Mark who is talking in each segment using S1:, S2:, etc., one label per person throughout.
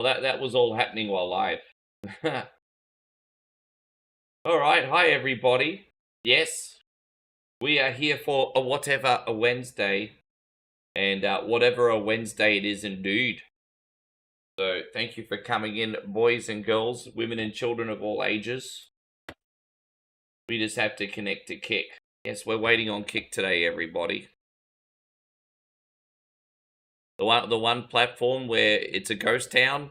S1: Well, that was all happening while live. All right, hi everybody. Yes, we are here for a whatever a Wednesday, and whatever a Wednesday it is indeed. So thank you for coming in, boys and girls, women and children of all ages. We just have to connect to Kick. Yes, we're waiting on Kick today, everybody. The one platform where it's a ghost town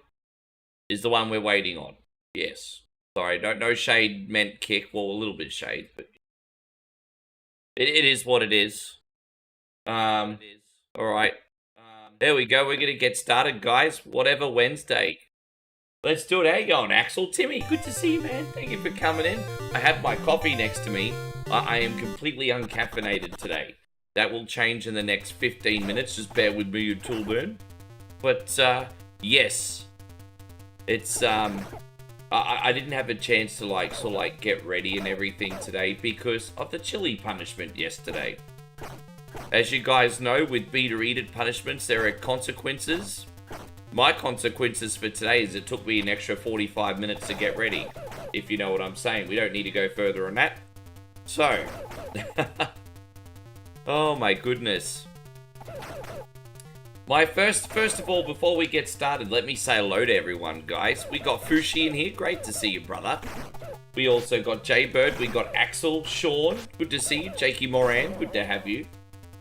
S1: is the one we're waiting on. Yes. Sorry, no shade meant Kick. Well, a little bit shade, but it is what it is. All right. There we go. We're going to get started, guys. Whatever Wednesday. Let's do it. How you going, Axel? Timmy, good to see you, man. Thank you for coming in. I have my coffee next to me. I am completely uncaffeinated today. That will change in the next 15 minutes. Just bear with me until then. But, yes. It's, I didn't have a chance to, get ready and everything today because of the chili punishment yesterday. As you guys know, with beta-eated punishments, there are consequences. My consequences for today is it took me an extra 45 minutes to get ready, if you know what I'm saying. We don't need to go further on that. So, oh my goodness. First of all, before we get started, let me say hello to everyone, guys. We got Fushi in here. Great to see you, brother. We also got Jaybird. We got Axel, Sean. Good to see you. Jakey Moran. Good to have you.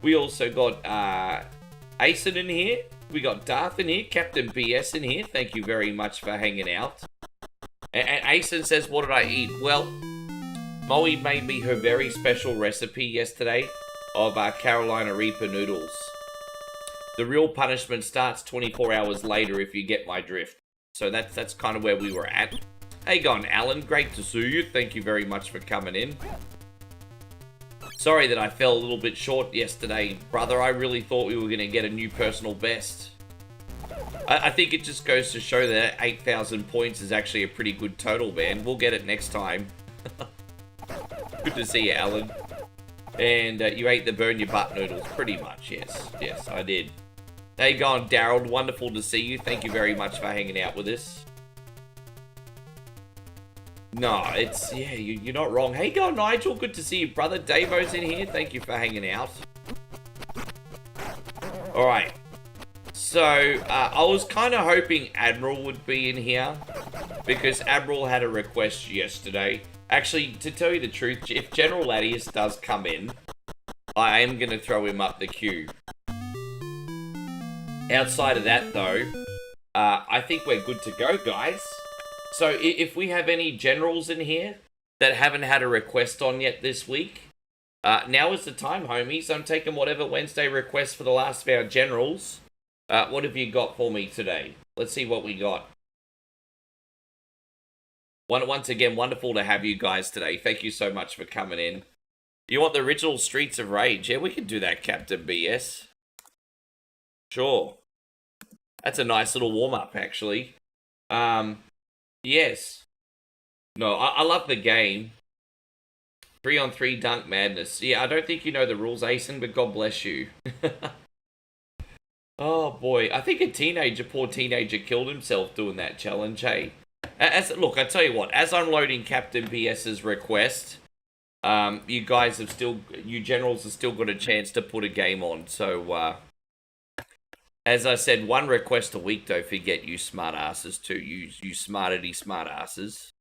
S1: We also got Asen in here. We got Darth in here. Captain BS in here. Thank you very much for hanging out. And Asen says, what did I eat? Well, Moe made me her very special recipe yesterday of Carolina Reaper noodles. The real punishment starts 24 hours later if you get my drift. So that's kind of where we were at. How you going, Alan? Great to see you. Thank you very much for coming in. Sorry that I fell a little bit short yesterday, brother. I really thought we were going to get a new personal best. I think it just goes to show that 8,000 points is actually a pretty good total, man. We'll get it next time. Good to see you, Alan. And you ate the burn your butt noodles, pretty much, yes. Yes, I did. How you going, Daryl? Wonderful to see you. Thank you very much for hanging out with us. No, it's, yeah, you're not wrong. Hey, go Nigel. Good to see you, brother. Davo's in here. Thank you for hanging out. All right. So, I was kind of hoping Admiral would be in here because Admiral had a request yesterday. Actually, to tell you the truth, if General Latius does come in, I am going to throw him up the queue. Outside of that, though, I think we're good to go, guys. So if we have any generals in here that haven't had a request on yet this week, now is the time, homies. I'm taking whatever Wednesday requests for the last of our generals. What have you got for me today? Let's see what we got. Once again, wonderful to have you guys today. Thank you so much for coming in. You want the original Streets of Rage? Yeah, we can do that, Captain BS. Sure. That's a nice little warm-up, actually. Yes. No, I love the game. 3-on-3 dunk madness. Yeah, I don't think you know the rules, Asen, but God bless you. Oh, boy. I think a poor teenager killed himself doing that challenge, hey? Look, I tell you what, as I'm loading Captain BS's request, you generals have still got a chance to put a game on, so, as I said, one request a week, don't forget, you smart asses too. You smartity smart asses.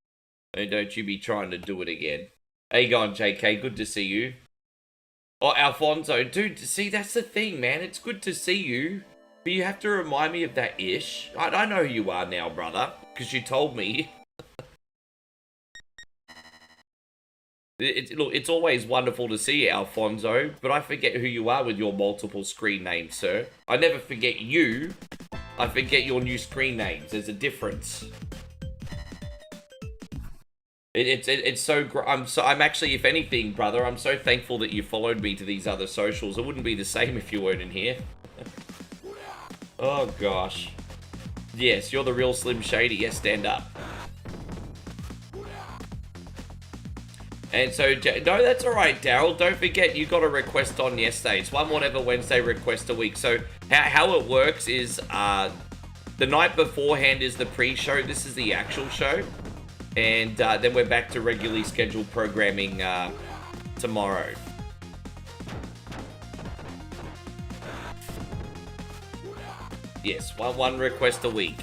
S1: And don't you be trying to do it again. How you going, JK? Good to see you. Oh, Alfonso. Dude, see, that's the thing, man. It's good to see you. But you have to remind me of that ish. I know who you are now, brother. Because you told me. Look, it's always wonderful to see you, Alfonso, but I forget who you are with your multiple screen names, sir. I never forget you. I forget your new screen names. There's a difference. It's so I'm actually, if anything, brother, I'm so thankful that you followed me to these other socials. It wouldn't be the same if you weren't in here. Oh gosh. Yes, you're the real Slim Shady. Yes, stand up. And so, no, that's all right, Daryl. Don't forget, you got a request on yesterday. It's one whatever Wednesday request a week. So how it works is The night beforehand is the pre-show. This is the actual show. And then we're back to regularly scheduled programming tomorrow. Yes, one request a week.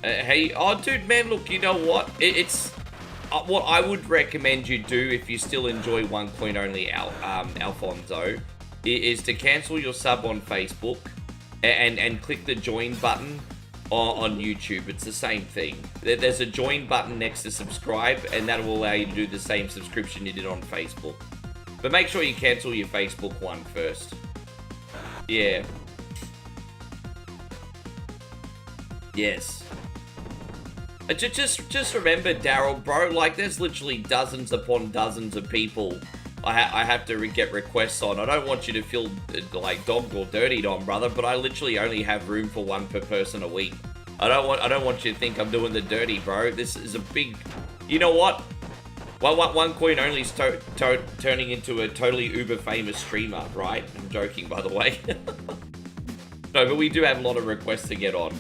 S1: Hey, oh, dude, man, look, you know what? It's what I would recommend you do if you still enjoy One Coin Only, Alfonso, is to cancel your sub on Facebook and click the join button on YouTube. It's the same thing. There's a join button next to subscribe, and that will allow you to do the same subscription you did on Facebook. But make sure you cancel your Facebook one first. Yeah. Yes. Just remember, Daryl, bro, like, there's literally dozens upon dozens of people I have to get requests on. I don't want you to feel, like, dogged or dirtied on, brother, but I literally only have room for one per person a week. I don't want you to think I'm doing the dirty, bro. This is a big... You know what? One Coin Only's turning into a totally uber-famous streamer, right? I'm joking, by the way. No, but we do have a lot of requests to get on.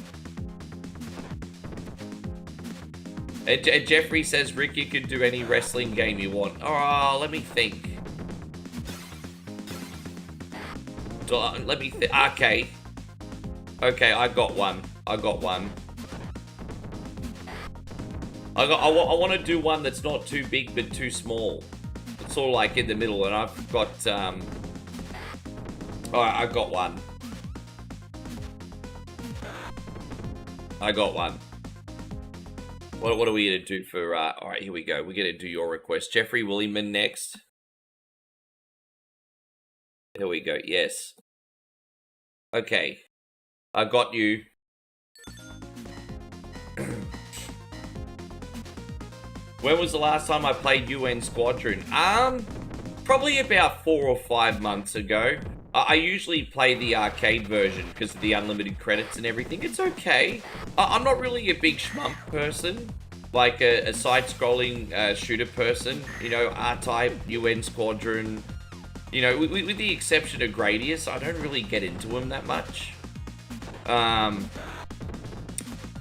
S1: Jeffrey says, Rick, you can do any wrestling game you want. Oh, let me think. Let me think. Okay. Okay, I got one. I want to do one that's not too big but too small. It's sort of like in the middle, and I've got alright, I got one. What are we gonna do for alright, here we go. We're gonna do your request. Jeffrey Williman next. Here we go, yes. Okay. I got you. When was the last time I played UN Squadron? Probably about 4 or 5 months ago. I usually play the arcade version because of the unlimited credits and everything. It's okay. I'm not really a big shmup person, like a side-scrolling shooter person. You know, R-Type, UN Squadron. You know, with the exception of Gradius, I don't really get into them that much.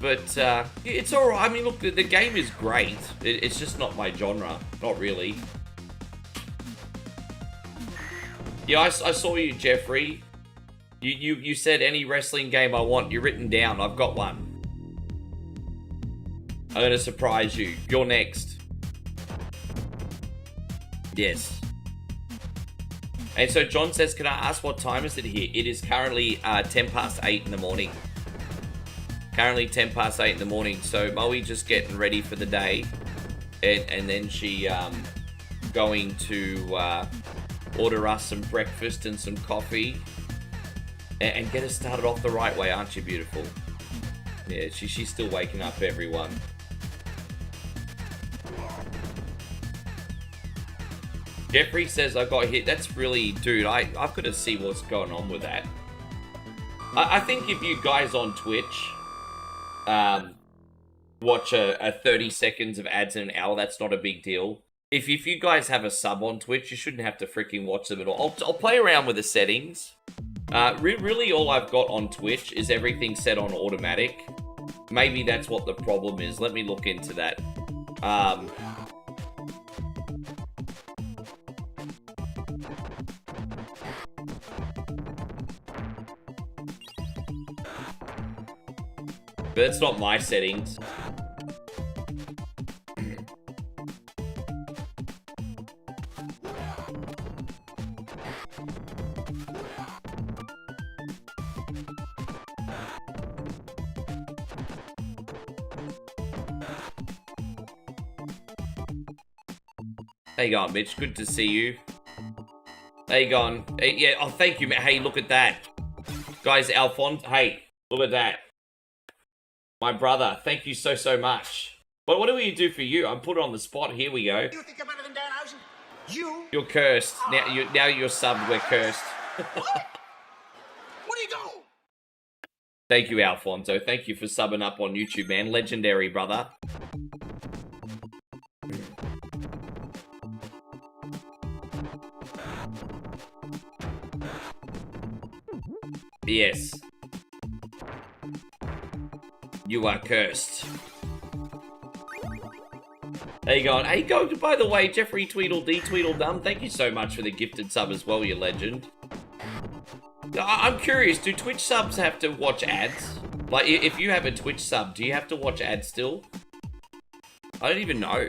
S1: But it's alright. I mean, look, the game is great. It's just not my genre. Not really. Yeah, I saw you, Jeffrey. You said any wrestling game I want. You're written down. I've got one. I'm going to surprise you. You're next. Yes. And so John says, can I ask what time is it here? It is currently 10 past 8 in the morning. Currently 10 past 8 in the morning. So Moe just getting ready for the day. And then she going to order us some breakfast and some coffee. And get us started off the right way, aren't you, beautiful? Yeah, she's still waking up, everyone. Jeffrey says I got hit. That's really, dude, I've got to see what's going on with that. I think if you guys on Twitch watch a 30 seconds of ads in an hour, that's not a big deal. If you guys have a sub on Twitch, you shouldn't have to freaking watch them at all. I'll play around with the settings. Really all I've got on Twitch is everything set on automatic. Maybe that's what the problem is. Let me look into that. But it's not my settings. There you go, Mitch. Good to see you. There you go. Hey, yeah, oh, thank you, man. Hey, look at that. Guys, Alphonse, hey, look at that. My brother, thank you so much. What do we do for you? I'm put on the spot. Here we go.
S2: You think I'm better than Danhausen?
S1: You're cursed. Now you're subbed. We're cursed.
S2: Where do you go?
S1: Thank you, Alfonso. Thank you for subbing up on YouTube, man. Legendary, brother. Yes. You are cursed. There you go. Hey, go. By the way, Jeffrey Tweedledee Tweedledum, thank you so much for the gifted sub as well, you legend. I'm curious, do Twitch subs have to watch ads? Like, if you have a Twitch sub, do you have to watch ads still? I don't even know.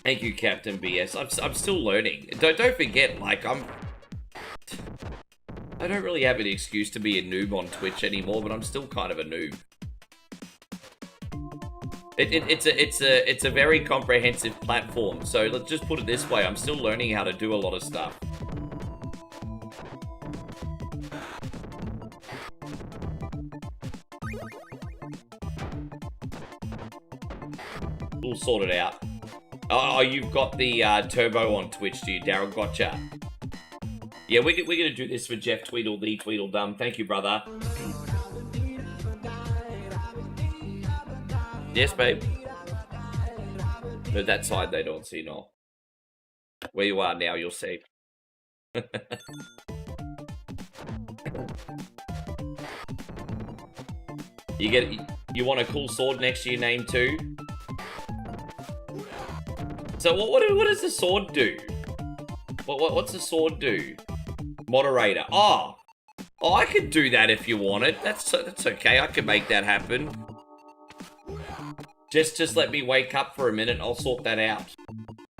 S1: Thank you, Captain BS. I'm still learning. Don't forget, like, I don't really have an excuse to be a noob on Twitch anymore, but I'm still kind of a noob. It's a very comprehensive platform, so let's just put it this way, I'm still learning how to do a lot of stuff. We'll sort it out. Oh, you've got the turbo on Twitch, do you, Daryl? Gotcha. Yeah, we're gonna do this for Jeff Tweedledee Tweedledum. Thank you, brother. Yes, babe. But that side they don't see, no. Where you are now, you'll see. You want a cool sword next to your name too? So what does the sword do? What's the sword do? Moderator. Oh, I could do that if you wanted. That's okay. I can make that happen. Just let me wake up for a minute. I'll sort that out.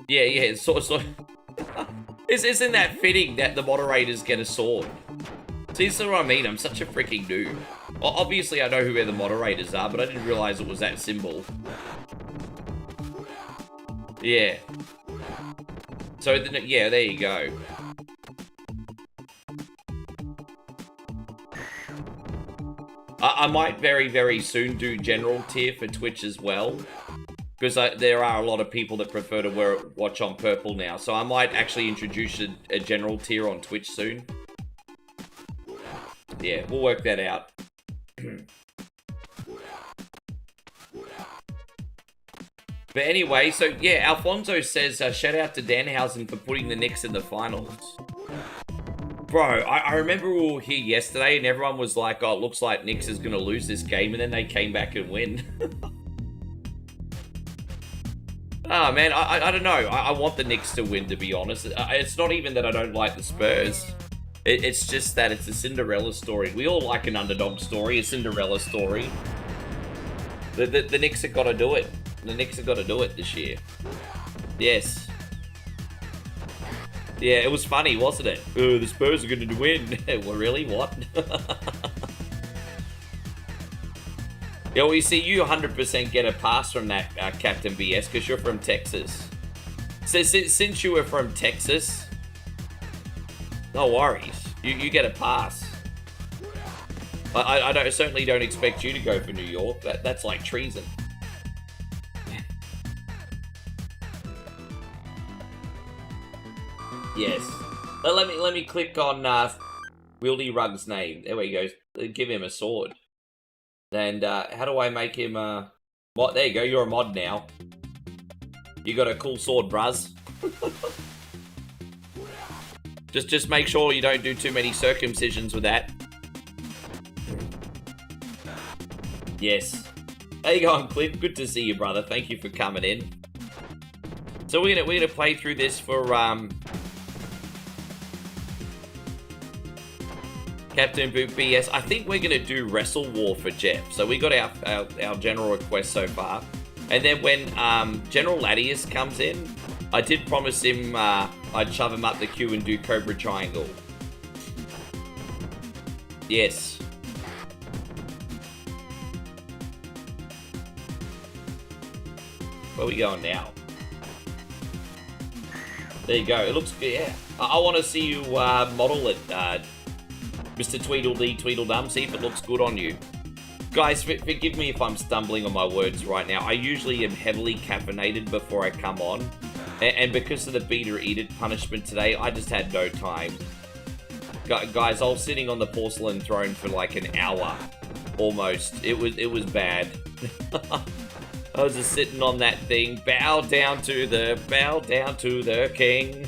S1: Yeah. So. Isn't that fitting that the moderators get a sword? See, that's what I mean. I'm such a freaking noob. Well, obviously, I know who the moderators are, but I didn't realize it was that symbol. Yeah. So, yeah, there you go. I might very, very soon do general tier for Twitch as well. Because there are a lot of people that prefer to watch on purple now. So I might actually introduce a general tier on Twitch soon. Yeah, we'll work that out. But anyway, so yeah, Alfonso says, shout out to Danhausen for putting the Knicks in the finals. Bro, I remember we were here yesterday and everyone was like, oh, it looks like Knicks is going to lose this game, and then they came back and win. Oh, man, I don't know. I want the Knicks to win, to be honest. It's not even that I don't like the Spurs. It's just that it's a Cinderella story. We all like an underdog story, a Cinderella story. The Knicks have got to do it. The Knicks have got to do it this year. Yes. Yeah, it was funny, wasn't it? Oh, the Spurs are going to win. Well, really? What? Yeah, well, you see, you 100% get a pass from that, Captain BS, because you're from Texas. So, since you were from Texas, no worries. You get a pass. I certainly don't expect you to go for New York. That's like treason. Yes. Let me click on Wildy Rug's name. There we go. Give him a sword. And how do I make him a mod? There you go. You're a mod now. You got a cool sword, bruz. Just make sure you don't do too many circumcisions with that. Yes. How you going, Clint? Good to see you, brother. Thank you for coming in. So we're gonna play through this for Captain Boot BS. I think we're gonna do Wrestle War for Jeff. So we got our general request so far, and then when General Latius comes in, I did promise him I'd shove him up the queue and do Cobra Triangle. Yes. Where are we going now? There you go. It looks good. Yeah. I want to see you model it, Mr. Tweedledee Tweedledum. See if it looks good on you. Guys, forgive me if I'm stumbling on my words right now. I usually am heavily caffeinated before I come on. And because of the Beater Eat It punishment today, I just had no time. Guys, I was sitting on the porcelain throne for like an hour. Almost. It was bad. I was just sitting on that thing. Bow down to the king.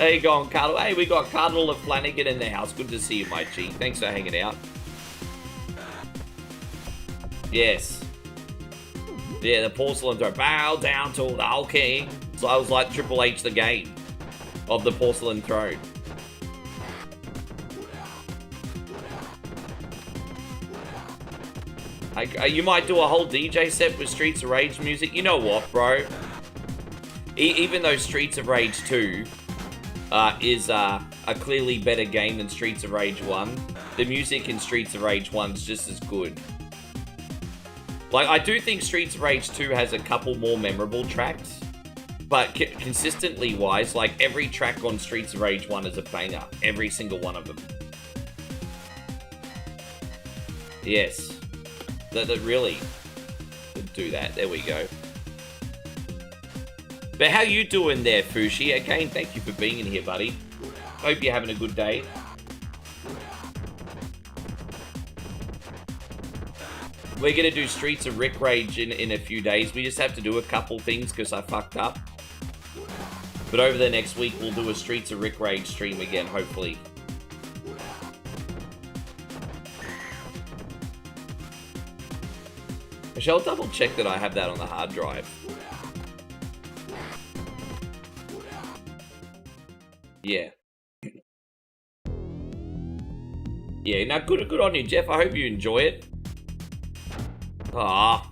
S1: How you going, Cardinal? Hey, we got Cardinal of Flanagan in the house. Good to see you, my G. Thanks for hanging out. Yes. Yeah, the porcelain throne. Bow down to the whole king. So I was like Triple H the game of the porcelain throne. You might do a whole DJ set with Streets of Rage music. You know what, bro? Even though Streets of Rage 2 is a clearly better game than Streets of Rage 1, the music in Streets of Rage 1 is just as good. Like, I do think Streets of Rage 2 has a couple more memorable tracks, but consistently wise, like, every track on Streets of Rage 1 is a banger. Every single one of them. Yes. That really would do that. There we go. But how you doing there, Fushi? Again, thank you for being in here, buddy. Hope you're having a good day. We're going to do Streets of Rick Rage in a few days. We just have to do a couple things because I fucked up. But over the next week, we'll do a Streets of Rick Rage stream again, hopefully. I'll double check that I have that on the hard drive. Yeah. Yeah, now good on you, Jeff. I hope you enjoy it. Ah.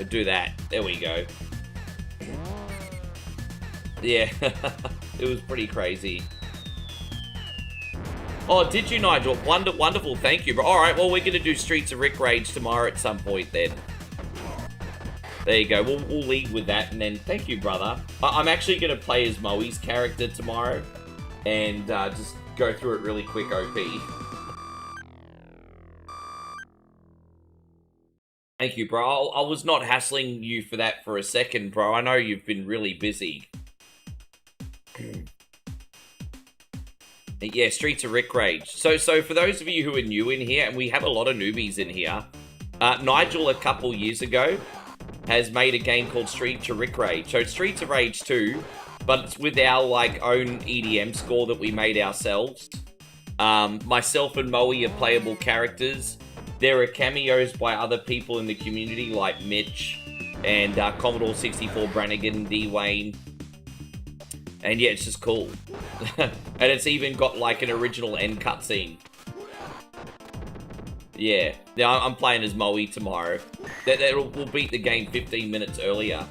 S1: Do that. There we go. Yeah, it was pretty crazy. Oh, did you, Nigel? Wonderful, thank you, bro. All right, well, we're going to do Streets of Rick Rage tomorrow at some point then. There you go. We'll lead with that, and then thank you, brother. I'm actually going to play as Moe's character tomorrow and just go through it really quick, OP. Thank you, bro. I was not hassling you for that for a second, bro. I know you've been really busy. Yeah, Streets of Rick Rage. So for those of you who are new in here, and we have a lot of newbies in here, Nigel a couple years ago has made a game called Streets of Rick Rage. So Streets of Rage 2, but it's with our like own EDM score that we made ourselves. Myself and Moe are playable characters. There are cameos by other people in the community like Mitch and Commodore 64 Brannigan, D-Wayne. And yeah, it's just cool. And it's even got like an original end cutscene. Yeah. Now I'm playing as Moe tomorrow. We'll beat the game 15 minutes earlier.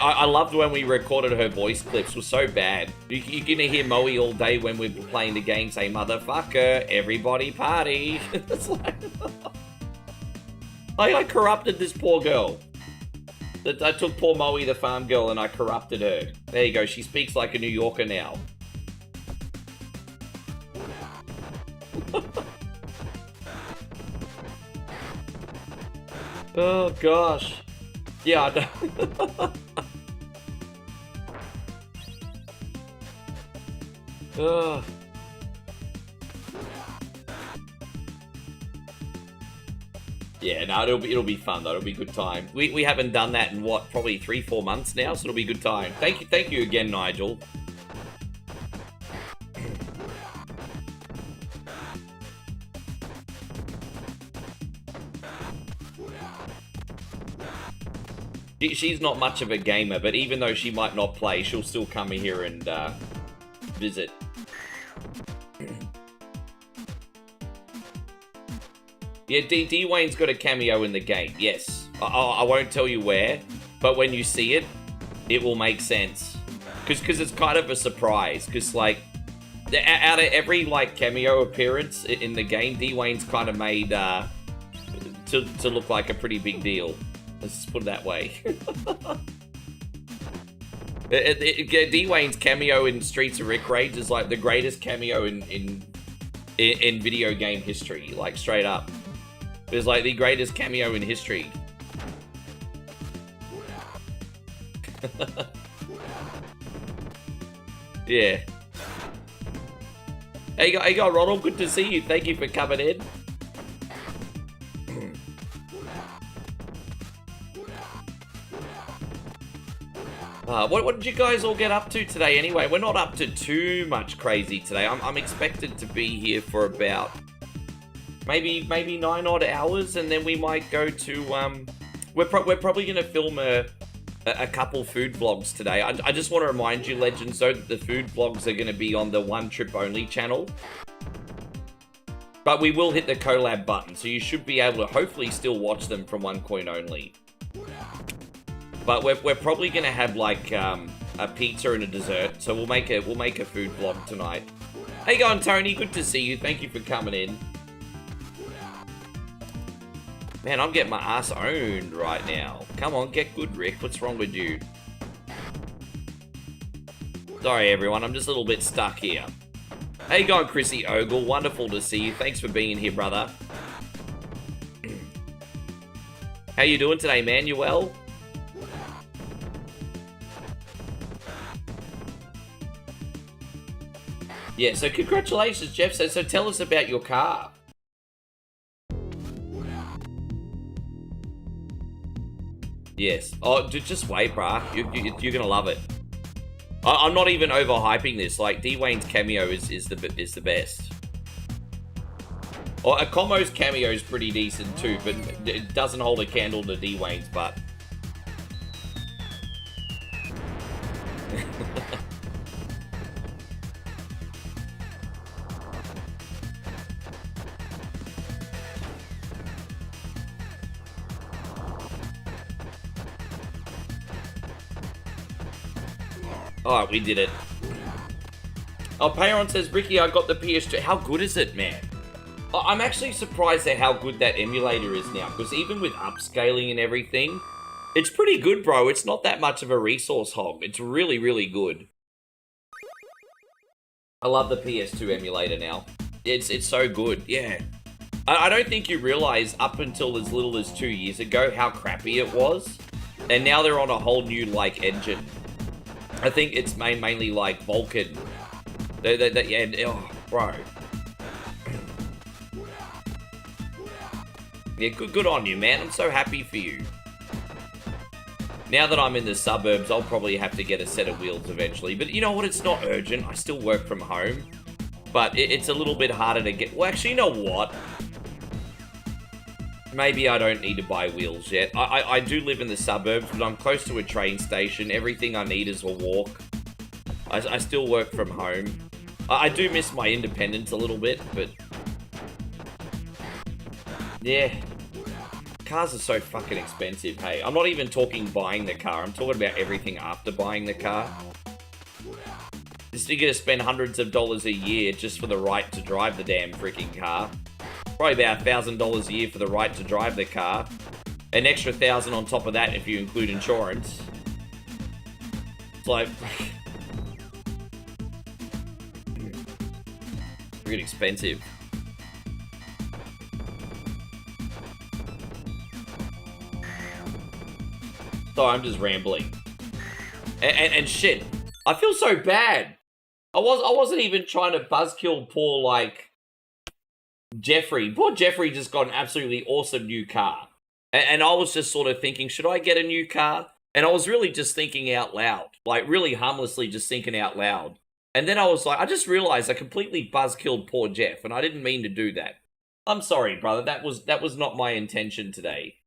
S1: I loved when we recorded her voice clips. It was so bad. You're gonna hear Moe all day when we're playing the game say, "Motherfucker, everybody party." It's like... I corrupted this poor girl. I took poor Moe, the farm girl, and I corrupted her. There you go. She speaks like a New Yorker now. Oh, gosh. Yeah, I know. Oh. Yeah, no, it'll be fun though. It'll be a good time. We haven't done that in what, probably 3-4 months now, so it'll be a good time. Thank you again, Nigel. She's not much of a gamer, but even though she might not play, she'll still come here and visit. Yeah, D-Wayne's got a cameo in the game, yes. I won't tell you where, but when you see it, it will make sense. Because it's kind of a surprise, because, like, out of every, like, cameo appearance in the game, D-Wayne's kind of made to look like a pretty big deal. Let's just put it that way. D-Wayne's cameo in Streets of Rick Rage is, like, the greatest cameo in video game history, like, straight up. It's like the greatest cameo in history. Yeah. Hey, go, Ronald. Good to see you. Thank you for coming in. What did you guys all get up to today anyway? We're not up to too much crazy today. I'm expected to be here for about maybe 9 odd hours, and then we might go to we're probably gonna film a couple food vlogs today. I just want to remind you, legends, though, that the food vlogs are gonna be on the One Trip Only channel. But we will hit the collab button, so you should be able to hopefully still watch them from One Coin Only. But we're probably gonna have like a pizza and a dessert, so we'll make a food vlog tonight. How you going, Tony? Good to see you. Thank you for coming in. Man, I'm getting my ass owned right now. Come on, get good, Rick. What's wrong with you? Sorry, everyone. I'm just a little bit stuck here. How you going, Chrissy Ogle? Wonderful to see you. Thanks for being here, brother. How you doing today, man? You well? Yeah, so congratulations, Jeff. So tell us about your car. Yes. Oh, dude, just wait, bruh. You're gonna love it. I'm not even overhyping this. Like, D-Wayne's cameo is the best. Or Akomo's cameo is pretty decent too, but it doesn't hold a candle to D-Wayne's butt. Alright, we did it. Oh, Payeron says, Ricky, I got the PS2. How good is it, man? I'm actually surprised at how good that emulator is now, because even with upscaling and everything, it's pretty good, bro. It's not that much of a resource hog. It's really, really good. I love the PS2 emulator now. It's so good, yeah. I don't think you realize up until as little as 2 years ago how crappy it was. And now they're on a whole new, like, engine. I think it's mainly like Vulcan. Yeah, oh, bro. Yeah, good on you, man. I'm so happy for you. Now that I'm in the suburbs, I'll probably have to get a set of wheels eventually. But you know what? It's not urgent. I still work from home. But it's a little bit harder to get... Well, actually, you know what? Maybe I don't need to buy wheels yet. I do live in the suburbs, but I'm close to a train station. Everything I need is a walk. I still work from home. I do miss my independence a little bit, but... Yeah. Cars are so fucking expensive, hey. I'm not even talking buying the car. I'm talking about everything after buying the car. Just you're gonna spend hundreds of dollars a year just for the right to drive the damn freaking car. Probably about $1,000 a year for the right to drive the car. An extra $1,000 on top of that if you include insurance. It's like... pretty expensive. Sorry, I'm just rambling. And shit, I feel so bad. I wasn't even trying to buzzkill poor, like... Jeffrey. Poor Jeffrey just got an absolutely awesome new car. And I was just sort of thinking, should I get a new car? And I was really just thinking out loud. Like, really harmlessly just thinking out loud. And then I was like, I just realized I completely buzzkilled poor Jeff, and I didn't mean to do that. I'm sorry, brother. That was not my intention today.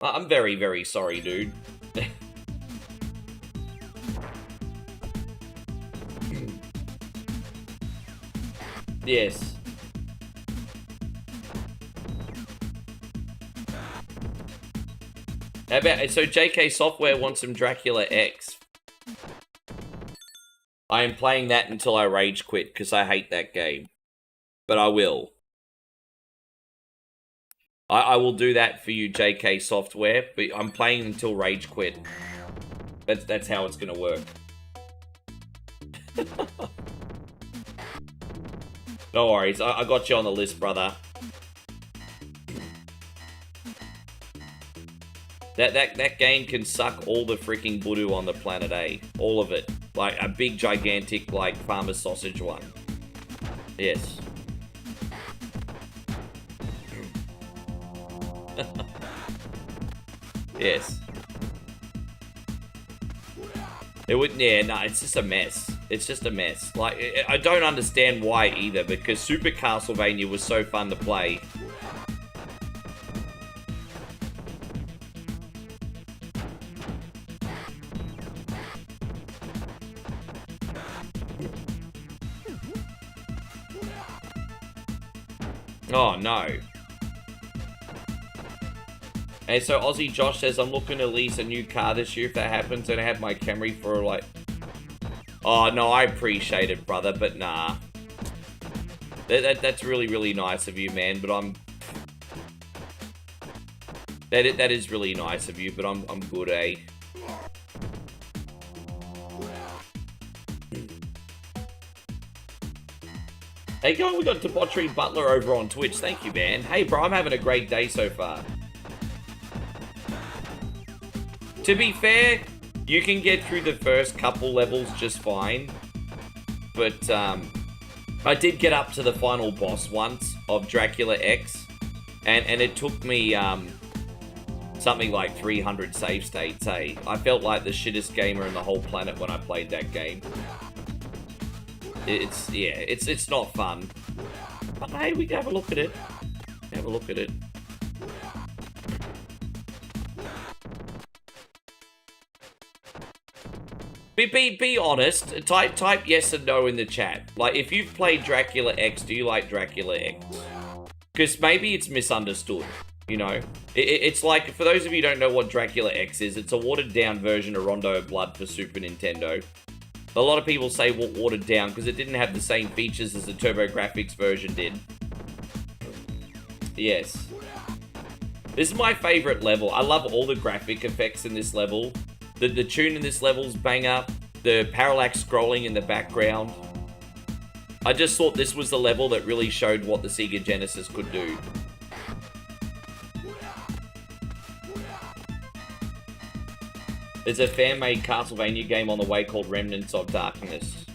S1: I'm very, very sorry, dude. Yes. How about, so JK Software wants some Dracula X. I am playing that until I rage quit, because I hate that game. But I will. I will do that for you, JK Software, but I'm playing until rage quit. That's how it's gonna work. No worries, I got you on the list, brother. That game can suck all the freaking voodoo on the planet, eh? All of it. Like a big, gigantic, like, farmer's sausage one. Yes. Yes. It would, yeah, no, it's just a mess. It's just a mess. Like, I don't understand why either, because Super Castlevania was so fun to play. Oh, no. And so Aussie Josh says, I'm looking to lease a new car this year if that happens, and I have my Camry for, like... Oh, no, I appreciate it, brother, but nah. That's really, really nice of you, man, but I'm... That is really nice of you, but I'm good, eh? Hey, going, we got Debauchery Butler over on Twitch. Thank you, man. Hey, bro, I'm having a great day so far. To be fair, you can get through the first couple levels just fine. But, I did get up to the final boss once of Dracula X. And it took me, something like 300 save states, hey. I felt like the shittest gamer in the whole planet when I played that game. It's not fun. But hey, we can have a look at it. Have a look at it. Be honest. Type yes and no in the chat. Like, if you've played Dracula X, do you like Dracula X? Because maybe it's misunderstood, you know? It's like, for those of you who don't know what Dracula X is, it's a watered-down version of Rondo of Blood for Super Nintendo. A lot of people say watered down because it didn't have the same features as the TurboGrafx version did. Yes. This is my favorite level. I love all the graphic effects in this level. The tune in this level's bang up. The parallax scrolling in the background. I just thought this was the level that really showed what the Sega Genesis could do. There's a fan-made Castlevania game on the way called Remnants of Darkness.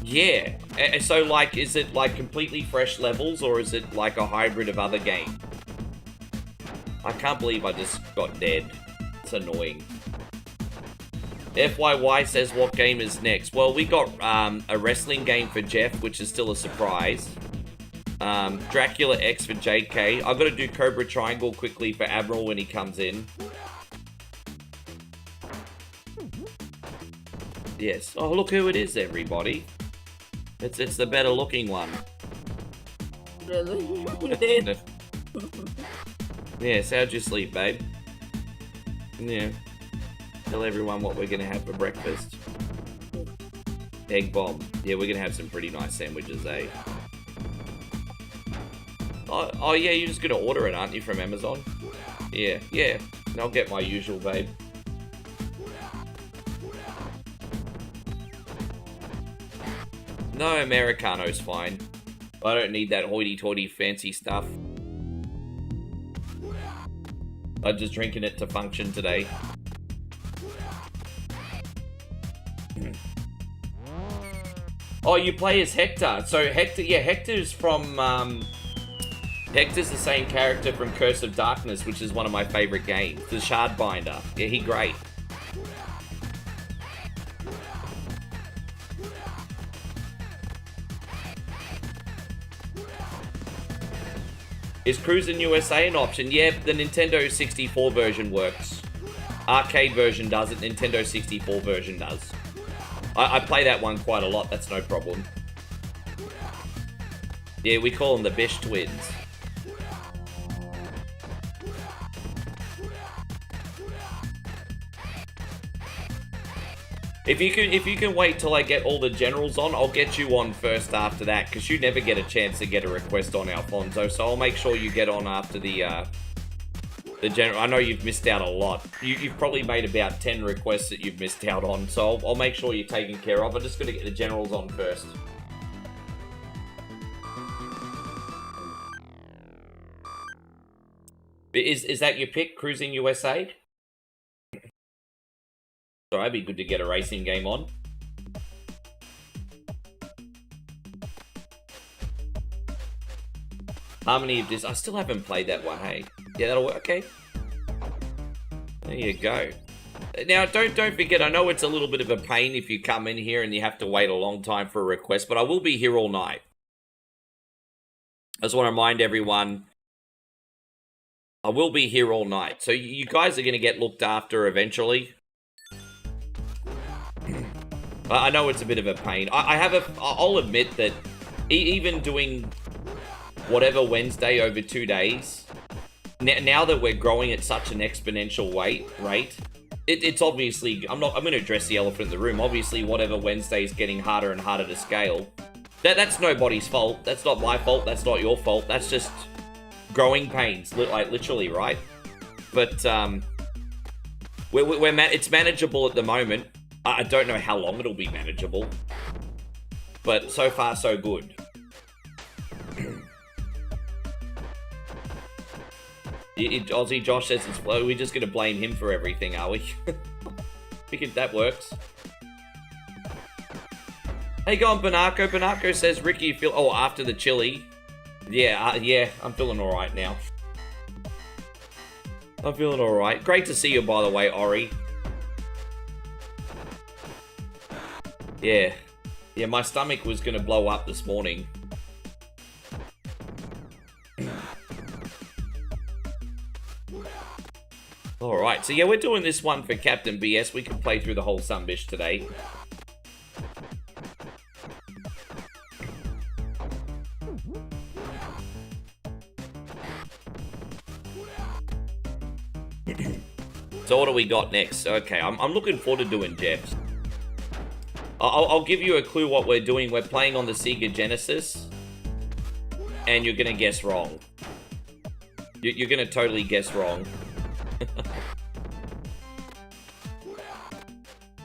S1: Yeah. So, like, is it, like, completely fresh levels, or is it, like, a hybrid of other games? I can't believe I just got dead. It's annoying. FYY says, what game is next? Well, we got a wrestling game for Jeff, which is still a surprise. Dracula X for JK. I've got to do Cobra Triangle quickly for Admiral when he comes in. Yes. Oh, look who it is, everybody. It's the better looking one. Yes, how'd you sleep, babe? Yeah. Tell everyone what we're gonna have for breakfast. Egg bomb. Yeah, we're gonna have some pretty nice sandwiches, eh? Oh yeah, you're just gonna order it, aren't you, from Amazon? Yeah. I'll get my usual, babe. No, Americano's fine. I don't need that hoity-toity fancy stuff. I'm just drinking it to function today. Oh, you play as Hector. So Hector, yeah, Hector's from, Hector's the same character from Curse of Darkness, which is one of my favorite games. The Shardbinder. Yeah, he great. Is Cruis'n USA an option? Yeah, the Nintendo 64 version works. Arcade version doesn't, Nintendo 64 version does. I play that one quite a lot, that's no problem. Yeah, we call them the Bish twins. If you can wait till I get all the generals on, I'll get you on first after that, because you never get a chance to get a request on Alfonso, so I'll make sure you get on after the general. I know you've missed out a lot. You've probably made about 10 requests that you've missed out on, so I'll make sure you're taken care of. I'm just going to get the generals on first. Is that your pick, Cruis'n USA? So that'd be good to get a racing game on. Harmony of this. I still haven't played that one, hey. Yeah, that'll work. Okay. There you go. Now, don't forget, I know it's a little bit of a pain if you come in here and you have to wait a long time for a request, but I will be here all night. I just want to remind everyone, I will be here all night. So you guys are going to get looked after eventually. I know it's a bit of a pain. I'll admit that even doing whatever Wednesday over 2 days, now that we're growing at such an exponential rate, it's obviously, I'm going to address the elephant in the room. Obviously, whatever Wednesday is getting harder and harder to scale. That's nobody's fault. That's not my fault. That's not your fault. That's just growing pains, like literally, right? But it's manageable at the moment. I don't know how long it'll be manageable, but so far so good. Aussie Josh says it's slow. We're just going to blame him for everything, are we? Figured that works. Hey, go on, Banako. Banako says, Ricky, you feel... Oh, after the chili. Yeah, I'm feeling alright now. I'm feeling alright. Great to see you, by the way, Ori. Yeah, my stomach was going to blow up this morning. Alright, so yeah, we're doing this one for Captain BS. We can play through the whole Sunbish today. So what do we got next? Okay, I'm looking forward to doing Jeff's. I'll give you a clue what we're doing. We're playing on the Sega Genesis. And you're going to guess wrong. You're going to totally guess wrong.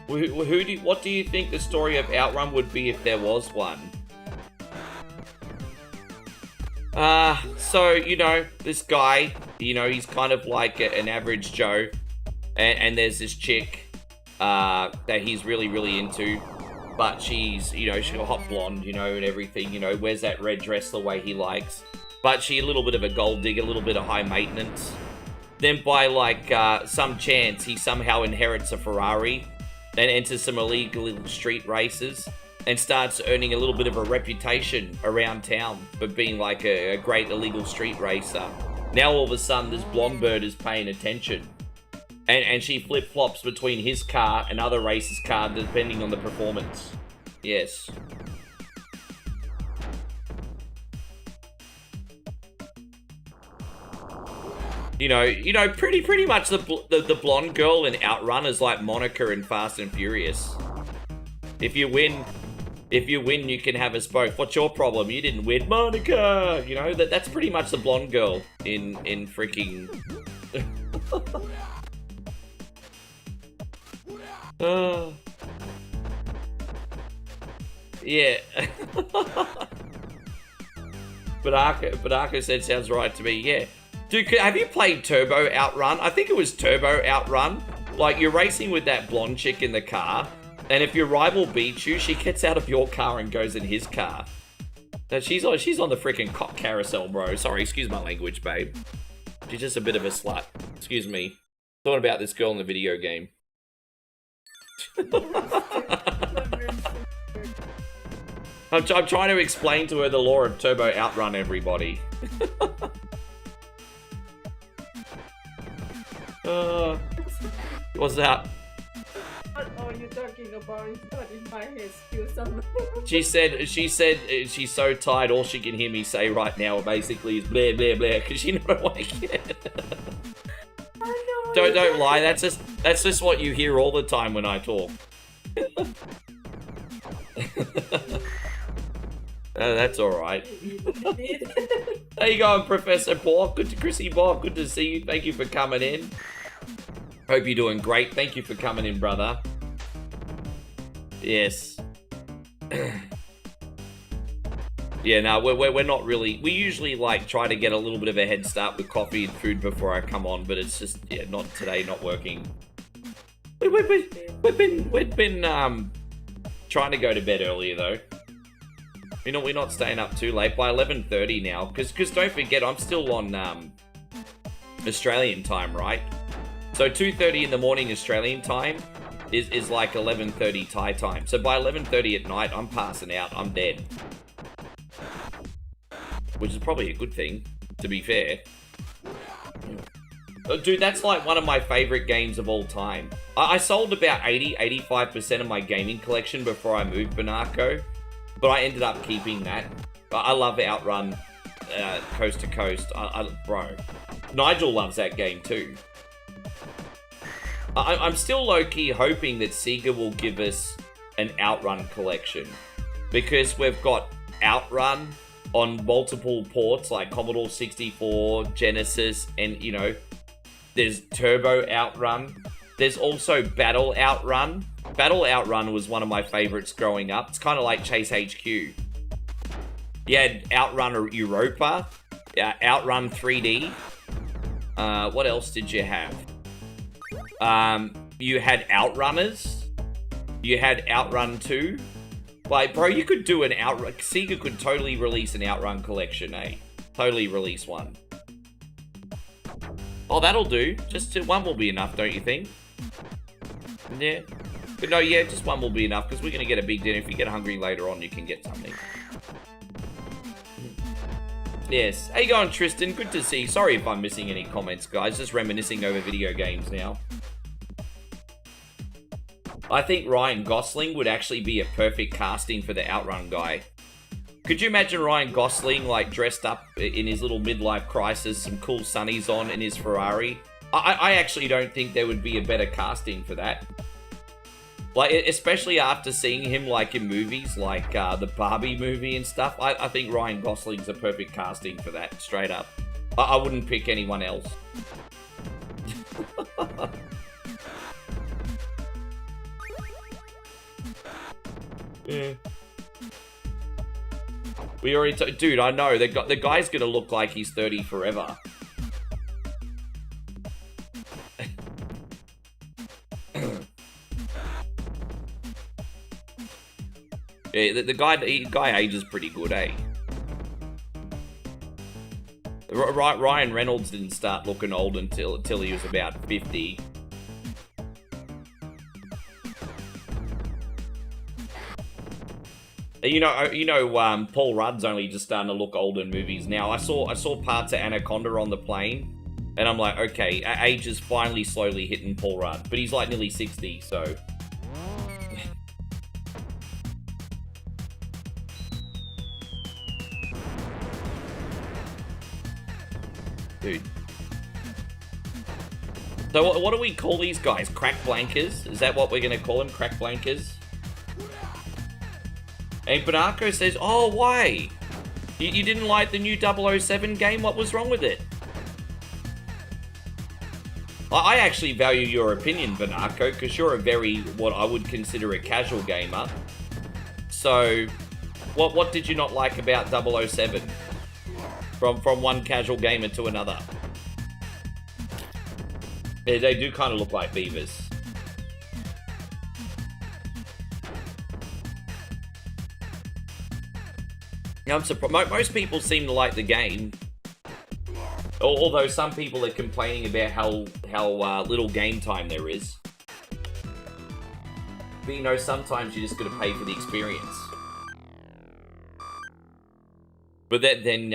S1: What do you think the story of Outrun would be if there was one? So, you know, this guy, you know, he's kind of like an average Joe. And there's this chick that he's really, really into. But she's, you know, she's got a hot blonde, you know, and everything, you know, wears that red dress the way he likes. But she's a little bit of a gold digger, a little bit of high maintenance. Then by, like, some chance, he somehow inherits a Ferrari and enters some illegal street races and starts earning a little bit of a reputation around town for being, like, a great illegal street racer. Now, all of a sudden, this blonde bird is paying attention. And she flip-flops between his car and other racers' car, depending on the performance. Yes. You know, pretty much the blonde girl in Outrun is like Monica in Fast and Furious. If you win, you can have us both. What's your problem? You didn't win, Monica. You know that's pretty much the blonde girl in freaking. Yeah. Badaka said sounds right to me, yeah. Dude, have you played Turbo Outrun? I think it was Turbo Outrun. Like, you're racing with that blonde chick in the car, and if your rival beats you, she gets out of your car and goes in his car. Now, she's on the freaking cock carousel, bro. Sorry, excuse my language, babe. She's just a bit of a slut. Excuse me. Thought about this girl in the video game. I'm trying to explain to her the law of Turbo Outrun, everybody. What's that?
S3: What are you talking about? It's not in my head still somewhere.
S1: She said she's so tired, all she can hear me say right now basically is blah blah blah because she's not awake yet.
S3: I know.
S1: Don't lie, that's just what you hear all the time when I talk. That's alright. There you go, Professor Borg. Good to Chrissy Borg. Good to see you. Thank you for coming in. Hope you're doing great. Thank you for coming in, brother. Yes. Yeah, no, we're not really. We usually like try to get a little bit of a head start with coffee and food before I come on, but it's just not today, not working. We've been trying to go to bed earlier though. You know, we're not staying up too late. By 11:30 now. Because don't forget, I'm still on Australian time, right? So 2:30 in the morning Australian time is like 11:30 Thai time. So by 11:30 at night, I'm passing out. I'm dead. Which is probably a good thing, to be fair. Dude, that's like one of my favorite games of all time. I sold about 85% of my gaming collection before I moved Banako, but I ended up keeping that. I love Outrun Coast to Coast. Bro, Nigel loves that game too. I'm still low-key hoping that Sega will give us an Outrun collection, because we've got Outrun on multiple ports like Commodore 64, Genesis, and you know, there's Turbo Outrun. There's also Battle Outrun. Battle Outrun was one of my favorites growing up. It's kind of like Chase HQ. You had Outrun Europa, Outrun 3D. What else did you have? You had Outrunners. You had Outrun 2. Like, bro, you could do an Outrun. Sega could totally release an Outrun collection, eh? Totally release one. Oh, that'll do. Just one will be enough, don't you think? Yeah. But no, yeah, just one will be enough, because we're going to get a big dinner. If you get hungry later on, you can get something. Yes. How you going, Tristan? Good to see you. Sorry if I'm missing any comments, guys. Just reminiscing over video games now. I think Ryan Gosling would actually be a perfect casting for the Outrun guy. Could you imagine Ryan Gosling, like, dressed up in his little midlife crisis, some cool sunnies on in his Ferrari? I actually don't think there would be a better casting for that. Like, especially after seeing him, like, in movies, like the Barbie movie and stuff. I think Ryan Gosling's a perfect casting for that, straight up. I wouldn't pick anyone else. Yeah. We already dude, I know. The guy's gonna look like he's 30 forever. Yeah, the guy ages pretty good, eh? Ryan Reynolds didn't start looking old until he was about 50. You know, Paul Rudd's only just starting to look old in movies now. I saw parts of Anaconda on the plane, and I'm like, okay, age is finally slowly hitting Paul Rudd, but he's like nearly 60, so. Dude. So what do we call these guys? Crack blankers? Is that what we're gonna call them? Crack blankers? And Banako says, oh, why? You didn't like the new 007 game? What was wrong with it? I actually value your opinion, Banako, because you're a very, what I would consider a casual gamer. So, what did you not like about 007? From one casual gamer to another. Yeah, they do kind of look like beavers. I'm surprised. Most people seem to like the game. Although some people are complaining about how little game time there is. But you know, sometimes you just got to pay for the experience. But then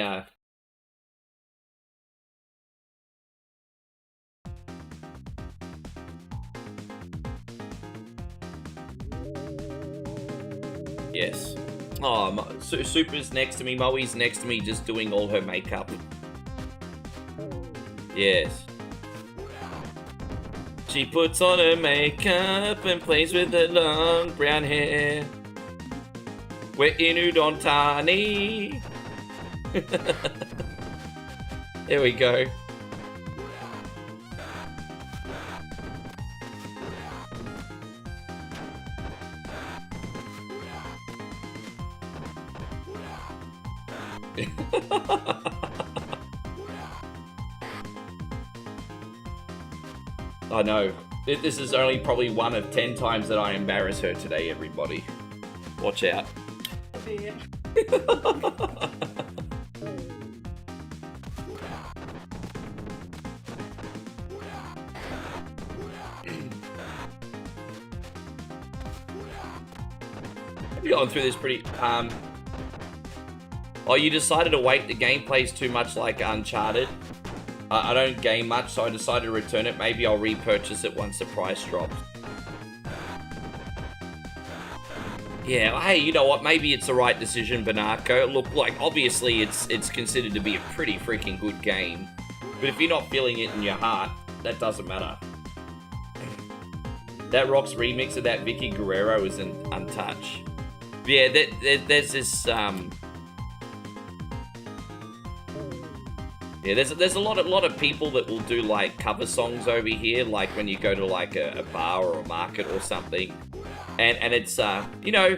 S1: yes. Oh, Super's next to me, Moe's next to me, just doing all her makeup. Yes. She puts on her makeup and plays with her long brown hair. We're in Udon Thani. There we go. I know. This is only probably one of 10 times that I embarrass her today, everybody. Watch out.
S3: dear.
S1: I've gone through this pretty, oh, you decided to wait. The gameplay's too much like Uncharted. I don't game much, so I decided to return it. Maybe I'll repurchase it once the price drops. Yeah, hey, you know what? Maybe it's the right decision, Banarco. Look, like, obviously it's considered to be a pretty freaking good game. But if you're not feeling it in your heart, that doesn't matter. That Rock's remix of that Vicky Guerrero is untouched. Yeah, there's this, yeah, there's a lot of people that will do like cover songs over here, like when you go to like a bar or a market or something, and it's you know,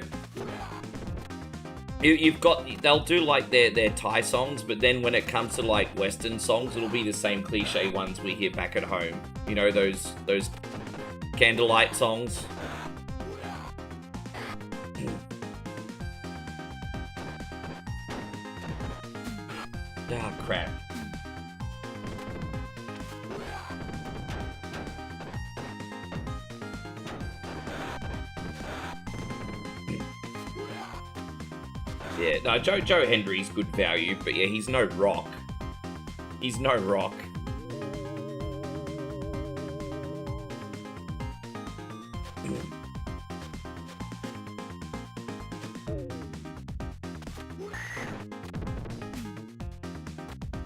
S1: they'll do like their Thai songs, but then when it comes to like Western songs, it'll be the same cliche ones we hear back at home. You know, those candlelight songs. Ah, crap. Yeah, no, Joe Hendry's good value, but yeah, he's no Rock. He's no Rock.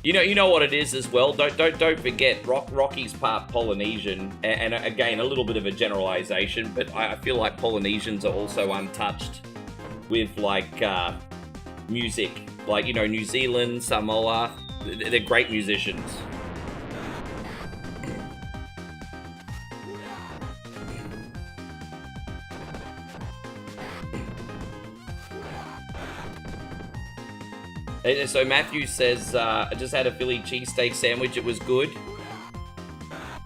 S1: You know what it is as well. Don't forget, Rocky's part Polynesian, and again, a little bit of a generalization, but I feel like Polynesians are also untouched with like music, like, you know, New Zealand, Samoa. They're great musicians. So Matthew says, I just had a Philly cheesesteak sandwich, it was good.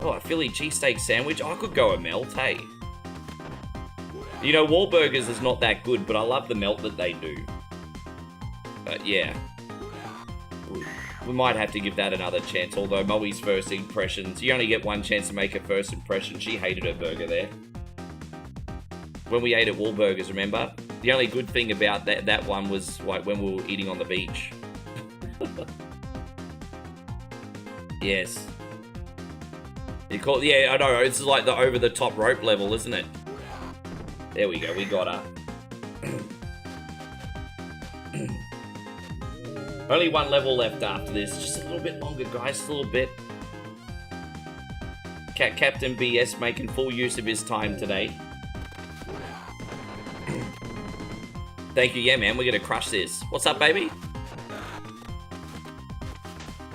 S1: Oh, a Philly cheesesteak sandwich? I could go a melt, hey. You know, Wahlburgers is not that good, but I love the melt that they do. But yeah. We might have to give that another chance, although Moe's first impressions, you only get one chance to make a first impression. She hated her burger there. When we ate at Wahlburgers, remember? The only good thing about that one was like when we were eating on the beach. Yes. Yeah, I know. This is like the over-the-top rope level, isn't it? There we go. We got her. Only one level left after this. Just a little bit longer, guys. Just a little bit. Captain BS making full use of his time today. Thank you. Yeah, man. We're going to crush this. What's up, baby?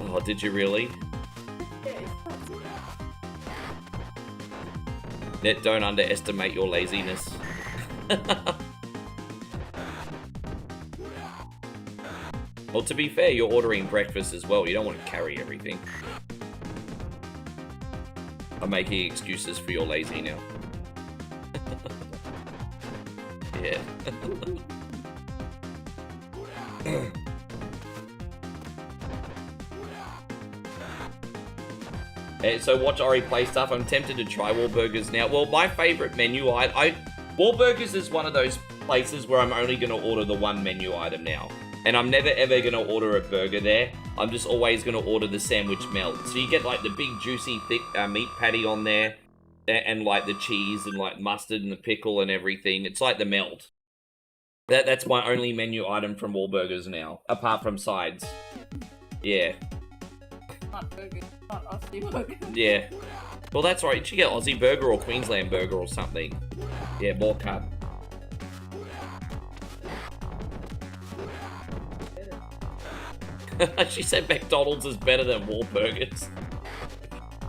S1: Oh, did you really? Net, don't underestimate your laziness. Well, to be fair, you're ordering breakfast as well. You don't want to carry everything. I'm making excuses for your lazy now. Yeah. So watch Ori play stuff. I'm tempted to try Wahlburgers now. Well, my favorite menu Wahlburgers is one of those places where I'm only going to order the one menu item now. And I'm never ever going to order a burger there. I'm just always going to order the sandwich melt. So you get like the big juicy thick meat patty on there. And like the cheese and like mustard and the pickle and everything. It's like the melt. That's my only menu item from Wahlburgers now. Apart from sides. Yeah.
S3: Not burger, not Aussie burger.
S1: Yeah. Well, that's right. You should get Aussie burger or Queensland burger or something. Yeah, more cut. She said McDonald's is better than Wahlburgers.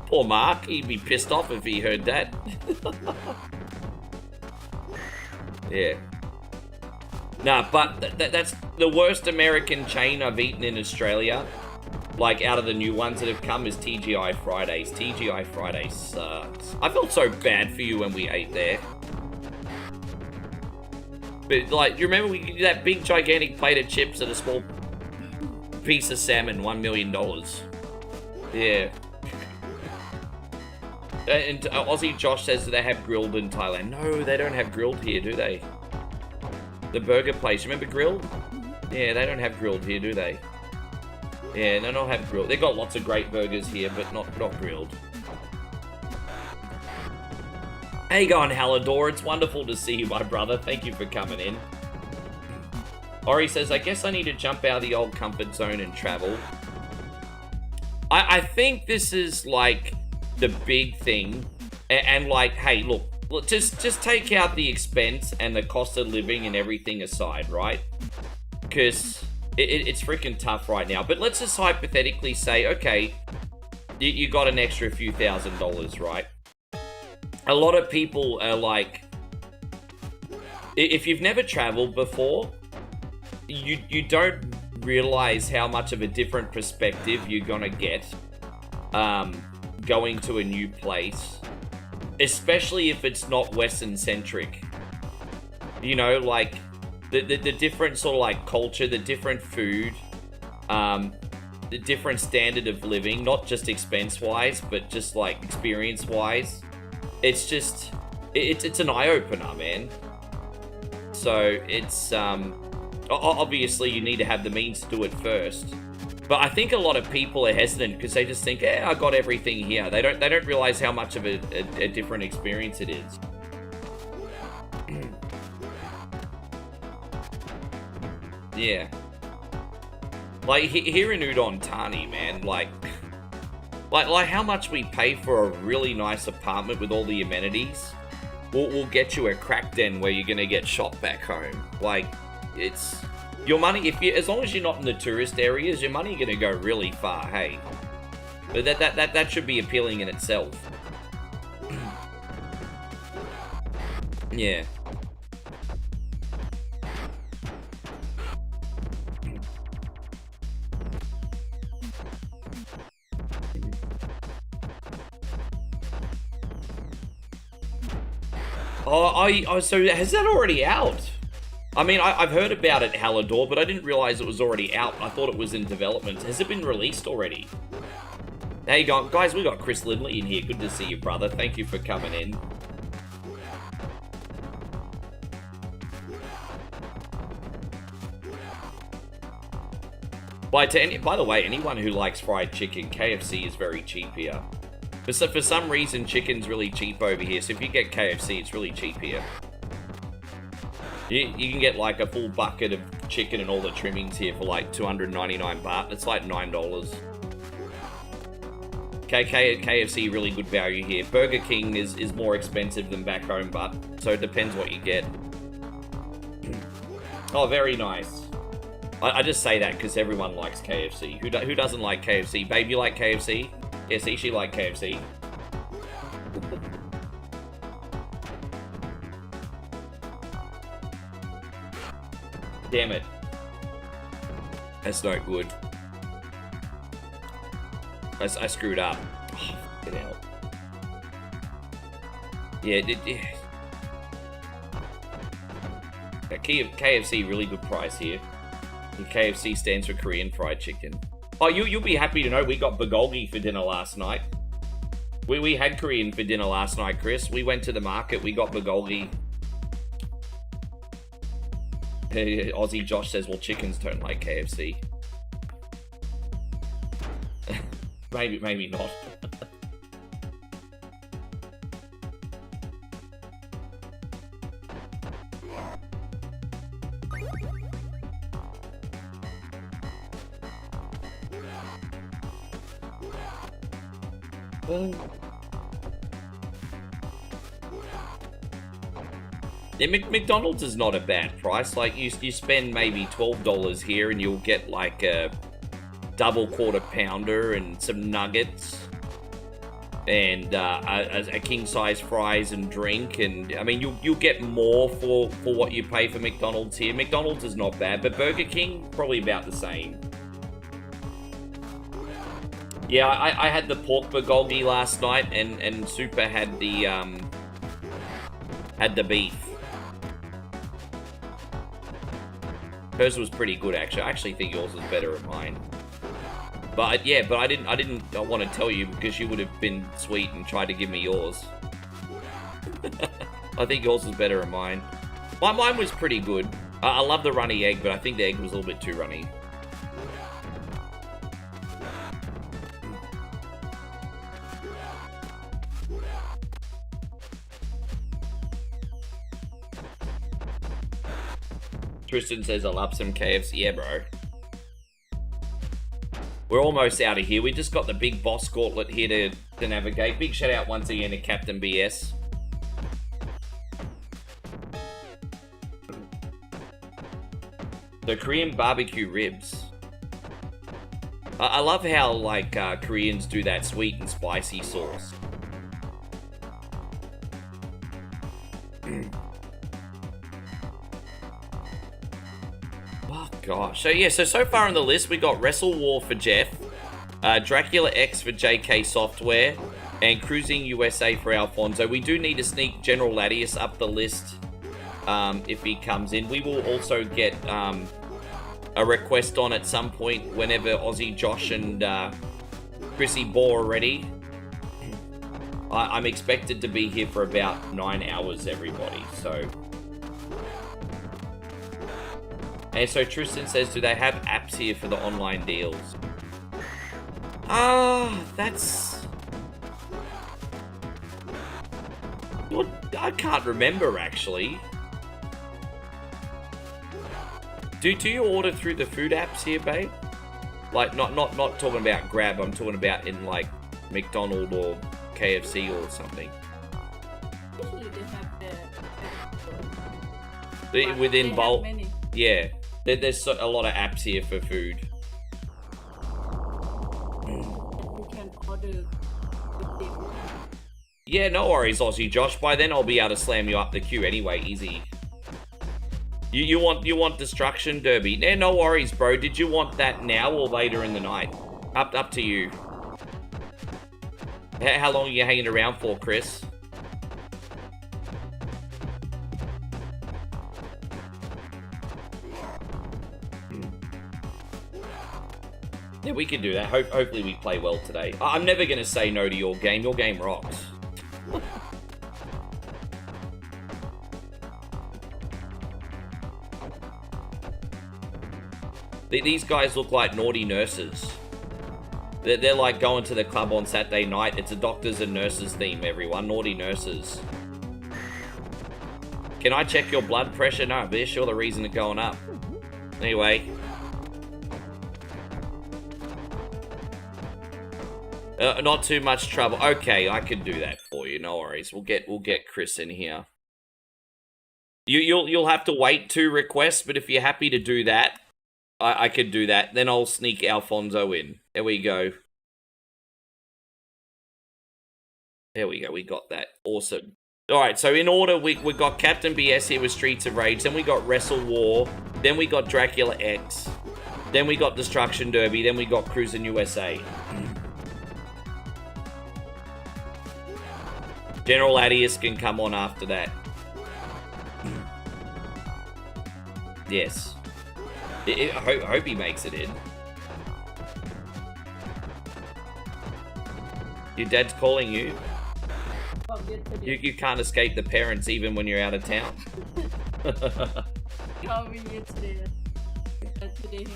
S1: Poor Mark. He'd be pissed off if he heard that. Yeah. Nah, but that's the worst American chain I've eaten in Australia. Like, out of the new ones that have come is TGI Fridays. TGI Fridays sucks. I felt so bad for you when we ate there. But, like, you remember we did that big, gigantic plate of chips and a small piece of salmon, $1 million. Yeah. And Aussie Josh says that they have grilled in Thailand. No, they don't have grilled here, do they? The burger place, remember grilled? Yeah, they don't have grilled here, do they? Yeah, they don't have grilled. They've got lots of great burgers here, but not grilled. How you going, Hallador? It's wonderful to see you, my brother. Thank you for coming in. Ori says, I guess I need to jump out of the old comfort zone and travel. I think this is, like, the big thing. And like, hey, look, just take out the expense and the cost of living and everything aside, right? Because it's freaking tough right now. But let's just hypothetically say, okay, you got an extra few $1,000s, right? A lot of people are like, if you've never traveled before, you don't realize how much of a different perspective you're gonna get going to a new place, especially if it's not Western centric. You know, like the different sort of like culture, the different food, the different standard of living, not just expense wise, but just like experience wise. It's just, it's an eye-opener, man. So it's, obviously you need to have the means to do it first. But I think a lot of people are hesitant because they just think, I got everything here. They don't realize how much of a different experience it is. Yeah. Like, here in Udon Thani, man, like how much we pay for a really nice apartment with all the amenities will get you a crack den where you're gonna get shot back home. Like, it's your money, as long as you're not in the tourist areas, your money gonna go really far, hey. But that should be appealing in itself. Yeah. Oh, so has that already out? I mean, I've heard about it, Hallador, but I didn't realize it was already out. I thought it was in development. Has it been released already? How you going? Guys, we got Chris Lindley in here. Good to see you, brother. Thank you for coming in. By the way, anyone who likes fried chicken, KFC is very cheap here. For some reason, chicken's really cheap over here, so if you get KFC, it's really cheap here. You can get like a full bucket of chicken and all the trimmings here for like 299 baht. It's like $9. KFC, really good value here. Burger King is more expensive than back home, but so it depends what you get. Oh, very nice. I just say that because everyone likes KFC. Who doesn't like KFC? Babe, you like KFC? Yeah, see, she liked KFC. Damn it. That's not good. I screwed up. Oh, get out. Yeah, KFC, really good price here. And KFC stands for Korean Fried Chicken. Oh, you'll be happy to know we got bulgogi for dinner last night. We had Korean for dinner last night, Chris. We went to the market, we got bulgogi. Aussie Josh says, well, chickens don't like KFC. maybe not. Yeah, McDonald's is not a bad price. Like, you spend maybe $12 here and you'll get like a double quarter pounder and some nuggets and a king size fries and drink, and I mean you'll get more for what you pay for McDonald's here. McDonald's is not bad, but Burger King probably about the same. Yeah, I had the pork bulgogi last night, and Super had the beef. Hers was pretty good, actually. I actually think yours was better than mine. But yeah, but I didn't want to tell you because you would have been sweet and tried to give me yours. I think yours was better than mine. Mine was pretty good. I love the runny egg, but I think the egg was a little bit too runny. Tristan says, I love some KFC. Yeah, bro. We're almost out of here. We just got the big boss gauntlet here to navigate. Big shout out once again to Captain BS. The Korean barbecue ribs. I love how, like, Koreans do that sweet and spicy sauce. Oh, gosh. So, yeah, so far on the list, we got Wrestle War for Jeff, Dracula X for JK Software, and Cruising USA for Alfonso. We do need to sneak General Latius up the list if he comes in. We will also get a request on at some point whenever Aussie Josh and Chrissy Ball are ready. I'm expected to be here for about 9 hours, everybody, so... And so Tristan says, do they have apps here for the online deals? That's... Well, I can't remember, actually. Do you order through the food apps here, babe? Like, not talking about Grab, I'm talking about in, like, McDonald's or KFC or something.
S3: Usually they have
S1: Within bulk,
S3: many.
S1: yeah. There's a lot of apps here for food.
S3: You can order with them.
S1: Yeah, no worries, Aussie Josh. By then I'll be able to slam you up the queue anyway, easy. You want Destruction Derby? Yeah, no worries, bro. Did you want that now or later in the night? Up to you. How long are you hanging around for, Chris? Yeah, we can do that. Hopefully we play well today. I'm never going to say no to your game. Your game rocks. These guys look like naughty nurses. They're like going to the club on Saturday night. It's a doctors and nurses theme, everyone. Naughty nurses. Can I check your blood pressure? No, but sure the reason it's going up. Anyway. Not too much trouble. Okay, I can do that for you. No worries. We'll get Chris in here. You'll have to wait 2 requests, but if you're happy to do that, I could do that. Then I'll sneak Alfonso in. There we go. There we go. We got that. Awesome. All right. So in order, we got Captain BS here with Streets of Rage. Then we got Wrestle War. Then we got Dracula X. Then we got Destruction Derby. Then we got Cruising USA. General Latius can come on after that. Yes. I hope he makes it in. Your dad's calling you. You can't escape the parents even when you're out of town.
S3: Call me yesterday. Today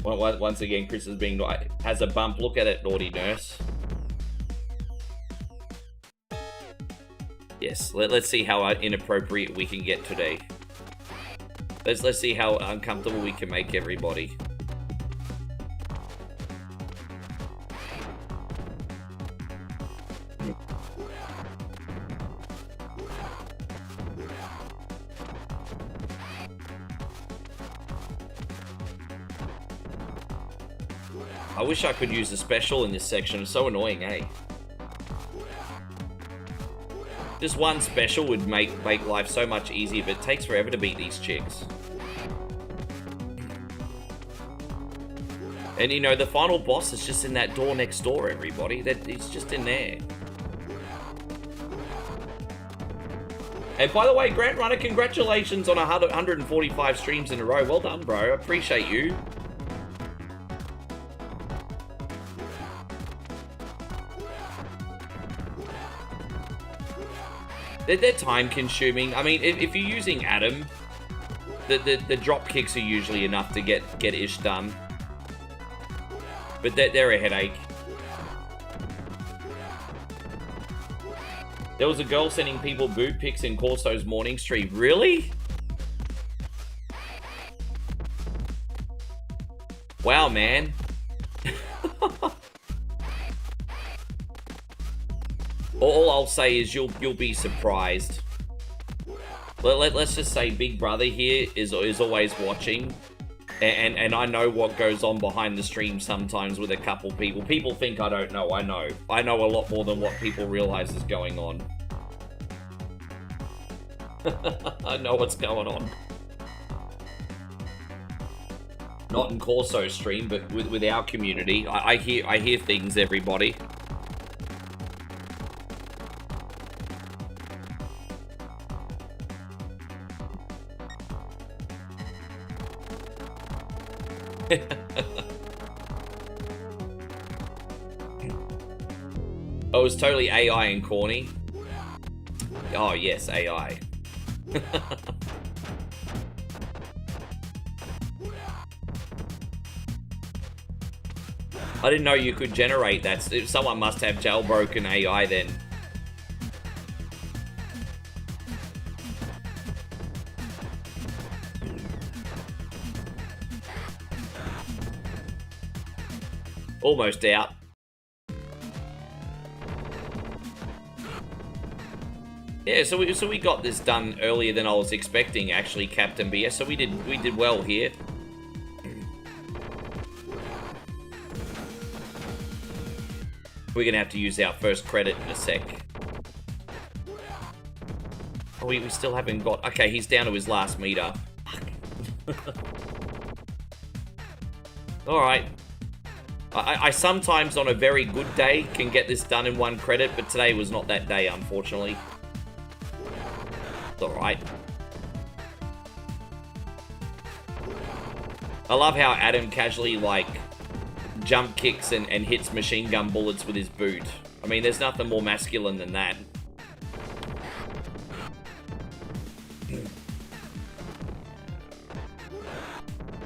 S1: Once again, Chris is being has a bump. Look at it, naughty nurse. Yes, let's see how inappropriate we can get today. Let's see how uncomfortable we can make everybody. I wish I could use a special in this section. It's so annoying, eh? Just one special would make life so much easier, but it takes forever to beat these chicks. And you know, the final boss is just in that door next door, everybody. He's just in there. And by the way, Grant Runner, congratulations on 145 streams in a row. Well done, bro. I appreciate you. They're time consuming. I mean, if you're using Atom, the drop kicks are usually enough to get ish done. But they're a headache. There was a girl sending people boob pics in Corso's morning stream. Really? Wow, man. All I'll say is you'll be surprised. Let's just say Big Brother here is always watching. And I know what goes on behind the stream sometimes with a couple people. People think I don't know. I know. I know a lot more than what people realize is going on. I know what's going on. Not in Corso's stream, but with our community. I hear things, everybody. Oh, it's totally AI and corny. Oh, yes, AI. I didn't know you could generate that. Someone must have jailbroken AI then. Almost out. Yeah, so we got this done earlier than I was expecting, actually, Captain BS. So we did well here. We're gonna have to use our first credit in a sec. Oh, we still haven't got. Okay, he's down to his last meter. All right. I sometimes, on a very good day, can get this done in one credit, but today was not that day, unfortunately. It's alright. I love how Adam casually, like, jump kicks and hits machine gun bullets with his boot. I mean, there's nothing more masculine than that.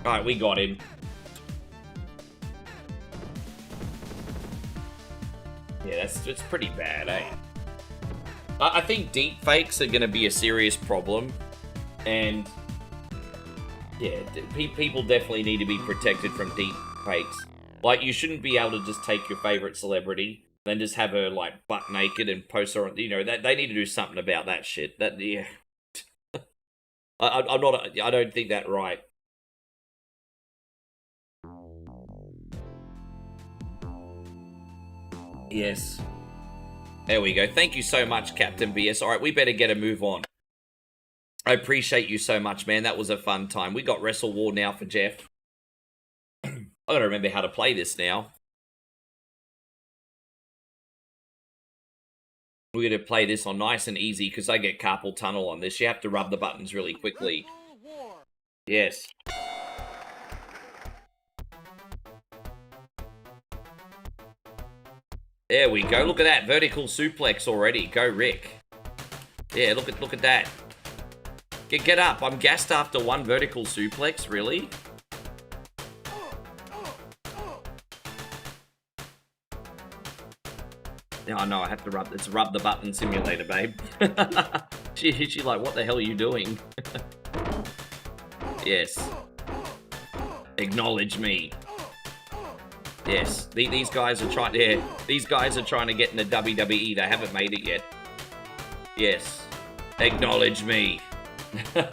S1: Alright, we got him. Yeah, it's pretty bad, eh? I think deep fakes are going to be a serious problem, and yeah, people definitely need to be protected from deep fakes. Like, you shouldn't be able to just take your favorite celebrity, then just have her, like, butt naked and post her on, you know, that they need to do something about that shit. That, yeah. I don't think that's right. Yes. There we go. Thank you so much, Captain BS. All right, we better get a move on. I appreciate you so much, man. That was a fun time. We got Wrestle War now for Jeff. I gotta remember how to play this now. We're gonna play this on nice and easy because I get carpal tunnel on this. You have to rub the buttons really quickly. Yes. There we go. Look at that vertical suplex already. Go, Rick. Yeah, look at that. Get up. I'm gassed after one vertical suplex. Really? No, I have to rub. It's rub the button simulator, babe. she like, what the hell are you doing? Yes. Acknowledge me. Yes, these guys are trying. Yeah, these guys are trying to get in the WWE. They haven't made it yet. Yes, acknowledge me. The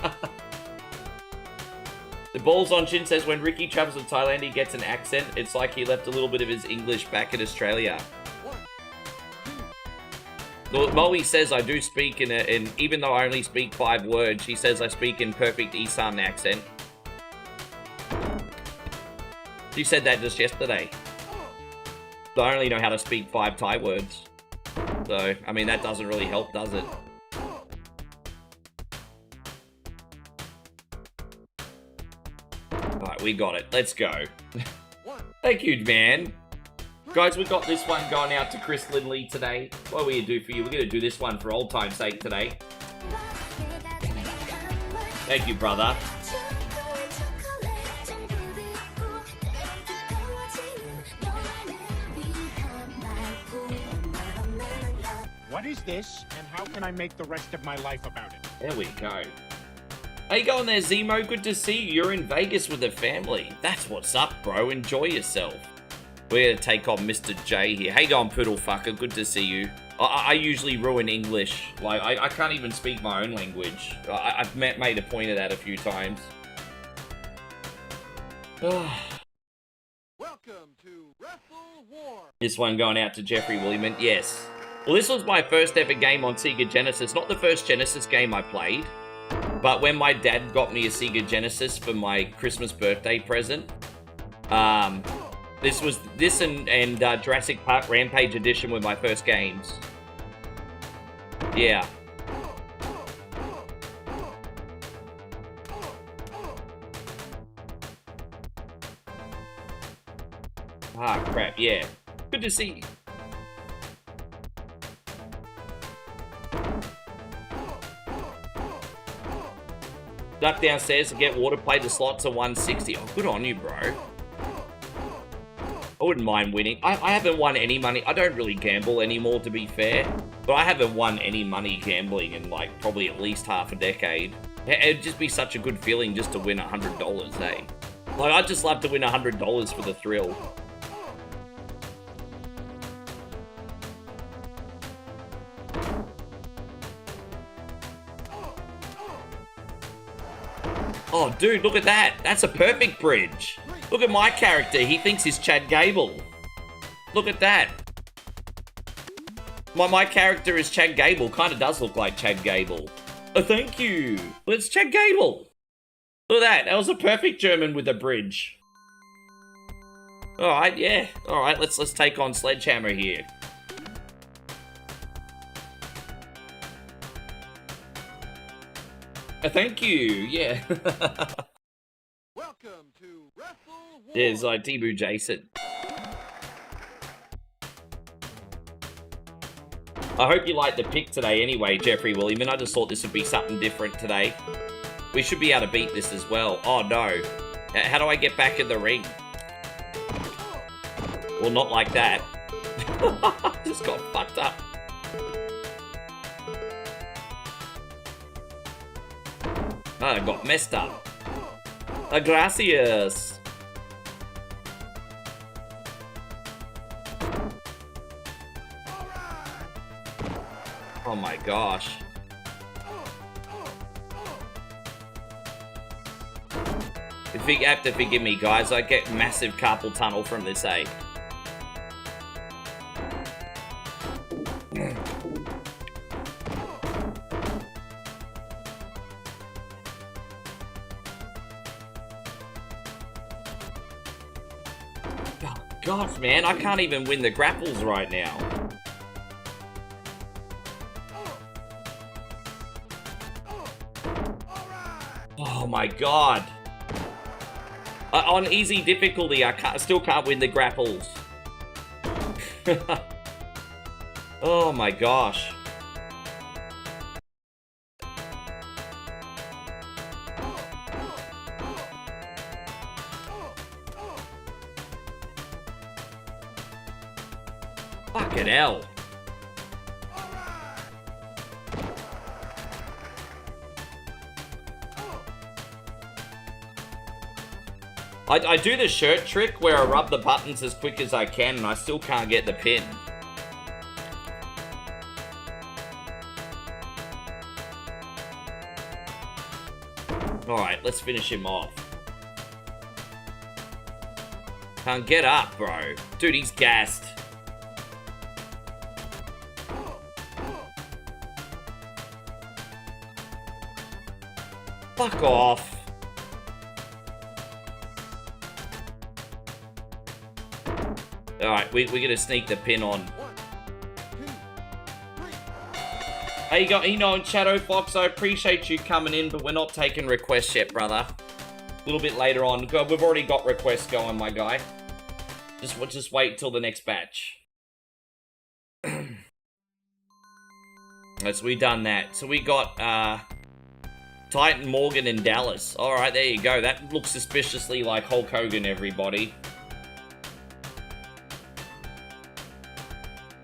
S1: Balls on Chin says when Ricky travels to Thailand, he gets an accent. It's like he left a little bit of his English back in Australia. Moe says I do speak in even though I only speak 5 words, she says I speak in perfect Isan accent. She said that just yesterday. So I only know how to speak 5 Thai words. So, I mean, that doesn't really help, does it? Alright, we got it. Let's go. Thank you, man. Guys, we got this one going out to Chris Lindley today. What are we going to do for you? We're going to do this one for old time's sake today. Thank you, brother.
S4: What is this, and how can I make the rest of my life about it?
S1: There we go. How you going there, Zemo? Good to see you. You're in Vegas with the family. That's what's up, bro. Enjoy yourself. We're going to take on Mr. J here. How you going, poodle fucker? Good to see you. I usually ruin English. Like, I can't even speak my own language. I've made a point of that a few times.
S5: Welcome to Wrestle War.
S1: This one going out to Jeffrey Williamson. Yes. Well, this was my first ever game on Sega Genesis. Not the first Genesis game I played, but when my dad got me a Sega Genesis for my Christmas birthday present, this and Jurassic Park Rampage Edition were my first games. Yeah. Ah, crap, yeah. Good to see you. Duck downstairs to get water, play the slots at 160. Oh, good on you, bro. I wouldn't mind winning. I haven't won any money. I don't really gamble anymore, to be fair. But I haven't won any money gambling in, like, probably at least half a decade. It'd just be such a good feeling just to win $100, eh? Like, I'd just love to win $100 for the thrill. Oh, dude, look at that. That's a perfect bridge. Look at my character. He thinks he's Chad Gable. Look at that. My character is Chad Gable. Kind of does look like Chad Gable. Oh, thank you. Well, it's Chad Gable. Look at that. That was a perfect German with a bridge. All right, yeah. All right, let's take on Sledgehammer here. Thank you, yeah.
S5: Welcome to Wrestle War.
S1: There's like Debu Jason. I hope you liked the pick today anyway, Jeffrey Williamson. I just thought this would be something different today. We should be able to beat this as well. Oh no. How do I get back in the ring? Well, not like that. Just got fucked up. I got messed up. Gracias. Oh my gosh. You have to forgive me, guys. I get massive carpal tunnel from this, eh? Gosh, man, I can't even win the grapples right now. Oh my god. On easy difficulty, I still can't win the grapples. Oh my gosh. Fucking hell. I do the shirt trick where I rub the buttons as quick as I can and I still can't get the pin. Alright, let's finish him off. Can't get up, bro. Dude, he's gassed. Fuck off. Alright, we're gonna sneak the pin on. Hey, you know, Shadow Fox, I appreciate you coming in, but we're not taking requests yet, brother. A little bit later on. We've already got requests going, my guy. Just wait till the next batch. So we done that. So we got Titan Morgan in Dallas. Alright, there you go. That looks suspiciously like Hulk Hogan, everybody.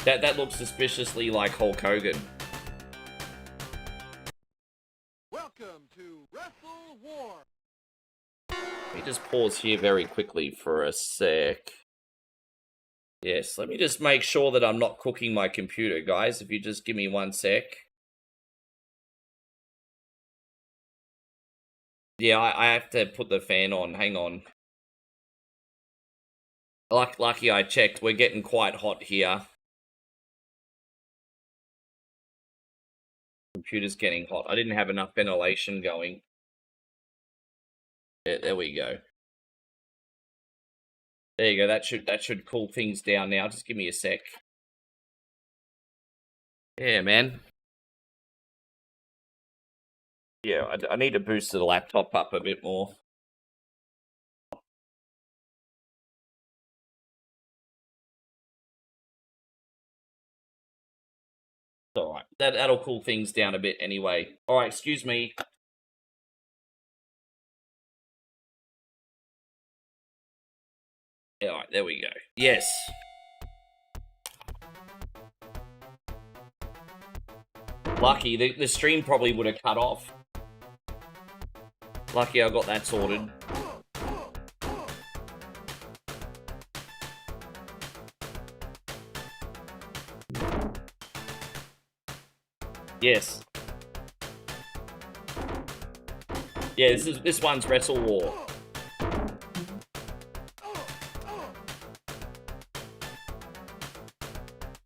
S1: That looks suspiciously like Hulk Hogan.
S5: Welcome to Wrestle War.
S1: Let me just pause here very quickly for a sec. Yes, let me just make sure that I'm not cooking my computer, guys. If you just give me 1 sec. Yeah, I have to put the fan on. Hang on. Lucky I checked. We're getting quite hot here. Computer's getting hot. I didn't have enough ventilation going. Yeah, there we go. There you go. That should cool things down now. Just give me a sec. Yeah, man. Yeah, I need to boost the laptop up a bit more. Alright, that'll cool things down a bit anyway. Alright, excuse me. Alright, there we go. Yes. Lucky, the stream probably would have cut off. Lucky I got that sorted. Yes. Yeah, this one's Wrestle War.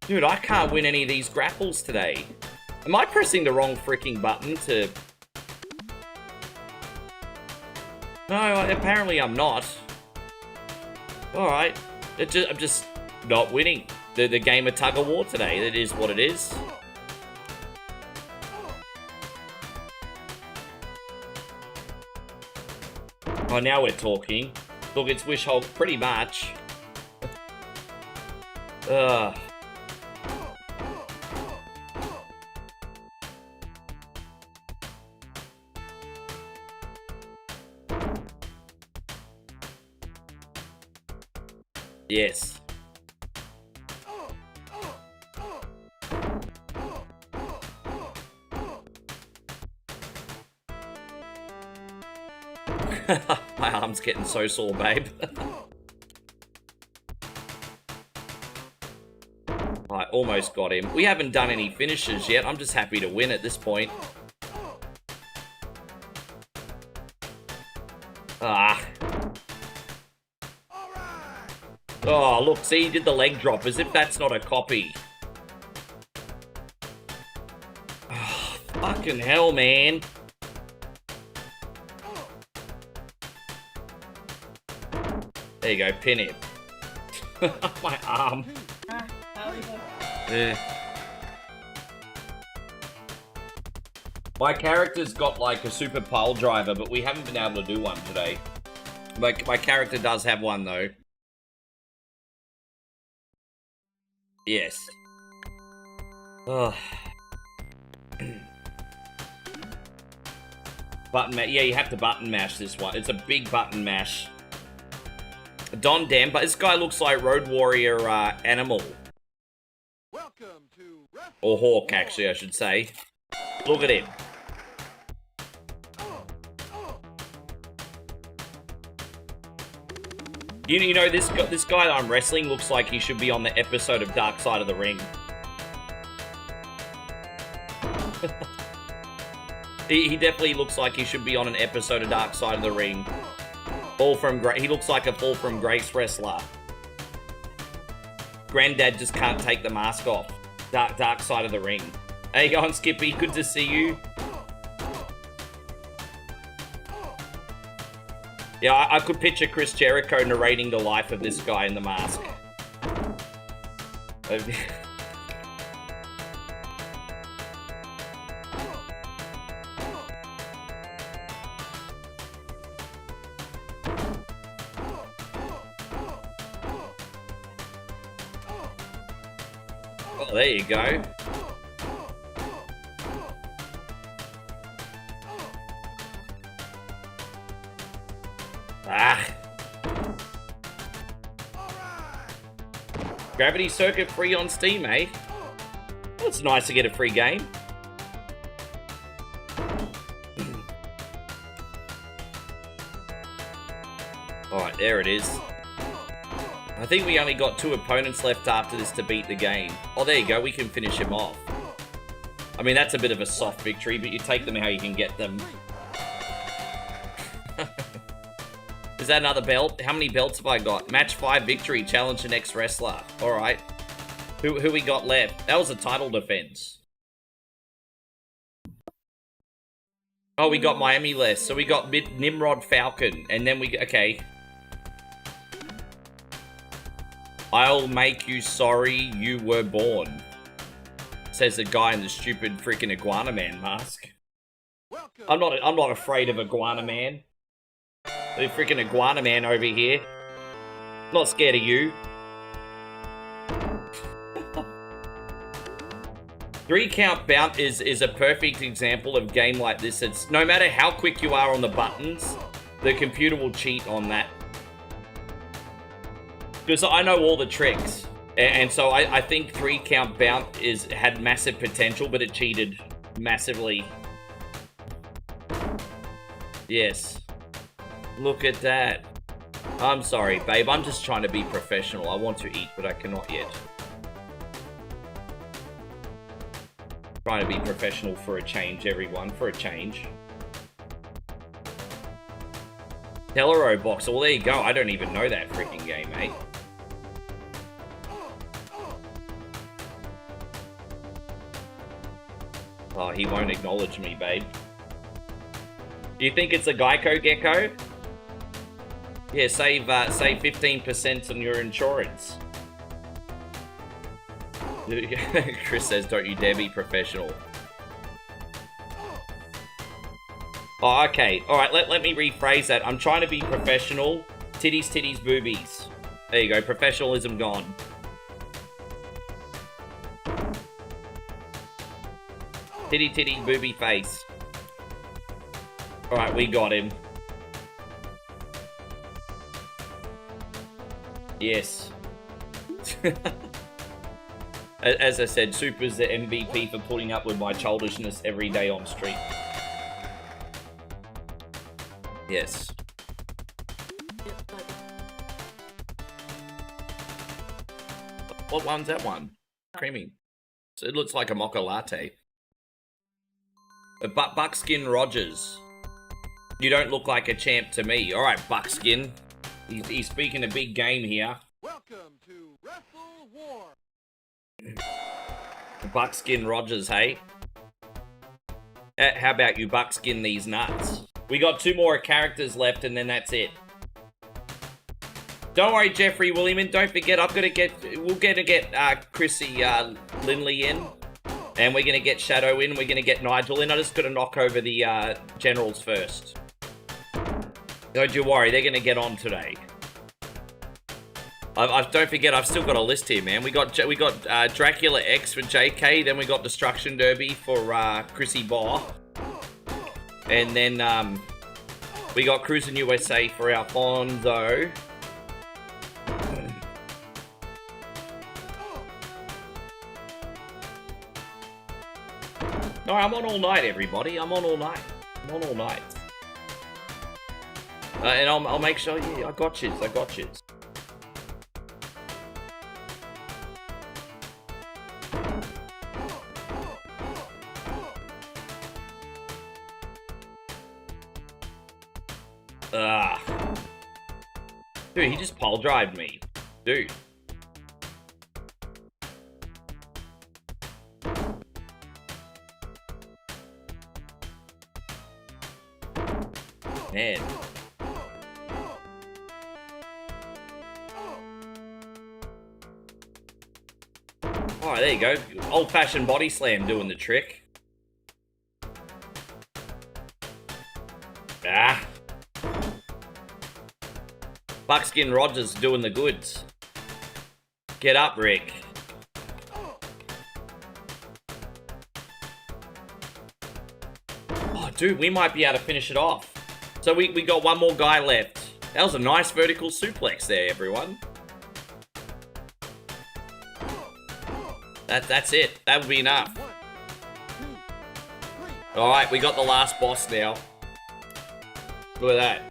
S1: Dude, I can't win any of these grapples today. Am I pressing the wrong freaking button to... No, apparently I'm not. Alright. I'm just not winning the game of tug of war today. That is what it is. Oh, now we're talking. Look, it's Wish Hulk pretty much. Ugh. Yes. My arm's getting so sore, babe. I almost got him. We haven't done any finishes yet. I'm just happy to win at this point. Ah. Oh, look, see, he did the leg drop as if that's not a copy. Oh, fucking hell, man. There you go, pin him. My arm. Yeah. My character's got like a super pile driver, but we haven't been able to do one today. My character does have one though. Yes. Oh. Button mash. Yeah, you have to button mash this one. It's a big button mash. Don Dam, but this guy looks like Road Warrior Animal.
S5: Welcome to Wrestle
S1: Or Hawk,
S5: War.
S1: actually, I should say. Look at him. You know, this guy that I'm wrestling looks like he should be on the episode of Dark Side of the Ring. He definitely looks like he should be on an episode of Dark Side of the Ring. He looks like a Fall from Grace wrestler. Granddad just can't take the mask off. Dark Side of the Ring. How you going, Skippy? Good to see you. Yeah, I could picture Chris Jericho narrating the life of this guy in the mask. Oh, there you go. Ah. Gravity Circuit free on Steam, eh? Well, it's nice to get a free game. Alright, there it is. I think we only got 2 opponents left after this to beat the game. Oh, there you go. We can finish him off. I mean, that's a bit of a soft victory, but you take them how you can get them. Is that another belt? How many belts have I got? Match 5 victory. Challenge the next wrestler. Alright. Who we got left? That was a title defense. Oh, we got Miami Les. So we got Nimrod Falcon. And then we... Okay. I'll make you sorry you were born. Says the guy in the stupid freaking Iguana Man mask. I'm not afraid of Iguana Man. The freaking Iguana Man over here. Not scared of you. 3-count bounce is a perfect example of game like this. It's no matter how quick you are on the buttons, the computer will cheat on that. Because I know all the tricks. And so I think 3-count bounce had massive potential, but it cheated massively. Yes. Look at that. I'm sorry, babe. I'm just trying to be professional. I want to eat, but I cannot yet. Trying to be professional for a change, everyone. For a change. Telero box. Well, there you go. I don't even know that freaking game, mate. Oh, he won't acknowledge me, babe. Do you think it's a Geico Gecko? Yeah, save 15% on your insurance. Chris says, don't you dare be professional. Oh, okay. Alright, let me rephrase that. I'm trying to be professional. Titties, titties, boobies. There you go. Professionalism gone. Titty, titty, booby face. Alright, we got him. Yes. As I said, Super's the MVP for putting up with my childishness every day on stream. Yes. What one's that one? Creamy. So it looks like a mocha latte. But Buckskin Rogers. You don't look like a champ to me. Alright, Buckskin. He's speaking a big game here.
S5: Welcome to Wrestle War.
S1: Buckskin Rogers, hey? How about you buckskin these nuts? We got 2 more characters left and then that's it. Don't worry, Jeffrey Williamson. Don't forget, we're gonna get Chrissy Lindley in. And we're gonna get Shadow in. We're gonna get Nigel in. I just gotta knock over the generals first. Don't you worry, they're gonna get on today. Don't forget, I've still got a list here, man. We got Dracula X for JK, then we got Destruction Derby for Chrissy Barr, and then we got Cruising USA for Alfonso. No, I'm on all night, everybody. I'm on all night. I'm on all night. And I'll make sure, yeah, I got yous. I got yous. Dude, he just pole drived me. Dude. Man. Alright, there you go. Old-fashioned body slam doing the trick. Ah. Buckskin Rogers doing the goods. Get up, Rick. Dude, we might be able to finish it off. So we got one more guy left. That was a nice vertical suplex there, everyone. That's it. That would be enough. Alright, we got the last boss now. Look at that.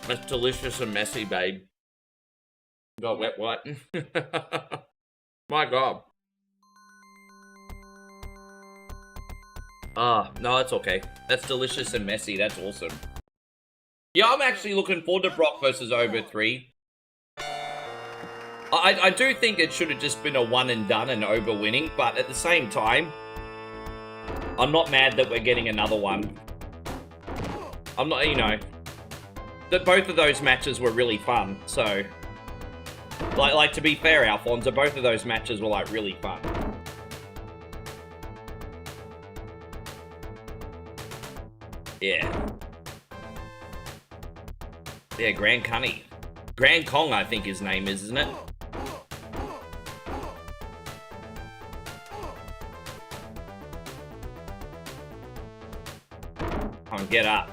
S1: That's delicious and messy, babe. Got wet what? My God. Ah, no, it's okay. That's delicious and messy. That's awesome. Yeah, I'm actually looking forward to Brock versus Over 3. I do think it should have just been a one and done and Over winning, but at the same time, I'm not mad that we're getting another one. I'm not, you know, that both of those matches were really fun, so... Like to be fair, Alfonso, both of those matches were, like, really fun. Yeah. Yeah, Grand Cunny. Grand Kong, I think his name is, isn't it? Come on, get up.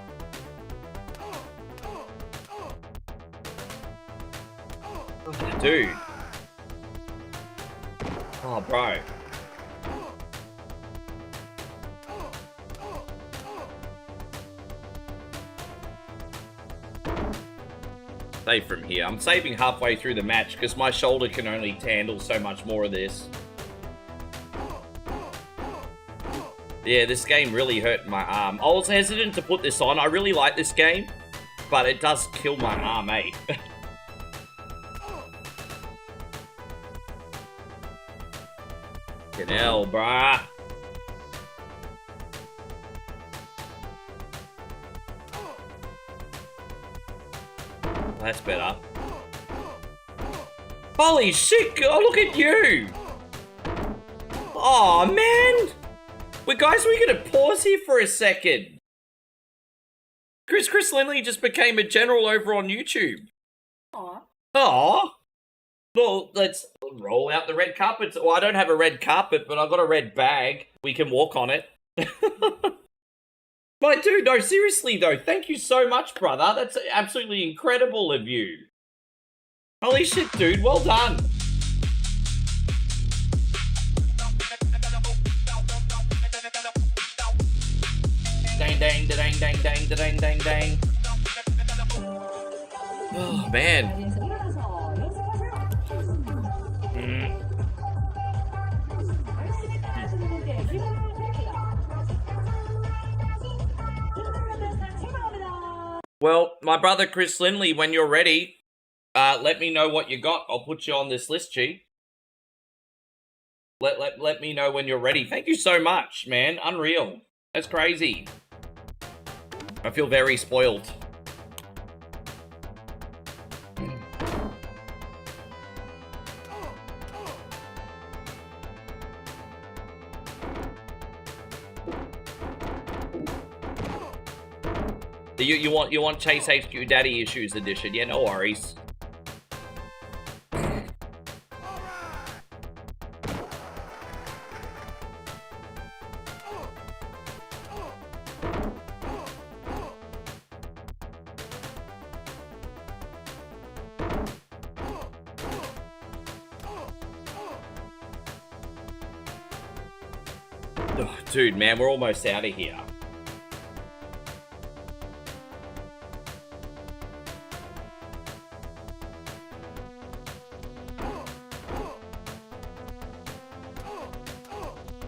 S1: Dude. Oh, bro. Save from here. I'm saving halfway through the match because my shoulder can only handle so much more of this. Yeah, this game really hurt my arm. I was hesitant to put this on. I really like this game, but it does kill my arm, eh? Fucking hell, bruh. That's better. Holy shit, oh, look at you! Oh man! Wait, guys, we're gonna pause here for a second. Chris Lindley just became a general over on YouTube.
S3: Aw.
S1: Aw. Well, let's roll out the red carpet. Well, I don't have a red carpet, but I've got a red bag. We can walk on it. My dude, no, seriously though, thank you so much, brother. That's absolutely incredible of you. Holy shit, dude, well done. Dang, dang, dang, dang, dang, dang, dang, dang. Oh, man. Well, my brother Chris Lindley, when you're ready, let me know what you got. I'll put you on this list, G. Let me know when you're ready. Thank you so much, man. Unreal. That's crazy. I feel very spoiled. You want Chase HQ Daddy Issues edition? Yeah, no worries. Oh, dude, man, we're almost out of here.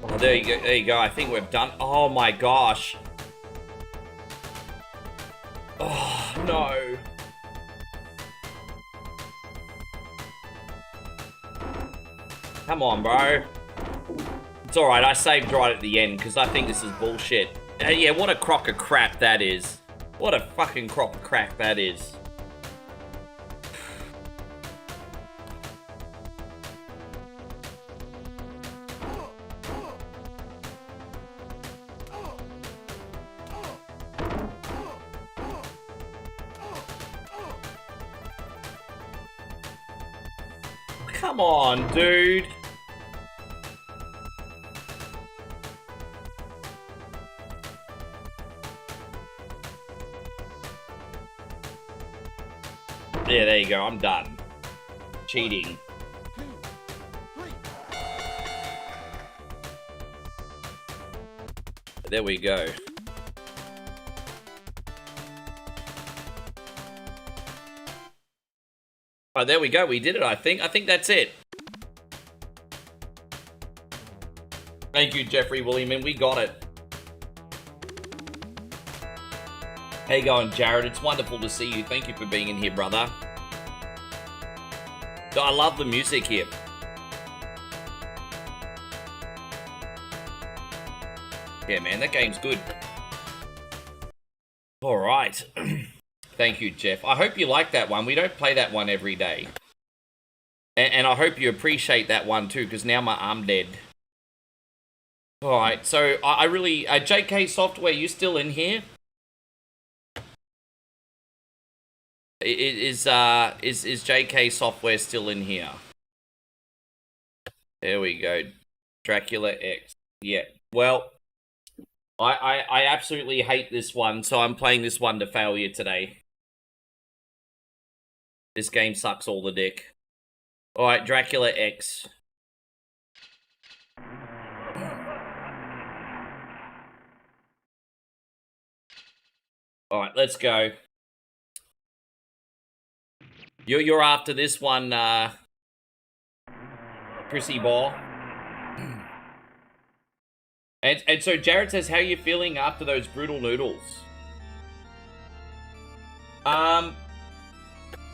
S1: Oh, there you go. There you go. I think we've done. Oh my gosh. Oh no. Come on, bro. It's alright, I saved right at the end, because I think this is bullshit. Yeah, what a crock of crap that is. What a fucking crock of crap that is. Come on, dude. Yeah, there you go. I'm done. Cheating.
S5: 2, 3.
S1: There we go. Oh, there we go. We did it, I think. I think that's it. Thank you, Jeffrey William. We got it. How you going, Jared? It's wonderful to see you. Thank you for being in here, brother. I love the music here. Yeah, man, that game's good. All right. Thank you, Jeff. I hope you like that one. We don't play that one every day. And I hope you appreciate that one too, because now my arm dead. All right, so I really... JK Software, you still in here? Is JK Software still in here? There we go. Dracula X. Yeah. Well, I absolutely hate this one, so I'm playing this one to failure today. This game sucks all the dick. Alright, Dracula X. Alright, let's go. You're after this one, Chrissy Ball. And so Jared says, how are you feeling after those brutal noodles?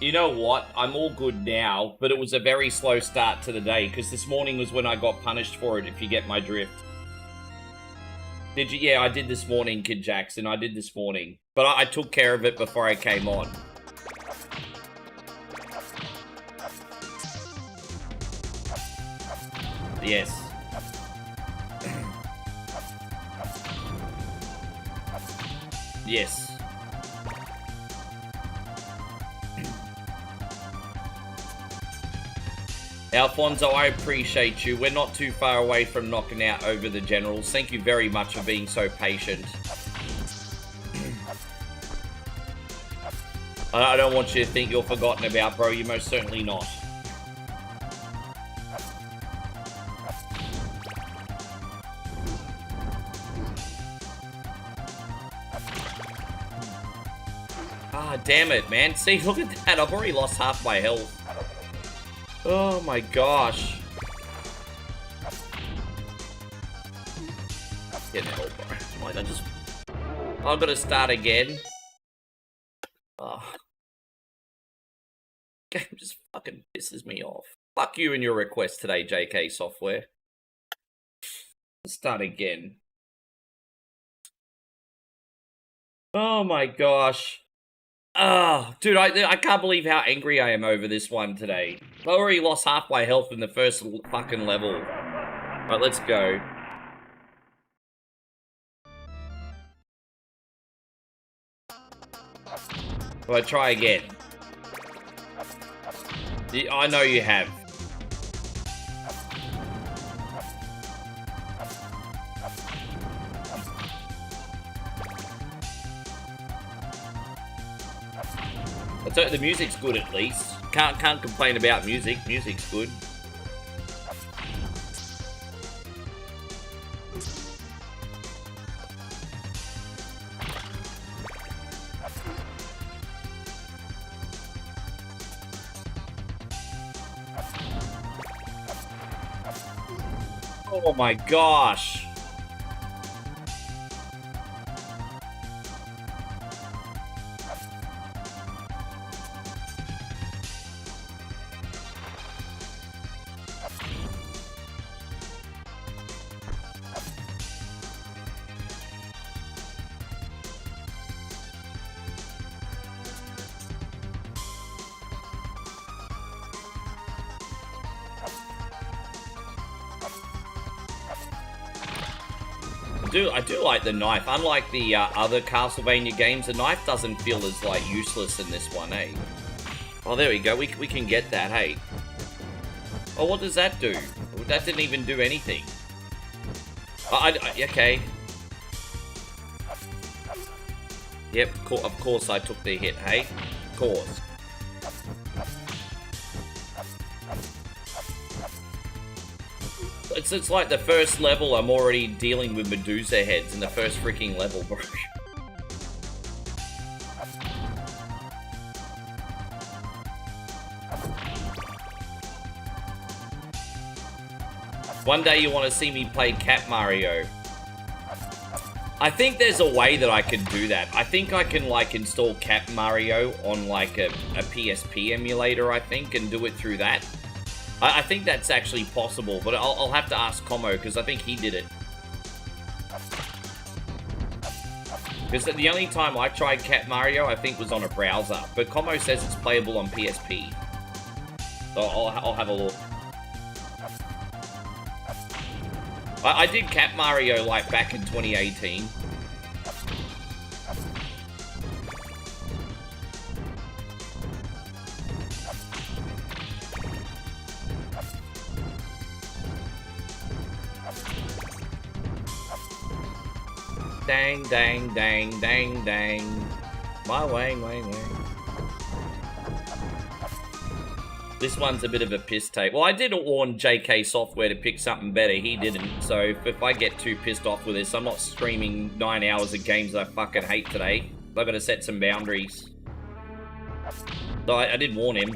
S1: You know what? I'm all good now, but it was a very slow start to the day, because this morning was when I got punished for it, if you get my drift. Did you? Yeah, I did this morning, Kid Jackson. I did this morning. But I took care of it before I came on. Yes. Yes. Alfonso, I appreciate you. We're not too far away from knocking out over the generals. Thank you very much for being so patient. I don't want you to think you're forgotten about, bro. You're most certainly not. Ah, damn it, man. See, look at that. I've already lost half my health. Oh my gosh. Get the hell, bro. Like, I've got to start again. Oh. Game just fucking pisses me off. Fuck you and your request today, JK Software. Let's start again. Oh my gosh. Oh, dude, I can't believe how angry I am over this one today. I already lost half my health in the first fucking level. Right, let's go. So I try again. I know you have. So the music's good at least. Can't complain about music. Music's good. Oh my gosh. I do like the knife. Unlike the other Castlevania games, the knife doesn't feel as, like, useless in this one, eh? Oh, there we go. We can get that, hey. Oh, what does that do? That didn't even do anything. Okay. Yep, of course I took the hit, hey? Of course. it's like the first level, I'm already dealing with Medusa heads in the first freaking level, bro. One day you want to see me play Cat Mario. I think there's a way that I can do that. I think I can, like, install Cat Mario on, like, a PSP emulator, I think, and do it through that. I think that's actually possible, but I'll have to ask Como, because I think he did it. Because the only time I tried Cat Mario, I think, was on a browser. But Como says it's playable on PSP. So I'll have a look. I did Cat Mario, like, back in 2018. Dang, dang, dang, dang, dang. My wang, wang, wang. This one's a bit of a piss take. Well, I did warn JK Software to pick something better. He didn't. So if I get too pissed off with this, I'm not streaming 9 hours of games that I fucking hate today. I've got to set some boundaries. So I did warn him.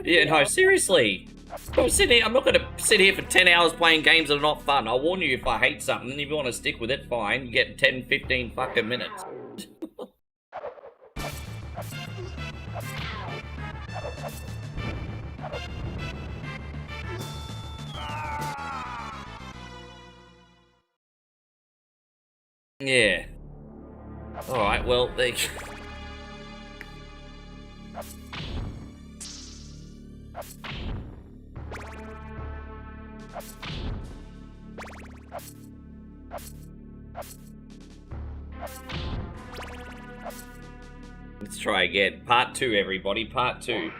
S1: Yeah, no, seriously. I'm not going to sit here for 10 hours playing games that are not fun. I'll warn you if I hate something, and if you want to stick with it, fine. You get 10, 15 fucking minutes. Yeah. Alright, well, they... Let's try again. Part 2, everybody. Part 2.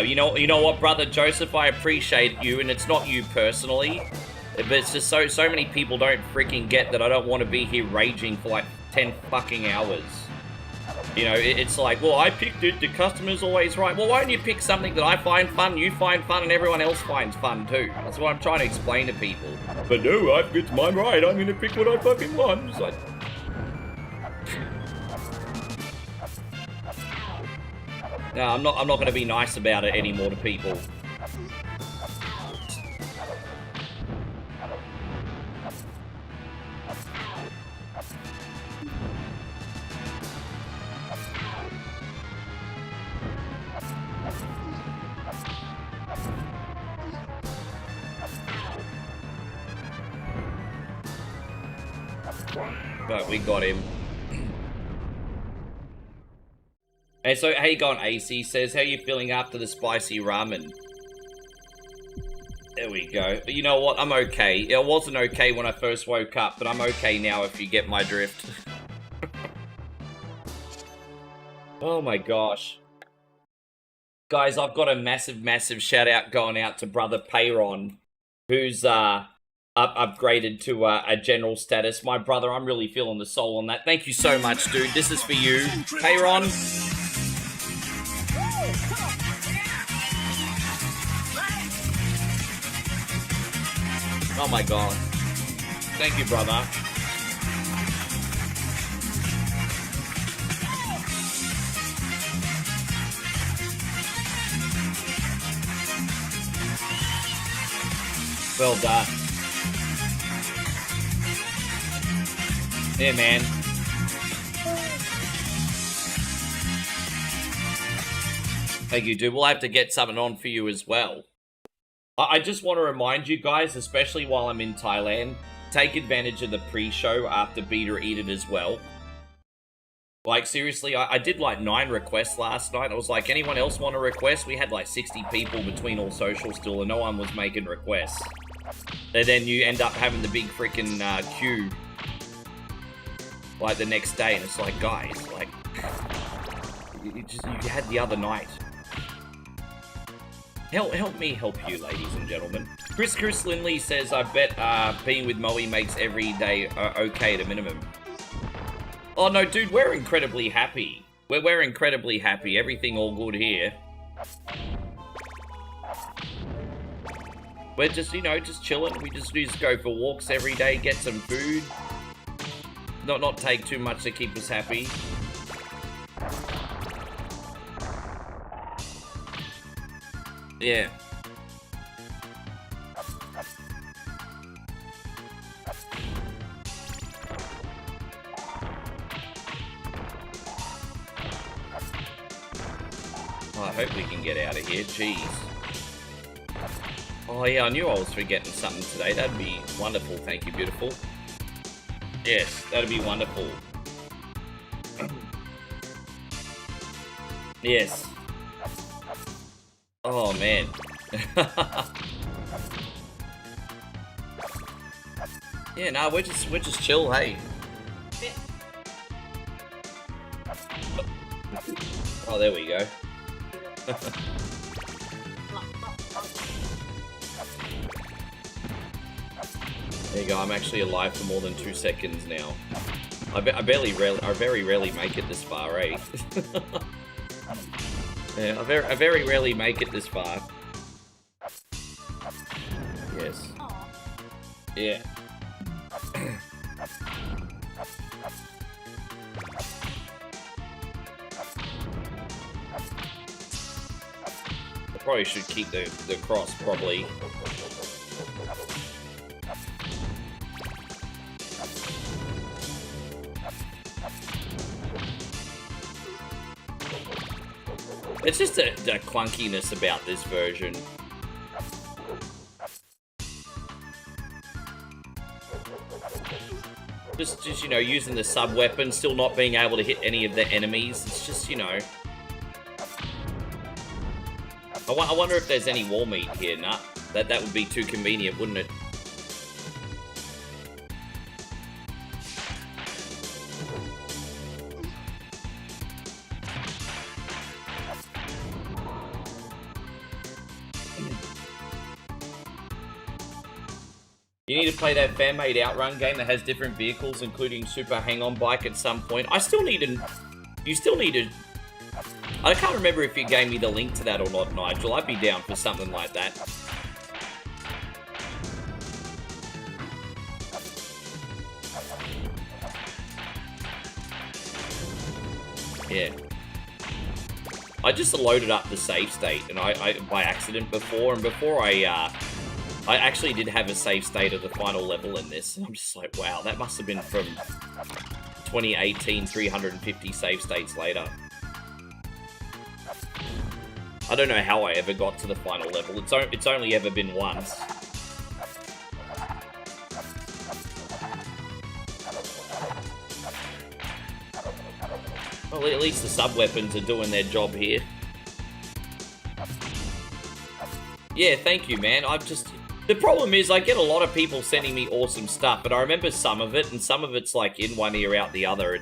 S1: You know what, brother Joseph? I appreciate you, and it's not you personally, but it's just so many people don't freaking get that I don't want to be here raging for like 10 fucking hours. You know, it's like, well, I picked it, the customer's always right. Well, why don't you pick something that I find fun, you find fun, and everyone else finds fun too? That's what I'm trying to explain to people. But no, it's my right, I'm gonna pick what I fucking want. It's like... No, I'm not gonna be nice about it anymore to people. But we got him. And so, how you going, AC? Says, how you feeling after the spicy ramen? There we go. But you know what? I'm okay. It wasn't okay when I first woke up, but I'm okay now if you get my drift. Oh my gosh. Guys, I've got a massive, massive shout out going out to brother Payron, who's upgraded to a general status. My brother, I'm really feeling the soul on that. Thank you so much, dude. This is for you. Payron. Oh my god. Thank you, brother. Well done. Yeah, man. Thank you, dude. We'll have to get something on for you as well. I just want to remind you guys, especially while I'm in Thailand, take advantage of the pre-show after Beta Eat It as well. Like, seriously, I did like 9 requests last night. I was like, anyone else want a request? We had like 60 people between all socials still, and no one was making requests. And then you end up having the big freaking queue, like, the next day, and it's like, guys, like, you had the other night. Help me help you, ladies and gentlemen. Chris Lindley says, I bet being with Moe makes every day okay at a minimum. Oh no, dude, we're incredibly happy. We're incredibly happy. Everything all good here. We're just, you know, just chilling. We just go for walks every day, get some food. Not take too much to keep us happy. Yeah. Oh, I hope we can get out of here. Jeez. Oh yeah, I knew I was forgetting something today. That'd be wonderful. Thank you, beautiful. Yes, that'd be wonderful. Yes. Oh man. Yeah, no, we're just chill, hey. Oh, there we go. There you go. I'm actually alive for more than 2 seconds now. I very rarely make it this far, eh? Yeah, I very rarely make it this far. Yes. Yeah. I probably should keep the cross, probably. It's just the clunkiness about this version. Just you know, using the sub-weapon, still not being able to hit any of the enemies. It's just, you know... I wonder if there's any wall meat here. Nah, that would be too convenient, wouldn't it? You need to play that fan-made Outrun game that has different vehicles, including Super Hang-On Bike at some point. I still need to... You still need to... I can't remember if you gave me the link to that or not, Nigel. I'd be down for something like that. Yeah. I just loaded up the save state, and I by accident before, and before I actually did have a save state of the final level in this, and I'm just like, wow, that must have been from 2018, 350 save states later. I don't know how I ever got to the final level. It's only ever been once. Well, at least the sub-weapons are doing their job here. Yeah, thank you, man. The problem is I get a lot of people sending me awesome stuff, but I remember some of it, and some of it's like in one ear, out the other.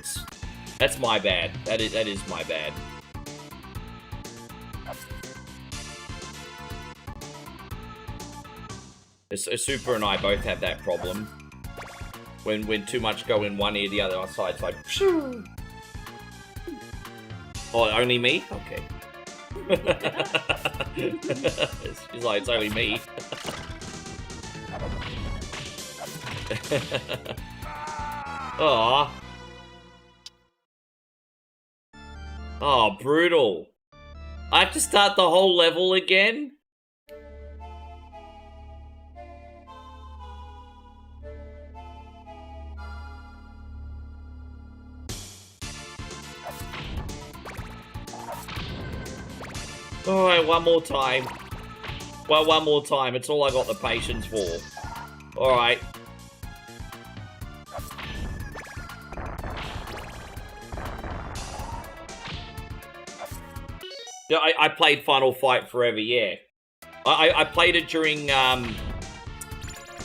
S1: That's my bad. That is my bad. Super and I both have that problem. When too much go in one ear, the other side, it's like... Oh, only me? Okay. She's like, it's only me. Aww. Oh, brutal. I have to start the whole level again? Alright, one more time. Well, one more time. It's all I got the patience for. Alright. Yeah, I played Final Fight forever, yeah. I played it during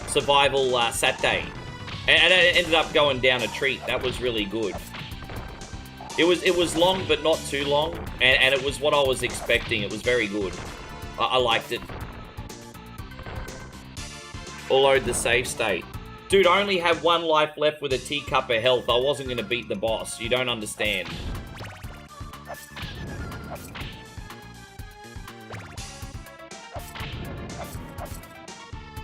S1: Survival Saturday. And it ended up going down a treat. That was really good. It was long, but not too long, and it was what I was expecting. It was very good. I liked it. I'll load the save state. Dude, I only have one life left with a teacup of health. I wasn't going to beat the boss. You don't understand.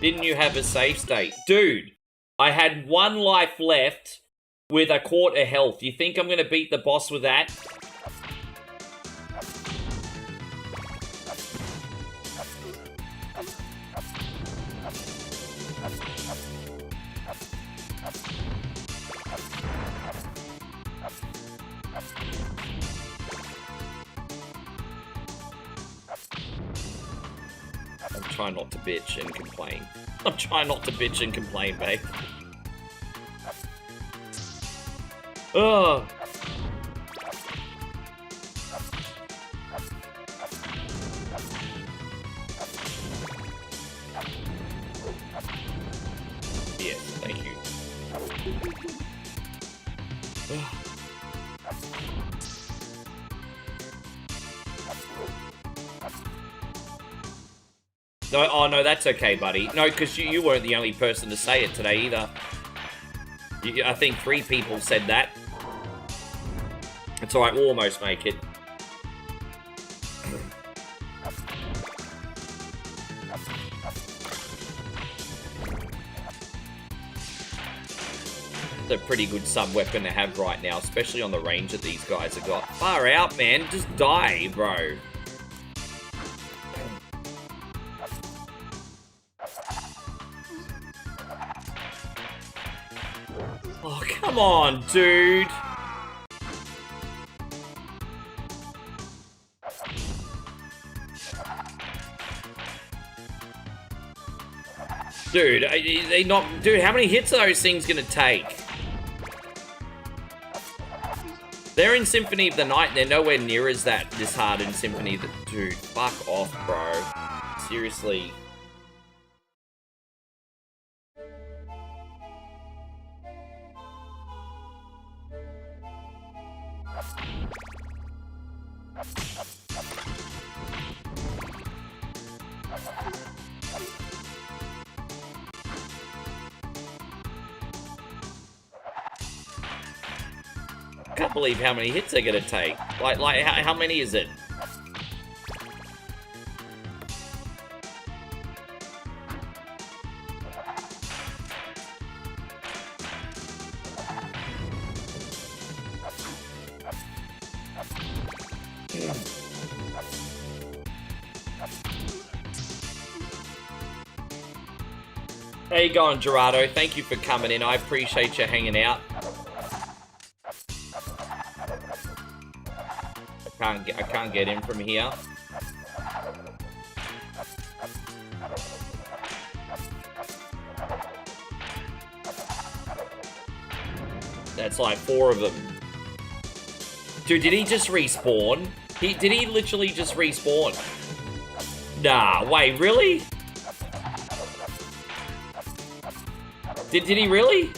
S1: Didn't you have a save state? Dude, I had 1 life left with a quart of health. You think I'm going to beat the boss with that? I'm trying not to bitch and complain. I'm trying not to bitch and complain, babe. Ugh. Yes, thank you. Ugh. No, oh no, that's okay, buddy. No, because you weren't the only person to say it today either. I think 3 people said that. It's alright, we'll almost make it. It's a pretty good sub-weapon to have right now, especially on the range that these guys have got. Far out, man. Just die, bro. Oh, come on, dude. Dude, they not... Dude, how many hits are those things gonna take? They're in Symphony of the Night, and they're nowhere near as this hard in Symphony of the... Dude, fuck off, bro. Seriously. I can't believe how many hits they're gonna take. Like how many is it? How you going, Gerardo? Thank you for coming in. I appreciate you hanging out. I can't get in from here. That's like 4 of them. Dude, did he just respawn? Did he literally just respawn? Nah, wait, really? Did he really?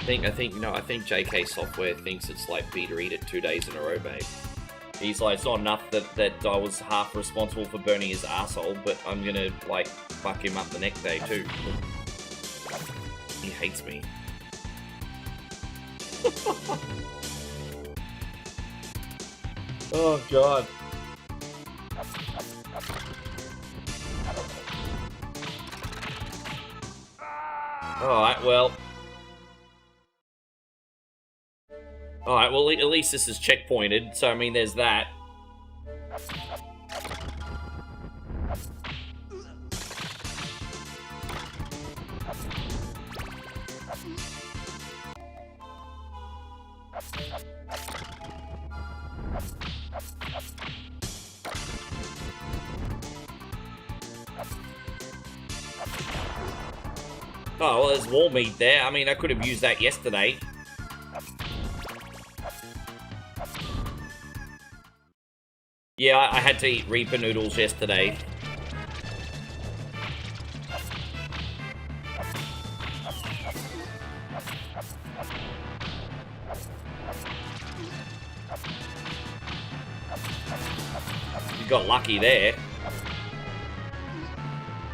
S1: I think JK Software thinks it's like Peter Eat It 2 days in a row, babe. He's like, it's not enough that I was half responsible for burning his asshole, but I'm gonna, like, fuck him up the next day, too. He hates me. Oh, God. Alright, well... Alright, well, at least this is checkpointed, so, I mean, there's that. Oh, well, there's wall meat there. I mean, I could have used that yesterday. Yeah, I had to eat Reaper noodles yesterday. You got lucky there.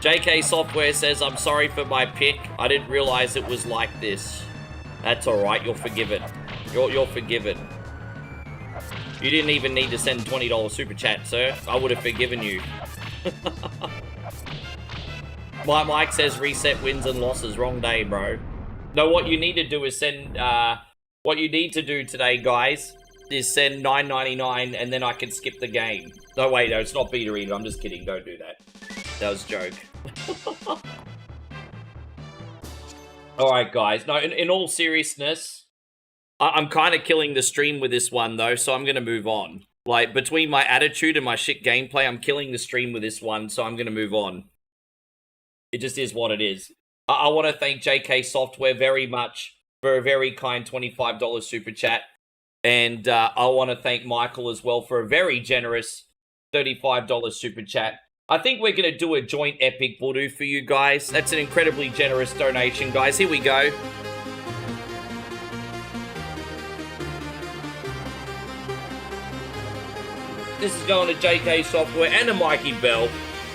S1: JK Software says, I'm sorry for my pick. I didn't realize it was like this. That's alright, you're forgiven. You're forgiven. You didn't even need to send $20 super chat, sir. I would have forgiven you. My Mike says reset wins and losses. Wrong day, bro. No, what you need to do is send, what you need to do today, guys, is send $9.99 and then I can skip the game. No, wait, no, it's not beta reader. I'm just kidding. Don't do that. That was a joke. Alright, guys. No, in all seriousness, I'm kind of killing the stream with this one, though, so I'm going to move on. Like, between my attitude and my shit gameplay, I'm killing the stream with this one, so I'm going to move on. It just is what it is. I want to thank JK Software very much for a very kind $25 super chat. And I want to thank Michael as well for a very generous $35 super chat. I think we're going to do a joint epic voodoo for you guys. That's an incredibly generous donation, guys. Here we go. This is going to JK Software and to Mikey Bell.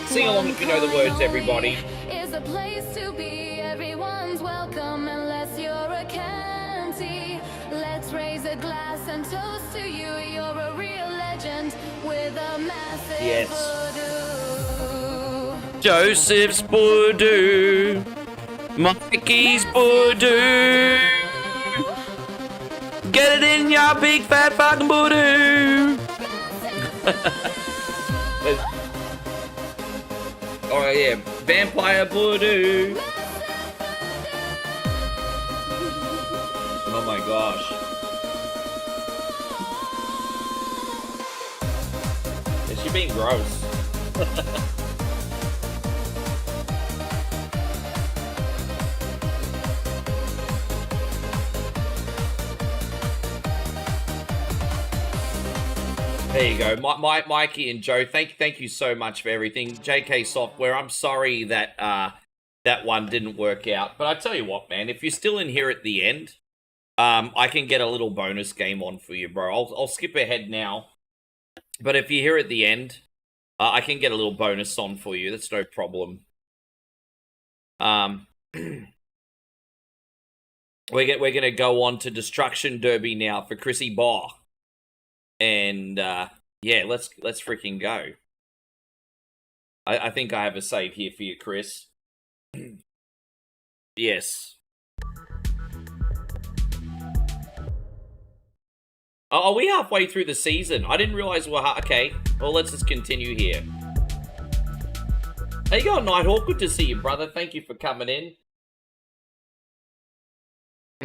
S1: Sing along if you know the words, everybody.
S6: Is a place to be. Everyone's welcome unless you're a canty. Let's raise a glass and toast to you. You're a real legend with a massive voodoo.
S1: Joseph's voodoo. Mikey's voodoo. Get it in your big fat fucking voodoo. Oh yeah, vampire voodoo. Oh my gosh. Is she being gross? There you go, Mikey and Joe. Thank you so much for everything. JK Software, I'm sorry that that one didn't work out, but I tell you what, man, if you're still in here at the end, I can get a little bonus game on for you, bro. I'll skip ahead now, but if you're here at the end, I can get a little bonus on for you. That's no problem. We're gonna go on to Destruction Derby now for Chrissy Barr. And, yeah, let's freaking go. I think I have a save here for you, Chris. Yes. Oh, are we halfway through the season? I didn't realize we're okay. Well, let's just continue here. Hey, you go, Nighthawk. Good to see you, brother. Thank you for coming in.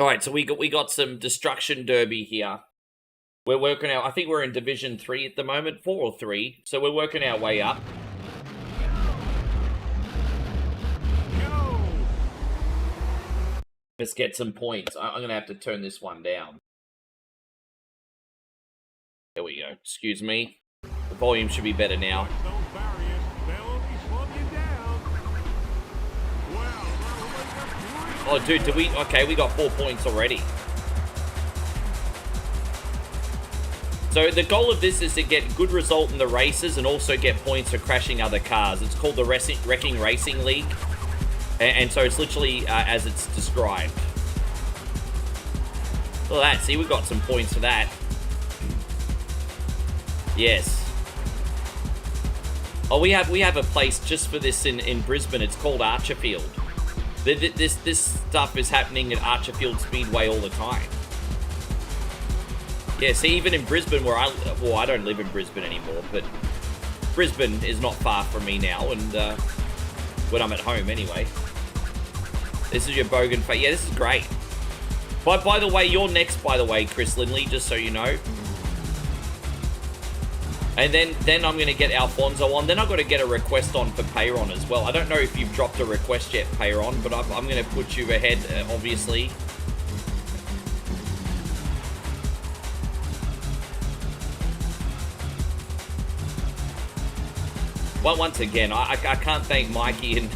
S1: Alright, so we got some Destruction Derby here. We're working out, I think we're in Division 3 at the moment, 4 or 3, so we're working our way up. Let's get some points. I'm going to have to turn this one down. There we go. Excuse me. The volume should be better now. Oh, dude, did we... Okay, we got 4 points already. So the goal of this is to get good result in the races and also get points for crashing other cars. It's called the Wrecking Racing League. And so it's literally as it's described. Look at that. See, we got some points for that. Yes. Oh, we have a place just for this in Brisbane. It's called Archerfield. This stuff is happening at Archerfield Speedway all the time. Yeah, see, even in Brisbane, where I don't live in Brisbane anymore, but Brisbane is not far from me now, and when I'm at home anyway. This is your Bogan face. Yeah, this is great. By the way, you're next, by the way, Chris Lindley, just so you know. And then I'm going to get Alfonso on. Then I've got to get a request on for Payron as well. I don't know if you've dropped a request yet, Payron, but I'm going to put you ahead, obviously. Well, once again, I can't thank Mikey and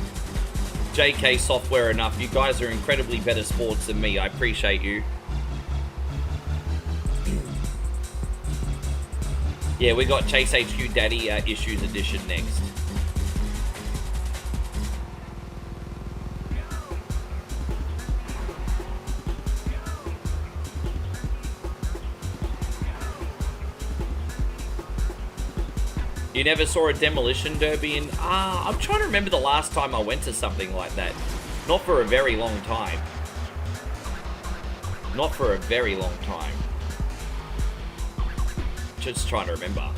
S1: JK Software enough. You guys are incredibly better sports than me. I appreciate you. Yeah, we got Chase HQ Daddy Issues Edition next. You never saw a demolition derby in... I'm trying to remember the last time I went to something like that. Not for a very long time. Not for a very long time. Just trying to remember.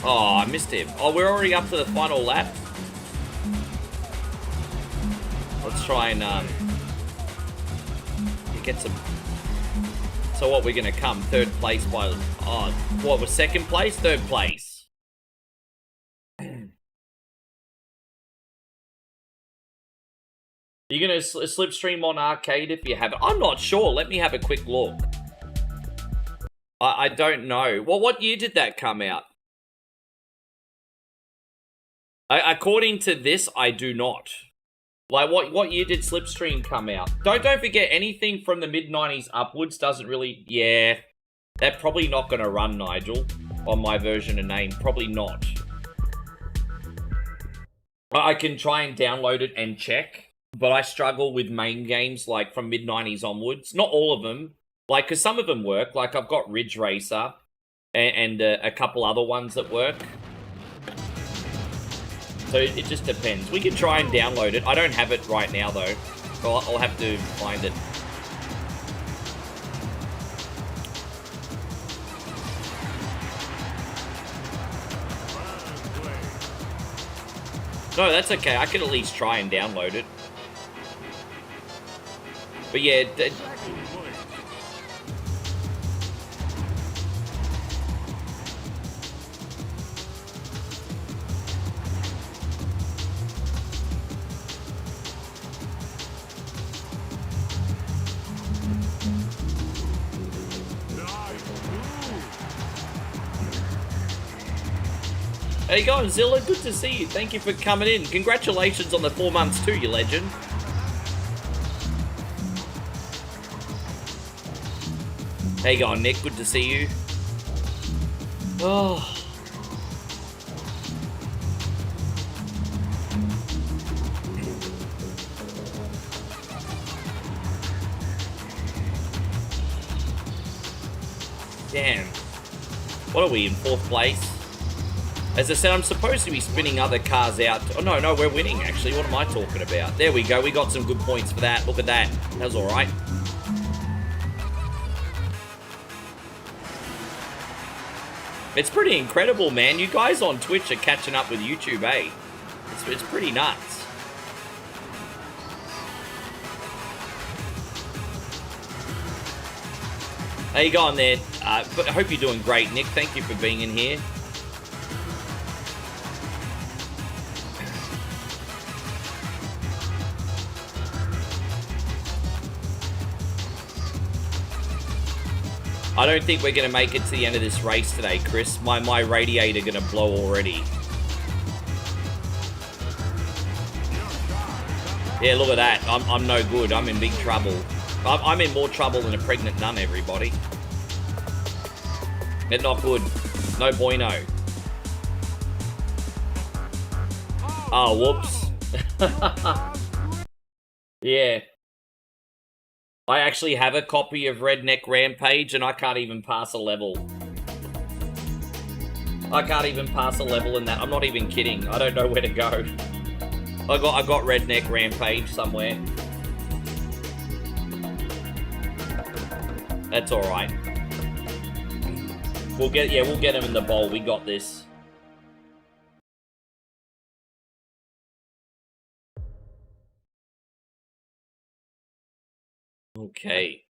S1: Oh, I missed him. Oh, we're already up to the final lap. Let's try and get some. So what, we're gonna come third place by? Oh, what was second place? Third place. You're gonna slipstream on arcade if you have it? I'm not sure. Let me have a quick look. I don't know. Well, what year did that come out? According to this, I do not. Like, what year did Slipstream come out? Don't forget, anything from the mid-90s upwards doesn't really... Yeah, they're probably not going to run, Nigel, on my version of name. Probably not. I can try and download it and check, but I struggle with main games, like, from mid-90s onwards. Not all of them. Like, because some of them work. Like, I've got Ridge Racer and a couple other ones that work. So it just depends. We can try and download it. I don't have it right now, though. So I'll have to find it. No, that's okay. I can at least try and download it. But yeah... How you going, Zilla? Good to see you. Thank you for coming in. Congratulations on the 4 months too, you legend. How you going, Nick? Good to see you. Oh. Damn. What are we, in 4th place? As I said, I'm supposed to be spinning other cars out. Oh, no, we're winning, actually. What am I talking about? There we go. We got some good points for that. Look at that. That was all right. It's pretty incredible, man. You guys on Twitch are catching up with YouTube, eh? It's pretty nuts. How you going there? But I hope you're doing great, Nick. Thank you for being in here. I don't think we're going to make it to the end of this race today, Chris. My radiator going to blow already. Yeah, look at that. I'm no good. I'm in big trouble. I'm in more trouble than a pregnant nun, everybody. It's not good. No bueno. Oh, whoops. Yeah. I actually have a copy of Redneck Rampage, and I can't even pass a level. I can't even pass a level in that. I'm not even kidding. I don't know where to go. I got Redneck Rampage somewhere. That's all right. We'll get him in the bowl. We got this. Okay.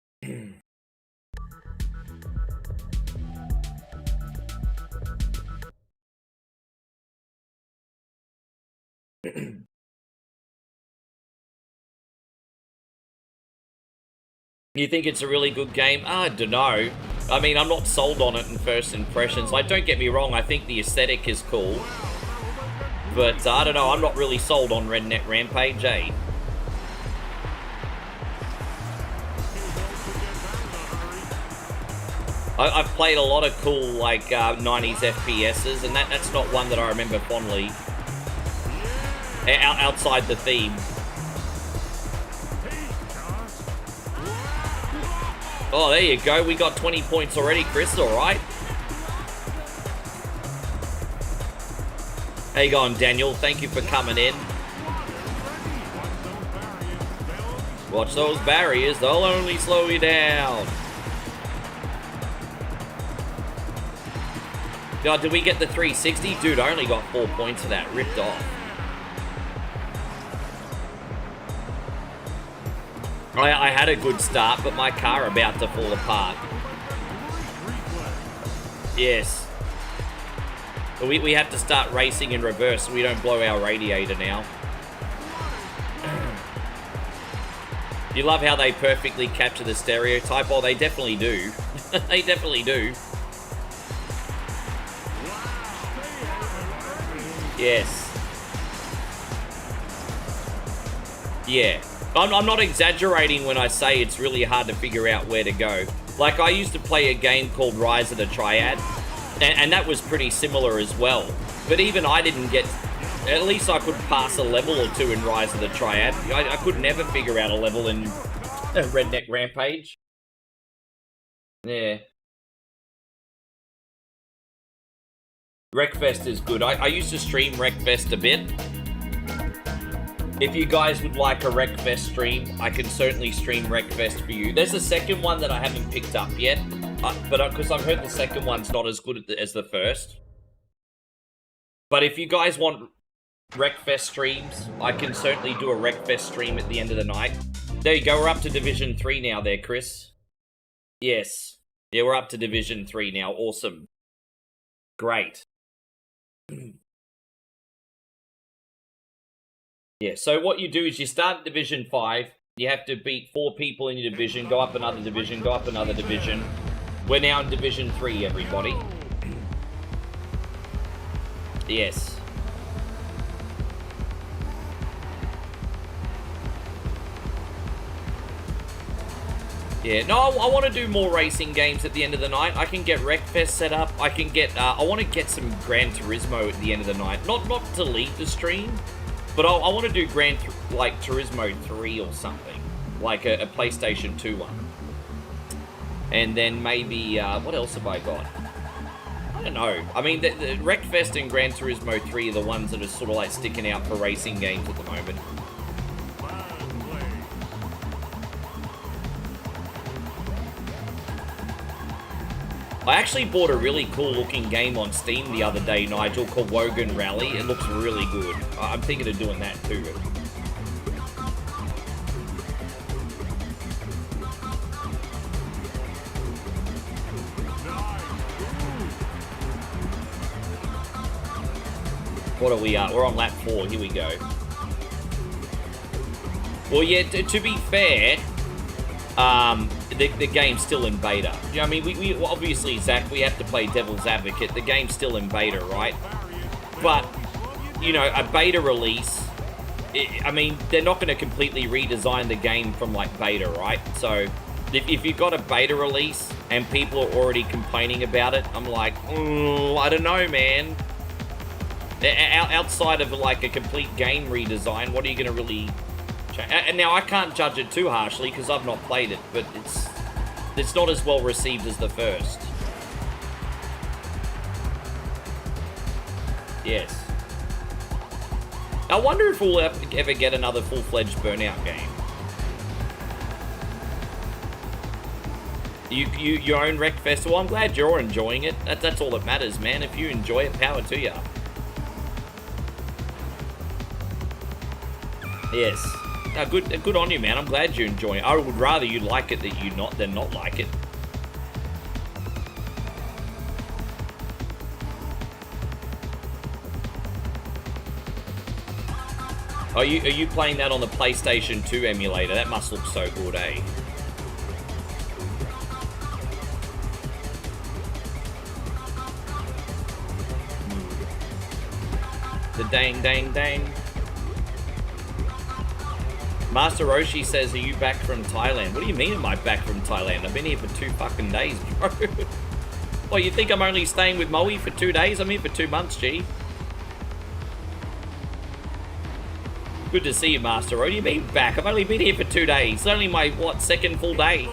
S1: You think it's a really good game? I don't know. I mean, I'm not sold on it in first impressions. Like, don't get me wrong, I think the aesthetic is cool. But, I don't know, I'm not really sold on Redneck Rampage, eh? I've played a lot of cool, like, 90s FPSs, and that's not one that I remember fondly. outside the theme. Oh, there you go. We got 20 points already, Chris. All right. How you going, Daniel? Thank you for coming in. Watch those barriers. They'll only slow you down. God, did we get the 360? Dude, I only got 4 points for that. Ripped off. I had a good start, but my car about to fall apart. Yes. We have to start racing in reverse so we don't blow our radiator now. You love how they perfectly capture the stereotype? Oh, they definitely do. They definitely do. Yes. Yeah. I'm not exaggerating when I say it's really hard to figure out where to go. Like, I used to play a game called Rise of the Triad, and that was pretty similar as well. But even I didn't get... At least I could pass a level or two in Rise of the Triad. I could never figure out a level in Redneck Rampage. Yeah. Wreckfest is good. I used to stream Wreckfest a bit. If you guys would like a Wreckfest stream, I can certainly stream Wreckfest for you. There's a second one that I haven't picked up yet, but because I've heard the second one's not as good as the first. But if you guys want Wreckfest streams, I can certainly do a Wreckfest stream at the end of the night. There you go, we're up to Division 3 now there, Chris. Yes. Yeah, we're up to Division 3 now. Awesome. Great. Yeah, so what you do is you start at Division 5, you have to beat 4 people in your division, go up another division, go up another division. We're now in Division 3, everybody. Yes. Yeah, no, I want to do more racing games at the end of the night. I can get Wreckfest set up. I can get, I want to get some Gran Turismo at the end of the night. Not to lead the stream, but I want to do like Turismo 3 or something. Like a PlayStation 2 one. And then maybe, what else have I got? I don't know. I mean, the Wreckfest and Gran Turismo 3 are the ones that are sort of like sticking out for racing games at the moment. I actually bought a really cool looking game on Steam the other day, Nigel, called Wogan Rally. It looks really good. I'm thinking of doing that too. What are we at? We're on lap 4. Here we go. Well, yeah, to be fair, the game's still in beta. You know, I mean, we obviously, Zach, we have to play devil's advocate. The game's still in beta, right? But, you know, a beta release, I mean, they're not going to completely redesign the game from, like, beta, right? So, if you've got a beta release and people are already complaining about it, I'm like, I don't know, man. Outside of, like, a complete game redesign, what are you going to really... And now, I can't judge it too harshly because I've not played it, but it's not as well received as the first. Yes. I wonder if we'll ever get another full-fledged Burnout game. You own Wreckfest. Well, I'm glad you're enjoying it. That's all that matters, man. If you enjoy it, power to you. Yes. No, good on you, man. I'm glad you're enjoying it. I would rather you like it than not like it. Are you playing that on the PlayStation 2 emulator? That must look so good, eh? The dang. Master Roshi says, are you back from Thailand? What do you mean am I back from Thailand? I've been here for 2 fucking days, bro. Well, you think I'm only staying with Moe for 2 days? I'm here for 2 months, G. Good to see you, Master. What do you mean back? I've only been here for 2 days. It's only my, what, second full day?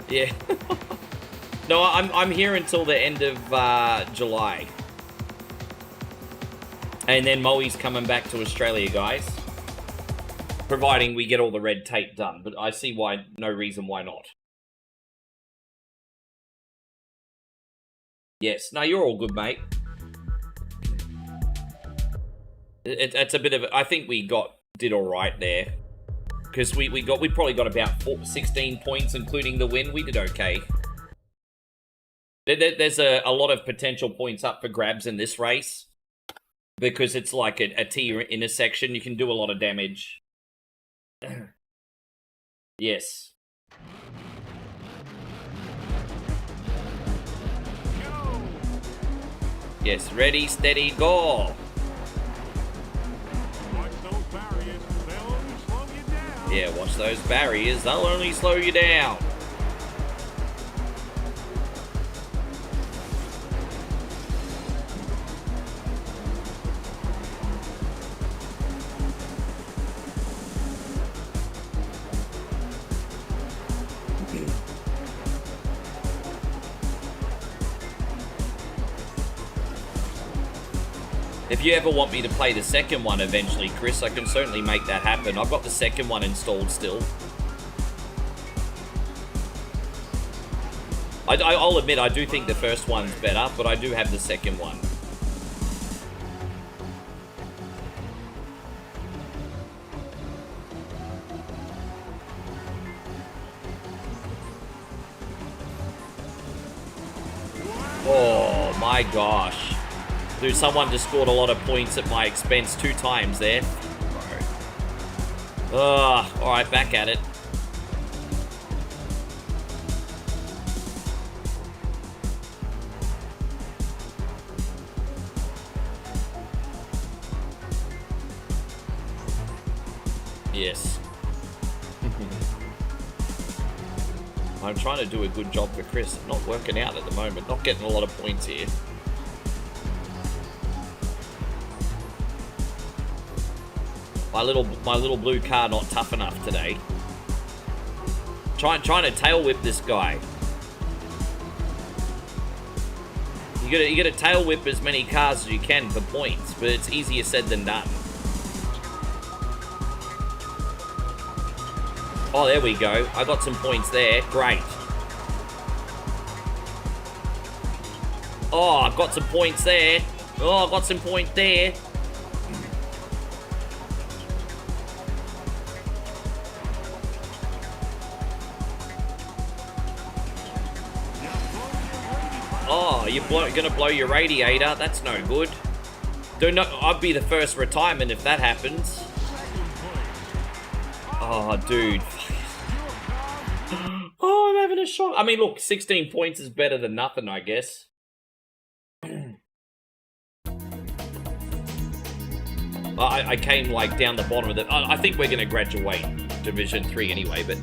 S1: Yeah. No, I'm here until the end of July. And then Moe's coming back to Australia, guys. Providing we get all the red tape done. But I see why, no reason why not. Yes. No, you're all good, mate. It's a bit of... I think we did all right there. Because we probably got about 16 points, including the win. We did okay. There's a lot of potential points up for grabs in this race. Because it's like a T intersection. You can do a lot of damage. Yes. Yes, ready, steady, go! Yeah, watch those barriers. They'll only slow you down. If you ever want me to play the second one eventually, Chris, I can certainly make that happen. I've got the second one installed still. I'll admit, I do think the first one's better, but I do have the second one. Oh my gosh. Dude, someone just scored a lot of points at my expense 2 times there. Alright, back at it. Yes. I'm trying to do a good job for Chris. Not working out at the moment. Not getting a lot of points here. My little blue car not tough enough today. Trying to tail whip this guy. You gotta tail whip as many cars as you can for points, but it's easier said than done. Oh, there we go. I got some points there. Great. Oh, I've got some points there. Oh, I've got some points there. Oh, you're gonna blow your radiator? That's no good. I'd be the first retirement if that happens. Oh, dude. Oh, I'm having a shock. I mean, look, 16 points is better than nothing, I guess. I came, like, down the bottom of it. I think we're gonna graduate Division 3 anyway, but...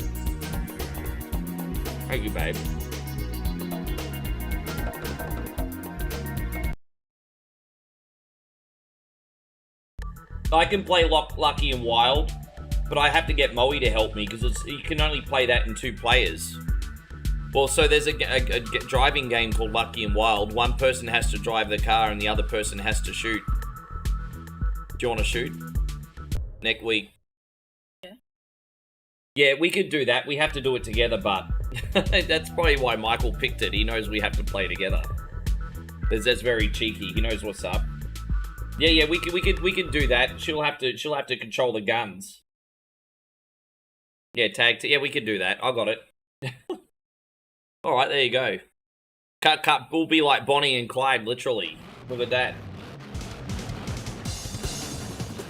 S1: Thank you, babe. I can play Lucky and Wild, but I have to get Moe to help me because you can only play that in 2 players. Well, so there's a driving game called Lucky and Wild. One person has to drive the car and the other person has to shoot. Do you want to shoot? Next week.
S3: Yeah.
S1: Yeah, we could do that. We have to do it together, but that's probably why Michael picked it. He knows we have to play together. That's very cheeky. He knows what's up. Yeah, we could do that. She'll have to control the guns. Yeah, yeah, we can do that. I got it. All right, there you go. Cut. We'll be like Bonnie and Clyde, literally. Look at that.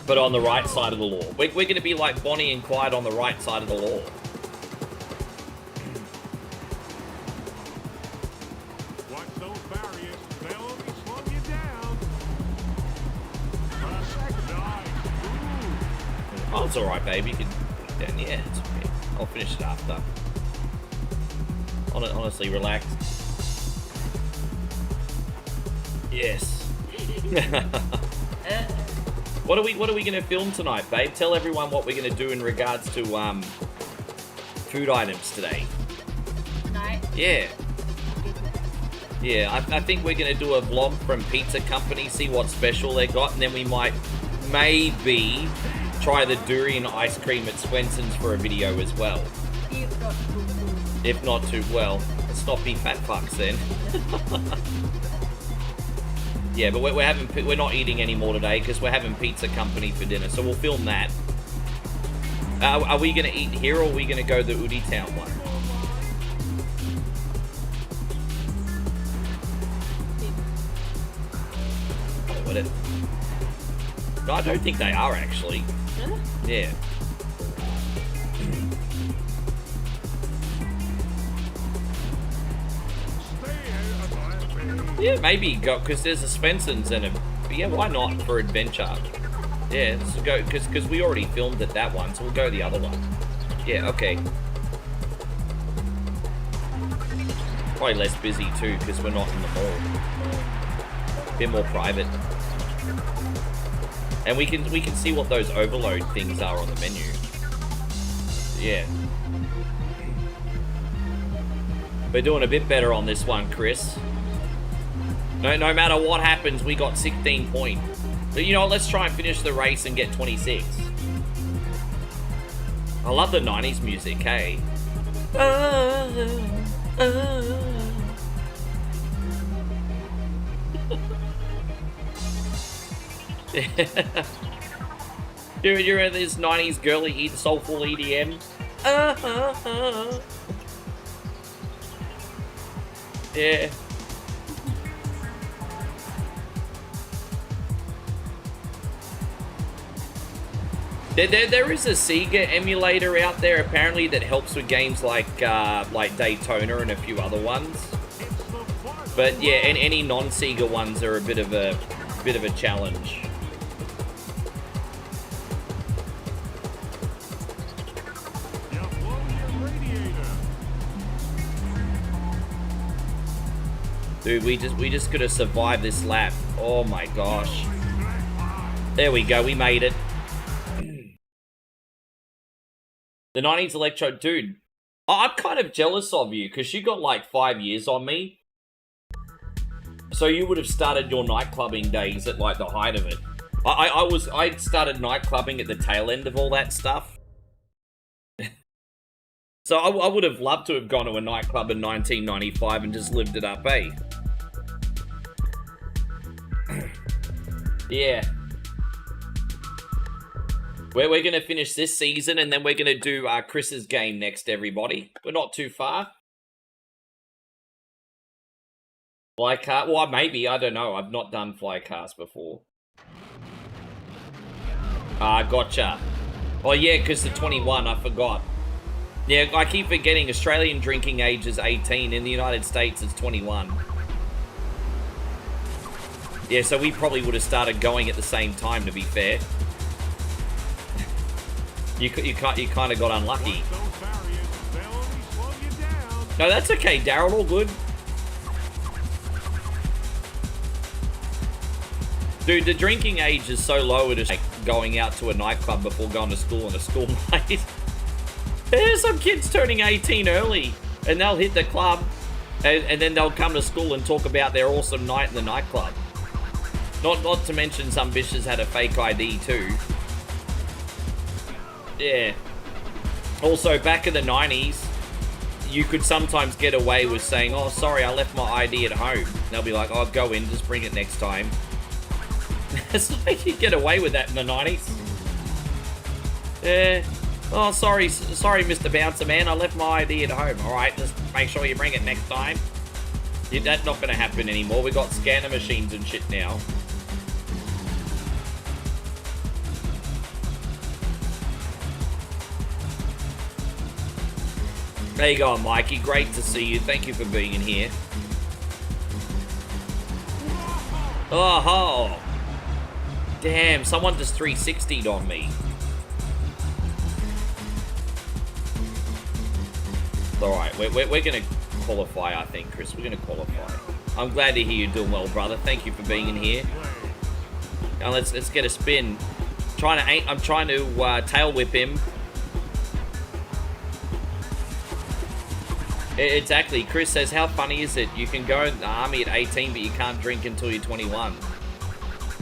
S1: But on the right side of the law. We're going to be like Bonnie and Clyde on the right side of the law.
S4: Watch those barriers. They'll only slow you down.
S1: Oh, it's alright, baby. You can put it down. Yeah, it's okay. I'll finish it after. Honestly, relax. Yes. What are we gonna film tonight, babe? Tell everyone what we're gonna do in regards to food items today.
S3: Tonight?
S1: Yeah. Yeah, I think we're gonna do a vlog from Pizza Company, see what special they got, and then we might maybe try the durian ice cream at Swenson's for a video as well. If not too well, let's not be fat fucks then. Yeah, but we're not eating any more today because we're having Pizza Company for dinner, so we'll film that. Are we gonna eat here or are we gonna go the Udi Town one? Oh, what it? No, I don't think they are actually.
S3: Really?
S1: Yeah. Yeah, maybe go because there's a Swenson's and a yeah. Why not for adventure? Yeah, let's go because we already filmed at that one, so we'll go the other one. Yeah, okay. Probably less busy too because we're not in the mall. Bit more private, and we can see what those overload things are on the menu. Yeah, we're doing a bit better on this one, Chris. No matter what happens, we got 16 points. But you know what, let's try and finish the race and get 26. I love the 90s music, hey? You're this 90s girly soulful EDM? Yeah. There is a Sega emulator out there apparently that helps with games like Daytona and a few other ones. But yeah, and any non-Sega ones are a bit of a challenge. Dude, we just gotta survive this lap. Oh my gosh. There we go, we made it. The 90s electro, dude, I'm kind of jealous of you because you got like 5 years on me. So you would have started your nightclubbing days at like the height of it. I started nightclubbing at the tail end of all that stuff. So I would have loved to have gone to a nightclub in 1995 and just lived it up, eh? Yeah. We're going to finish this season, and then we're going to do Chris's game next, everybody. We're not too far. Flycast? Well, maybe. I don't know. I've not done Flycast before. Gotcha. Oh, yeah, because the 21, I forgot. Yeah, I keep forgetting Australian drinking age is 18. In the United States, it's 21. Yeah, so we probably would have started going at the same time, to be fair. You kind of got unlucky. No, that's okay, Daryl. All good. Dude, the drinking age is so low, it is like going out to a nightclub before going to school on a school night. There's some kids turning 18 early, and they'll hit the club, and then they'll come to school and talk about their awesome night in the nightclub. Not to mention some bitches had a fake ID too. Yeah. Also, back in the 90s, you could sometimes get away with saying, oh, sorry, I left my ID at home. And they'll be like, oh, go in, just bring it next time. It's like you get away with that in the 90s. Yeah. Oh, sorry, Mr. Bouncer Man, I left my ID at home. All right, just make sure you bring it next time. Yeah, that's not going to happen anymore. We got scanner machines and shit now. There you go, Mikey. Great to see you. Thank you for being in here. Oh, damn, someone just 360'd on me. Alright, we're going to qualify, I think, Chris. We're going to qualify. I'm glad to hear you're doing well, brother. Thank you for being in here. Now let's get a spin. I'm trying to tail whip him. Exactly. Chris says, how funny is it? You can go in the army at 18, but you can't drink until you're 21.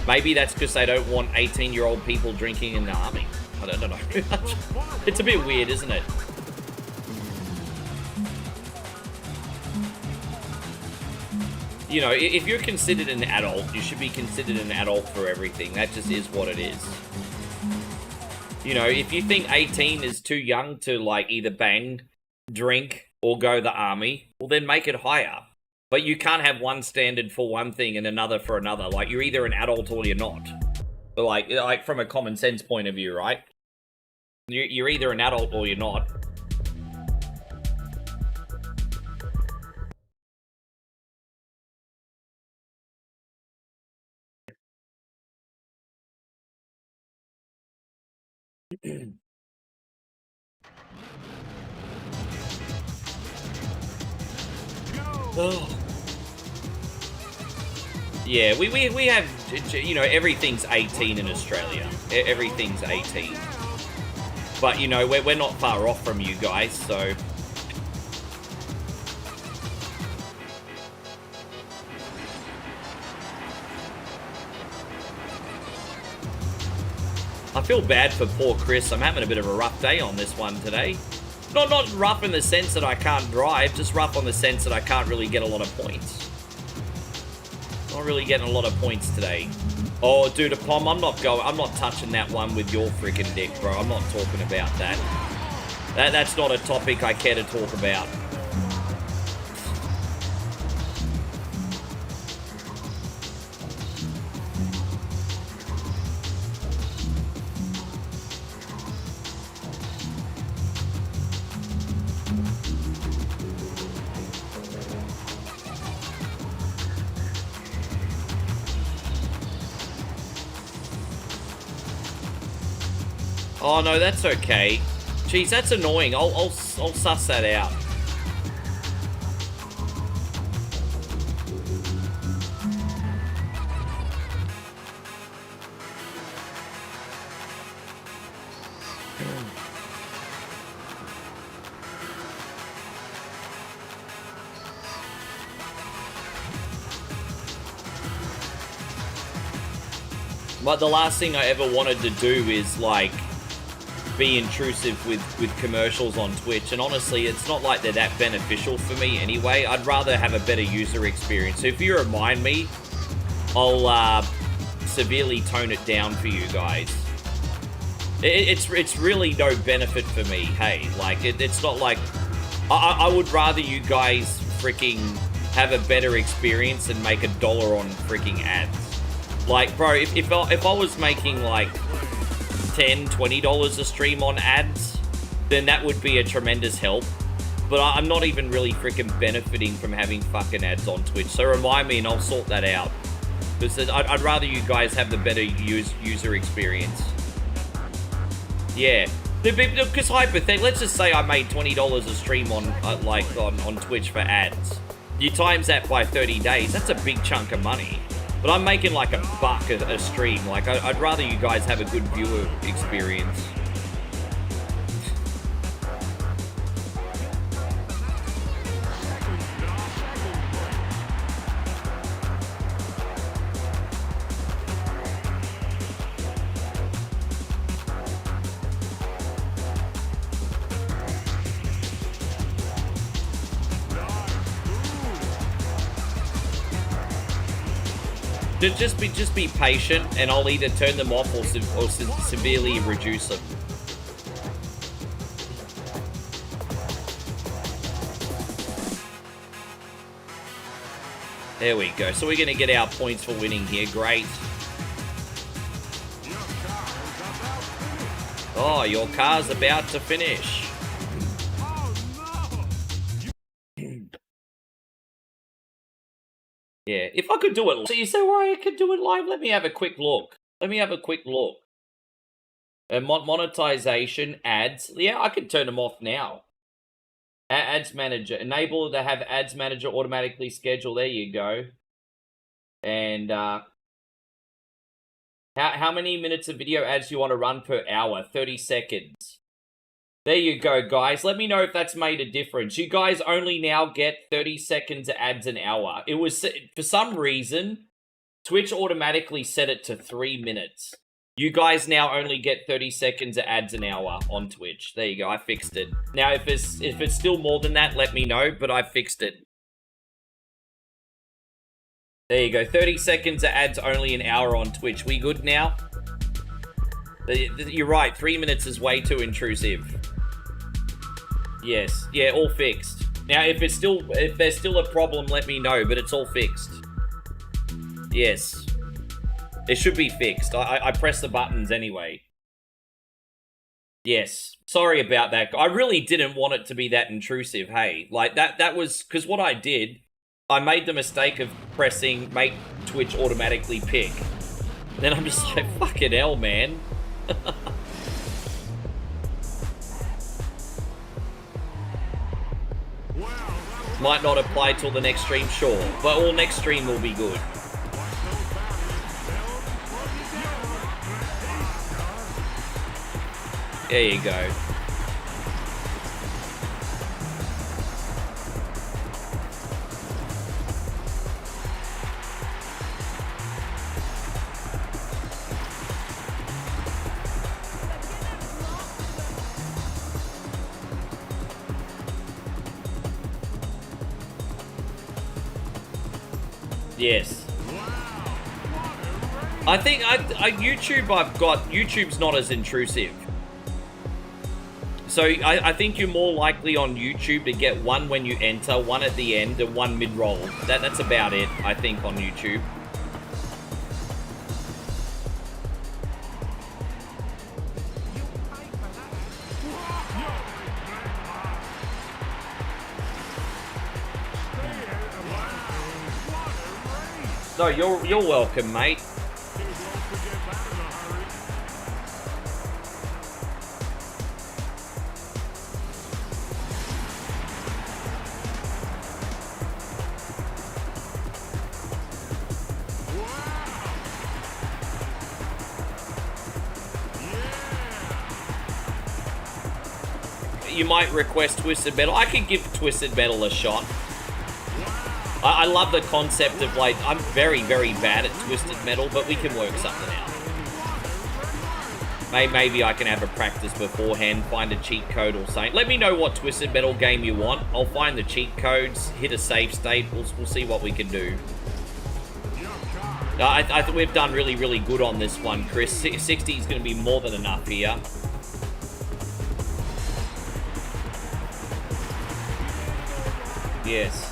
S1: Maybe that's because they don't want 18-year-old people drinking in the army. I don't know. It's a bit weird, isn't it? You know, if you're considered an adult, you should be considered an adult for everything. That just is what it is. You know, if you think 18 is too young to, like, either bang, drink, or go the army, well, then make it higher. But you can't have one standard for one thing and another for another. Like, you're either an adult or you're not. But like from a common sense point of view, right? You're either an adult or you're not. Oh. Yeah, we have, you know, everything's 18 in Australia. Everything's 18. But, you know, we're not far off from you guys, so... I feel bad for poor Chris. I'm having a bit of a rough day on this one today. Not rough in the sense that I can't drive, just rough on the sense that I can't really get a lot of points. Not really getting a lot of points today. Oh, dude, a Pom, I'm not touching that one with your freaking dick, bro. I'm not talking about that. That's not a topic I care to talk about. Oh, no, that's okay. Jeez, that's annoying. I'll suss that out. But the last thing I ever wanted to do is, like, be intrusive with commercials on Twitch, and honestly, it's not like they're that beneficial for me anyway. I'd rather have a better user experience. So if you remind me, I'll severely tone it down for you guys. It's really no benefit for me, hey. Like, it's not like... I would rather you guys freaking have a better experience and make $1 on freaking ads. Like, bro, if I was making, like, $10, $20 a stream on ads, then that would be a tremendous help. But I'm not even really freaking benefiting from having fucking ads on Twitch. So remind me and I'll sort that out. Because I'd rather you guys have the better user experience. Yeah. Because hypothetically, let's just say I made $20 a stream on on Twitch for ads. You times that by 30 days, that's a big chunk of money. But I'm making like $1 a stream. Like, I'd rather you guys have a good viewer experience. Just be patient, and I'll either turn them off or severely reduce them. There we go. So we're going to get our points for winning here. Great. Oh, your car's about to finish. Yeah, if I could do it... So you say, well, I could do it live? Let me have a quick look. Monetization, ads. Yeah, I could turn them off now. Ads manager. Enable to have ads manager automatically schedule. There you go. And how many minutes of video ads do you want to run per hour? 30 seconds. There you go, guys. Let me know if that's made a difference. You guys only now get 30 seconds ads an hour. It was, for some reason, Twitch automatically set it to 3 minutes. You guys now only get 30 seconds ads an hour on Twitch. There you go. I fixed it. Now, if it's still more than that, let me know, but I fixed it. There you go. 30 seconds ads only an hour on Twitch. We good now? You're right. 3 minutes is way too intrusive. Yes. Yeah, all fixed. Now, if there's still a problem, let me know, but it's all fixed. Yes. It should be fixed. I press the buttons anyway. Yes. Sorry about that. I really didn't want it to be that intrusive, hey? Like, that was... Because what I did, I made the mistake of pressing make Twitch automatically pick. Then I'm just like, fucking hell, man. Might not apply till the next stream, sure. But all next stream will be good. There you go. Yes. I think YouTube's not as intrusive. So I think you're more likely on YouTube to get one when you enter, one at the end, and one mid-roll. That's about it, I think, on YouTube. No, you're welcome, mate. You might request Twisted Metal. I could give Twisted Metal a shot. I love the concept of, like, I'm very, very bad at Twisted Metal, but we can work something out. Maybe I can have a practice beforehand, find a cheat code or something. Let me know what Twisted Metal game you want. I'll find the cheat codes, hit a save state. We'll see what we can do. I think we've done really, really good on this one, Chris. 60 is going to be more than enough here. Yes.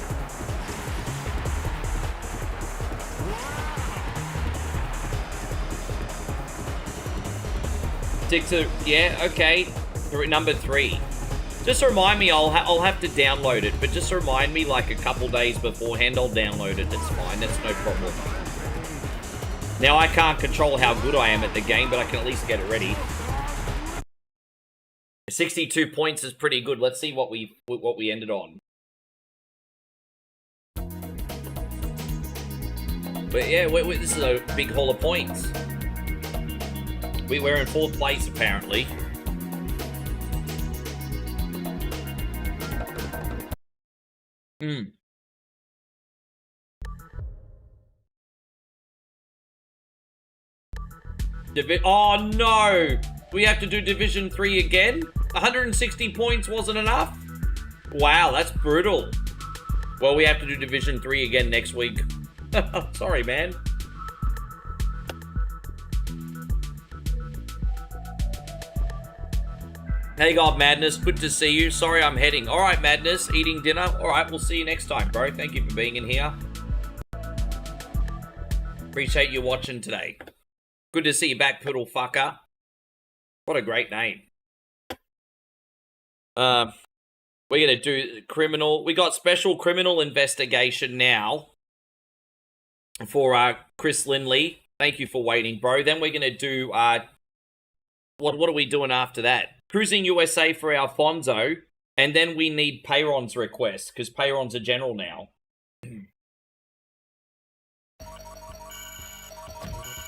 S1: Yeah, okay. Number 3. Just remind me, I'll have to download it, but just remind me like a couple days beforehand, I'll download it. That's fine, that's no problem. Now, I can't control how good I am at the game, but I can at least get it ready. 62 points is pretty good. Let's see what we ended on. But yeah, this is a big haul of points. We're in 4th place, apparently. Oh, no! We have to do Division 3 again? 160 points wasn't enough? Wow, that's brutal. Well, we have to do Division 3 again next week. Sorry, man. Hey God, Madness, good to see you. Sorry I'm heading. Alright, Madness, eating dinner. Alright, we'll see you next time, bro. Thank you for being in here. Appreciate you watching today. Good to see you back, poodle fucker. What a great name. We're gonna do criminal. We got special criminal investigation now for Chris Lindley. Thank you for waiting, bro. Then we're gonna do what are we doing after that? Cruising USA for Alfonso. And then we need Peyron's request, because Peyron's a general now.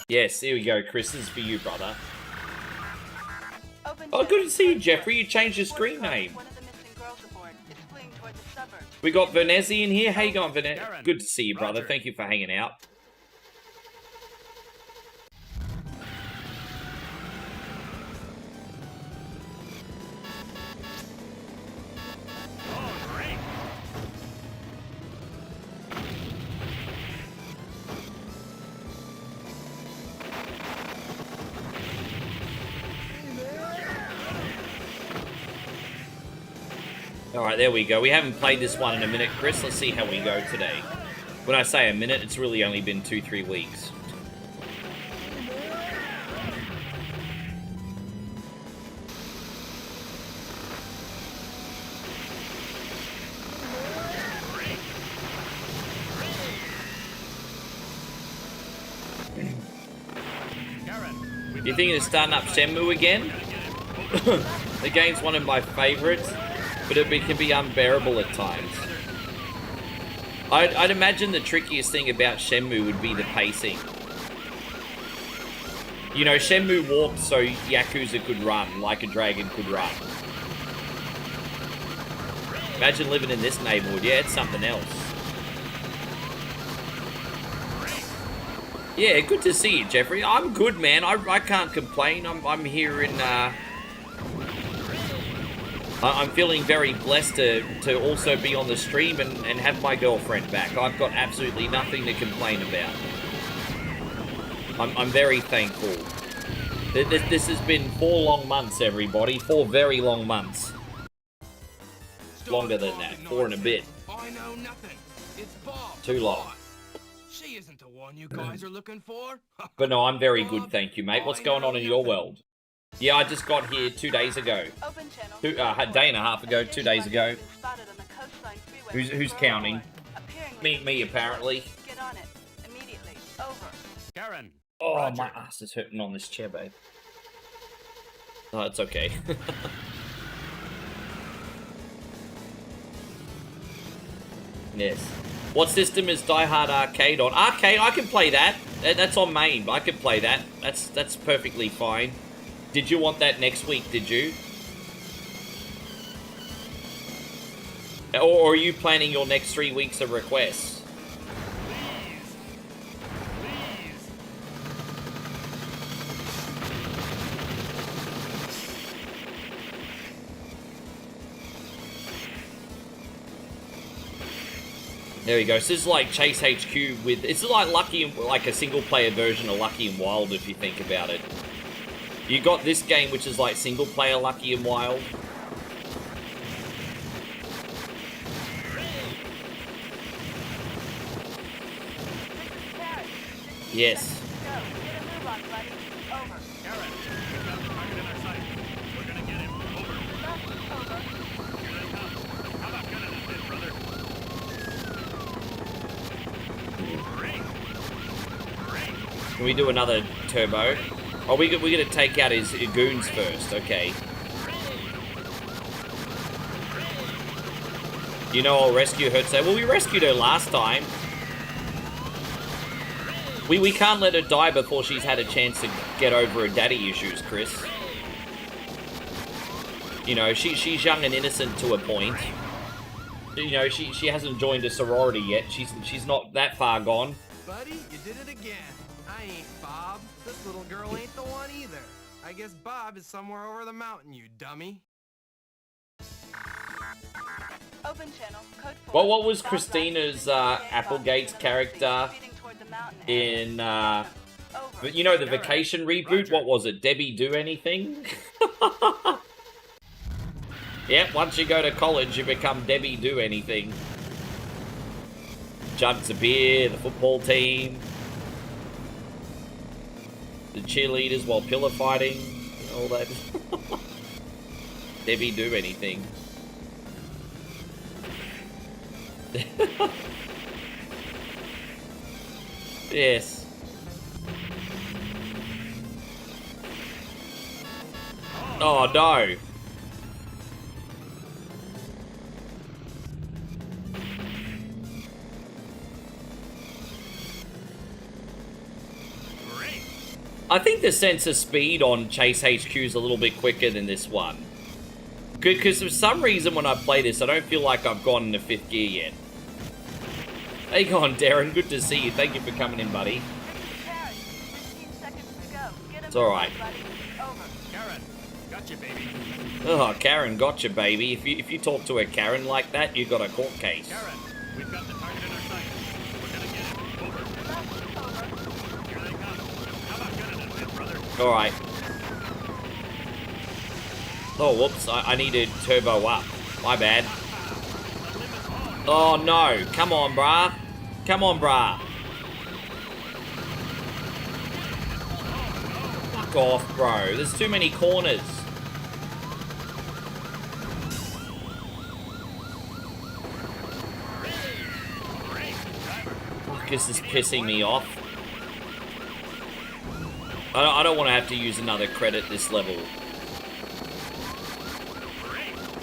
S1: Yes, here we go, Chris. This is for you, brother. Oh, good to see you, Jeffrey. You changed your screen name. We got Venezi in here. How you going, Venezi? Good to see you, brother. Thank you for hanging out. Alright, there we go. We haven't played this one in a minute, Chris. Let's see how we go today. When I say a minute, it's really only been 2-3 weeks. You thinking of starting up Shenmue again? The game's one of my favorites, but it can be unbearable at times. I'd imagine the trickiest thing about Shenmue would be the pacing. You know, Shenmue walked so Yakuza could run, like a dragon could run. Imagine living in this neighborhood. Yeah, it's something else. Yeah, good to see you, Jeffrey. I'm good, man. I can't complain. I'm here in... I'm feeling very blessed to also be on the stream and have my girlfriend back. I've got absolutely nothing to complain about. I'm very thankful. This has been 4 long months, everybody. 4 very long months. Longer than that. 4 and a bit.
S7: I know nothing. It's Bob.
S1: Too long.
S7: She isn't the one you guys are looking for.
S1: But no, I'm very good, thank you, mate. What's going on in your world? Yeah, I just got here 2 days ago. A day and a half ago, 2 days ago. Who's counting? Me, apparently.
S8: Get on it immediately. Over.
S7: Karen.
S1: Oh,
S7: Roger.
S1: my ass is hurting on this chair, babe. Oh, it's okay. Yes. What system is Die Hard Arcade on? Arcade, I can play that. That's on main. I can play that. That's perfectly fine. Did you want that next week, did you? Or are you planning your next 3 weeks of requests? There we go. So this is like Chase HQ with... It's like like a single-player version of Lucky and Wild, if you think about it. You got this game, which is like single-player Lucky and Wild. Yes. Can we do another turbo? Oh, we're gonna take out his goons first. Okay. You know I'll rescue her today. Well, we rescued her last time. We can't let her die before she's had a chance to get over her daddy issues, Chris. You know, she's young and innocent to a point. You know, she hasn't joined a sorority yet. She's not that far gone.
S7: Buddy, you did it again. I ain't Bob. This little girl ain't the one either. I guess Bob is somewhere over the mountain, you dummy.
S8: Open channel, code 4.
S1: Well, what was Christina's Applegate's character in you know, the Vacation reboot? What was it? Debbie Do Anything? Yep, once you go to college, you become Debbie Do Anything. Jugs of beer, the football team, the cheerleaders while pillow fighting, all that. Debbie Do Anything. Yes. Oh no. I think the sense of speed on Chase HQ is a little bit quicker than this one. Because for some reason when I play this, I don't feel like I've gone into 5th gear yet. How you going, Darren? Good to see you. Thank you for coming in, buddy. It's alright.
S4: Karen, gotcha, baby.
S1: Oh, Karen, gotcha, baby. If you talk to a Karen like that, you got a court case.
S4: Karen, we've got the target in our sights. We're gonna get it. Over. Here they come. How about gunning it, bit, brother?
S1: Alright. Oh, whoops. I need to turbo up. My bad. Oh, no. Come on, brah. Come on, brah. Fuck off, bro. There's too many corners. This is pissing me off. I don't want to have to use another credit this level.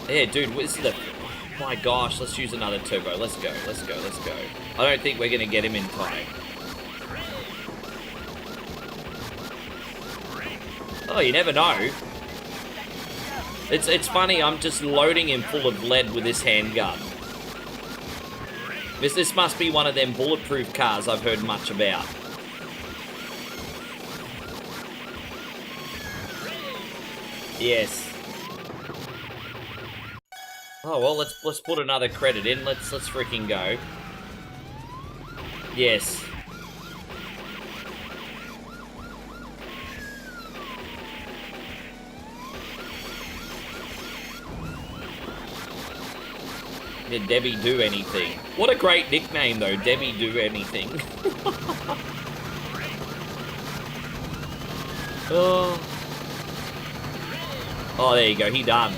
S1: Yeah, dude, this is the... Oh my gosh, let's use another turbo. Let's go, let's go, let's go. I don't think we're going to get him in time. Oh, you never know. It's funny, I'm just loading him full of lead with this handgun. This must be one of them bulletproof cars I've heard much about. Yes. Oh well, let's put another credit in. Let's freaking go. Yes. Did Debbie do anything? What a great nickname though, Debbie do anything. Oh, there you go, he done.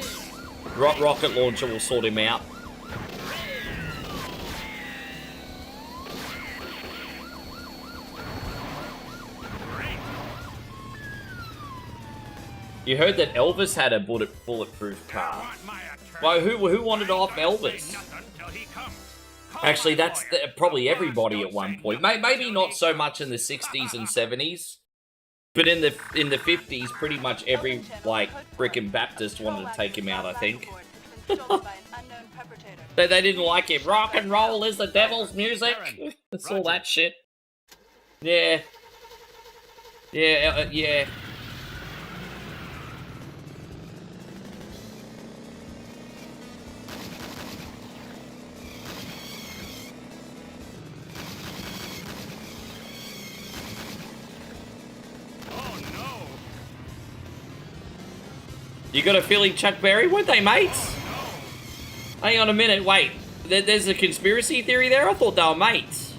S1: Rocket launcher will sort him out. You heard that Elvis had a bulletproof car. Well, who wanted off Elvis? Actually, that's probably everybody at one point. Maybe not so much in the 60s and 70s, but in the 50s, pretty much every like frickin' Baptist wanted to take him out. I think. they didn't like him. Rock and roll is the devil's music. That's all that shit. Yeah. Yeah. You got a feeling Chuck Berry? Weren't they mates? Hang on a minute, wait. There's a conspiracy theory there? I thought they were mates.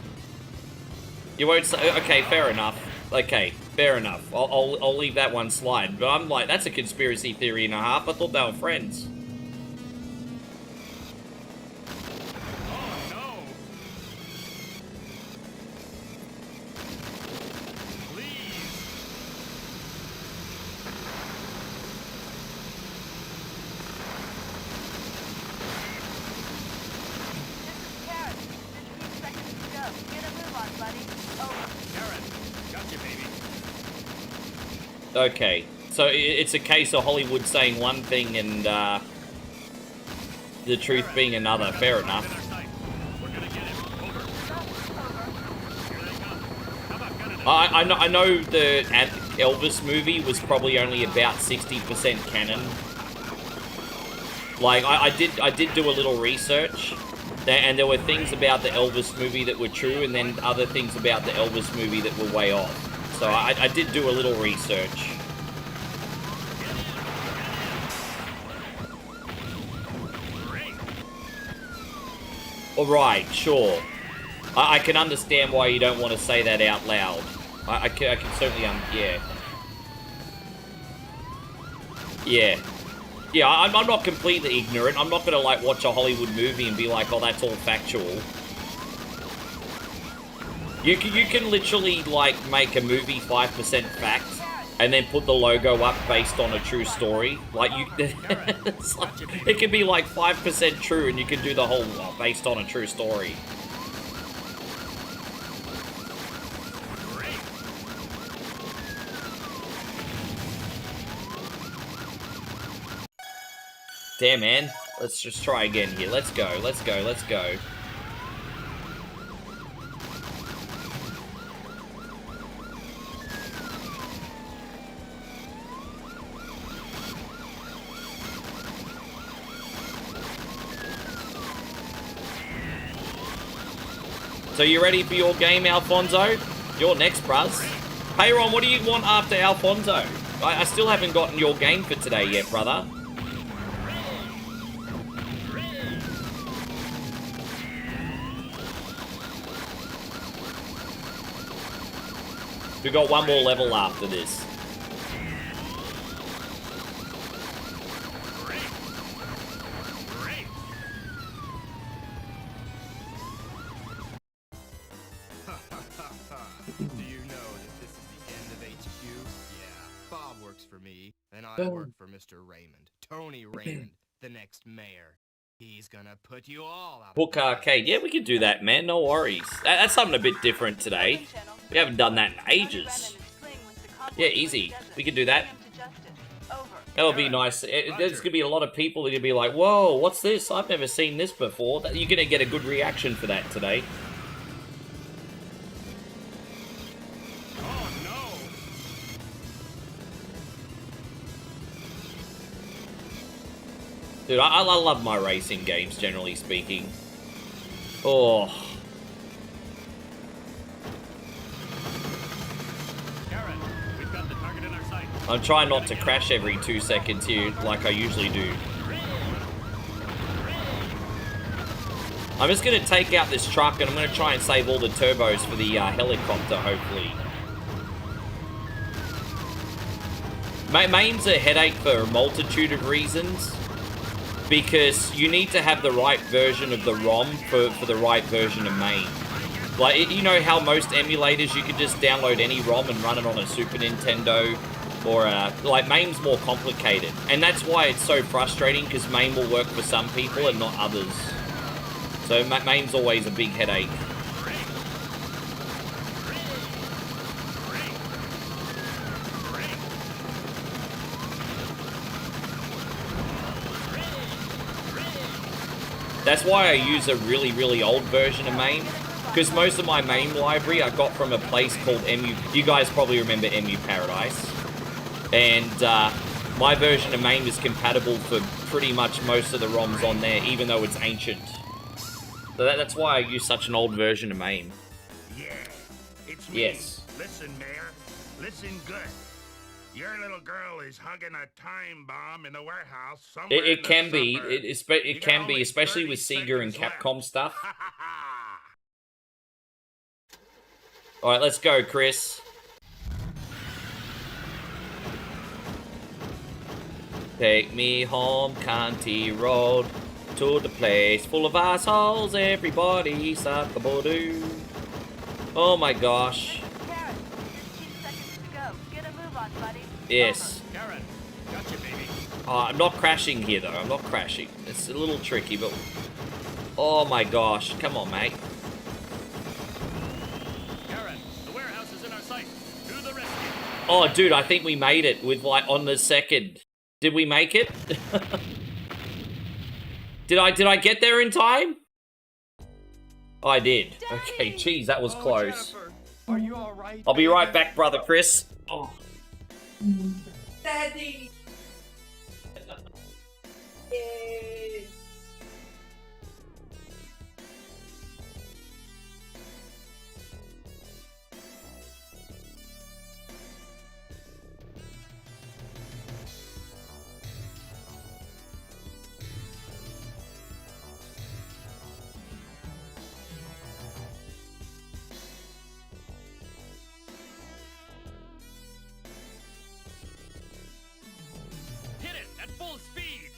S1: You won't say... Okay, fair enough. Okay, fair enough. I'll leave that one slide. But I'm like, that's a conspiracy theory and a half. I thought they were friends. Okay, so it's a case of Hollywood saying one thing and the truth being another. Fair enough. I know the Elvis movie was probably only about 60% canon. Like I did do a little research, and there were things about the Elvis movie that were true, and then other things about the Elvis movie that were way off. So I did do a little research. Alright, sure. I can understand why you don't want to say that out loud. I can certainly, yeah. Yeah. Yeah, I'm not completely ignorant. I'm not gonna, like, watch a Hollywood movie and be like, oh, that's all factual. You can literally, like, make a movie 5% fact and then put the logo up based on a true story. Like, it's like, it could be, like, 5% true and you can do the whole based on a true story. Damn, man. Let's just try again here. Let's go, let's go, let's go. So you ready for your game, Alfonso? You're next, bruz. Hey, Ron, what do you want after Alfonso? I still haven't gotten your game for today yet, brother. We got one more level after this.
S7: I work for Mr. Raymond, Tony Raymond, the next mayor. He's gonna put you all out.
S1: Book Arcade. Yeah, we can do that, man. No worries. That's something a bit different today. We haven't done that in ages. Yeah, easy. We can do that. That'll be nice. There's gonna be a lot of people that are gonna be like, whoa, what's this? I've never seen this before. You're gonna get a good reaction for that today. Dude, I love my racing games, generally speaking. Oh.
S4: Karen, we've got the target in our sight.
S1: I'm trying not to crash every 2 seconds here, like I usually do. I'm just going to take out this truck, and I'm going to try and save all the turbos for the helicopter, hopefully. MAME's a headache for a multitude of reasons. Because you need to have the right version of the ROM for the right version of MAME. Like, you know how most emulators, you can just download any ROM and run it on a Super Nintendo, or, like, MAME's more complicated. And that's why it's so frustrating, because MAME will work for some people and not others. So MAME's always a big headache. That's why I use a really, really old version of MAME, because most of my MAME library I got from a place called MU. You guys probably remember MU Paradise. And my version of MAME is compatible for pretty much most of the ROMs on there, even though it's ancient. So that's why I use such an old version of MAME.
S2: Yeah, it's me.
S1: Yes.
S2: Listen, Mayor. Listen good. Your little girl is hugging a time bomb in the warehouse somewhere.
S1: It can be. It can be, especially with Sega and Capcom stuff. Alright, let's go, Chris. Take me home, County Road, to the place full of assholes, everybody suck-a-boo-doo. Oh my gosh.
S8: Karen, just 2 seconds to go. Get a move on, buddy.
S1: Yes.
S4: Karen, gotcha, baby.
S1: I'm not crashing here, though. I'm not crashing. It's a little tricky, but... Oh my gosh. Come on, mate.
S4: Karen, the warehouse is in our sight. To the rescue.
S1: Oh, dude, I think we made it with, like, on the second. Did we make it? Did I get there in time? Oh, I did. Okay, geez, that was close.
S7: Jennifer, are you all right?
S1: I'll be right back, brother Chris. Oh.
S3: Daddy! Yay!
S4: Hit it at full speed.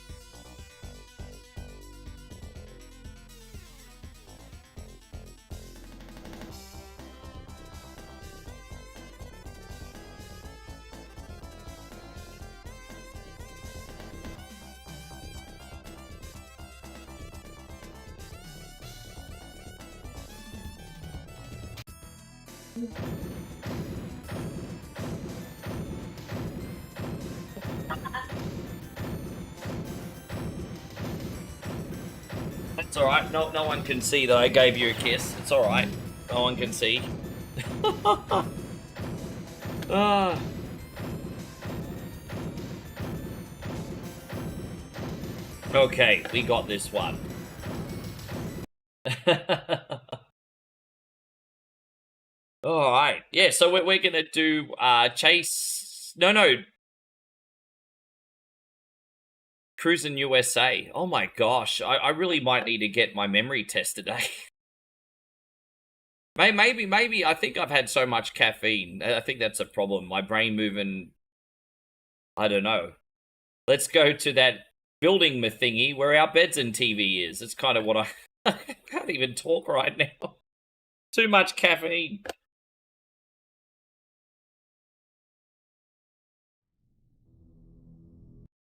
S1: It's alright. No one can see that I gave you a kiss. It's alright. No one can see. Ah. Okay, we got this one. Alright. Yeah, so we're gonna do Chase. No. Cruising USA. Oh my gosh. I really might need to get my memory test today. Maybe. I think I've had so much caffeine. I think that's a problem. My brain moving. I don't know. Let's go to that building thingy where our beds and TV is. It's kind of what I can't even talk right now. Too much caffeine.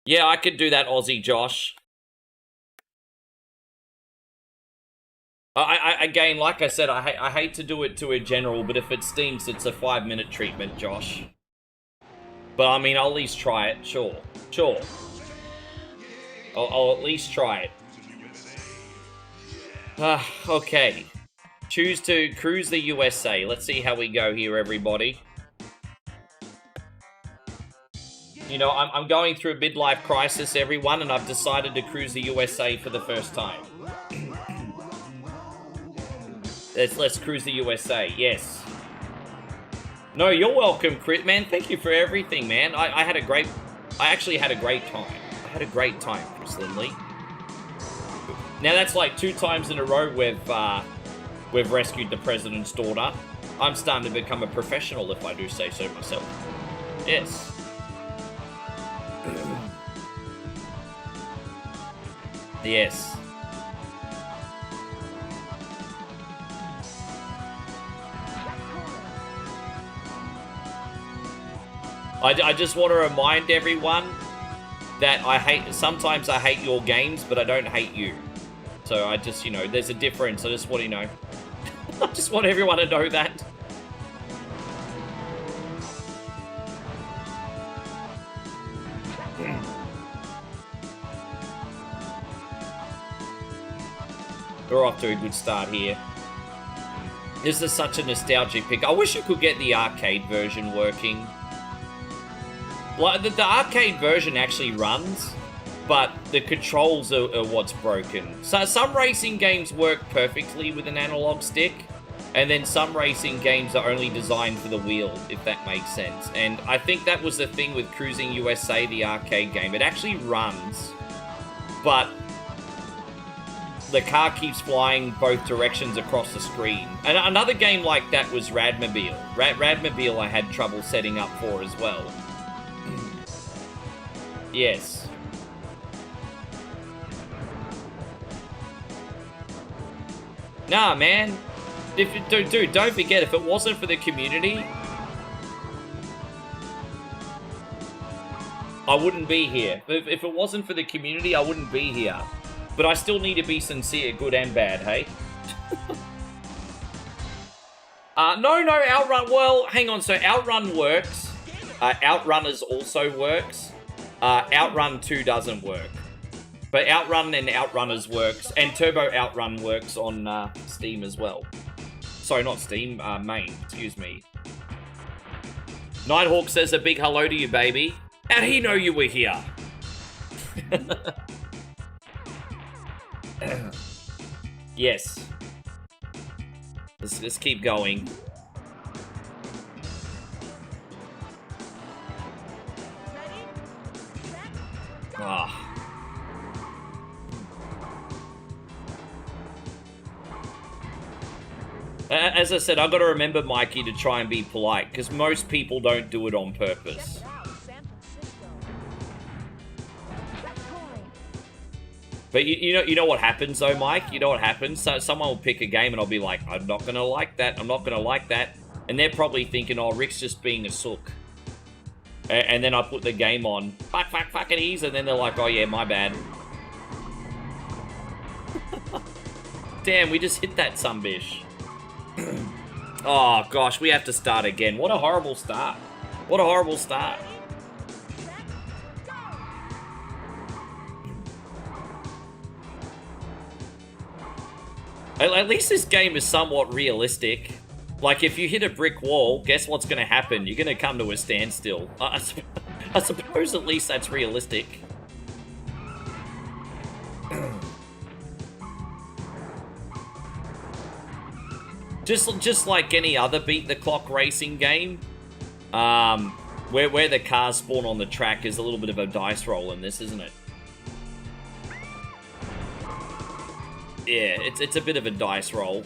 S1: Yeah, I could do that, Aussie Josh. Again, like I said, I hate to do it to a general, but if it stinks, it's a 5-minute treatment, Josh. But I mean, I'll at least try it. Sure. I'll at least try it. Okay. Choose to cruise the USA. Let's see how we go here, everybody. You know, I'm going through a midlife crisis, everyone, and I've decided to cruise the USA for the first time. Let's cruise the USA, yes. No, you're welcome, Crit, man. Thank you for everything, man. I actually had a great time. I had a great time, Chris Lindley. Now that's like 2 times in a row we've rescued the president's daughter. I'm starting to become a professional, if I do say so myself. Yes. Yes. I just want to remind everyone that sometimes I hate your games, but I don't hate you. So I just, you know, there's a difference. I just want to know. I just want everyone to know that. We're off to a good start here. This is such a nostalgic pick. I wish you could get the arcade version working. Like, the arcade version actually runs, but the controls are what's broken. So some racing games work perfectly with an analog stick, and then some racing games are only designed for the wheel, if that makes sense. And I think that was the thing with Cruising USA, the arcade game. It actually runs, but the car keeps flying both directions across the screen. And another game like that was Radmobile. Radmobile I had trouble setting up for as well. Yes. Nah, man. Dude, don't forget, if it wasn't for the community, I wouldn't be here. If it wasn't for the community, I wouldn't be here. But I still need to be sincere, good and bad, hey? No, Outrun, well, hang on, so Outrun works. Outrunners also works. Outrun 2 doesn't work. But Outrun and Outrunners works, and Turbo Outrun works on Steam as well. Sorry, not Steam, main, excuse me. Nighthawk says a big hello to you, baby. How'd he know you were here? Yes. Let's keep going. Ah. As I said, I've got to remember, Mikey, to try and be polite, because most people don't do it on purpose. But you know what happens though, Mike? You know what happens? So someone will pick a game and I'll be like, I'm not gonna like that, I'm not gonna like that. And they're probably thinking, oh, Rick's just being a sook. And then I put the game on, fuck it ease, and then they're like, oh yeah, my bad. Damn, we just hit that sunbish. Oh gosh, we have to start again. What a horrible start. What a horrible start. At least this game is somewhat realistic. Like, if you hit a brick wall, guess what's going to happen? You're going to come to a standstill. I suppose at least that's realistic. Just like any other beat-the-clock racing game, where the cars spawn on the track is a little bit of a dice roll in this, isn't it? Yeah, it's a bit of a dice roll.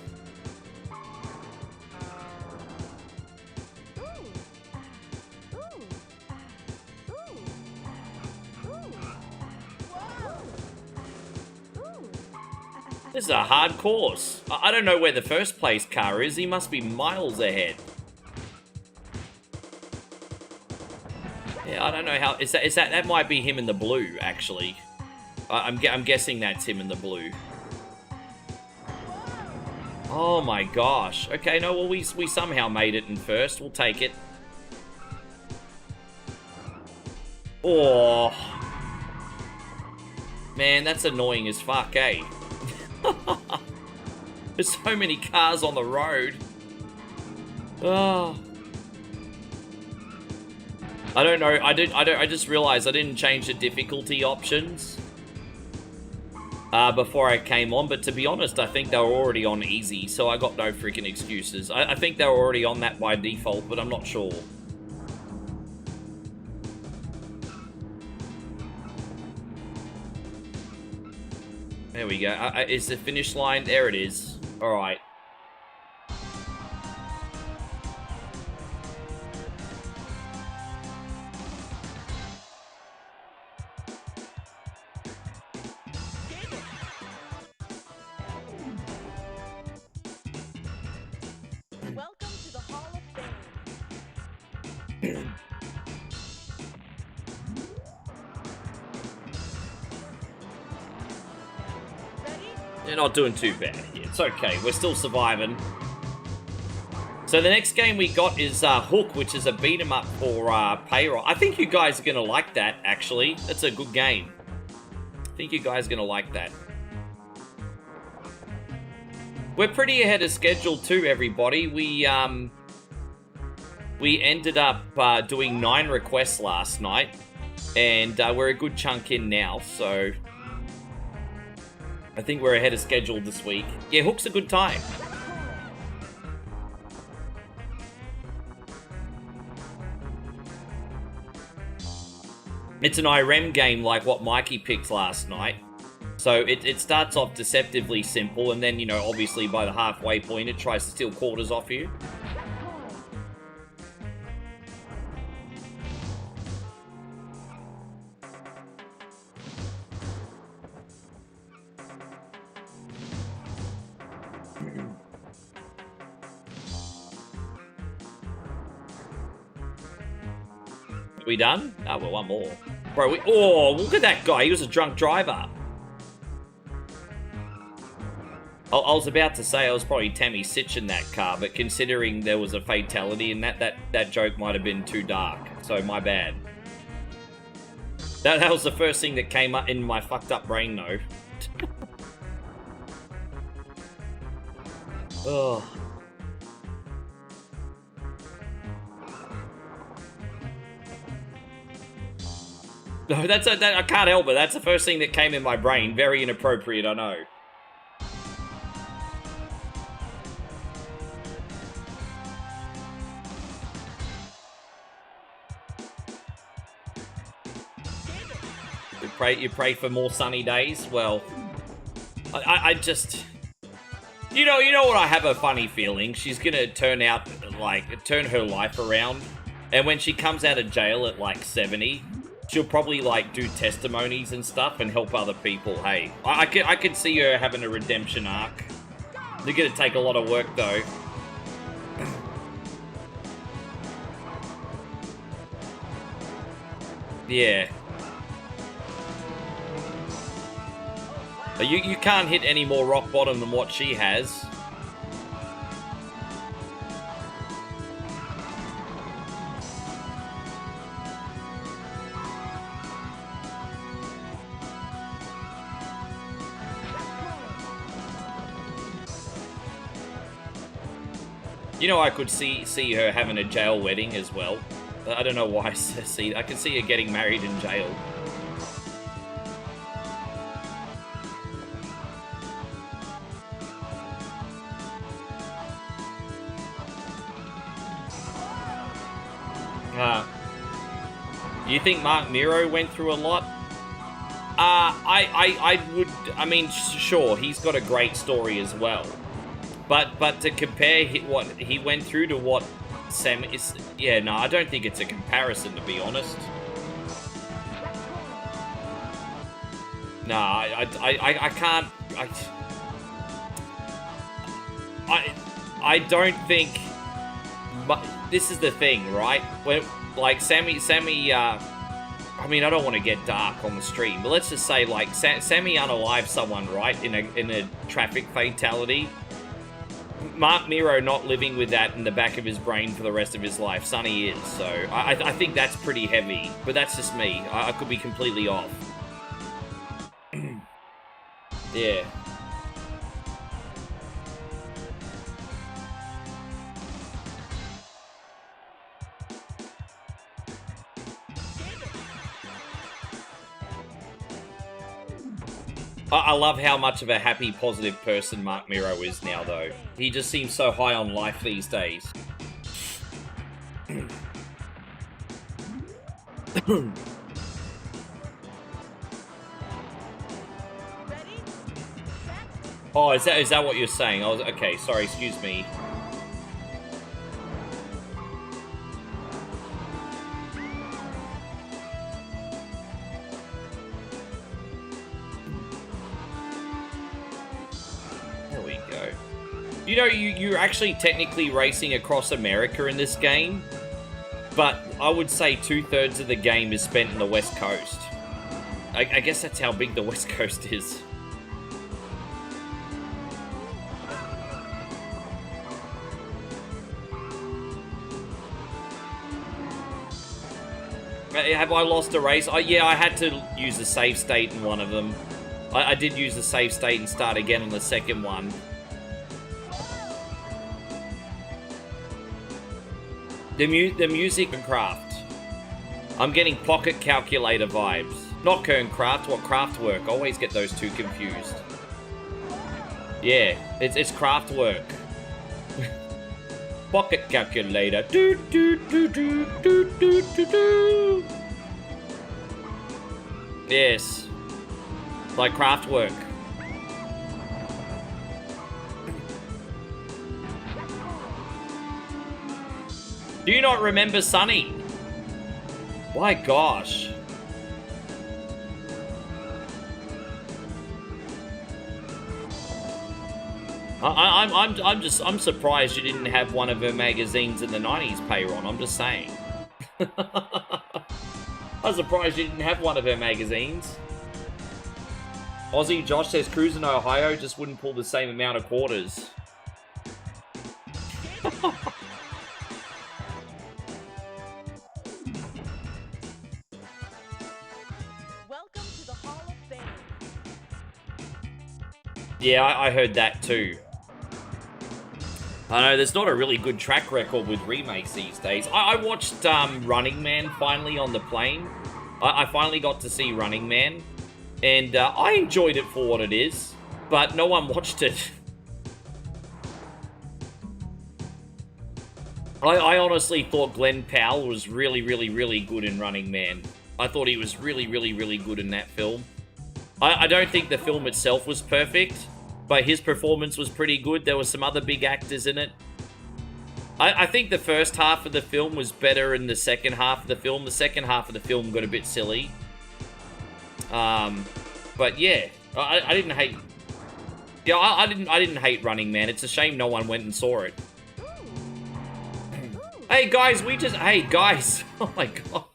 S1: This is a hard course. I don't know where the first place car is. He must be miles ahead. Yeah, I don't know how. Is that might be him in the blue, actually. I'm guessing that's him in the blue. Oh my gosh. Okay, no, well, we somehow made it in first. We'll take it. Oh. Man, that's annoying as fuck, eh? There's so many cars on the road. Oh. I don't know. I just realized I didn't change the difficulty options before I came on, but to be honest, I think they were already on easy, so I got no freaking excuses. I think they were already on that by default, but I'm not sure. There we go. Is the finish line? There it is. All right.
S8: Welcome to the Hall of Fame.
S1: They're not doing too bad. Yeah, it's okay. We're still surviving. So the next game we got is Hook, which is a beat 'em up for payroll. I think you guys are going to like that, actually. That's a good game. I think you guys are going to like that. We're pretty ahead of schedule too, everybody. We ended up doing 9 requests last night, and we're a good chunk in now, so I think we're ahead of schedule this week. Yeah, Hook's a good time. It's an IREM game like what Mikey picked last night. So it starts off deceptively simple, and then, you know, obviously by the halfway point, it tries to steal quarters off you. We done? Oh, well, one more. Bro, oh, look at that guy. He was a drunk driver. I was about to say I was probably Tammy Sitch in that car, but considering there was a fatality in that joke might have been too dark. So my bad. That was the first thing that came up in my fucked up brain, though. Oh. No, I can't help it. That's the first thing that came in my brain. Very inappropriate, I know. You pray for more sunny days? Well, I just... You know what, I have a funny feeling. She's gonna turn her life around. And when she comes out of jail at, like, 70... she'll probably, like, do testimonies and stuff and help other people. Hey, I could see her having a redemption arc. They're gonna take a lot of work, though. Yeah. You can't hit any more rock bottom than what she has. You know, I could see her having a jail wedding as well. I don't know why. I can see her getting married in jail. You think Mark Miro went through a lot? I mean, sure, he's got a great story as well. But to compare what he went through to what Sam is, yeah, no, I don't think it's a comparison, to be honest. No, I can't, I don't think, but this is the thing, right? When, like, Sammy, I mean, I don't want to get dark on the stream, but let's just say, like, Sammy unalived someone, right, in a traffic fatality. Mark Miro not living with that in the back of his brain for the rest of his life. Sonny is, so I think that's pretty heavy, but that's just me. I could be completely off. Yeah. I love how much of a happy, positive person Mark Miro is now, though. He just seems so high on life these days. Oh, is that what you're saying? Okay, sorry, excuse me. You know, you're actually technically racing across America in this game, but I would say 2/3 of the game is spent in the West Coast. I guess that's how big the West Coast is. Have I lost a race? Yeah, I had to use the save state in one of them. I did use the save state and start again on the second one. The music and craft. I'm getting Pocket Calculator vibes. Not Kerncraft, what Craftwork? I always get those two confused. Yeah, it's Craftwork. Pocket Calculator. Do, do, do, do, do, do, do, do. Yes. Like Craftwork. Do you not remember Sonny? My gosh. I'm surprised you didn't have one of her magazines in the 90s, Payron. I'm just saying. I'm surprised you didn't have one of her magazines. Aussie Josh says cruising Ohio just wouldn't pull the same amount of quarters. Yeah, I heard that too. I know, there's not a really good track record with remakes these days. I watched Running Man finally on the plane. I finally got to see Running Man. And I enjoyed it for what it is. But no one watched it. I honestly thought Glenn Powell was really, really, really good in Running Man. I thought he was really, really, really good in that film. I don't think the film itself was perfect, but his performance was pretty good. There were some other big actors in it. I think the first half of the film was better than the second half of the film. The second half of the film got a bit silly. But yeah, I didn't hate... Yeah, I didn't hate Running Man. It's a shame no one went and saw it. Hey guys, Hey guys! Oh my god.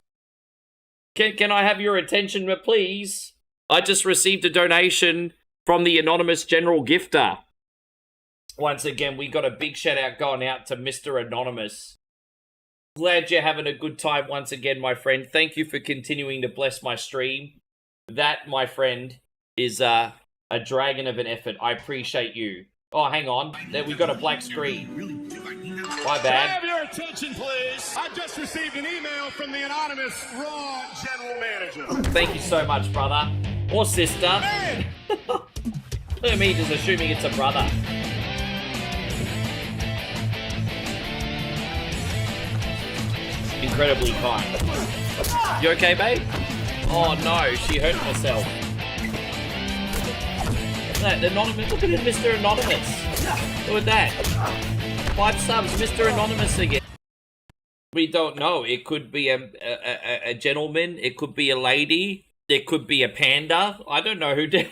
S1: Can I have your attention, please? I just received a donation from the anonymous general gifter. Once again, we got a big shout out going out to Mr. Anonymous. Glad you're having a good time once again, my friend. Thank you for continuing to bless my stream. That, my friend, is a dragon of an effort. I appreciate you. Oh, hang on. There, we got a black screen. My bad.
S4: Have your attention, please. I've just received an email from the anonymous Raw general manager.
S1: Thank you so much, brother. Or sister. Look at me just assuming it's a brother. Incredibly kind. You okay, babe? Oh no, she hurt herself. That anonymous. Look at it, Mr. Anonymous. Look at that. 5 subs, Mr. Anonymous again. We don't know. It could be a gentleman. It could be a lady. It could be a panda. I don't know who did.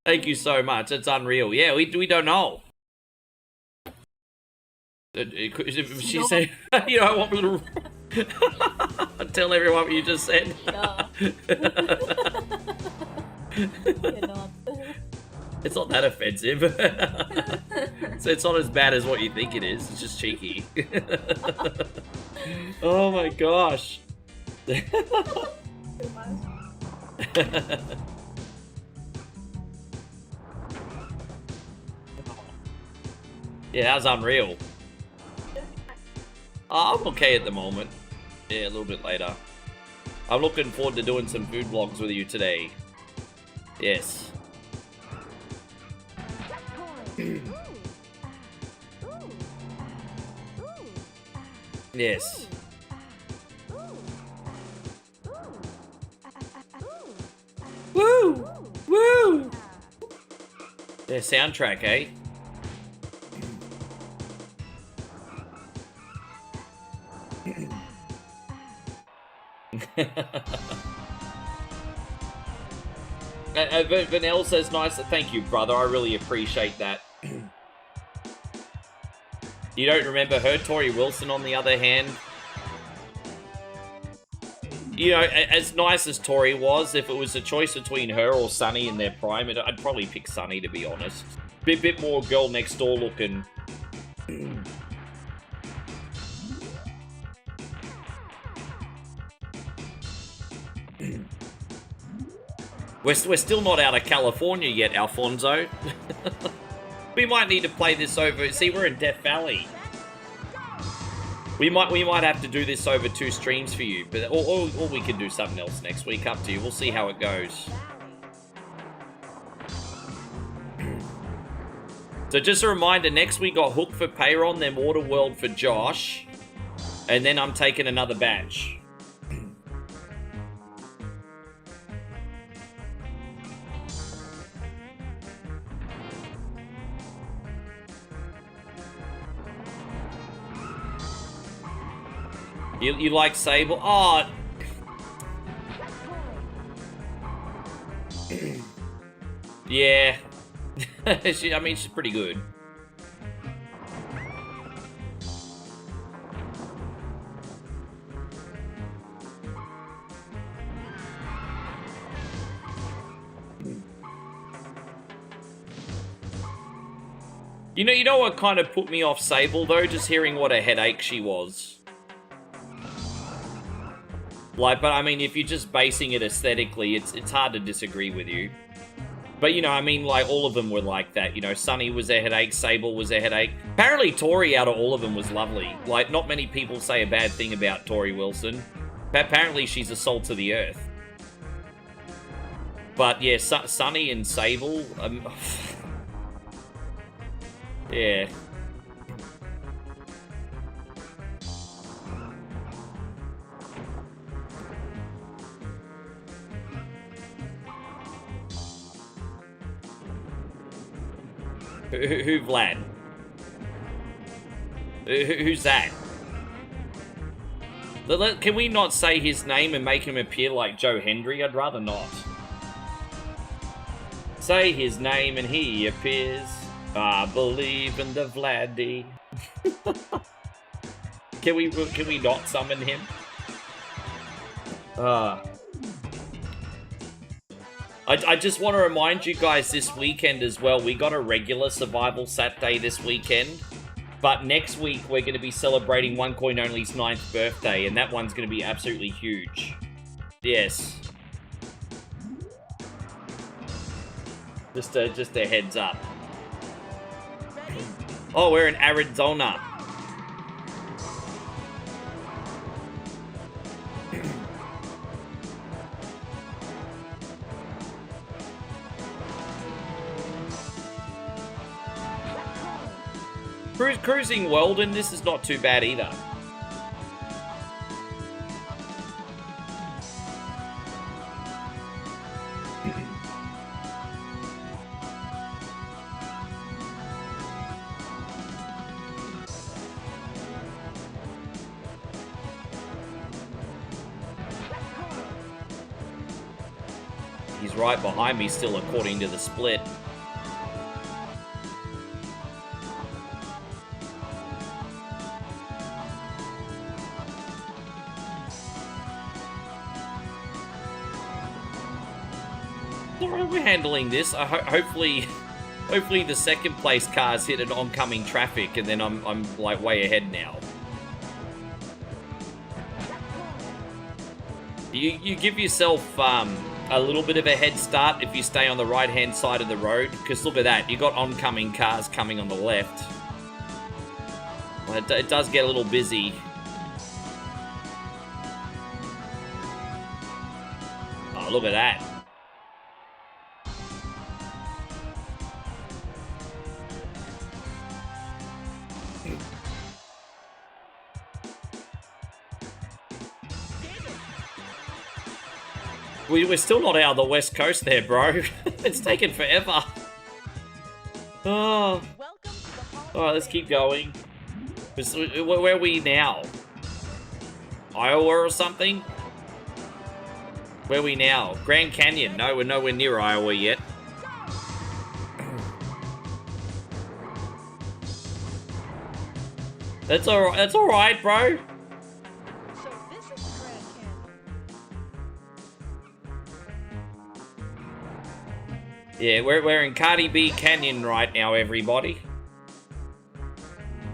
S1: Thank you so much. It's unreal. Yeah, we don't know. She said, you know, what little. Tell everyone what you just said.
S3: Yeah. You're not.
S1: It's not that offensive. So it's not as bad as what you think it is. It's just cheeky. Oh my gosh. Yeah, that was unreal. I'm okay at the moment. Yeah, a little bit later. I'm looking forward to doing some food vlogs with you today. Yes. Yes. Woo! Woo! Their soundtrack, eh? Vanel says, nice. Thank you, brother. I really appreciate that. You don't remember her? Tori Wilson, on the other hand. You know, as nice as Tori was, if it was a choice between her or Sunny in their prime, I'd probably pick Sunny, to be honest. Bit more girl next door looking. We're still not out of California yet, Alfonso. We might need to play this over. See, we're in Death Valley. We might have to do this over 2 streams for you, but or we can do something else next week. Up to you. We'll see how it goes. So just a reminder, next week got Hook for Payron, then Waterworld for Josh, and then I'm taking another batch. You like Sable? Oh. Yeah. I mean, she's pretty good. You know what kind of put me off Sable, though? Just hearing what a headache she was. Like, but I mean, if you're just basing it aesthetically, it's hard to disagree with you. But, you know, I mean, like, all of them were like that. You know, Sunny was a headache, Sable was a headache. Apparently, Tori out of all of them was lovely. Like, not many people say a bad thing about Tori Wilson. Apparently, she's a salt to the earth. But, yeah, Sunny and Sable... yeah. Who Vlad? Who's that? Can we not say his name and make him appear like Joe Hendry? I'd rather not. Say his name and he appears. I believe in the Vladdy. Can we not summon him? I just want to remind you guys this weekend as well, we got a regular Survival Saturday this weekend, but next week we're going to be celebrating One Coin Only's 9th birthday, and that one's going to be absolutely huge. Yes. Just a heads up. Oh, we're in Arizona. Cruising Weldon, this is not too bad either. He's right behind me still, according to the split. We're handling this. Hopefully the second place cars hit an oncoming traffic, and then I'm like way ahead now. You give yourself a little bit of a head start if you stay on the right hand side of the road, because look at that, you got oncoming cars coming on the left. Well, it does get a little busy. Oh, look at that. We're still not out of the West Coast there, bro. It's taken forever. Oh. Alright, let's keep going. Where are we now? Iowa or something? Where are we now? Grand Canyon. No, we're nowhere near Iowa yet. That's alright. That's alright, bro. Yeah, we're in Cardi B Canyon right now, everybody.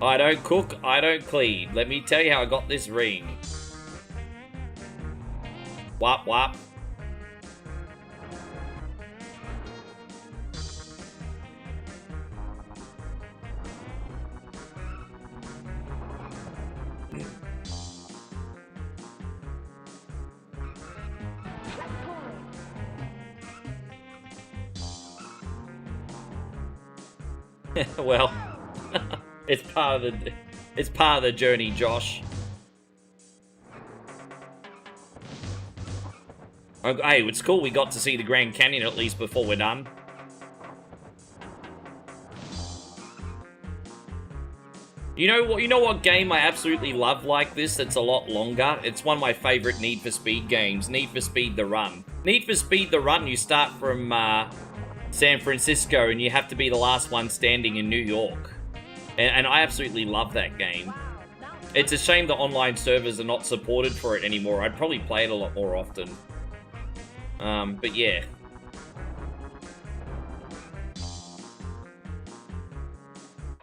S1: I don't cook, I don't clean. Let me tell you how I got this ring. Wop wop. Well, it's part of the journey, Josh. Hey, it's cool we got to see the Grand Canyon at least before we're done. You know what game I absolutely love like this that's a lot longer? It's one of my favorite Need for Speed games, Need for Speed The Run. Need for Speed The Run, you start from San Francisco and you have to be the last one standing in New York. And I absolutely love that game. It's a shame the online servers are not supported for it anymore. I'd probably play it a lot more often. But yeah.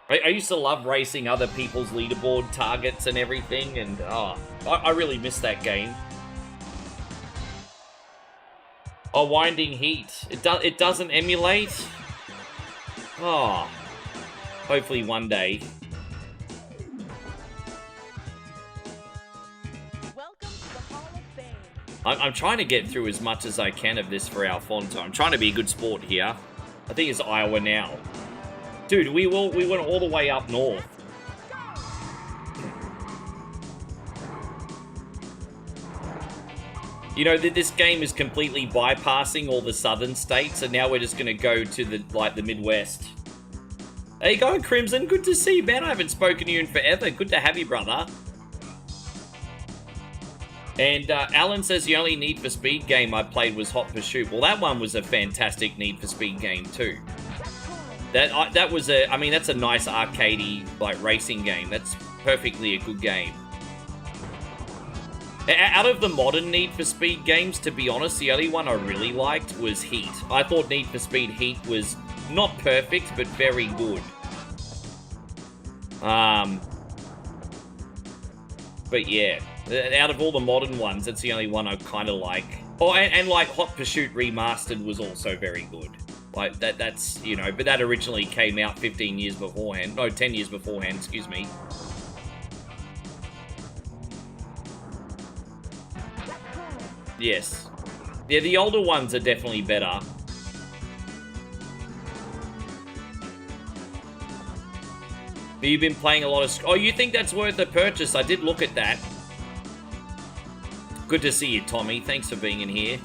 S1: I used to love racing other people's leaderboard targets and everything, and I really miss that game. Oh, Winding Heat. It doesn't emulate? Oh. Hopefully one day. I'm trying to get through as much as I can of this for Alfonso. I'm trying to be a good sport here. I think it's Iowa now. Dude, we went all the way up north. You know, this game is completely bypassing all the southern states, and now we're just gonna go to the Midwest. There you go, Crimson. Good to see you, man. I haven't spoken to you in forever. Good to have you, brother. And Alan says the only Need for Speed game I played was Hot Pursuit. Well, that one was a fantastic Need for Speed game too. That was I mean, that's a nice arcadey like racing game. That's perfectly a good game. Out of the modern Need for Speed games, to be honest, the only one I really liked was Heat. I thought Need for Speed Heat was not perfect, but very good. But yeah, out of all the modern ones, that's the only one I kind of like. Oh, and like Hot Pursuit Remastered was also very good. Like, that's, you know, but that originally came out 15 years beforehand. No, 10 years beforehand, excuse me. Yes. Yeah, the older ones are definitely better. But you've been playing a lot of... Oh, you think that's worth a purchase? I did look at that. Good to see you, Tommy. Thanks for being in here.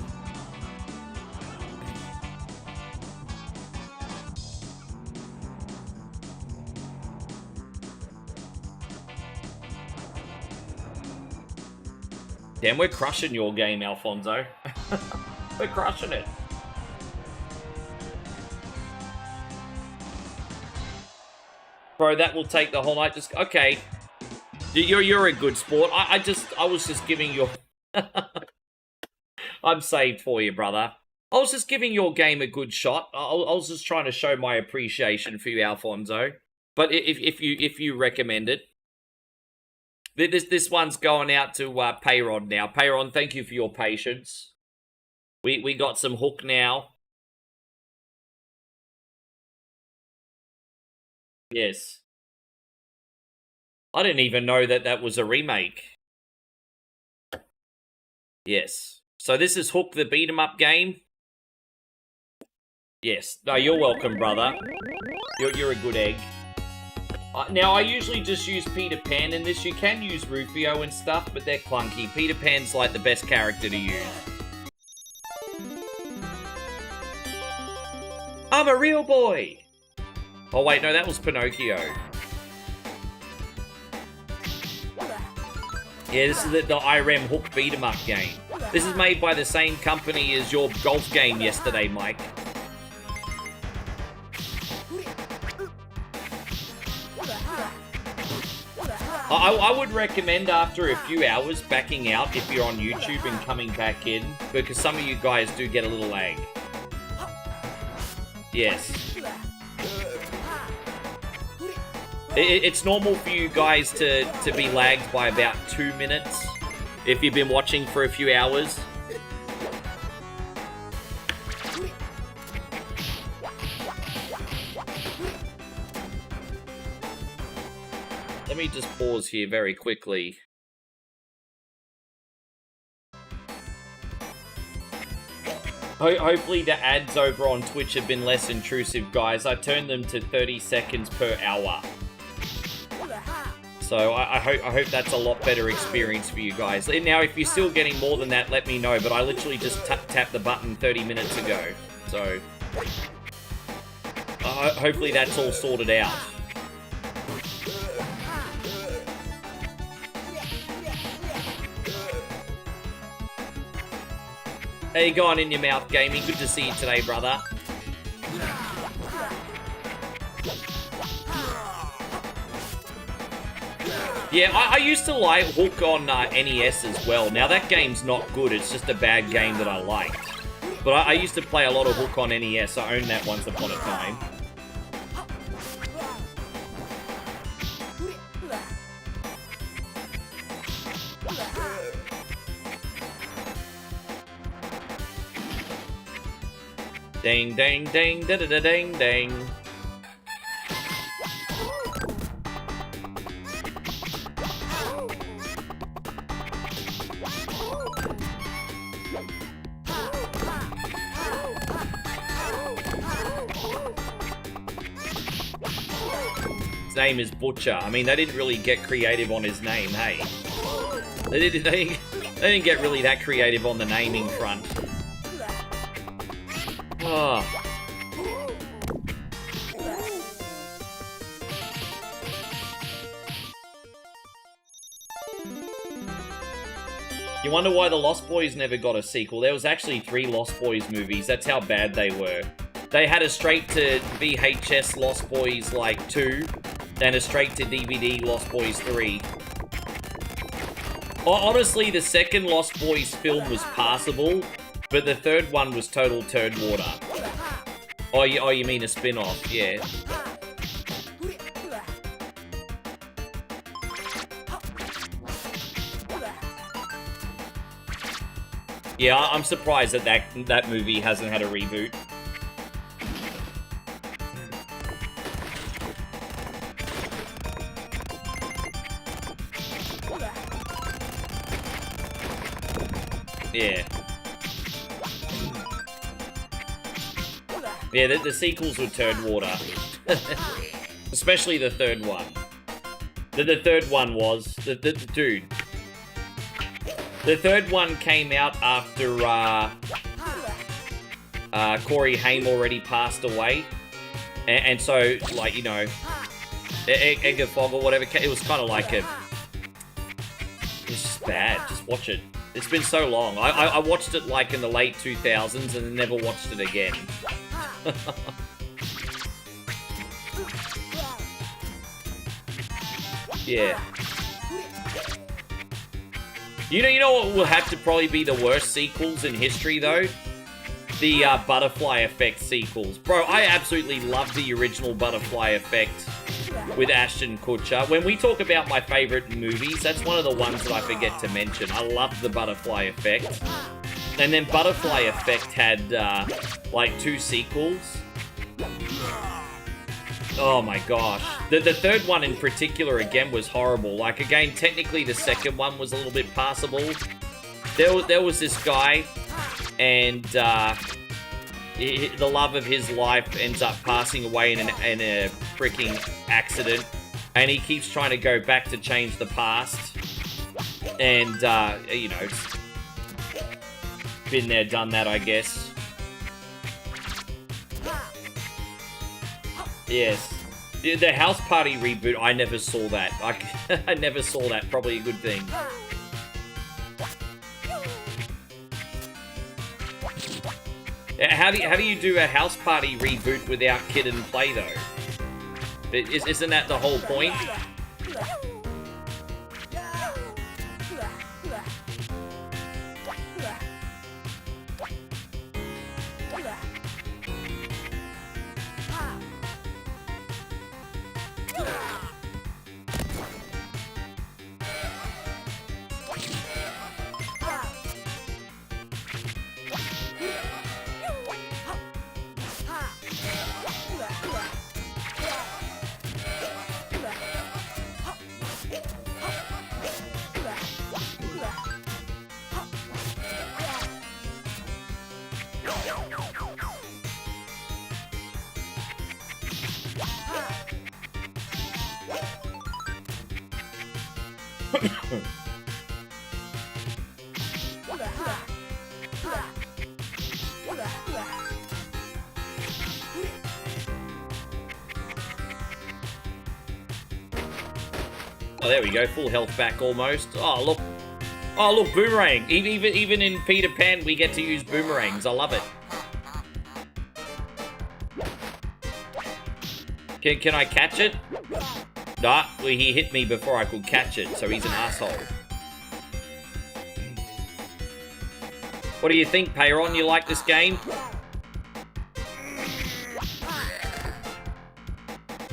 S1: Damn, we're crushing your game, Alfonso. We're crushing it. Bro, that will take the whole night. Just okay. You're a good sport. I was just giving your... I'm saved for you, brother. I was just giving your game a good shot. I was just trying to show my appreciation for you, Alfonso. But if you recommend it. This one's going out to Payron now. Payron, thank you for your patience. We got some Hook now. Yes. I didn't even know that was a remake. Yes. So this is Hook, the beat-em-up game? Yes. No, you're welcome, brother. You're a good egg. Now, I usually just use Peter Pan in this. You can use Rufio and stuff, but they're clunky. Peter Pan's like the best character to use. I'm a real boy! Oh wait, no, that was Pinocchio. Yeah, this is the IREM Hook beat-em-up game. This is made by the same company as your golf game yesterday, Mike. I would recommend after a few hours backing out if you're on YouTube and coming back in, because some of you guys do get a little lag. Yes. It's normal for you guys to be lagged by about 2 minutes if you've been watching for a few hours. Let me just pause here very quickly. Hopefully the ads over on Twitch have been less intrusive, guys. I turned them to 30 seconds per hour. So I hope that's a lot better experience for you guys. Now, if you're still getting more than that, let me know. But I literally just tapped the button 30 minutes ago. So hopefully that's all sorted out. How you going in your mouth, Gaming? Good to see you today, brother. Yeah, I used to like Hook on NES as well. Now, that game's not good. It's just a bad game that I liked. But I used to play a lot of Hook on NES. I owned that once upon a time. Ding, ding, ding, da da da ding, ding. His name is Butcher. I mean, they didn't really get creative on his name, hey? They didn't get really that creative on the naming front. Oh. You wonder why the Lost Boys never got a sequel. There was actually 3 Lost Boys movies. That's how bad they were. They had a straight to VHS Lost Boys like 2, and a straight to DVD Lost Boys 3. Honestly, the second Lost Boys film was passable, but the third one was total turd water. Oh, you mean a spin-off, yeah. Yeah, I'm surprised that movie hasn't had a reboot. Yeah. Yeah, the sequels were turd water. Especially the third one. The third one was... Dude. The third one came out after Corey Haim already passed away. And so, like, you know, Edgar Fogg or whatever, it was kind of like a... It's just bad. Just watch it. It's been so long. I watched it, like, in the late 2000s and then never watched it again. Yeah. You know what will have to probably be the worst sequels in history, though? The Butterfly Effect sequels. Bro, I absolutely love the original Butterfly Effect with Ashton Kutcher. When we talk about my favorite movies, that's one of the ones that I forget to mention. I love the Butterfly Effect. And then Butterfly Effect had, like, 2 sequels. Oh my gosh. The third one in particular, again, was horrible. Like, again, technically the second one was a little bit passable. There was this guy, and the love of his life ends up passing away in a freaking accident. And he keeps trying to go back to change the past. And, you know, been there, done that, I guess. Yes. The House Party reboot, I never saw that. I never saw that. Probably a good thing. How do you do a House Party reboot without Kid and Play, though? Isn't that the whole point? Oh, there we go. Full health back almost. Oh, look. Oh, look, boomerang. Even in Peter Pan, we get to use boomerangs. I love it. Can I catch it? Nah, well, he hit me before I could catch it, so he's an asshole. What do you think, Payron? You like this game?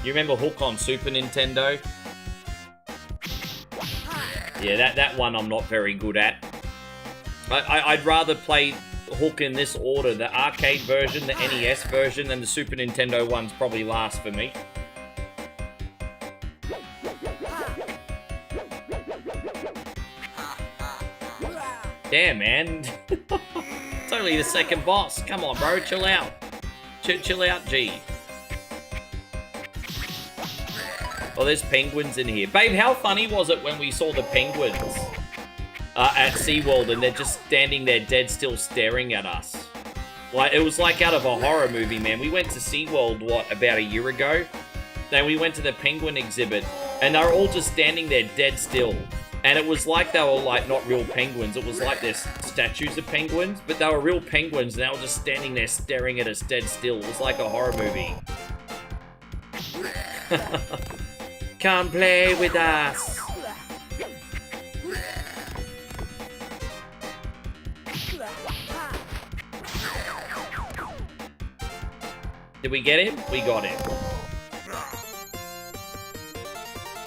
S1: You remember Hook on Super Nintendo? Yeah, that one I'm not very good at. I'd rather play Hook in this order. The arcade version, the NES version, and the Super Nintendo one's probably last for me. Damn, man. It's only the second boss. Come on, bro. Chill out. Chill out, G. Oh, there's penguins in here. Babe, how funny was it when we saw the penguins at SeaWorld and they're just standing there dead still staring at us? Like, it was like out of a horror movie, man. We went to SeaWorld, what, about a year ago? Then we went to the penguin exhibit and they were all just standing there dead still. And it was like they were, like, not real penguins. It was like they're statues of penguins, but they were real penguins and they were just standing there staring at us dead still. It was like a horror movie. Come play with us. Did we get him? We got him.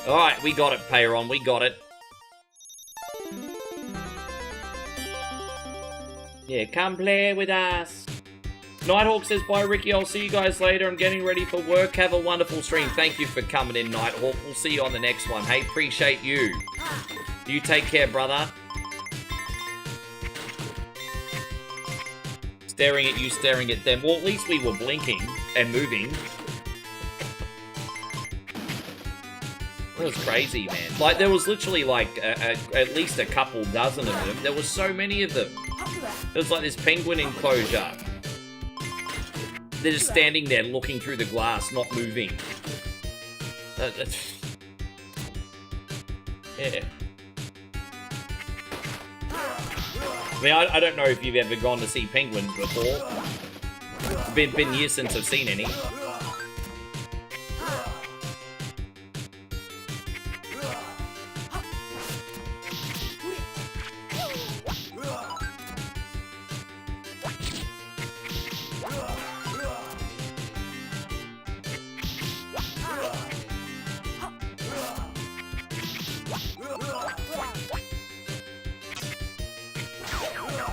S1: Alright, we got it, Payron. We got it. Yeah, come play with us. Nighthawk says, bye, Ricky. I'll see you guys later. I'm getting ready for work. Have a wonderful stream. Thank you for coming in, Nighthawk. We'll see you on the next one. Hey, appreciate you. You take care, brother. staring at you, staring at them. Well, at least we were blinking and moving. That was crazy, man. Like, there was literally, like, at least a couple dozen of them. There was so many of them. There was, like, this penguin enclosure. They're just standing there looking through the glass, not moving. Yeah. I mean, I don't know if you've ever gone to see penguins before. Been years since I've seen any.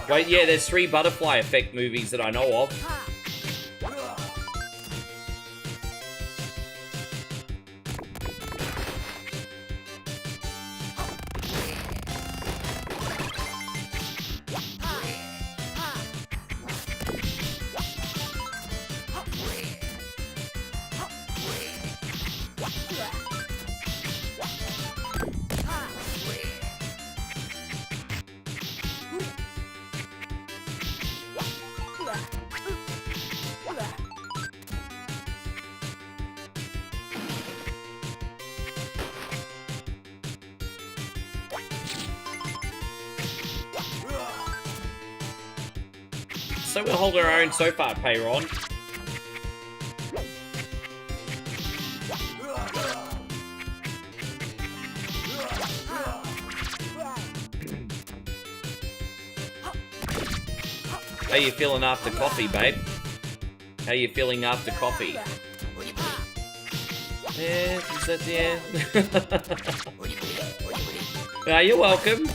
S1: Wait, yeah, there's 3 butterfly effect movies that I know of. So we're holding our own so far, Payron. How you feeling after coffee, babe? How you feeling after coffee? Yeah, is that yeah? You're welcome.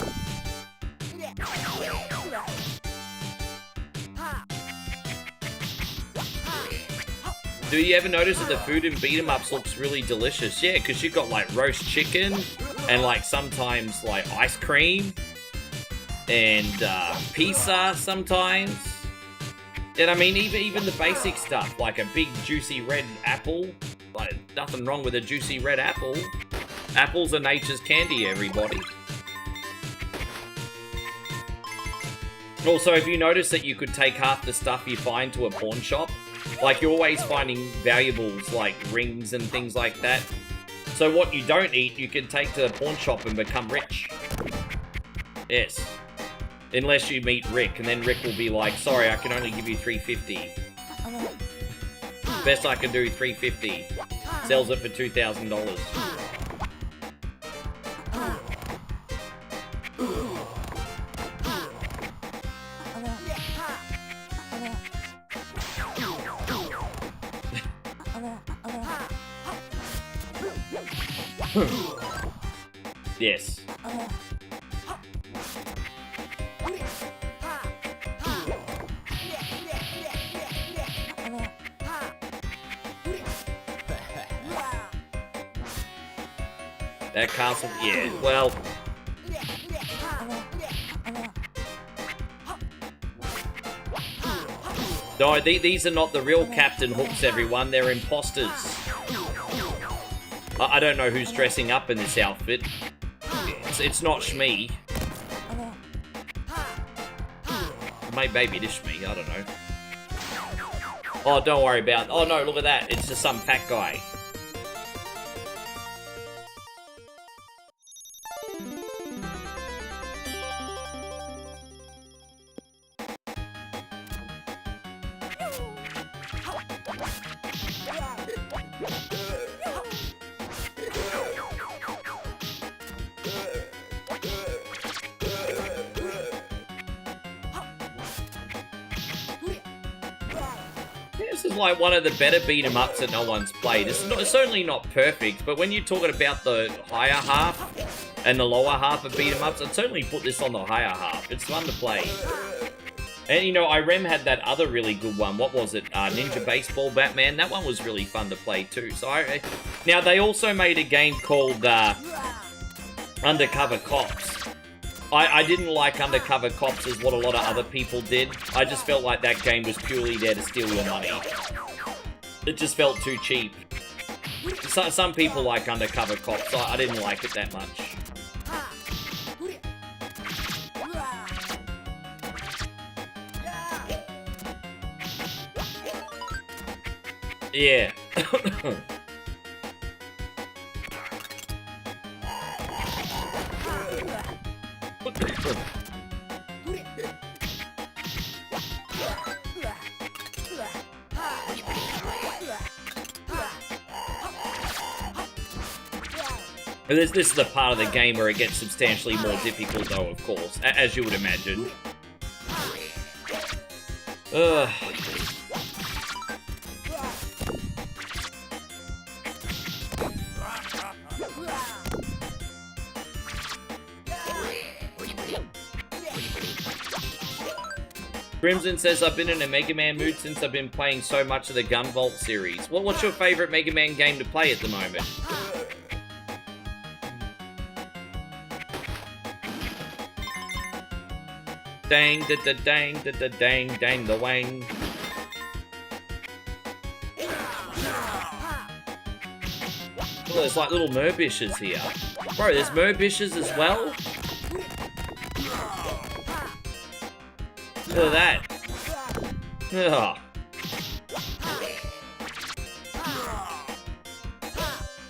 S1: Do you ever notice that the food in beat 'em ups looks really delicious? Yeah, because you've got like roast chicken and like sometimes like ice cream and pizza sometimes. And I mean, even the basic stuff, like a big juicy red apple. Like, nothing wrong with a juicy red apple. Apples are nature's candy, everybody. Also, have you noticed that you could take half the stuff you find to a pawn shop? Like, you're always finding valuables like rings and things like that. So what you don't eat, you can take to the pawn shop and become rich. Yes. Unless you meet Rick, and then Rick will be like, sorry, I can only give you $350. Best I can do, $350. Sells it for $2,000. Yes. That castle, yeah, well... No, these are not the real Captain Hooks, everyone. They're imposters. I don't know who's dressing up in this outfit. It's not Shmee. Maybe it is Shmee, I don't know. Oh, don't worry about it. Oh no, look at that. It's just some fat guy. This is like one of the better beat 'em ups that no one's played. It's certainly not perfect, but when you're talking about the higher half and the lower half of beat 'em ups, I'd certainly put this on the higher half. It's fun to play. And you know, Irem had that other really good one. What was it? Ninja Baseball Batman. That one was really fun to play too. So now they also made a game called Undercover Cops. I didn't like Undercover Cops as what a lot of other people did. I just felt like that game was purely there to steal your money. It just felt too cheap. Some people like Undercover Cops. I didn't like it that much. Yeah. This is the part of the game where it gets substantially more difficult, though, of course, as you would imagine. Ugh. Crimson says, I've been in a Mega Man mood since I've been playing so much of the Gunvolt series. Well, what's your favourite Mega Man game to play at the moment? Dang, da da dang, da da dang, dang the wang. Oh, there's like little Murbishes here. Bro, there's Murbishes as well? Look at that. Ugh.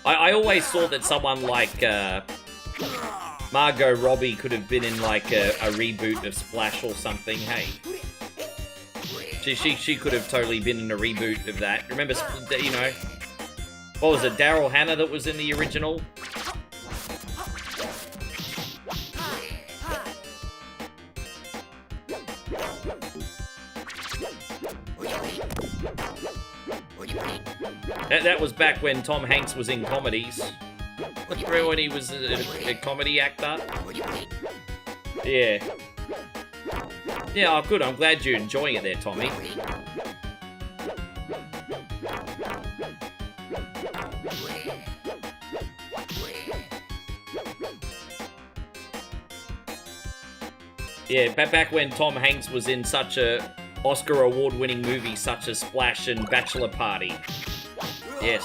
S1: I always thought that someone like Margot Robbie could have been in like a reboot of Splash or something. Hey, she could have totally been in a reboot of that. Remember, you know, what was it, Daryl Hannah that was in the original? That was back when Tom Hanks was in comedies. Remember when he was a comedy actor? Yeah. Yeah, oh, good. I'm glad you're enjoying it there, Tommy. Yeah, back when Tom Hanks was in such a Oscar award-winning movie such as Splash and Bachelor Party. Yes.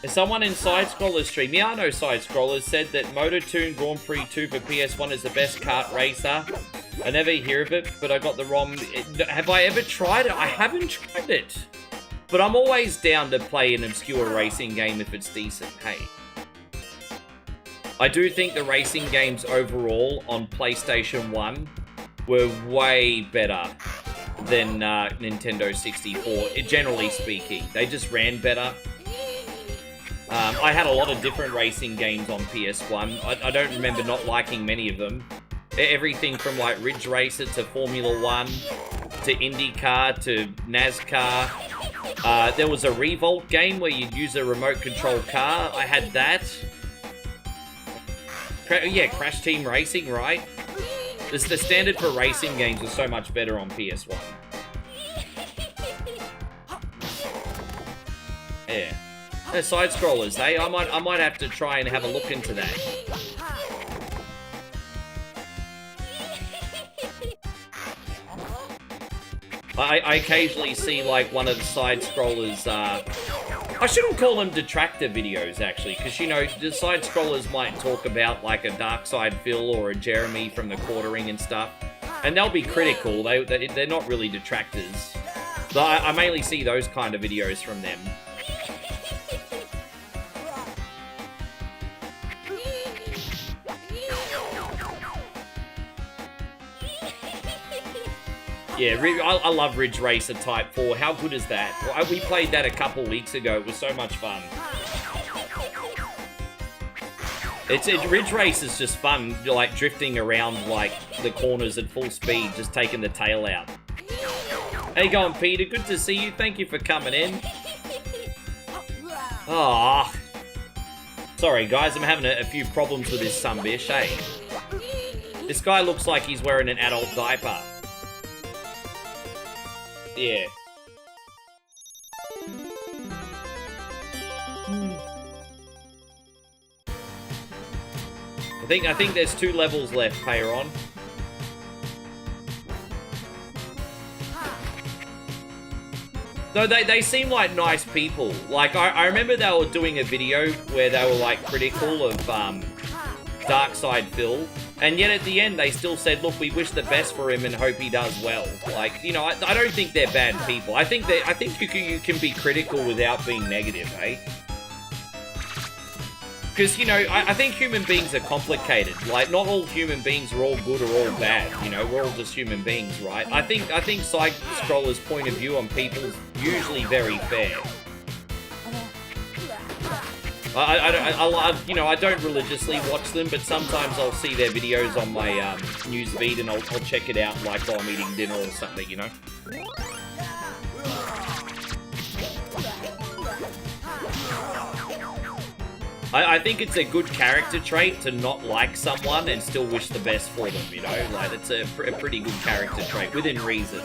S1: Someone in Side Scroller's stream, yeah, I know Side Scrollers, said that Motortoon Grand Prix 2 for PS1 is the best kart racer. I never hear of it, but I got the ROM. Have I ever tried it? I haven't tried it. But I'm always down to play an obscure racing game if it's decent, hey. I do think the racing games overall on PlayStation 1 were way better than Nintendo 64, generally speaking. They just ran better. I had a lot of different racing games on PS1. I don't remember not liking many of them. Everything from like Ridge Racer to Formula 1 to IndyCar to NASCAR. There was a Revolt game where you'd use a remote control car. I had that. Yeah, Crash Team Racing, right? The standard for racing games was so much better on PS1. Yeah. Side scrollers, eh? I might have to try and have a look into that. I occasionally see like one of the side scrollers. I shouldn't call them detractor videos actually, because you know the side scrollers might talk about like a Dark Side Phil or a Jeremy from the Quartering and stuff, and they'll be critical. They're not really detractors. So I mainly see those kind of videos from them. Yeah, I love Ridge Racer Type 4. How good is that? Well, we played that a couple weeks ago. It was so much fun. Ridge Race is just fun, like drifting around like the corners at full speed, just taking the tail out. How you going, Peter? Good to see you. Thank you for coming in. Ah, sorry guys, I'm having a few problems with this sunbish, hey? This guy looks like he's wearing an adult diaper. Yeah. I think there's 2 levels left, Payron. No, they seem like nice people. Like, I remember they were doing a video where they were, like, critical of, Dark Side Phil. And yet at the end, they still said, look, we wish the best for him and hope he does well. Like, you know, I don't think they're bad people. I think you can be critical without being negative, eh? Because, you know, I think human beings are complicated. Like, not all human beings are all good or all bad. You know, we're all just human beings, right? I think Side Scroller's point of view on people is usually very fair. You know, I don't religiously watch them, but sometimes I'll see their videos on my news feed and I'll check it out, like while I'm eating dinner or something, you know? I think it's a good character trait to not like someone and still wish the best for them, you know? Like, it's a pretty good character trait, within reason.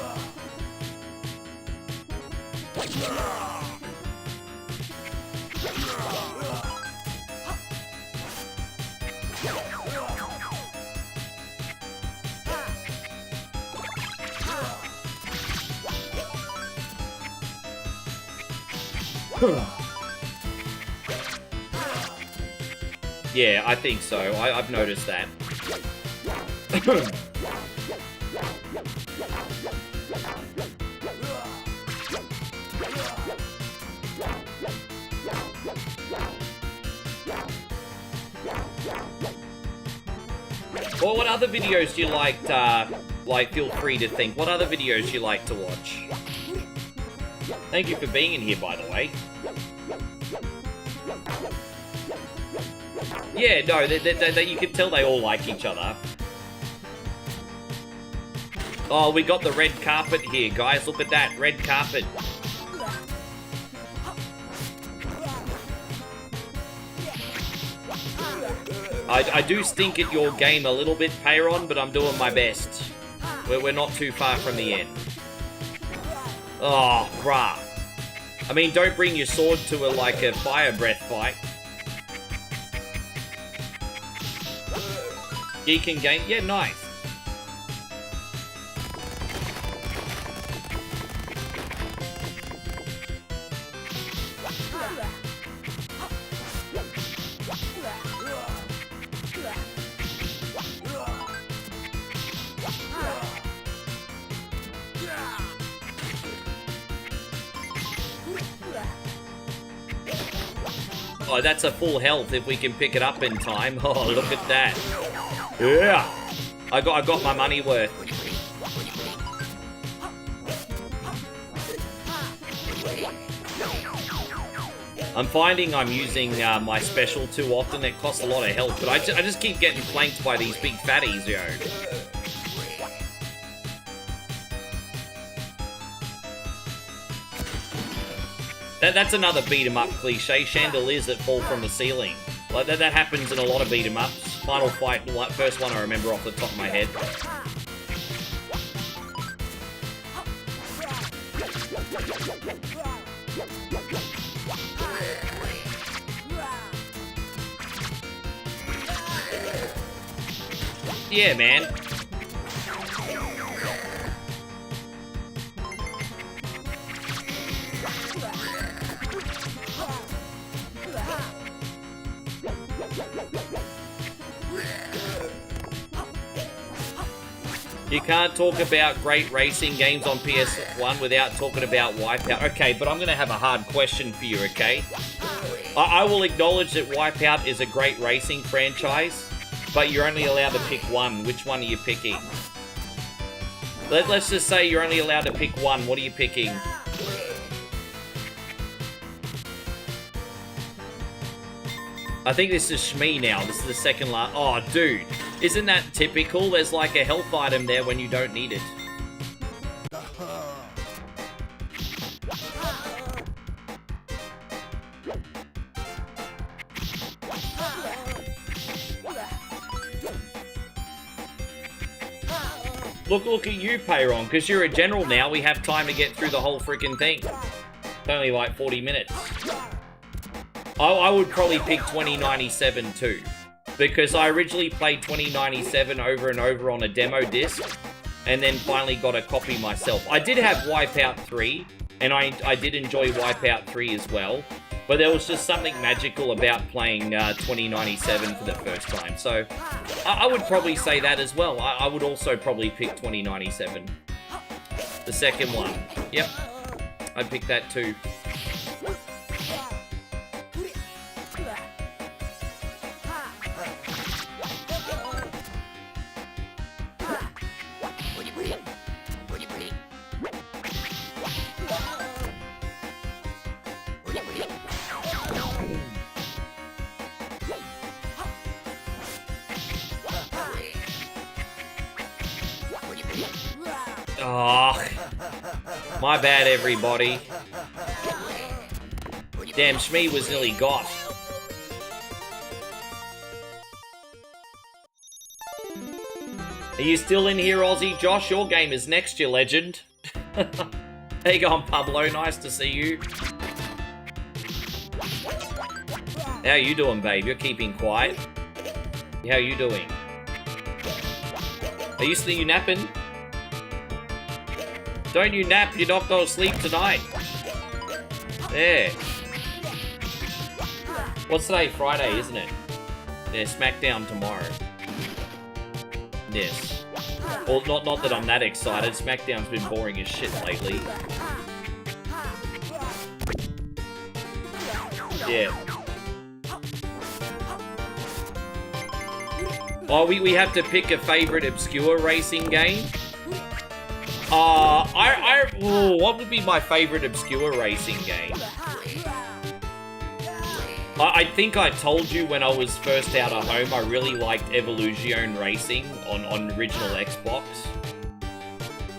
S1: Yeah, I think so. I've noticed that. Well, what other videos do you like, feel free to think. What other videos do you like to watch? Thank you for being in here, by the way. Yeah, no, you can tell they all like each other. Oh, we got the red carpet here, guys. Look at that, red carpet. I do stink at your game a little bit, Payron, but I'm doing my best. We're not too far from the end. Oh, bruh. I mean, don't bring your sword to a fire breath fight. Geek and game, yeah, nice. Oh, that's a full health if we can pick it up in time. Oh, look at that. Yeah. I got my money worth. I'm finding I'm using my special too often. It costs a lot of health, but I just keep getting flanked by these big fatties, yo. That's another beat-em-up cliche, chandeliers that fall from the ceiling. Like that happens in a lot of beat-em-ups. Final Fight, first one I remember off the top of my head. Yeah, man. You can't talk about great racing games on PS1 without talking about Wipeout. Okay, but I'm going to have a hard question for you, okay? I will acknowledge that Wipeout is a great racing franchise, but you're only allowed to pick one. Which one are you picking? Let's just say you're only allowed to pick one. What are you picking? I think this is Shmee now. This is the second last. Oh, dude. Isn't that typical? There's like a health item there when you don't need it. Look at you, Payron, because you're a general now. We have time to get through the whole freaking thing. It's only like 40 minutes. I would probably pick 2097 too, because I originally played 2097 over and over on a demo disc, and then finally got a copy myself. I did have Wipeout 3, and I did enjoy Wipeout 3 as well, but there was just something magical about playing 2097 for the first time, so I would probably say that as well. I would also probably pick 2097. The second one. Yep, I'd pick that too. Oh, my bad, everybody. Damn, Shmee was nearly got. Are you still in here, Aussie Josh? Your game is next, you legend. How you going, Pablo? Nice to see you. How you doing, babe? You're keeping quiet. How you doing? Are you napping? Don't you nap, you're not going to sleep tonight. There. What's today? Friday, isn't it? Yeah, SmackDown tomorrow. Yes. Well, not that I'm that excited. SmackDown's been boring as shit lately. Yeah. Oh, we have to pick a favorite obscure racing game. What would be my favorite obscure racing game? I think I told you when I was first out of home, I really liked Evolution Racing on original Xbox.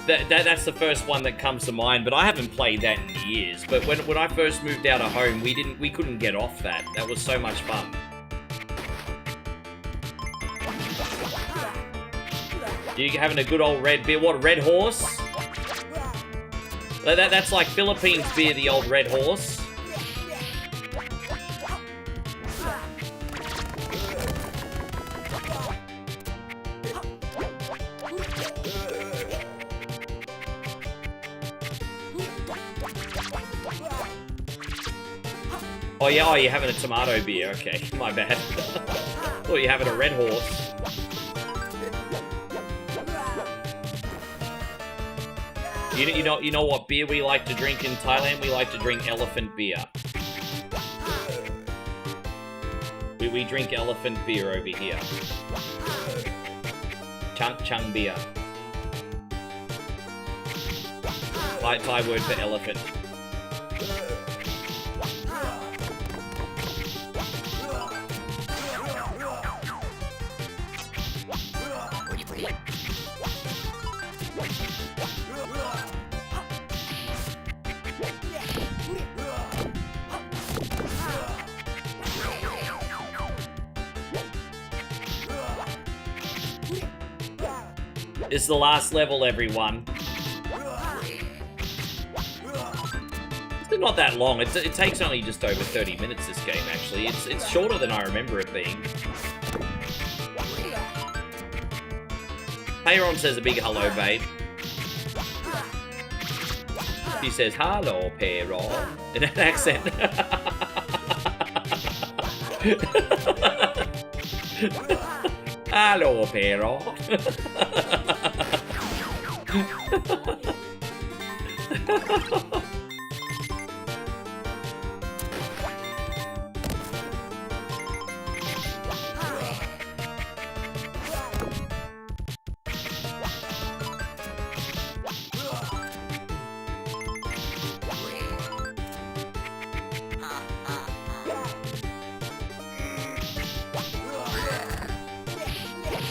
S1: That's the first one that comes to mind, but I haven't played that in years. But when I first moved out of home, we couldn't get off that. That was so much fun. You having a good old red beer? What, Red Horse? That's like Philippines beer, the old Red Horse. Oh yeah, you're having a tomato beer. Okay, my bad. Thought you're having a Red Horse. You know what beer we like to drink in Thailand? We like to drink elephant beer. We drink elephant beer over here. Chung beer. Thai word for elephant. This is the last level, everyone. It's not that long. It takes only just over 30 minutes, this game, actually. It's shorter than I remember it being. Payron says a big hello, babe. He says, hello, Payron. In an accent. Hello, Payron.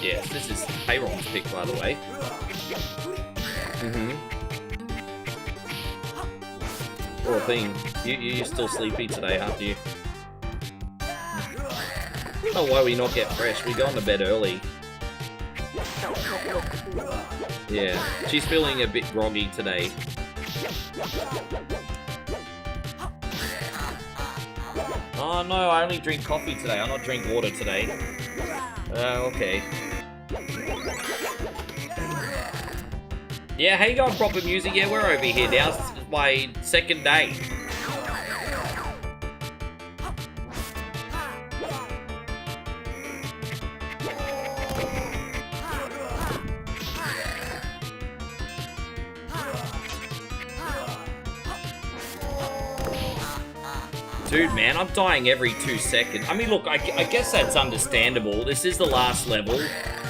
S1: Yes, this is Payron's pick, by the way. Poor thing. You're still sleepy today, aren't you? I don't know why we not get fresh. We go on to bed early. Yeah, she's feeling a bit groggy today. Oh no, I only drink coffee today. I don't drink water today. Okay. Yeah, how you going, proper music? Yeah, we're over here now. It's my second day. Dude, man, I'm dying every 2 seconds. I mean, look, I guess that's understandable. This is the last level.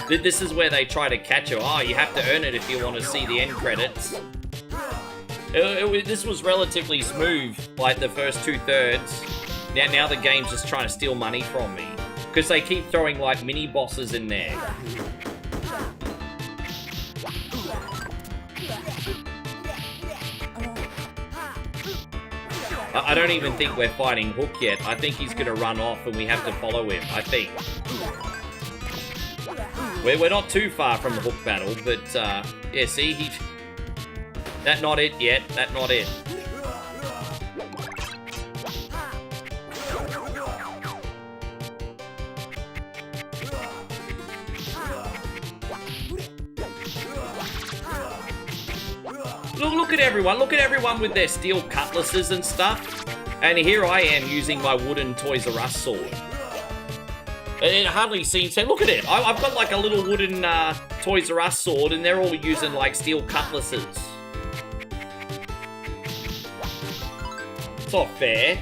S1: This is where they try to catch you. Oh, you have to earn it if you want to see the end credits. This was relatively smooth, like the first 2/3. Now the game's just trying to steal money from me. Because they keep throwing, like, mini-bosses in there. I don't even think we're fighting Hook yet. I think he's gonna run off and we have to follow him, I think. We're not too far from the Hook battle, but, yeah, see, that not it yet, that not it. Look at everyone with their steel cutlasses and stuff. And here I am using my wooden Toys R Us sword. It hardly seems to. Look at it. I've got like a little wooden Toys R Us sword and they're all using like steel cutlasses. It's not fair.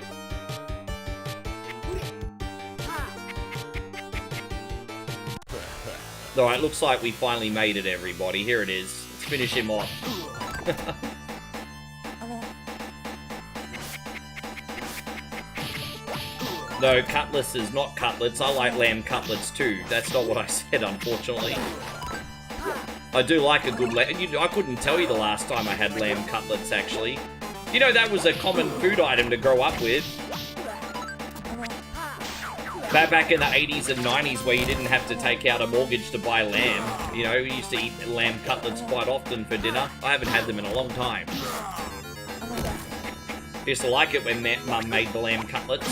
S1: Alright, looks like we finally made it, everybody. Here it is. Let's finish him off. No, cutlasses, not cutlets. I like lamb cutlets too. That's not what I said, unfortunately. I do like a good lamb. I couldn't tell you the last time I had lamb cutlets, actually. You know, that was a common food item to grow up with. Back in the 80s and 90s where you didn't have to take out a mortgage to buy lamb. You know, we used to eat lamb cutlets quite often for dinner. I haven't had them in a long time. Used to like it when Mum made the lamb cutlets.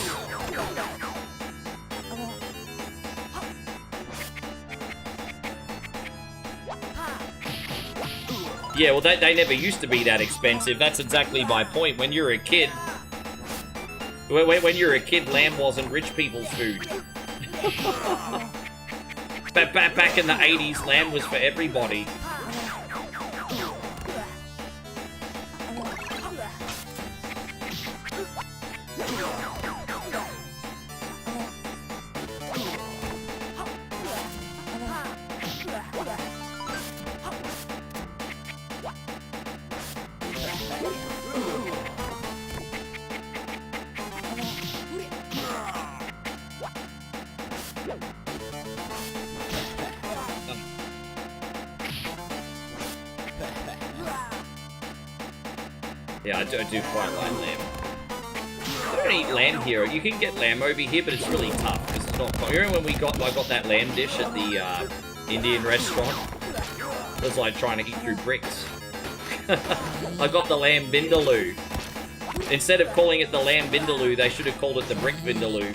S1: Yeah, well, they never used to be that expensive. That's exactly my point. When you're a kid... When you're a kid, lamb wasn't rich people's food. Back in the 80s, lamb was for everybody. Yeah, I do quite like lamb. I don't eat lamb here. You can get lamb over here, but it's really tough because it's not. You remember when I got that lamb dish at the Indian restaurant? It was like trying to eat through bricks. I got the lamb vindaloo. Instead of calling it the lamb vindaloo, they should have called it the brick vindaloo.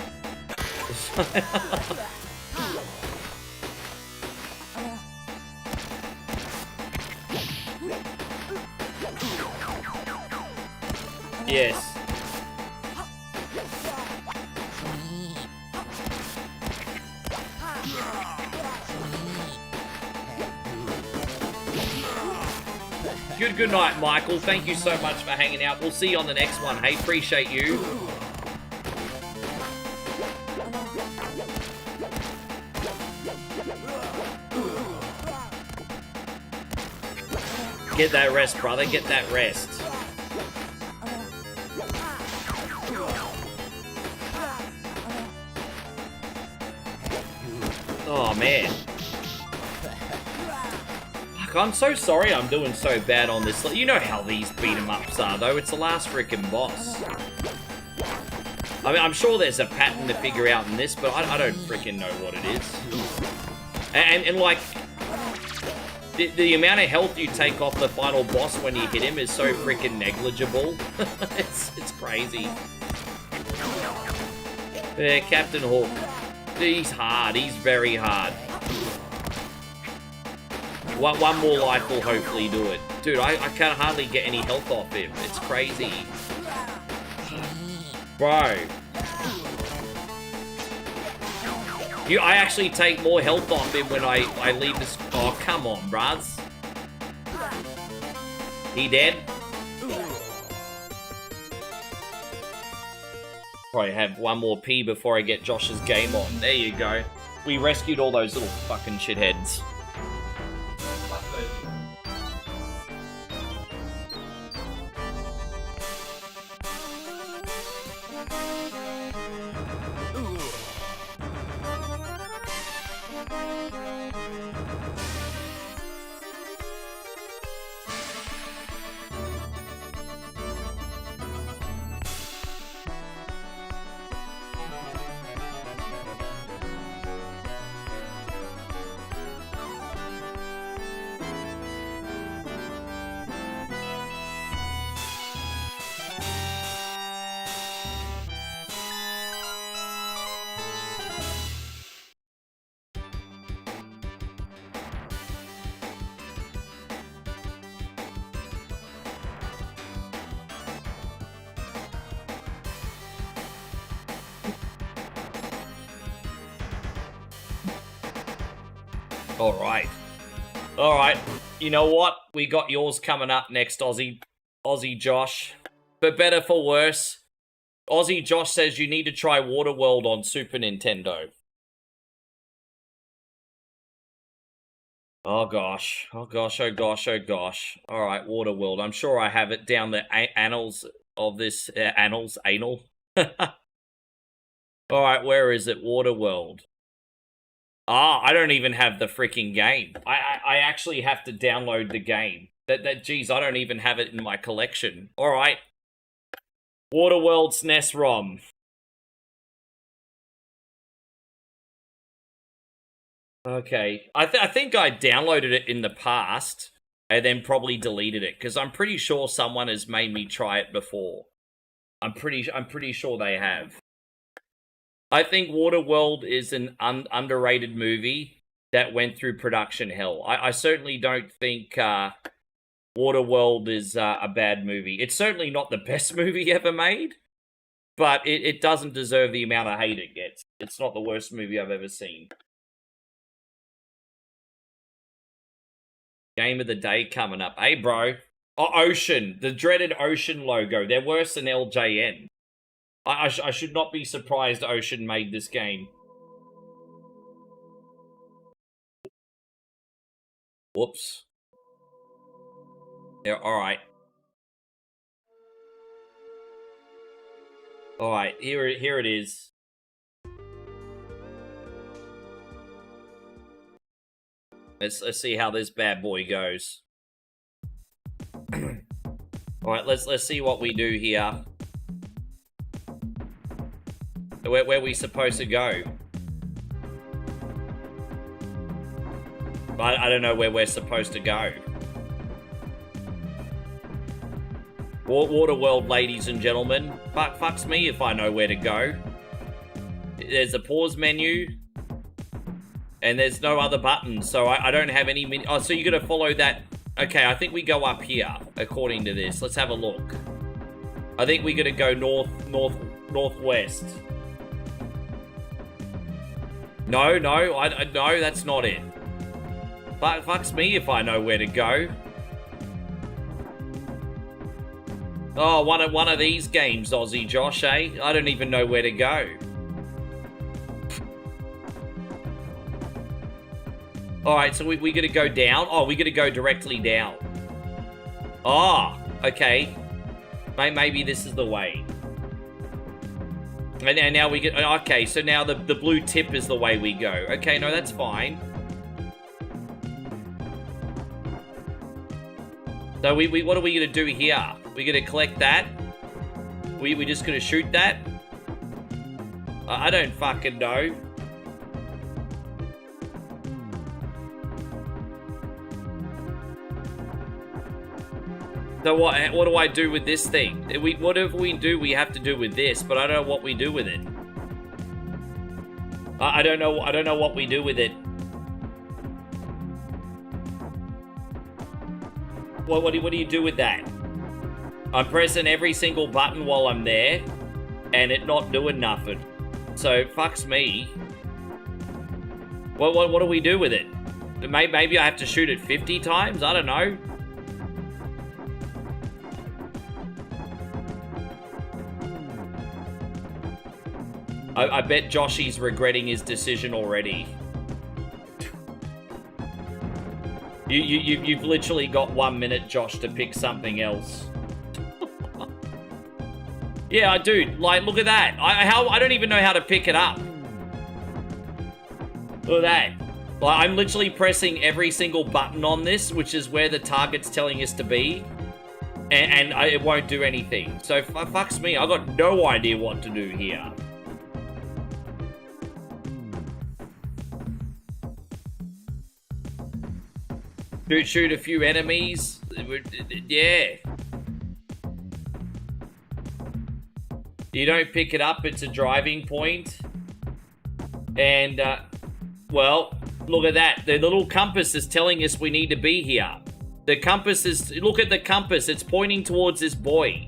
S1: Yes. Good night, Michael. Thank you so much for hanging out. We'll see you on the next one. Hey, appreciate you. Get that rest, brother. Get that rest. Oh, man. Fuck, I'm so sorry I'm doing so bad on this. You know how these beat-em-ups are, though. It's the last frickin' boss. I mean, I'm sure there's a pattern to figure out in this, but I don't frickin' know what it is. And like, The amount of health you take off the final boss when you hit him is so freaking negligible. it's crazy. Yeah, Captain Hook. He's hard. He's very hard. One more life will hopefully do it. Dude, I can't hardly get any health off him. It's crazy. Bro. I actually take more health off him when I leave this... Oh, come on, bruz. He dead? Probably have one more pee before I get Josh's game on. There you go. We rescued all those little fucking shitheads. Alright. You know what? We got yours coming up next, Aussie Josh. For better, for worse, Aussie Josh says you need to try Waterworld on Super Nintendo. Oh gosh. Alright, Waterworld. I'm sure I have it down the annals of this... anal? Alright, where is it? Waterworld. Ah, I don't even have the freaking game. I actually have to download the game. Geez, I don't even have it in my collection. Alright. Waterworld SNES ROM. Okay. I think I downloaded it in the past and then probably deleted it because I'm pretty sure someone has made me try it before. I'm pretty sure they have. I think Waterworld is an underrated movie that went through production hell. I certainly don't think Waterworld is a bad movie. It's certainly not the best movie ever made, but it doesn't deserve the amount of hate it gets. It's not the worst movie I've ever seen. Game of the day coming up. Hey, bro. Oh, Ocean. The dreaded Ocean logo. They're worse than LJN. I should not be surprised Ocean made this game. Whoops. Yeah, alright. Alright, here it is. Let's see how this bad boy goes. Alright, let's see what we do here. Where we supposed to go? I don't know where we're supposed to go. Waterworld, ladies and gentlemen. Fucks me if I know where to go. There's a pause menu. And there's no other buttons, so I don't have any... Oh, so you gotta follow that... Okay, I think we go up here, according to this. Let's have a look. I think we gotta go northwest. No, that's not it. Fucks me if I know where to go. Oh, one of these games, Aussie Josh, eh? I don't even know where to go. Alright, so we gotta go down? Oh, we gotta go directly down. Oh, okay. Maybe this is the way. And now we get... Okay, so now the blue tip is the way we go. Okay, no, that's fine. So what are we going to do here? We going to collect that? We just going to shoot that? I don't fucking know. So what do I do with this thing? Whatever we do, we have to do with this, but I don't know what we do with it. I don't know what we do with it. What do you do with that? I'm pressing every single button while I'm there, and it not doing nothing. So fucks me. What do we do with it? Maybe I have to shoot it 50 times? I don't know. I bet Joshy's regretting his decision already. You've literally got 1 minute, Josh, to pick something else. Yeah, dude, like, look at that. I don't even know how to pick it up. Look at that. Like, I'm literally pressing every single button on this, which is where the target's telling us to be. And it won't do anything. So, fucks me. I got no idea what to do here. Shoot a few enemies. Yeah. You don't pick it up, it's a driving point. And, well, look at that. The little compass is telling us we need to be here. The compass is... Look at the compass. It's pointing towards this boy.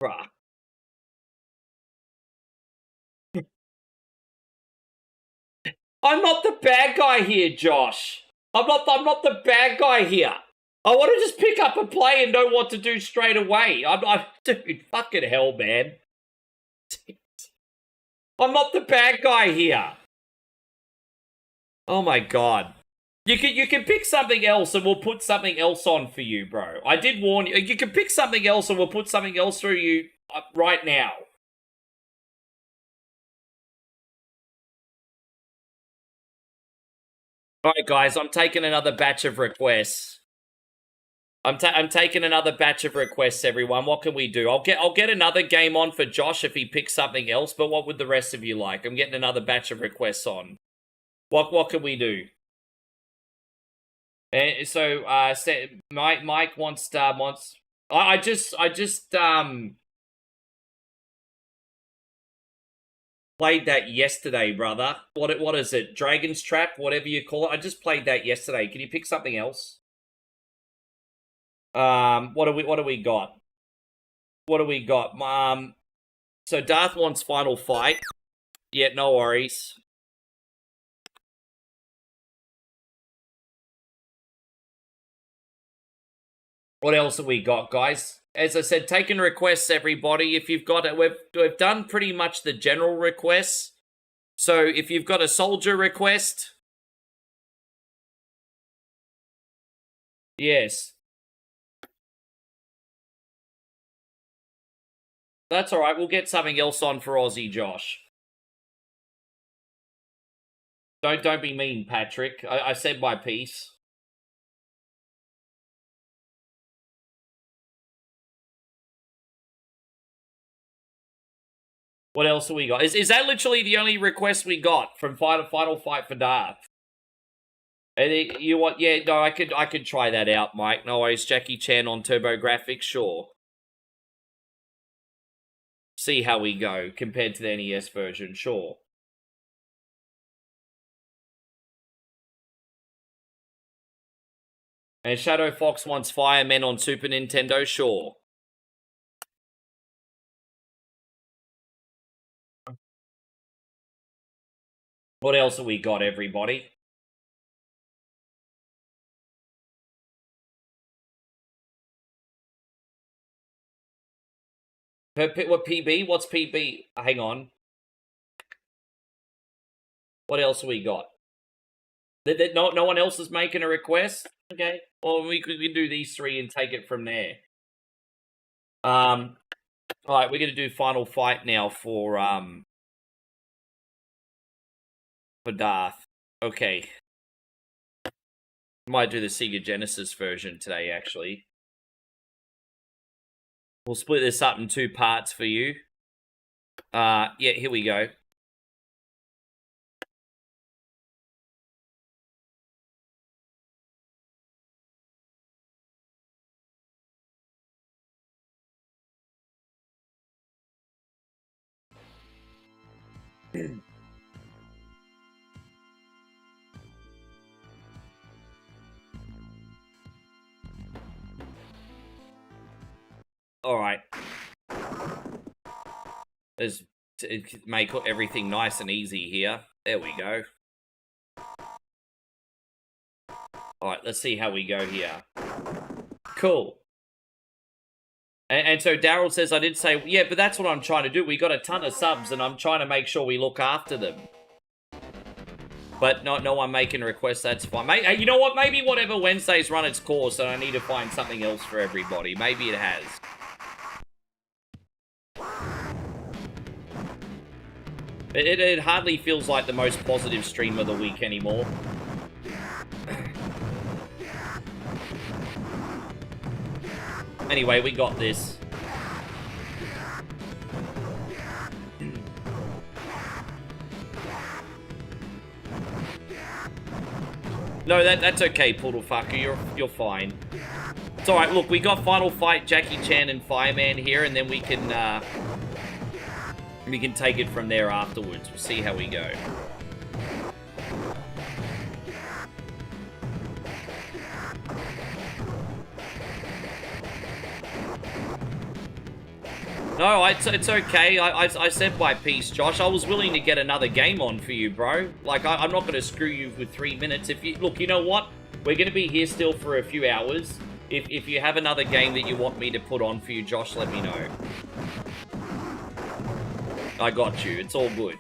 S1: Bruh. I'm not the bad guy here, Josh. I'm not the bad guy here. I want to just pick up and play and know what to do straight away. Dude, fucking hell, man. I'm not the bad guy here. Oh my god. You can pick something else and we'll put something else on for you, bro. I did warn you. You can pick something else and we'll put something else through you right now. Alright, guys, I'm taking another batch of requests. I'm taking another batch of requests, everyone. What can we do? I'll get another game on for Josh if he picks something else, but what would the rest of you like? I'm getting another batch of requests on. What can we do? And so, Mike wants. I just played that yesterday, brother. What is it? Dragon's Trap, whatever you call it. I just played that yesterday. Can you pick something else? What do we got? What do we got? So Darth wants Final Fight. Yeah, no worries. What else have we got, guys? As I said, taking requests, everybody. If you've got it, we've done pretty much the general requests. So if you've got a soldier request, yes, that's all right. We'll get something else on for Aussie Josh. Don't be mean, Patrick. I said my piece. What else have we got? Is that literally the only request we got from Final Fight for Darth? And you want? Yeah, no, I could try that out, Mike. No worries. Jackie Chan on TurboGrafx, sure. See how we go compared to the NES version, sure. And Shadow Fox wants Firemen on Super Nintendo, sure. What else have we got, everybody? What PB? What's PB? Hang on. What else have we got? No one else is making a request? Okay. Well, we could do these three and take it from there. All right, we're gonna do final fight now for Darth. Okay. Might do the Sega Genesis version today, actually. We'll split this up in 2 parts for you. Yeah, here we go. All right. Let's make everything nice and easy here. There we go. All right, let's see how we go here. Cool. And so Daryl says, I did say, yeah, but that's what I'm trying to do. We got a ton of subs, and I'm trying to make sure we look after them. But no one making requests, that's fine. Hey, you know what? Maybe whatever Wednesday's run its course, and I need to find something else for everybody. Maybe it has. It hardly feels like the most positive stream of the week anymore. Anyway, we got this. No, that's okay, Poodlefucker. You're fine. It's alright, look, we got Final Fight, Jackie Chan and Fireman here, and then we can take it from there afterwards. We'll see how we go. No, it's okay. I said my piece, Josh. I was willing to get another game on for you, bro. Like, I'm not going to screw you with 3 minutes. If you look, you know what? We're going to be here still for a few hours. If you have another game that you want me to put on for you, Josh, let me know. I got you. It's all good.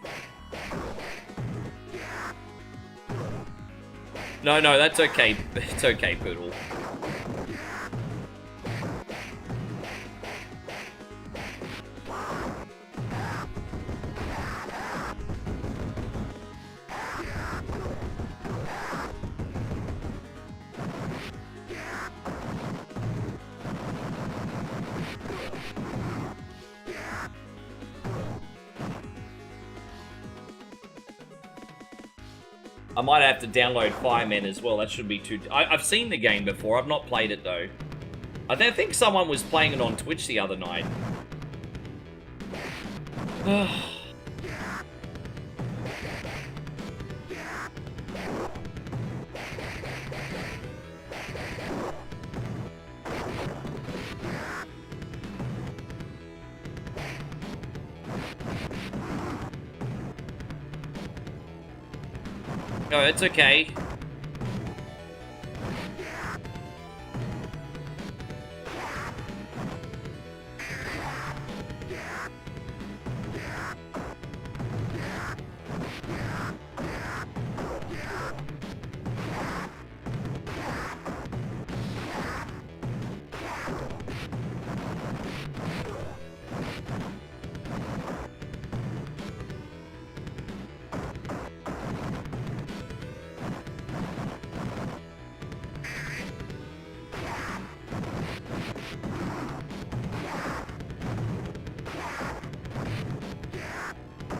S1: No, that's okay. It's okay, Poodle. I might have to download Fireman as well. That should be too... I've seen the game before. I've not played it, though. I don't think someone was playing it on Twitch the other night. No, it's okay.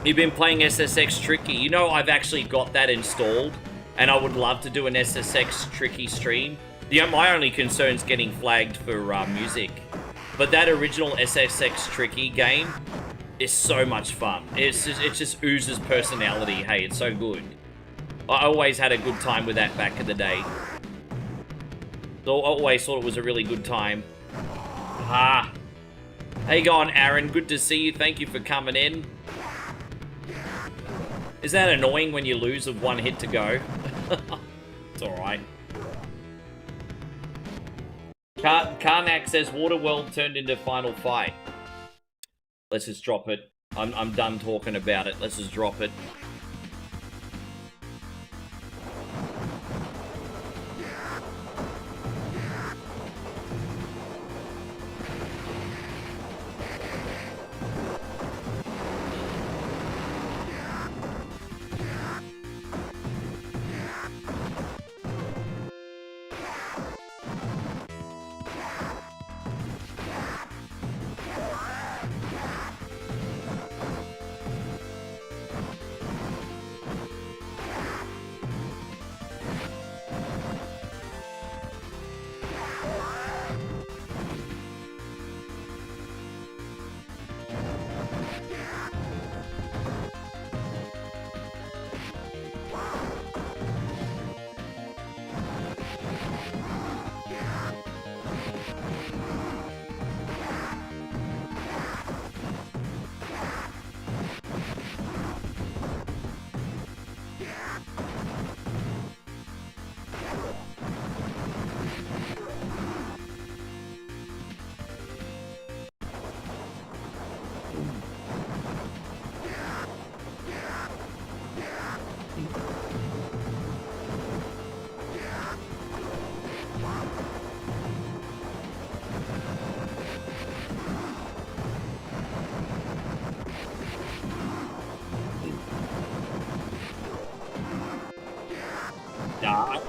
S1: You've been playing SSX Tricky. You know, I've actually got that installed, and I would love to do an SSX Tricky stream. My only concern is getting flagged for music. But that original SSX Tricky game is so much fun. It just oozes personality. Hey, it's so good. I always had a good time with that back in the day. So I always thought it was a really good time. Ah. How you going, Aaron? Good to see you. Thank you for coming in. Is that annoying when you lose with 1 hit to go? It's alright. Karnak says Waterworld turned into Final Fight. Let's just drop it. I'm done talking about it. Let's just drop it.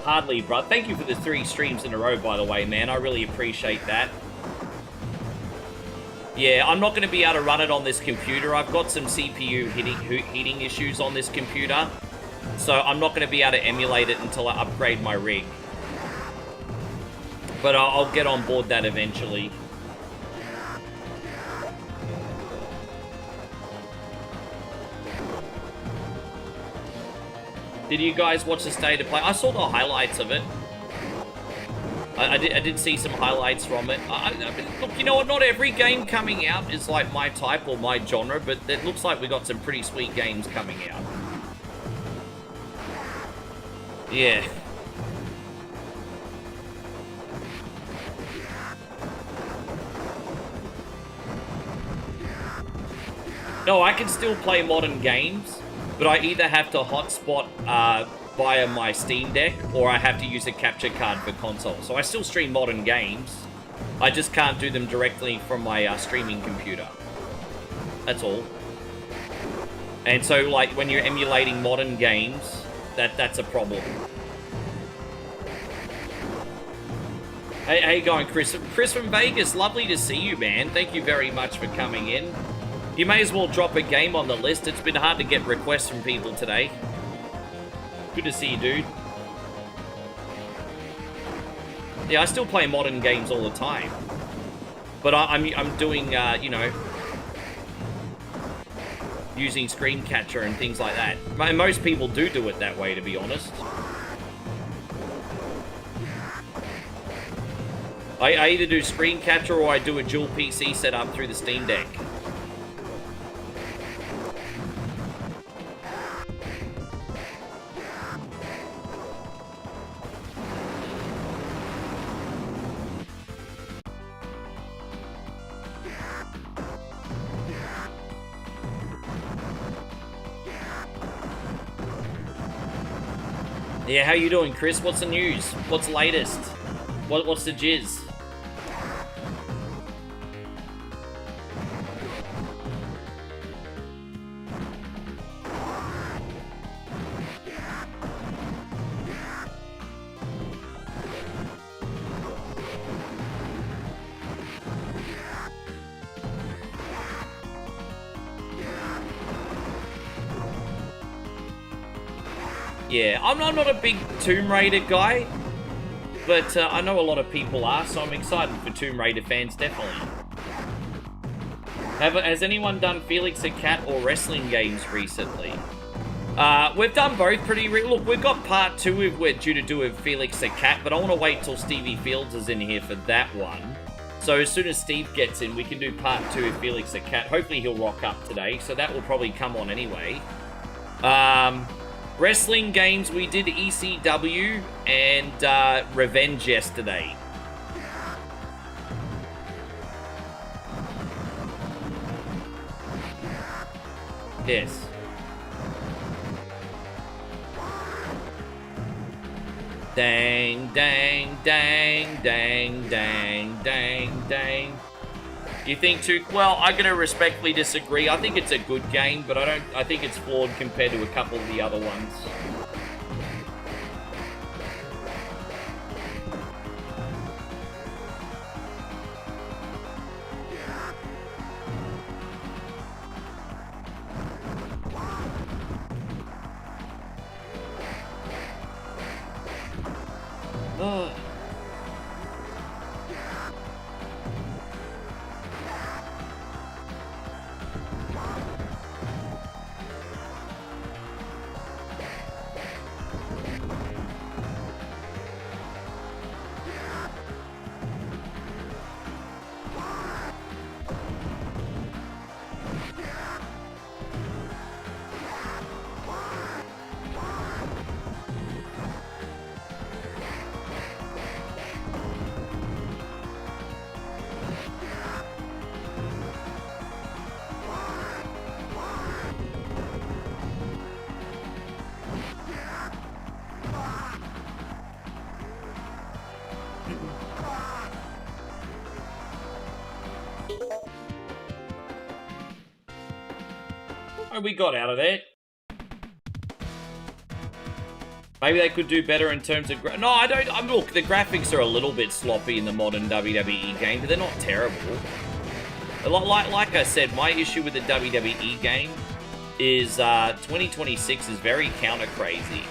S1: Hardly, bro. Thank you for the 3 streams in a row, by the way, man. I really appreciate that. Yeah, I'm not going to be able to run it on this computer. I've got some CPU heating issues on this computer. So I'm not going to be able to emulate it until I upgrade my rig. But I'll get on board that eventually. Did you guys watch the State of Play? I saw the highlights of it. I did see some highlights from it. Look, you know what? Not every game coming out is like my type or my genre, but it looks like we got some pretty sweet games coming out. Yeah. No, I can still play modern games, but I either have to hotspot via my Steam Deck, or I have to use a capture card for console. So I still stream modern games. I just can't do them directly from my streaming computer. That's all. And so, like, when you're emulating modern games, that's a problem. Hey, how you going, Chris? Chris from Vegas, lovely to see you, man. Thank you very much for coming in. You may as well drop a game on the list. It's been hard to get requests from people today. Good to see you, dude. Yeah, I still play modern games all the time. But I'm doing, you know, using screen catcher and things like that. Most people do it that way, to be honest. I either do screen capture or I do a dual PC setup through the Steam Deck. Yeah, how you doing, Chris? What's the news? What's the latest? What's the jizz? Yeah, I'm not a big Tomb Raider guy, but I know a lot of people are, so I'm excited for Tomb Raider fans, definitely. Has anyone done Felix the Cat or wrestling games recently? We've done both pretty... Look, we've got part 2 we're due to do with Felix the Cat, but I want to wait till Stevie Fields is in here for that one. So as soon as Steve gets in, we can do part 2 of Felix the Cat. Hopefully he'll rock up today, so that will probably come on anyway. Wrestling games, we did ECW and Revenge yesterday. Yes. Dang, dang, dang, dang, dang, dang, dang. You think too? Well, I'm gonna respectfully disagree. I think it's a good game, but I think it's flawed compared to a couple of the other ones. Oh. Oh, we got out of there. Maybe they could do better in terms of... No, I don't... look, the graphics are a little bit sloppy in the modern WWE game, but they're not terrible. Like I said, my issue with the WWE game is 2026 is very counter-crazy.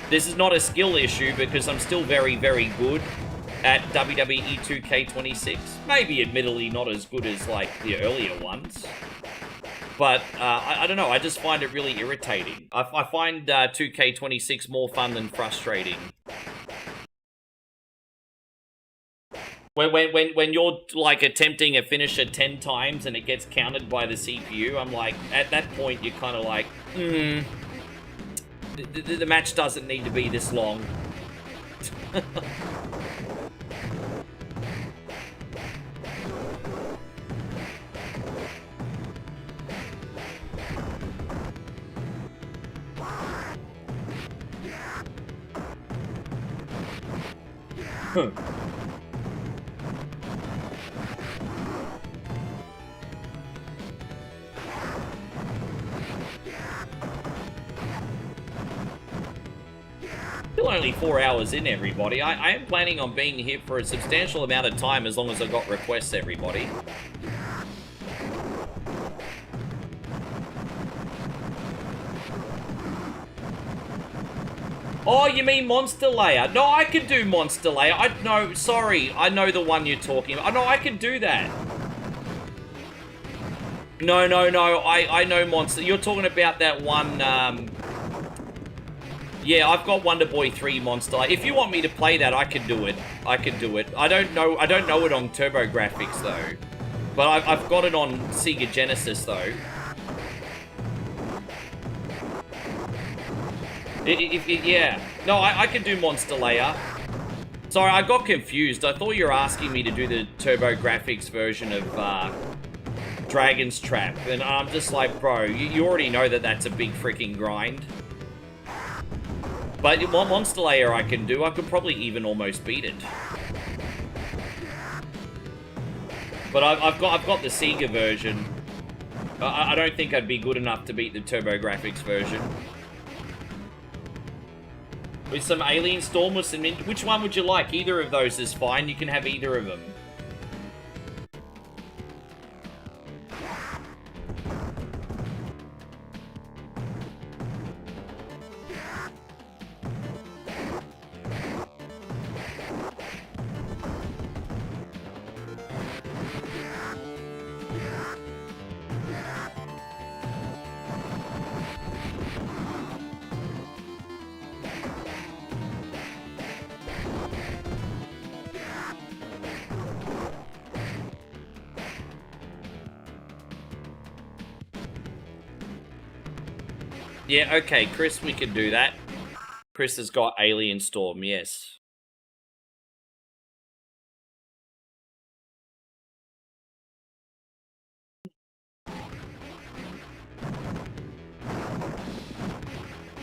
S1: This is not a skill issue because I'm still very, very good at WWE 2K26. Maybe, admittedly, not as good as, like, the earlier ones. But, I don't know, I just find it really irritating. I find 2K26 more fun than frustrating. When you're, like, attempting a finisher 10 times and it gets countered by the CPU, I'm like, at that point, you're kind of like, the match doesn't need to be this long. Still only 4 hours in, everybody. I am planning on being here for a substantial amount of time as long as I got requests, everybody. Oh, you mean Monster Layer? No, I can do Monster Layer. No, sorry. I know the one you're talking about. No, I can do that. No. I know Monster. You're talking about that one, yeah, I've got Wonder Boy 3 Monster Layer. If you want me to play that, I can do it. I don't know it on TurboGrafx, though. But I've got it on Sega Genesis, though. Yeah. No, I can do Monster Layer. Sorry, I got confused. I thought you were asking me to do the TurboGrafx version of Dragon's Trap. And I'm just like, bro, you already know that that's a big freaking grind. But Monster Layer I can do. I could probably even almost beat it. But I've got the Sega version. I don't think I'd be good enough to beat the TurboGrafx version. With some Alien Storm or some... Which one would you like? Either of those is fine. You can have either of them. Yeah, okay, Chris, we can do that. Chris has got Alien Storm, yes.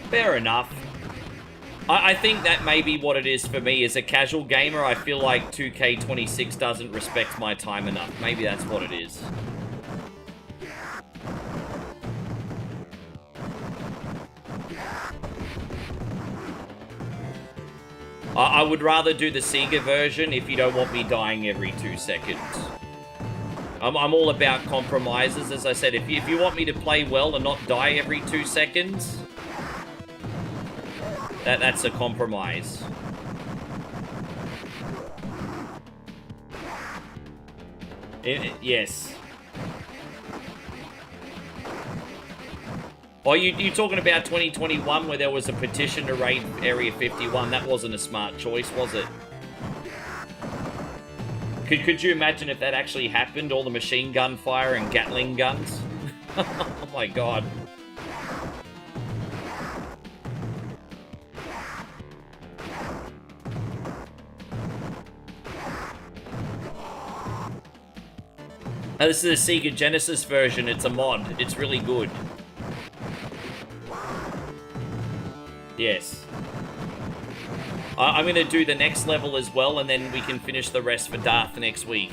S1: Fair enough. I think that may be what it is for me. As a casual gamer, I feel like 2K26 doesn't respect my time enough. Maybe that's what it is. I would rather do the Sega version if you don't want me dying every 2 seconds. I'm all about compromises, as I said. If you want me to play well and not die every 2 seconds, that's a compromise. Yes. Oh, you talking about 2021 where there was a petition to raid Area 51? That wasn't a smart choice, was it? Could you imagine if that actually happened? All the machine gun fire and Gatling guns? Oh my god. This is the Sega Genesis version. It's a mod. It's really good. Yes. I'm going to do the next level as well, and then we can finish the rest for Darth next week.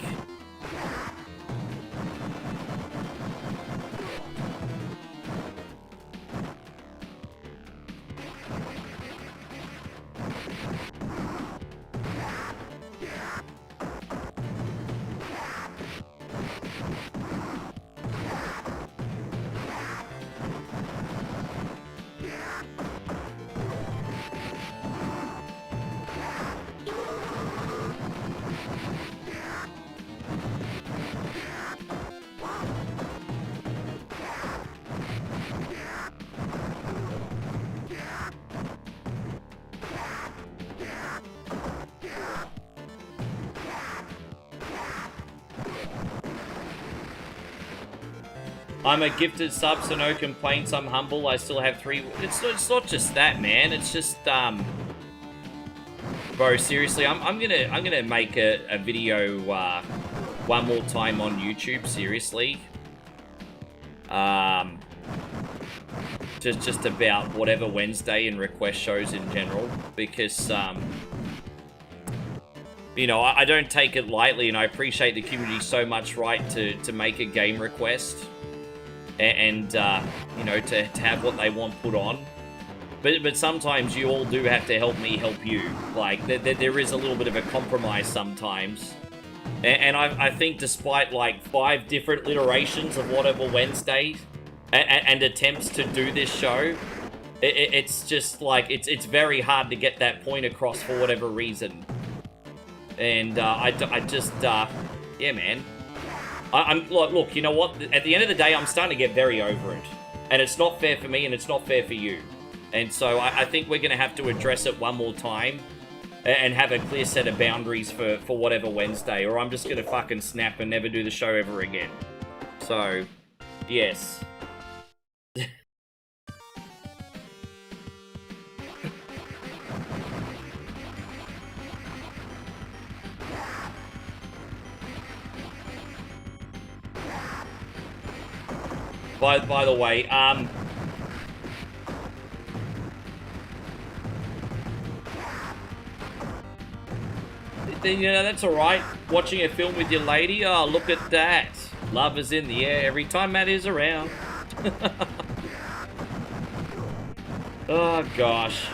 S1: I'm a gifted sub, so no complaints. I'm humble. I still have 3. It's not just that, man. It's just bro, seriously, I'm gonna make a video one more time on YouTube. Seriously, just about whatever Wednesday and request shows in general, because you know, I don't take it lightly, and I appreciate the community so much, right, to make a game request and you know, to have what they want put on. But sometimes you all do have to help me help you. Like, there is a little bit of a compromise sometimes. And I think despite, like, 5 different iterations of whatever Wednesday and attempts to do this show, it's just, like, it's very hard to get that point across for whatever reason. And I just, yeah, man. Look, you know what? At the end of the day, I'm starting to get very over it. And it's not fair for me, and it's not fair for you. And so I think we're going to have to address it one more time and have a clear set of boundaries for whatever Wednesday, or I'm just going to fucking snap and never do the show ever again. So, yes. By the way, you know, that's alright. Watching a film with your lady, oh, look at that. Love is in the air every time Matt is around. Oh, gosh.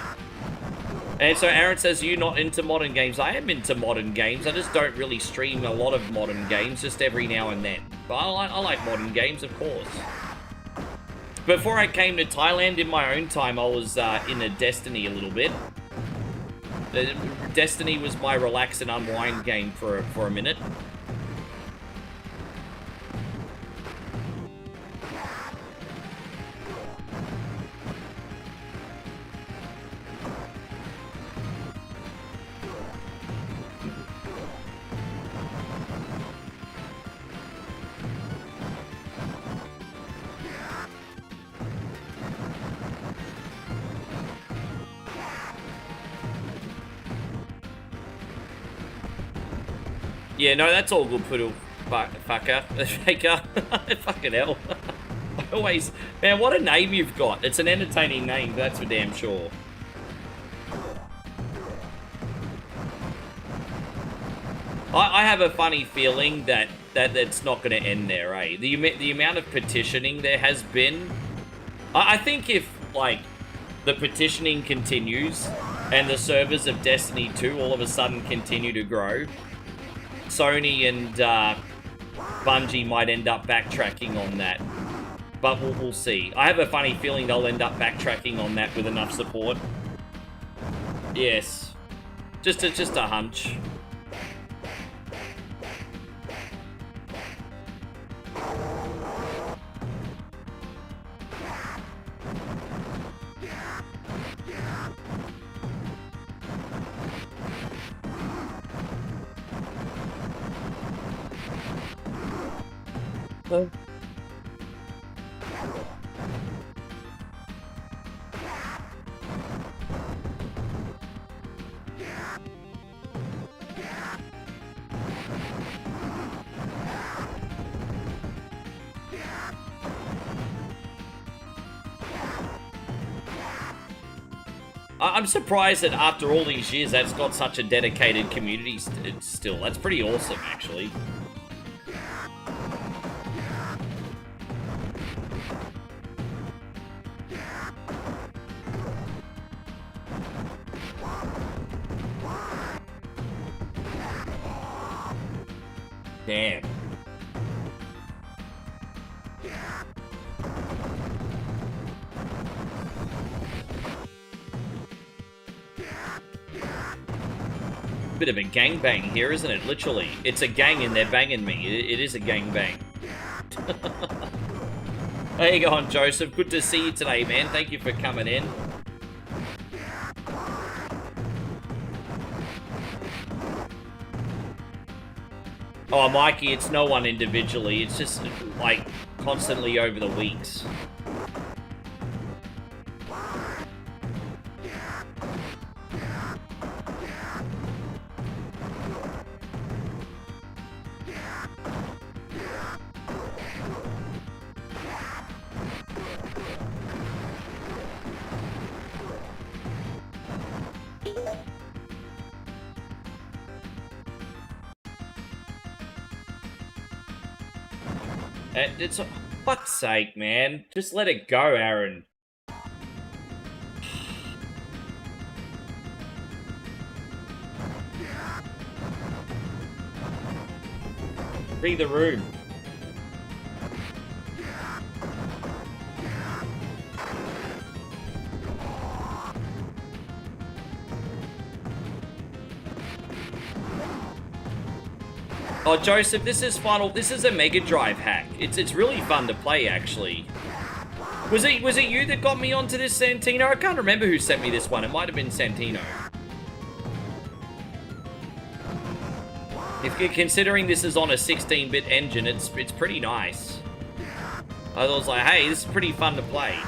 S1: And so Aaron says, you're not into modern games. I am into modern games. I just don't really stream a lot of modern games, just every now and then. But I like modern games, of course. Before I came to Thailand in my own time, I was in a Destiny a little bit. Destiny was my relax and unwind game for a minute. Yeah, no, that's all good, Poodle. Fucker. Faker. Fucking hell. I always... Man, what a name you've got. It's an entertaining name, that's for damn sure. I have a funny feeling that it's not going to end there, eh? The amount of petitioning there has been... I think if, like, the petitioning continues and the servers of Destiny 2 all of a sudden continue to grow, Sony and Bungie might end up backtracking on that, but we'll see. I have a funny feeling they'll end up backtracking on that with enough support. Yes, just a hunch. I'm surprised that after all these years that's got such a dedicated community still. That's pretty awesome, actually. Damn. Bit of a gangbang here, isn't it? Literally. It's a gang and they're banging me. It is a gangbang. How you going, Joseph? Good to see you today, man. Thank you for coming in. Oh, Mikey, it's no one individually. It's just, like, constantly over the weeks. It's fuck's sake, man. Just let it go, Aaron. Read the room. Oh, Joseph, this is a Mega Drive hack. It's really fun to play, actually. Was it you that got me onto this, Santino? I can't remember who sent me this one. It might have been Santino. If you're considering this is on a 16-bit engine, it's pretty nice. I was like, hey, this is pretty fun to play.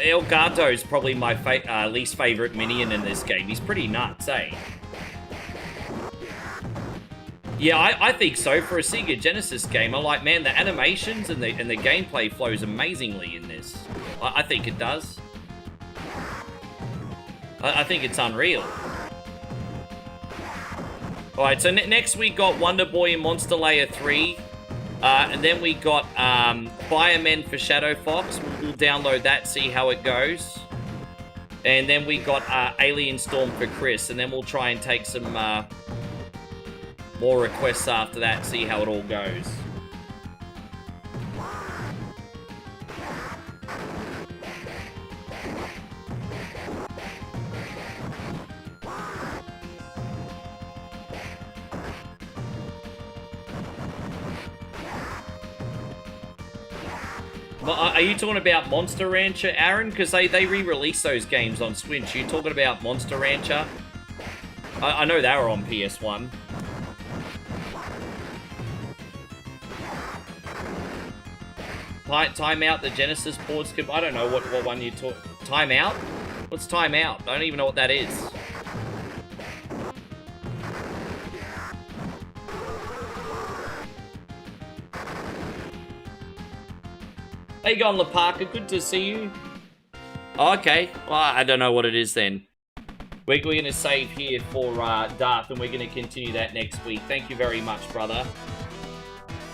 S1: El Gato's probably my least favorite minion in this game. He's pretty nuts, eh? Yeah, I think so. For a Sega Genesis game, I'm like, man, the animations and the gameplay flows amazingly in this. I think it does. I think it's unreal. Alright, so next we got Wonder Boy and Monster Layer 3. And then we got Firemen for Shadow Fox. We'll download that, see how it goes. And then we got Alien Storm for Chris. And then we'll try and take some more requests after that, see how it all goes. Are you talking about Monster Rancher, Aaron? Because they re-released those games on Switch. Are you talking about Monster Rancher? I know they were on PS1. Time Out, the Genesis ports. I don't know what one you talk. Time Out? What's Time Out? I don't even know what that is. How you going, LaParker? Good to see you. Okay, well, I don't know what it is then. We're going to save here for Darth, and we're going to continue that next week. Thank you very much, brother.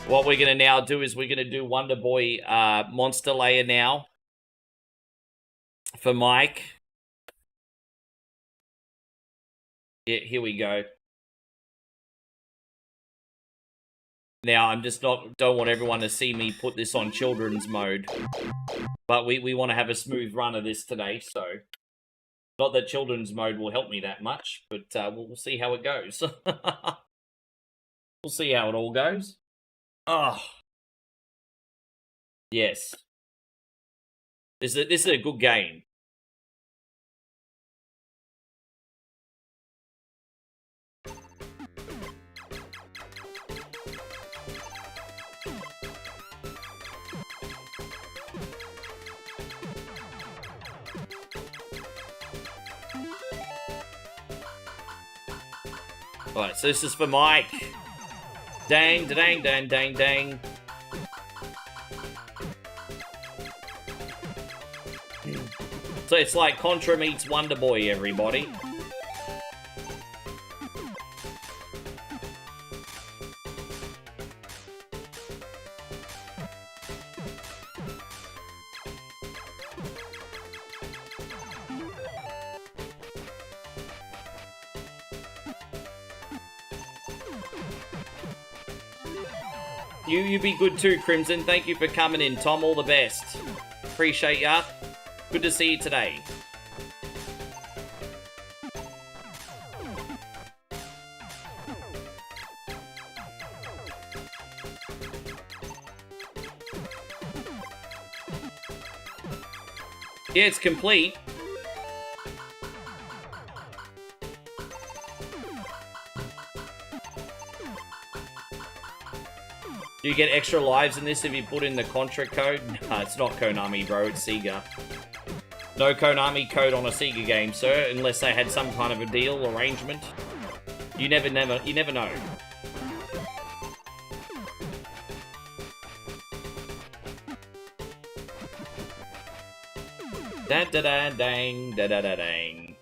S1: What we're going to now do is we're going to do Wonder Boy Monster Layer now. For Mike. Yeah, here we go. Now, I'm just don't want everyone to see me put this on children's mode. But we want to have a smooth run of this today, so... Not that children's mode will help me that much, but we'll see how it goes. We'll see how it all goes. Oh. Yes. This is a good game. Alright, so this is for Mike. Dang, dang, dang, dang, dang. So it's like Contra meets Wonder Boy, everybody. You be good too, Crimson. Thank you for coming in, Tom. All the best. Appreciate ya. Good to see you today. Yeah, it's complete. Do you get extra lives in this if you put in the Contra code? Nah, it's not Konami, bro. It's Sega. No Konami code on a Sega game, sir, unless they had some kind of a deal arrangement. You never know. Da da da dang, da da da dang.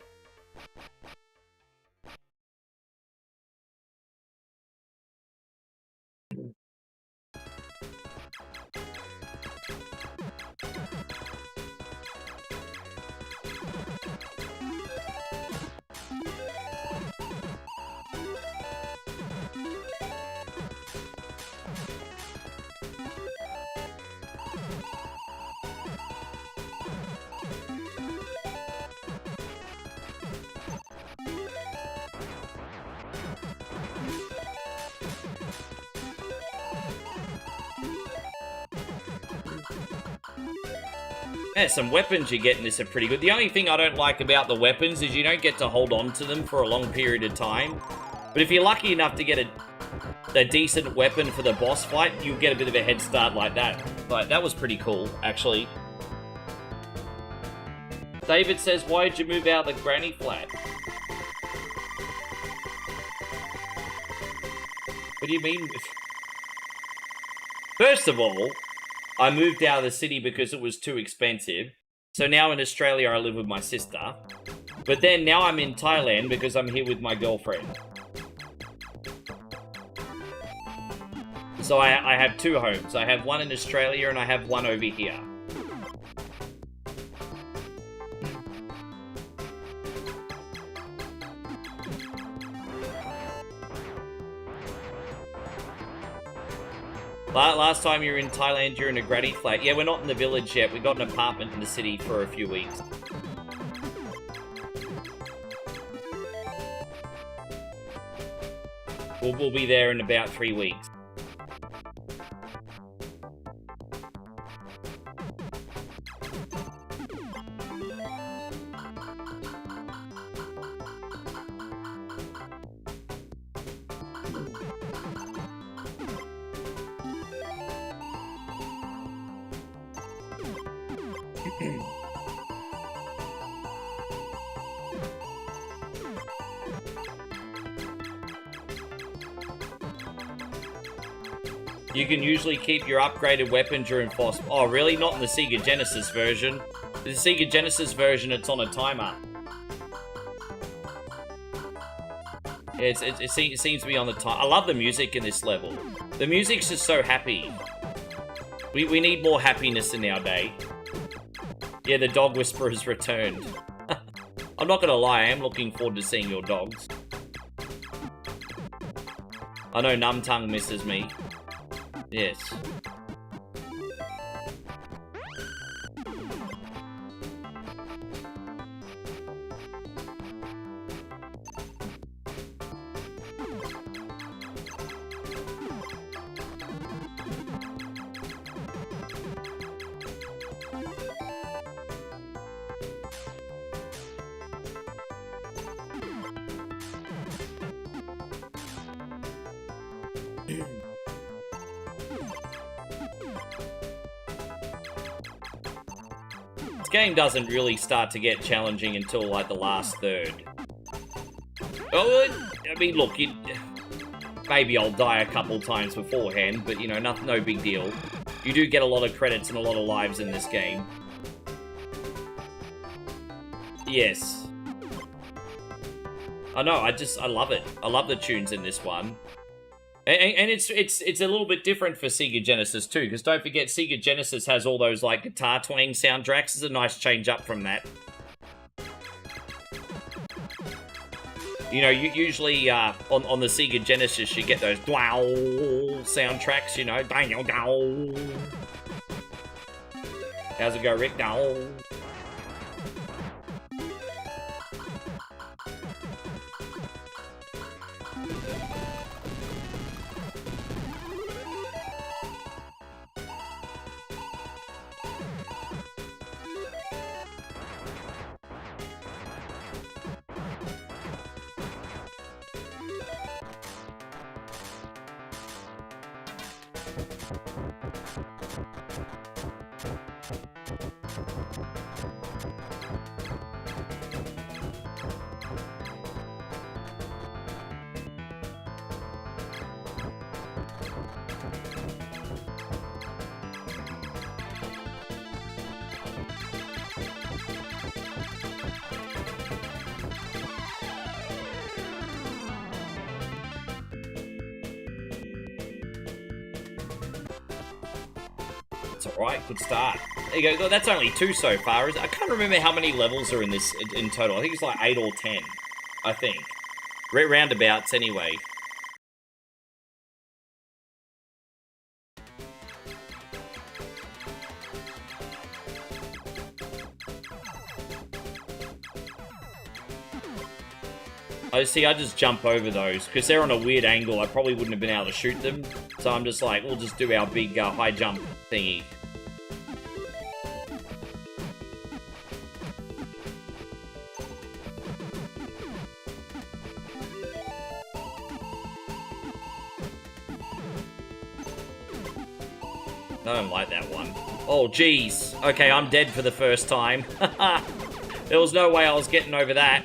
S1: Yeah, some weapons you get in this are pretty good. The only thing I don't like about the weapons is you don't get to hold on to them for a long period of time. But if you're lucky enough to get a decent weapon for the boss fight, you'll get a bit of a head start like that. Like, that was pretty cool, actually. David says, why did you move out of the granny flat? What do you mean? First of all, I moved out of the city because it was too expensive. So now in Australia, I live with my sister. But then now I'm in Thailand because I'm here with my girlfriend. So I have two homes. I have one in Australia and I have one over here. Last time you were in Thailand, you're in a granny flat. Yeah, we're not in the village yet. We got an apartment in the city for a few weeks. We'll be there in about 3 weeks. You can usually keep your upgraded weapon during boss. Oh, really? Not in the Sega Genesis version. The Sega Genesis version, it's on a timer. Yeah, it seems to be on the time. I love the music in this level. The music's just so happy. We need more happiness in our day. Yeah, the dog whisperer's returned. I'm not gonna lie, I am looking forward to seeing your dogs. I know Numtung misses me. Yes. This game doesn't really start to get challenging until, like, the last third. Oh, I mean, look, maybe I'll die a couple times beforehand, but, you know, no big deal. You do get a lot of credits and a lot of lives in this game. Yes. I know, I love it. I love the tunes in this one. And it's a little bit different for Sega Genesis too, because don't forget, Sega Genesis has all those like guitar twang soundtracks. It's a nice change up from that. You know, you usually on the Sega Genesis you get those wow soundtracks. You know, how's it go, Rick? Dow. It's alright, good start. There you go, that's only 2 so far. I can't remember how many levels are in this in total. I think it's like 8 or 10, I think. Roundabouts, anyway. I just jump over those, because they're on a weird angle. I probably wouldn't have been able to shoot them. So I'm just like, we'll just do our big high jump thingy. I don't like that one. Oh, jeez. Okay, I'm dead for the first time. There was no way I was getting over that.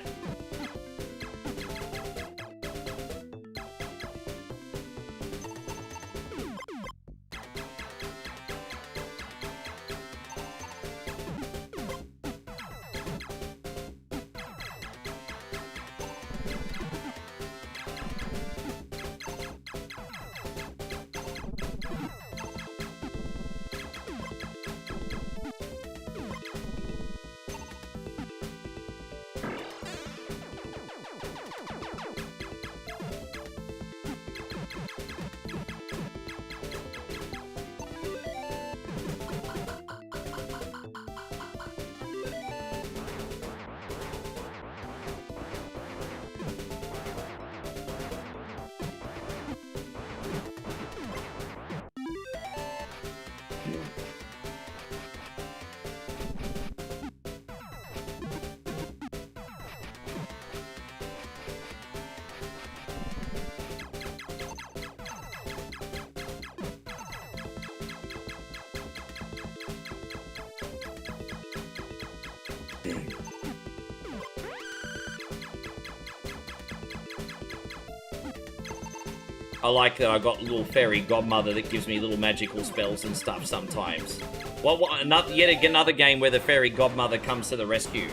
S1: I like that I got a little fairy godmother that gives me little magical spells and stuff sometimes. Yet another game where the fairy godmother comes to the rescue.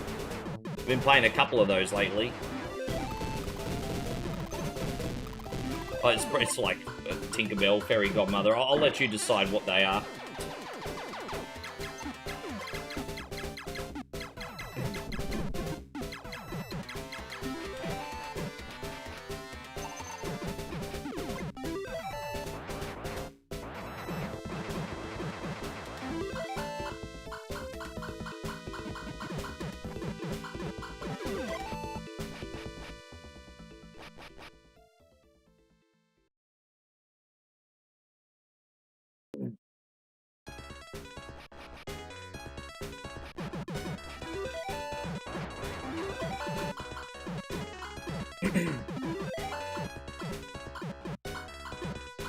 S1: I've been playing a couple of those lately. Oh, it's like Tinkerbell, fairy godmother. I'll let you decide what they are.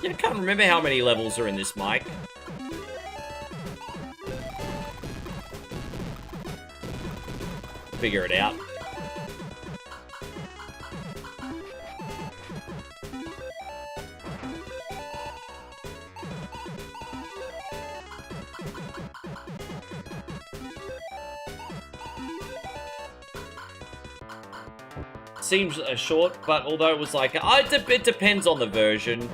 S1: Yeah, I can't remember how many levels are in this, Mike. Figure it out. Seems short, but although it was like... it depends on the version.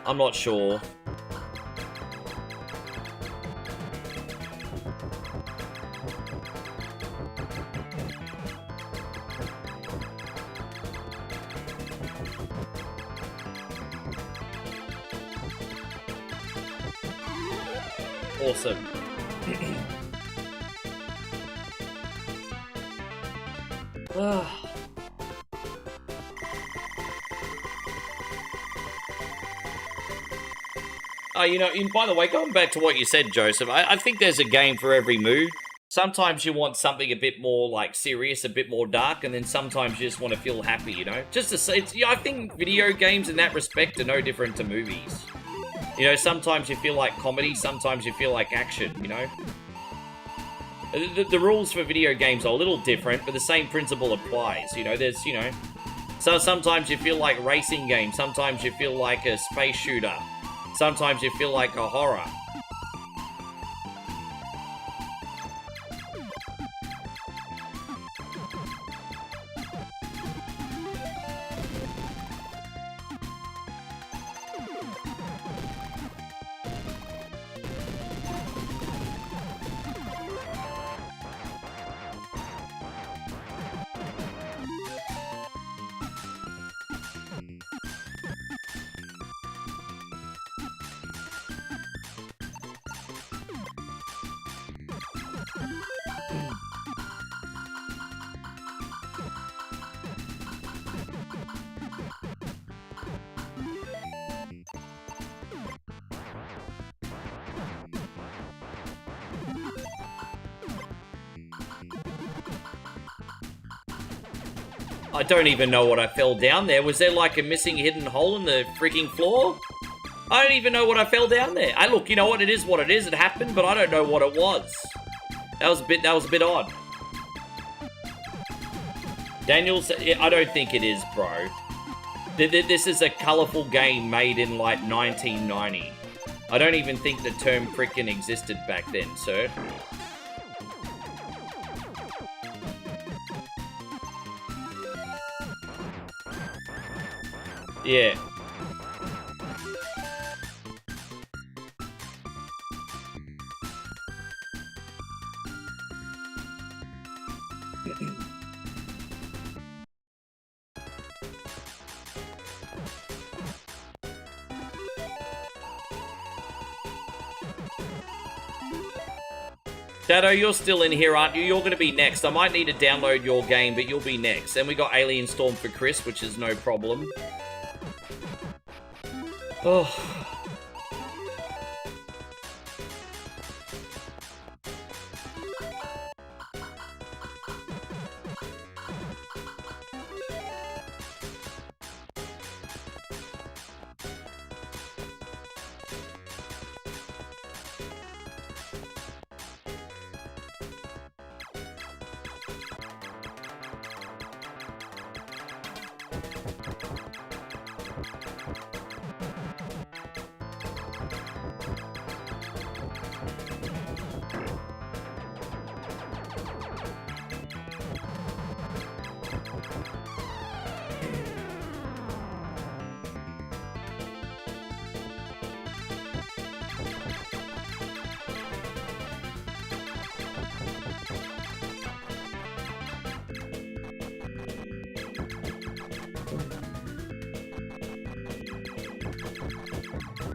S1: I'm not sure. Awesome. You know, and by the way, going back to what you said, Joseph, I think there's a game for every mood. Sometimes you want something a bit more, like, serious, a bit more dark, and then sometimes you just want to feel happy, you know? Just to say, I think video games in that respect are no different to movies. You know, sometimes you feel like comedy, sometimes you feel like action, you know? The rules for video games are a little different, but the same principle applies, you know? There's, you know... So sometimes you feel like racing games, sometimes you feel like a space shooter, sometimes you feel like a horror. I don't even know what I fell down there. Was there like a missing hidden hole in the freaking floor? I don't even know what I fell down there. Look, you know what? It is what it is. It happened, but I don't know what it was. That was a bit odd. Daniel said, I don't think it is, bro. This is a colorful game made in like 1990. I don't even think the term frickin' existed back then, sir. Yeah. Shadow, you're still in here, aren't you? You're going to be next. I might need to download your game, but you'll be next. Then we got Alien Storm for Chris, which is no problem. Oh.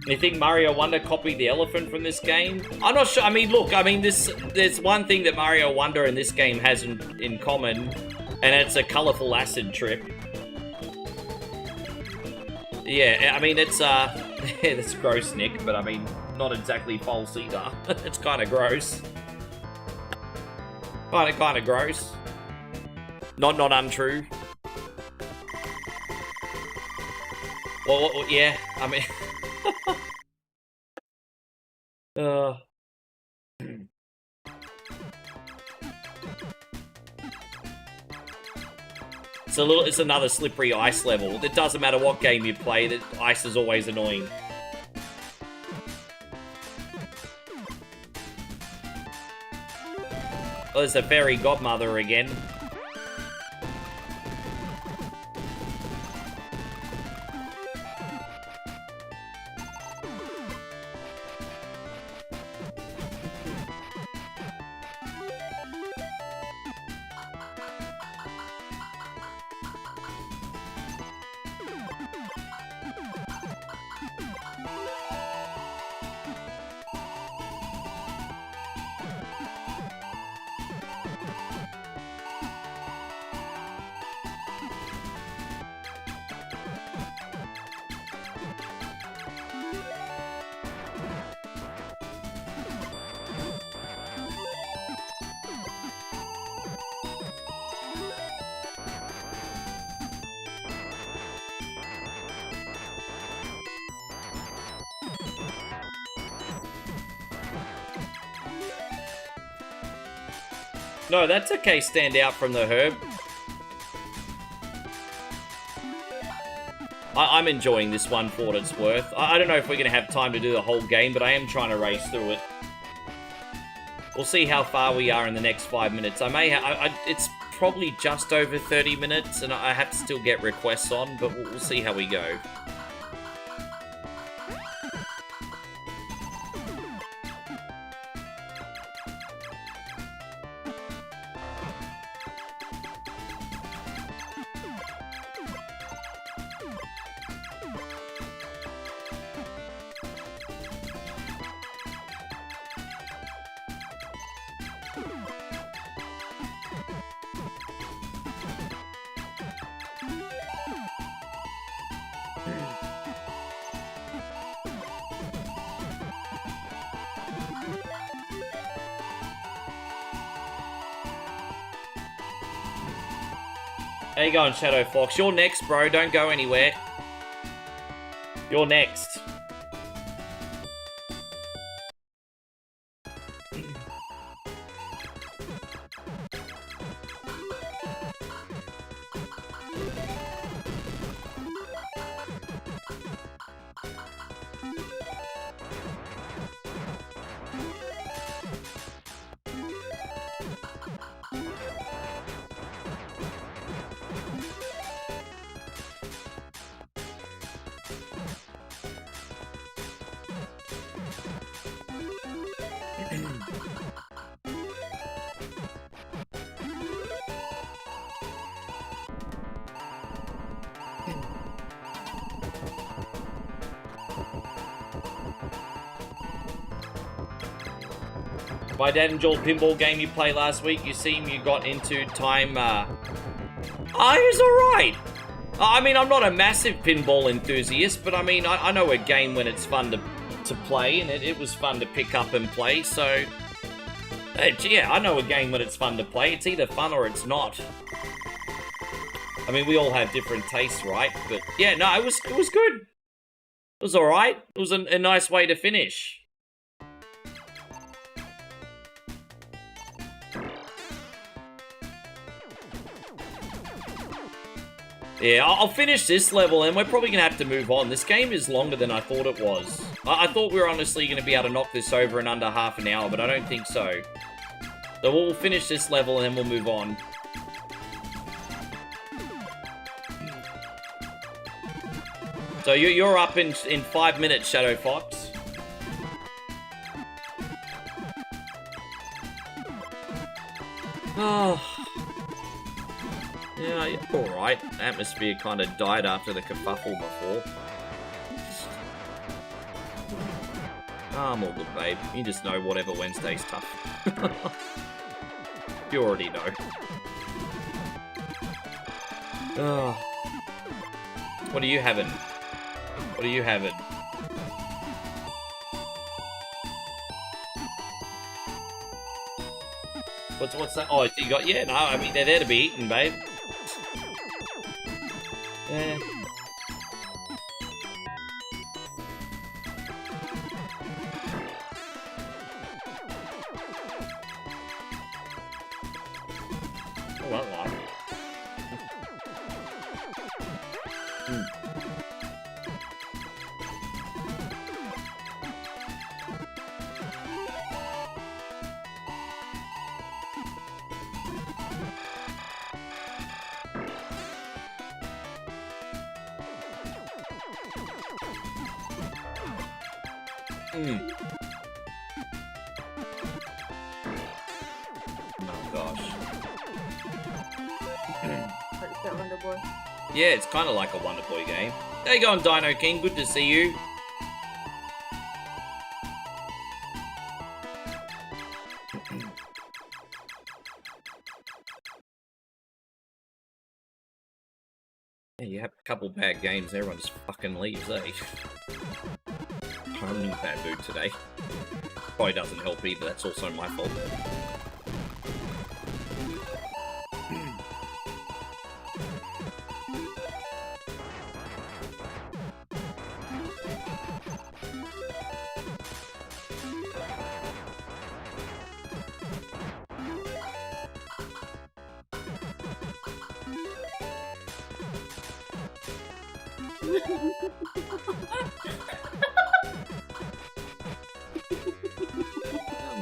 S1: You think Mario Wonder copied the elephant from this game? I'm not sure. I mean, look, there's one thing that Mario Wonder and this game has in common, and it's a colorful acid trip. Yeah, I mean, it's, that's gross, Nick, but I mean, not exactly false either. It's kind of gross. Kind of gross. Not untrue. Well, yeah, I mean... It's another slippery ice level. It doesn't matter what game you play, the ice is always annoying. Oh, there's a fairy godmother again. No, that's okay, stand out from the herb. I'm enjoying this one for what it's worth. I don't know if we're going to have time to do the whole game, but I am trying to race through it. We'll see how far we are in the next 5 minutes. I may it's probably just over 30 minutes, and I have to still get requests on, but we'll see how we go. How you going, Shadow Fox? You're next, bro. Don't go anywhere. You're next. My dad enjoyed pinball game you played last week. You seem you got into time. It was alright. I mean, I'm not a massive pinball enthusiast, but I mean, I know a game when it's fun to play, and it was fun to pick up and play, so... yeah, I know a game when it's fun to play. It's either fun or it's not. I mean, we all have different tastes, right? But yeah, no, it was good. It was alright. It was a nice way to finish. Yeah, I'll finish this level, and we're probably going to have to move on. This game is longer than I thought it was. I thought we were honestly going to be able to knock this over in under half an hour, but I don't think so. So we'll finish this level, and then we'll move on. So you're up in 5 minutes, Shadow Fox. Oh... yeah, you're alright. Atmosphere kind of died after the kerfuffle before. Oh, I'm all good, babe. You just know whatever Wednesday's tough. You already know. Oh. What are you having? What are you having? What's that? Oh, you got... yeah, no, I mean, they're there to be eaten, babe. Yeah. Oh, well, well. Oh gosh.
S3: Like that Wonder Boy.
S1: Yeah, it's kind of like a Wonder Boy game. How you going, Dino King? Good to see you. Yeah, you have a couple bad games, everyone just fucking leaves, eh? I'm in a bad mood today. Probably doesn't help either, that's also my fault. Oh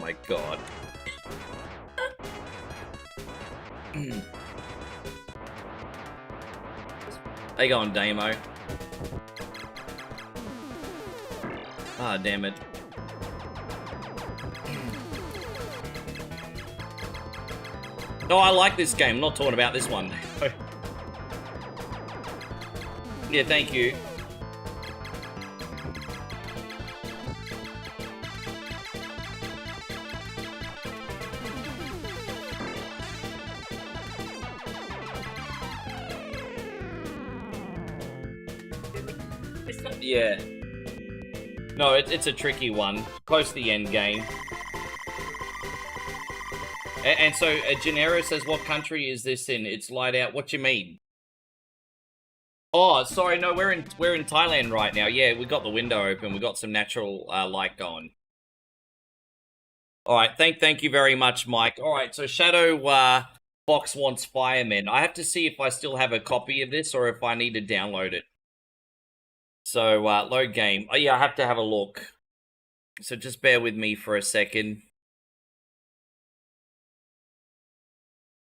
S1: my god. They go on Damo. Ah, damn it. No, I like this game. I'm not talking about this one. Yeah, thank you. Yeah. No, it's a tricky one. Close to the end game. And so, Gennaro says, what country is this in? It's light out. What you mean? Oh, sorry, no, we're in Thailand right now. Yeah, we got the window open. We got some natural light going. All right, thank you very much, Mike. All right, so Shadow Box wants Firemen. I have to see if I still have a copy of this or if I need to download it. So, load game. Oh, yeah, I have to have a look. So just bear with me for a second.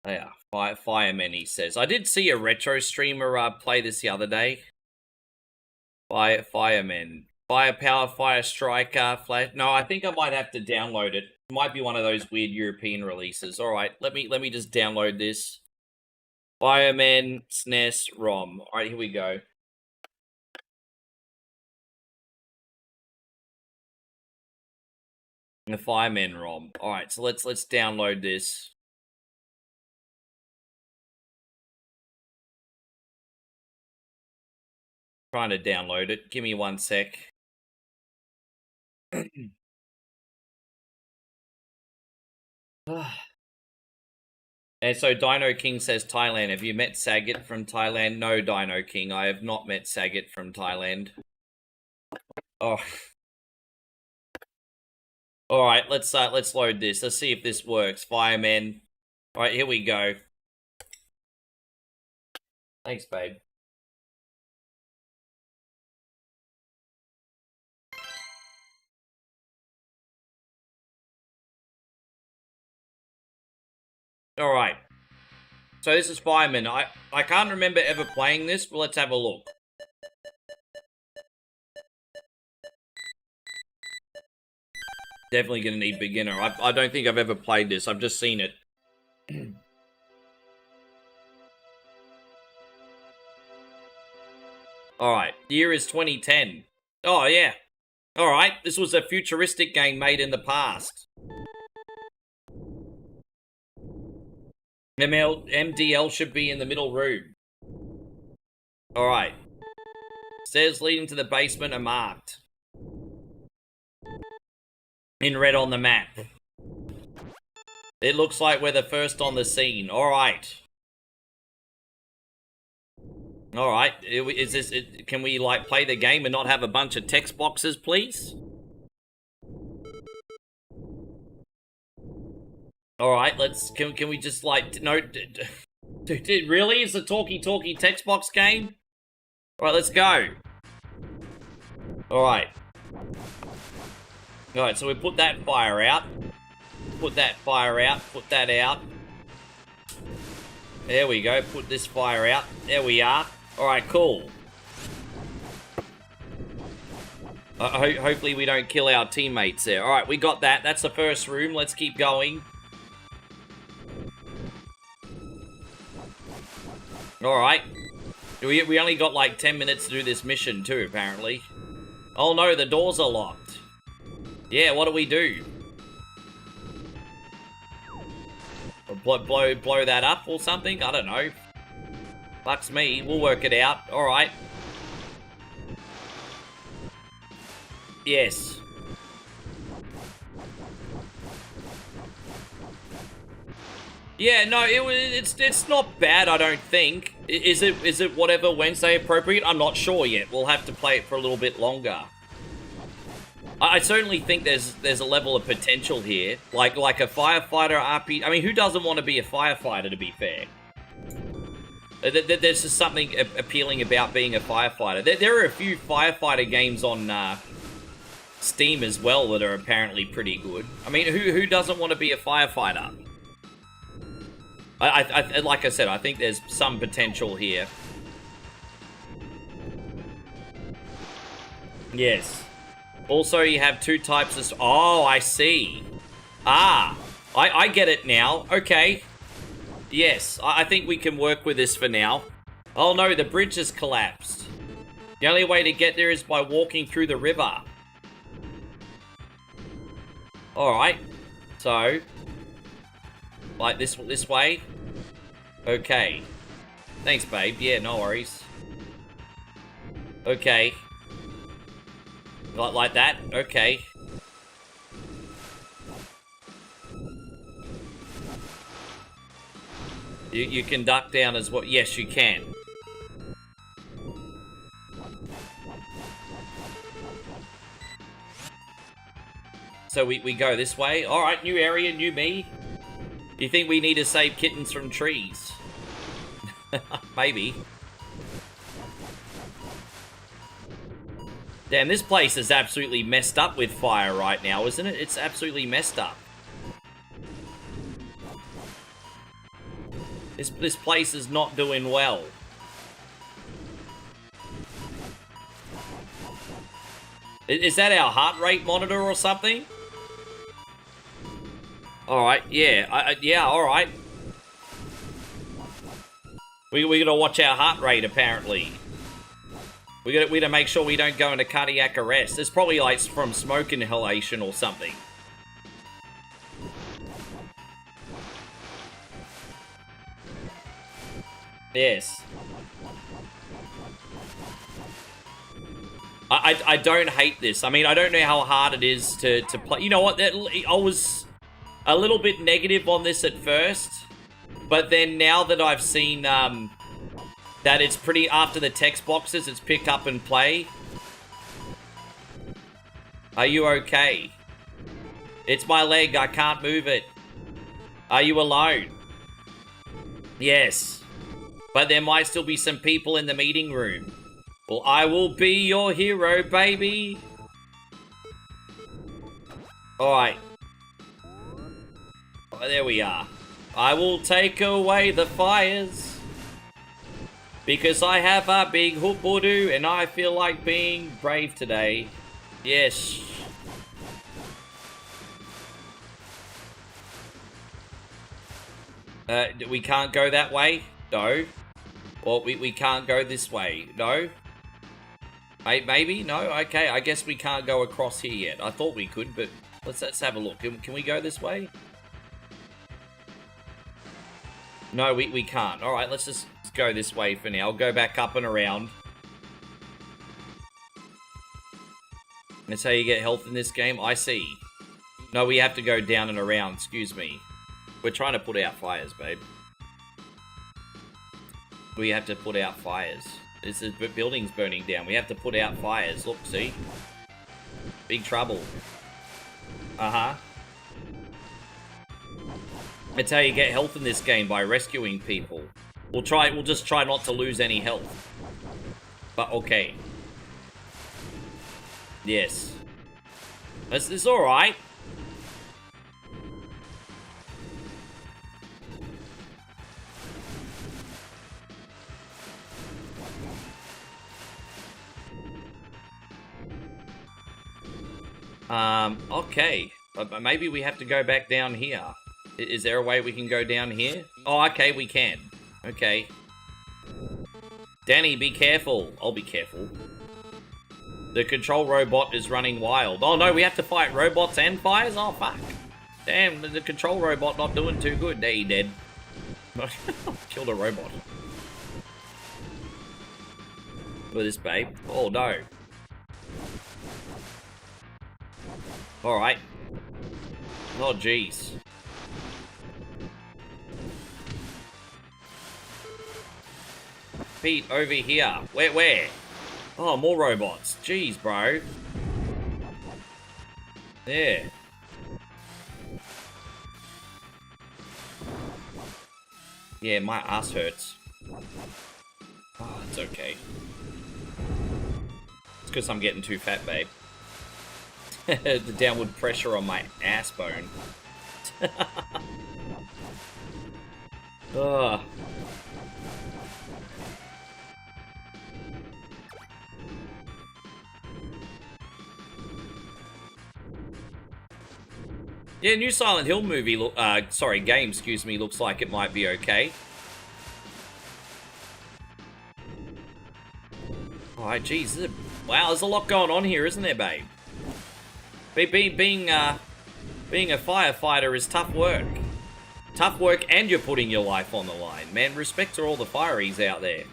S1: Oh, yeah, Firemen, he says. I did see a retro streamer play this the other day. Firemen. Firepower, Fire Striker, Flash. No, I think I might have to download it. It might be one of those weird European releases. All right, let me just download this. Firemen, SNES, ROM. All right, here we go. The Firemen ROM. All right, so let's download this. Trying to download it. Give me 1 sec. And so Dino King says Thailand. Have you met Sagat from Thailand? No, Dino King. I have not met Sagat from Thailand. Oh. All right, let's load this. Let's see if this works. Firemen. All right, here we go. Thanks, babe. All right. So this is Fireman. I can't remember ever playing this, but let's have a look. Definitely gonna need beginner. I don't think I've ever played this. I've just seen it. Alright, the year is 2010. Oh, yeah. Alright, this was a futuristic game made in the past. MDL should be in the middle room. Alright. Stairs leading to the basement are marked in red on the map. It looks like we're the first on the scene. Alright. Alright, is this... Can we, like, play the game and not have a bunch of text boxes, please? Alright, let's... Can we just, like... No... Dude, really? It's a talkie text box game? Alright, let's go. Alright. Alright, so we put that fire out. Put that fire out. Put that out. There we go. Put this fire out. There we are. Alright, cool. Hopefully we don't kill our teammates there. Alright, we got that. That's the first room. Let's keep going. Alright. We only got like 10 minutes to do this mission too, apparently. Oh no, the doors are locked. Yeah, what do we do? Blow that up or something? I don't know. Fucks me. We'll work it out. Alright. Yes. Yeah, no, it's not bad, I don't think. Is it whatever Wednesday appropriate? I'm not sure yet. We'll have to play it for a little bit longer. I certainly think there's a level of potential here. Like a firefighter RP. I mean, who doesn't want to be a firefighter, to be fair? There's just something appealing about being a firefighter. There are a few firefighter games on Steam as well that are apparently pretty good. I mean, who doesn't want to be a firefighter? I like I said, I think there's some potential here. Yes. Also, you have two types of... Oh, I see. Ah, I get it now. Okay. Yes, I think we can work with this for now. Oh no, the bridge has collapsed. The only way to get there is by walking through the river. Alright. So, like this way? Okay. Thanks, babe. Yeah, no worries. Okay. Like that? Okay. You can duck down as well. Yes, you can. So we go this way. Alright, new area, new me. You think we need to save kittens from trees? Maybe. Damn, this place is absolutely messed up with fire right now, isn't it? It's absolutely messed up. This place is not doing well. Is that our heart rate monitor or something? Alright, yeah. Yeah, alright. We gotta watch our heart rate, apparently. We gotta make sure we don't go into cardiac arrest. It's probably like from smoke inhalation or something. Yes. I don't hate this. I mean, I don't know how hard it is to play. You know what? I was a little bit negative on this at first. But then now that I've seen that it's pretty... After the text boxes, it's pick up and play. Are you okay? It's my leg. I can't move it. Are you alone? Yes. But there might still be some people in the meeting room. Well, I will be your hero, baby. Alright. Oh, there we are. I will take away the fires. Because I have a big hoop-boodoo and I feel like being brave today. Yes. We can't go that way? No. Well, we can't go this way. No? Maybe? No? Okay, I guess we can't go across here yet. I thought we could, but let's have a look. Can we go this way? No, we can't. Alright, let's just go this way for now. Go back up and around. That's how you get health in this game? I see. No, we have to go down and around. Excuse me. We're trying to put out fires, babe. We have to put out fires. This is the building's burning down. We have to put out fires. Look, see? Big trouble. Uh-huh. That's how you get health in this game, by rescuing people. We'll just try not to lose any health. But okay. Yes. It's alright. Okay. Maybe we have to go back down here. Is there a way we can go down here? Oh, okay, we can. Okay. Danny, be careful. I'll be careful. The control robot is running wild. Oh no, we have to fight robots and fires? Oh, fuck. Damn, the control robot not doing too good. There, he dead. Killed a robot. Look at this, babe. Oh, no. Alright. Oh, jeez. Pete, over here. Where? Oh, more robots. Jeez, bro. There. Yeah, my ass hurts. Oh, it's okay. It's because I'm getting too fat, babe. The downward pressure on my ass bone. Ugh. Yeah, new Silent Hill movie, game, excuse me, looks like it might be okay. Alright, geez, wow, there's a lot going on here, isn't there, babe? Being a firefighter is tough work. Tough work, and you're putting your life on the line. Man, respect to all the fireys out there.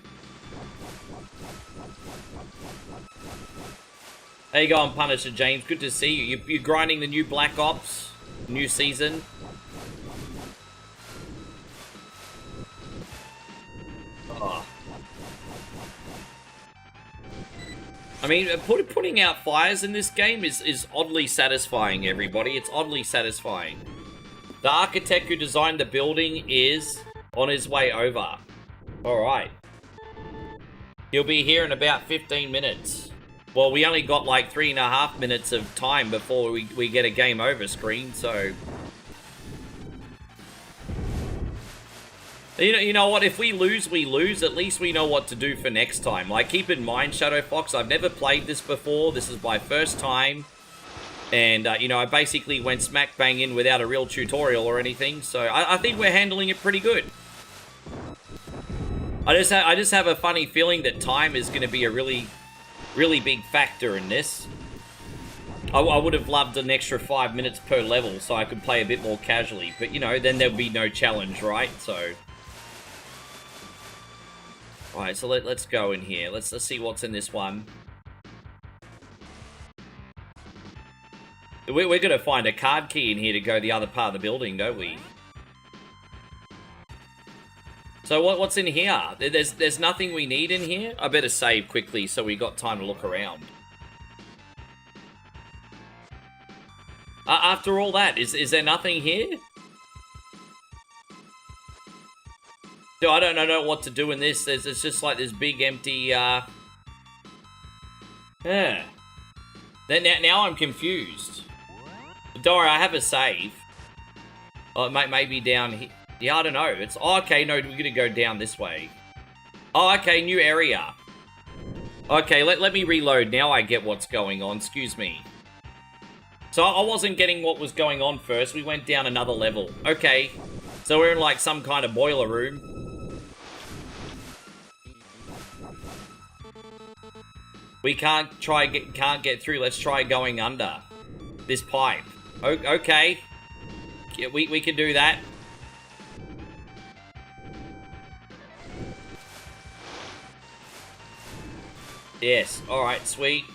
S1: How you going, Punisher James? Good to see you. You're grinding the new Black Ops, new season. Oh. I mean, putting out fires in this game is oddly satisfying, everybody. It's oddly satisfying. The architect who designed the building is on his way over. Alright. He'll be here in about 15 minutes. Well, we only got like 3.5 minutes of time before we get a game over screen, so... You know what, if we lose, we lose. At least we know what to do for next time. Like, keep in mind, Shadow Fox, I've never played this before. This is my first time. And, you know, I basically went smack bang in without a real tutorial or anything. So, I think we're handling it pretty good. I just have a funny feeling that time is going to be a really big factor in this. I would have loved an extra 5 minutes per level so I could play a bit more casually. But, you know, then there'd be no challenge, right? So... Alright, so let's go in here. Let's see what's in this one. We're going to find a card key in here to go the other part of the building, don't we? So what's in here? There's nothing we need in here? I better save quickly so we got time to look around. After all that, is there nothing here? Dude, I don't know what to do in this. It's just like this big empty, Yeah. Now I'm confused. Don't worry, I have a save. Oh, maybe down here. Yeah, I don't know. It's... Oh, okay, no, we're gonna go down this way. Oh, okay, new area. Okay, let me reload. Now I get what's going on. Excuse me. So I wasn't getting what was going on first. We went down another level. Okay. So we're in, like, some kind of boiler room. We can't get through. Let's try going under this pipe. Okay. Yeah, we can do that. Yes. Alright, sweet.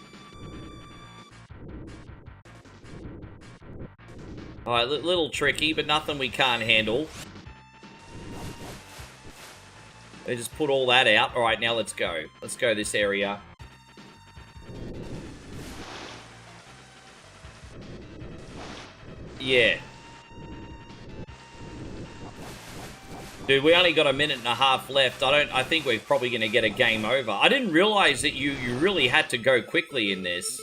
S1: Alright, little tricky, but nothing we can't handle. They just put all that out. Alright, now let's go. Let's go this area. Yeah. Dude, we only got a minute and a half left. I think we're probably going to get a game over. I didn't realize that you really had to go quickly in this.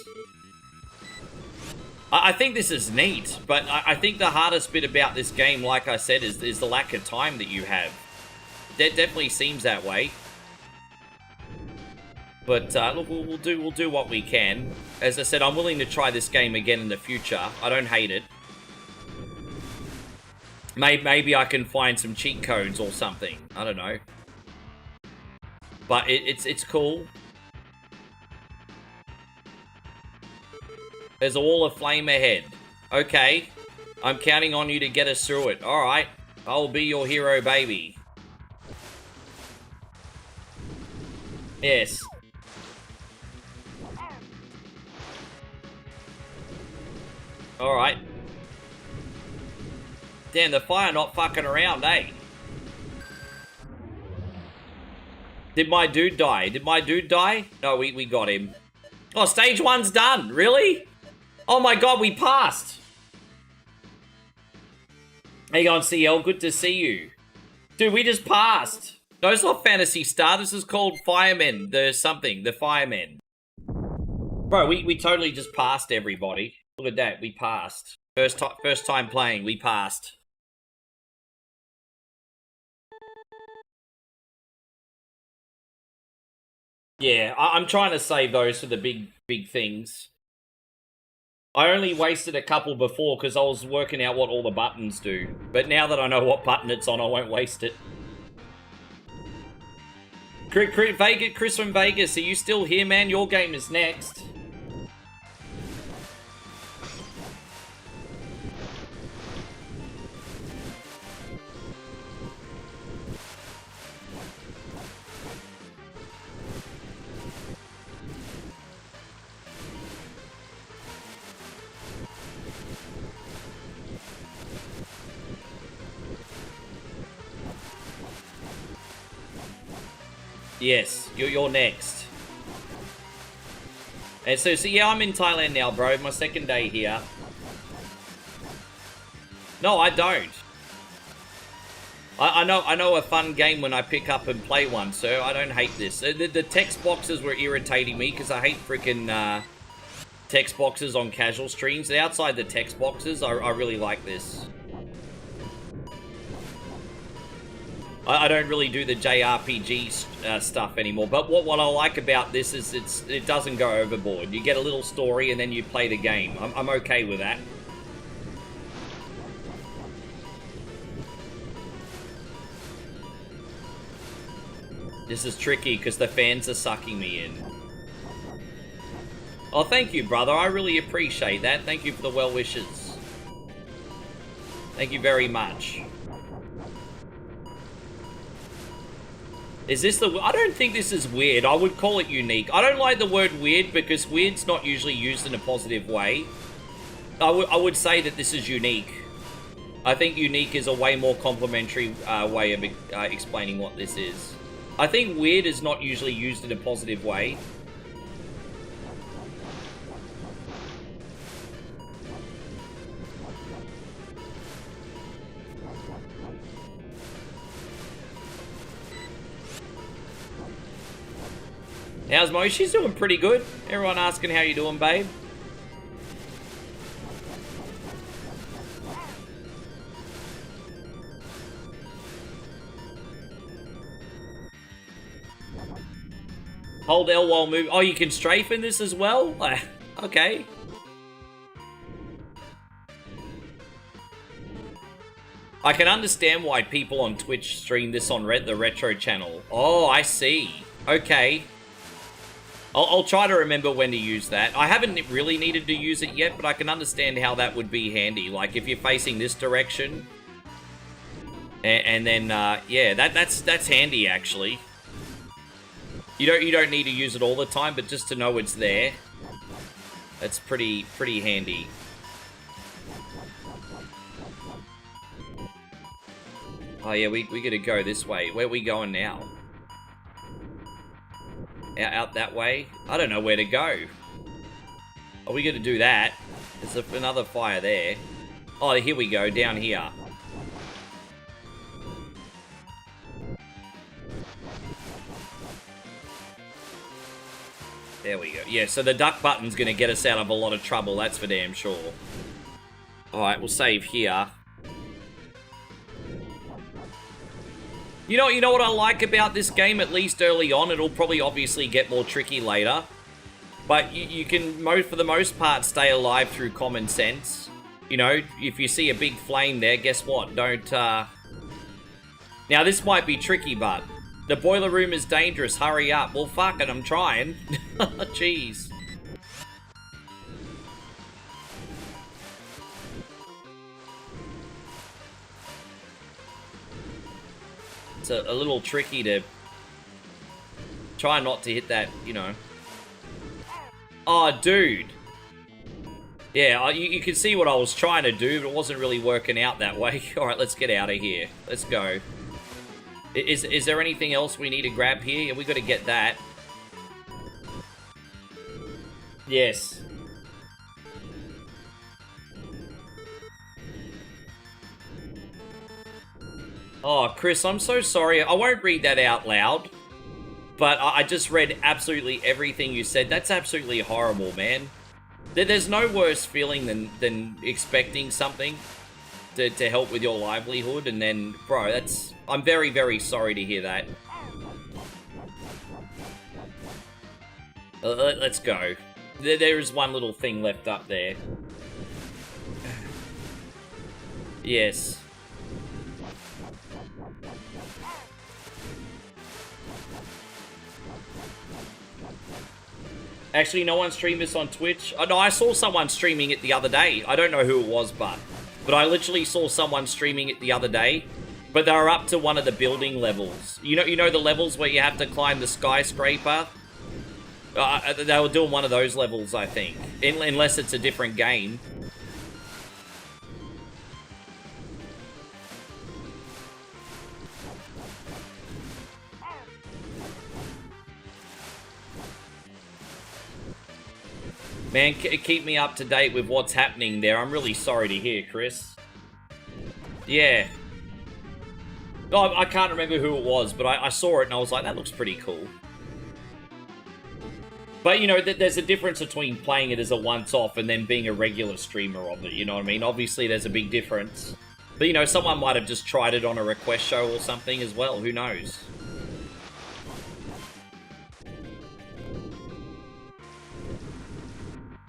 S1: I think this is neat, but I think the hardest bit about this game, like I said, is the lack of time that you have. That definitely seems that way. But look, we'll do what we can. As I said, I'm willing to try this game again in the future. I don't hate it. Maybe I can find some cheat codes or something. I don't know. But it's cool. There's a wall of flame ahead. Okay. I'm counting on you to get us through it. Alright. I'll be your hero, baby. Yes. Alright. Damn, the fire not fucking around, eh? Did my dude die? Did my dude die? No, we got him. Oh, stage 1's done. Really? Oh my god, we passed. How you going, CL? Good to see you. Dude, we just passed. No, it's not Fantasy Star. This is called Firemen. The Firemen. Bro, we totally just passed everybody. Look at that, we passed. First time playing, we passed. Yeah, I'm trying to save those for the big things. I only wasted a couple before because I was working out what all the buttons do. But now that I know what button it's on, I won't waste it. Chris from Vegas, are you still here, man? Your game is next. Yes, you're next. And so yeah, I'm in Thailand now, bro. My second day here. No, I don't. I know a fun game when I pick up and play one, so I don't hate this. The text boxes were irritating me because I hate freaking text boxes on casual streams. Outside the text boxes, I really like this. I don't really do the JRPG stuff anymore, but what I like about this is it doesn't go overboard. You get a little story and then you play the game. I'm okay with that. This is tricky because the fans are sucking me in. Oh, thank you, brother. I really appreciate that. Thank you for the well wishes. Thank you very much. Is this the... I don't think this is weird. I would call it unique. I don't like the word weird because weird's not usually used in a positive way. I would say that this is unique. I think unique is a way more complimentary way of explaining what this is. I think weird is not usually used in a positive way. How's Mo? She's doing pretty good. Everyone asking how you doing, babe. Hold L while moving. Oh, you can strafe in this as well? Okay. I can understand why people on Twitch stream this on the Retro channel. Oh, I see. Okay. I'll try to remember when to use that. I haven't really needed to use it yet, but I can understand how that would be handy. Like, if you're facing this direction. And then, yeah, that's handy, actually. You don't need to use it all the time, but just to know it's there. That's pretty handy. Oh, yeah, we gotta go this way. Where are we going now? Out that way? I don't know where to go. Are we gonna do that? There's another fire there. Oh, here we go, down here. There we go. Yeah, so the duck button's gonna get us out of a lot of trouble, that's for damn sure. Alright, we'll save here. You know what I like about this game, at least early on? It'll probably obviously get more tricky later. But you can, for the most part, stay alive through common sense. You know, if you see a big flame there, guess what? Don't, Now, this might be tricky, but... The boiler room is dangerous, hurry up. Well, fuck it, I'm trying. Jeez. It's a little tricky to try not to hit that, you know. Oh, dude. Yeah, you can see what I was trying to do, but it wasn't really working out that way. Alright, let's get out of here. Let's go. Is there anything else we need to grab here? Yeah, we got to get that. Yes. Oh, Chris, I'm so sorry. I won't read that out loud. But I just read absolutely everything you said. That's absolutely horrible, man. There's no worse feeling than expecting something to help with your livelihood. And then, bro, that's... I'm very, very sorry to hear that. Let's go. There is one little thing left up there. Yes. Actually, no one streamed this on Twitch. Oh, no, I saw someone streaming it the other day. I don't know who it was, but I literally saw someone streaming it the other day. But they were up to one of the building levels. You know the levels where you have to climb the skyscraper? They were doing one of those levels, I think. Unless it's a different game. Man, keep me up to date with what's happening there. I'm really sorry to hear, Chris. Yeah. Oh, I can't remember who it was, but I saw it and I was like, that looks pretty cool. But, you know, there's a difference between playing it as a once-off and then being a regular streamer of it, you know what I mean? Obviously, there's a big difference. But, you know, someone might have just tried it on a request show or something as well. Who knows?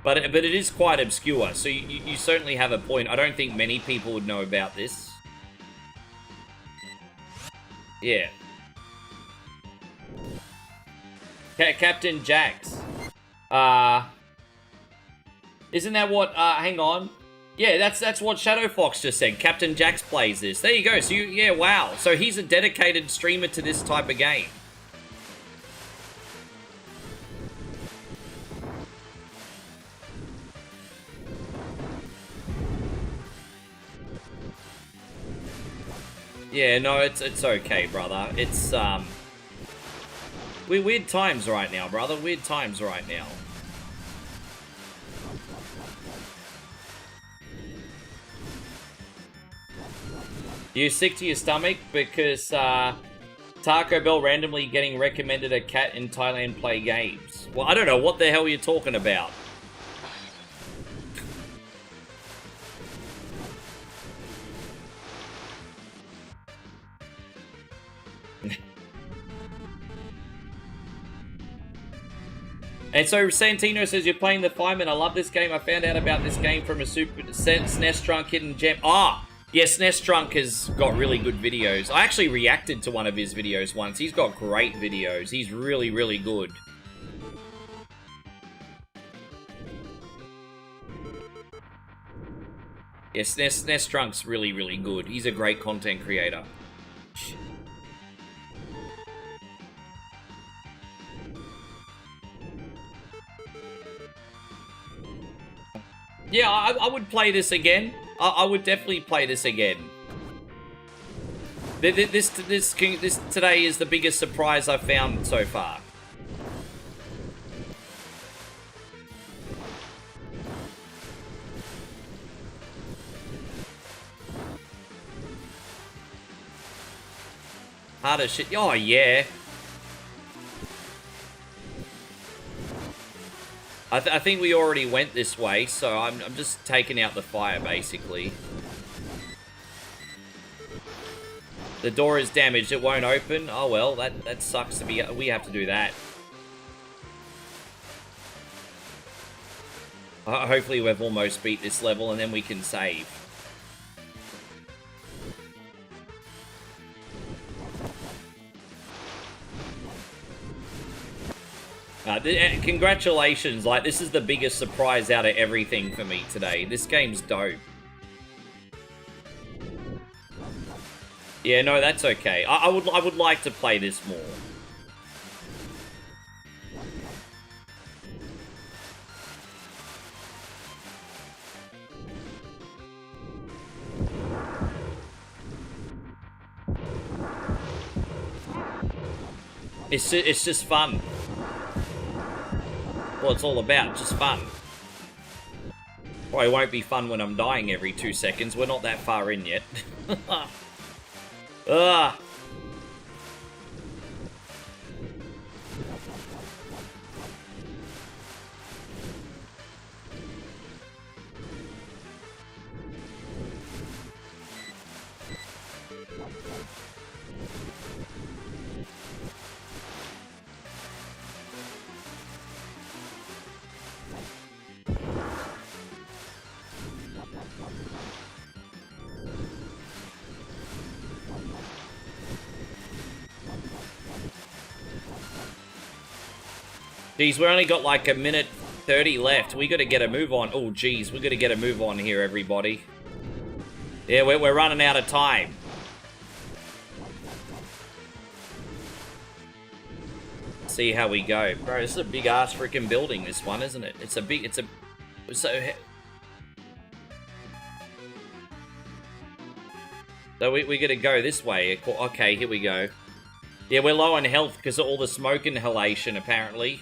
S1: But it is quite obscure, so you certainly have a point. I don't think many people would know about this. Yeah. Captain Jax. Isn't that what, hang on. Yeah, that's what Shadow Fox just said. Captain Jax plays this. There you go. So yeah, wow. So he's a dedicated streamer to this type of game. Yeah, no, it's okay, brother. It's, weird times right now, brother. Weird times right now. You sick to your stomach because, Taco Bell randomly getting recommended a cat in Thailand play games. Well, I don't know what the hell you're talking about. And so Santino says, you're playing the Fireman. I love this game. I found out about this game from a SNES Drunk hidden gem. Yeah, SNES Drunk has got really good videos. I actually reacted to one of his videos once. He's got great videos. He's really, really good. Yeah, SNES Drunk's really, really good. He's a great content creator. Yeah, I would play this again. I would definitely play this again. This today is the biggest surprise I've found so far. Hard as shit. Oh, yeah. I think we already went this way, so I'm just taking out the fire, basically. The door is damaged. It won't open. Oh, well, that sucks to be... We have to do that. Hopefully we've almost beat this level, and then we can save. Congratulations, like, this is the biggest surprise out of everything for me today. This game's dope. Yeah, no, that's okay. I would like to play this more. It's just fun. Well, it's all about, just fun. Well, it won't be fun when I'm dying every 2 seconds. We're not that far in yet. Ugh. Geez, we only got like a minute 30 left. We got to get a move on. Oh, geez, we got to get a move on here, everybody. Yeah, we're running out of time. See how we go. Bro, this is a big-ass freaking building, this one, isn't it? It's a... So we got to go this way. Okay, here we go. Yeah, we're low on health because of all the smoke inhalation, apparently.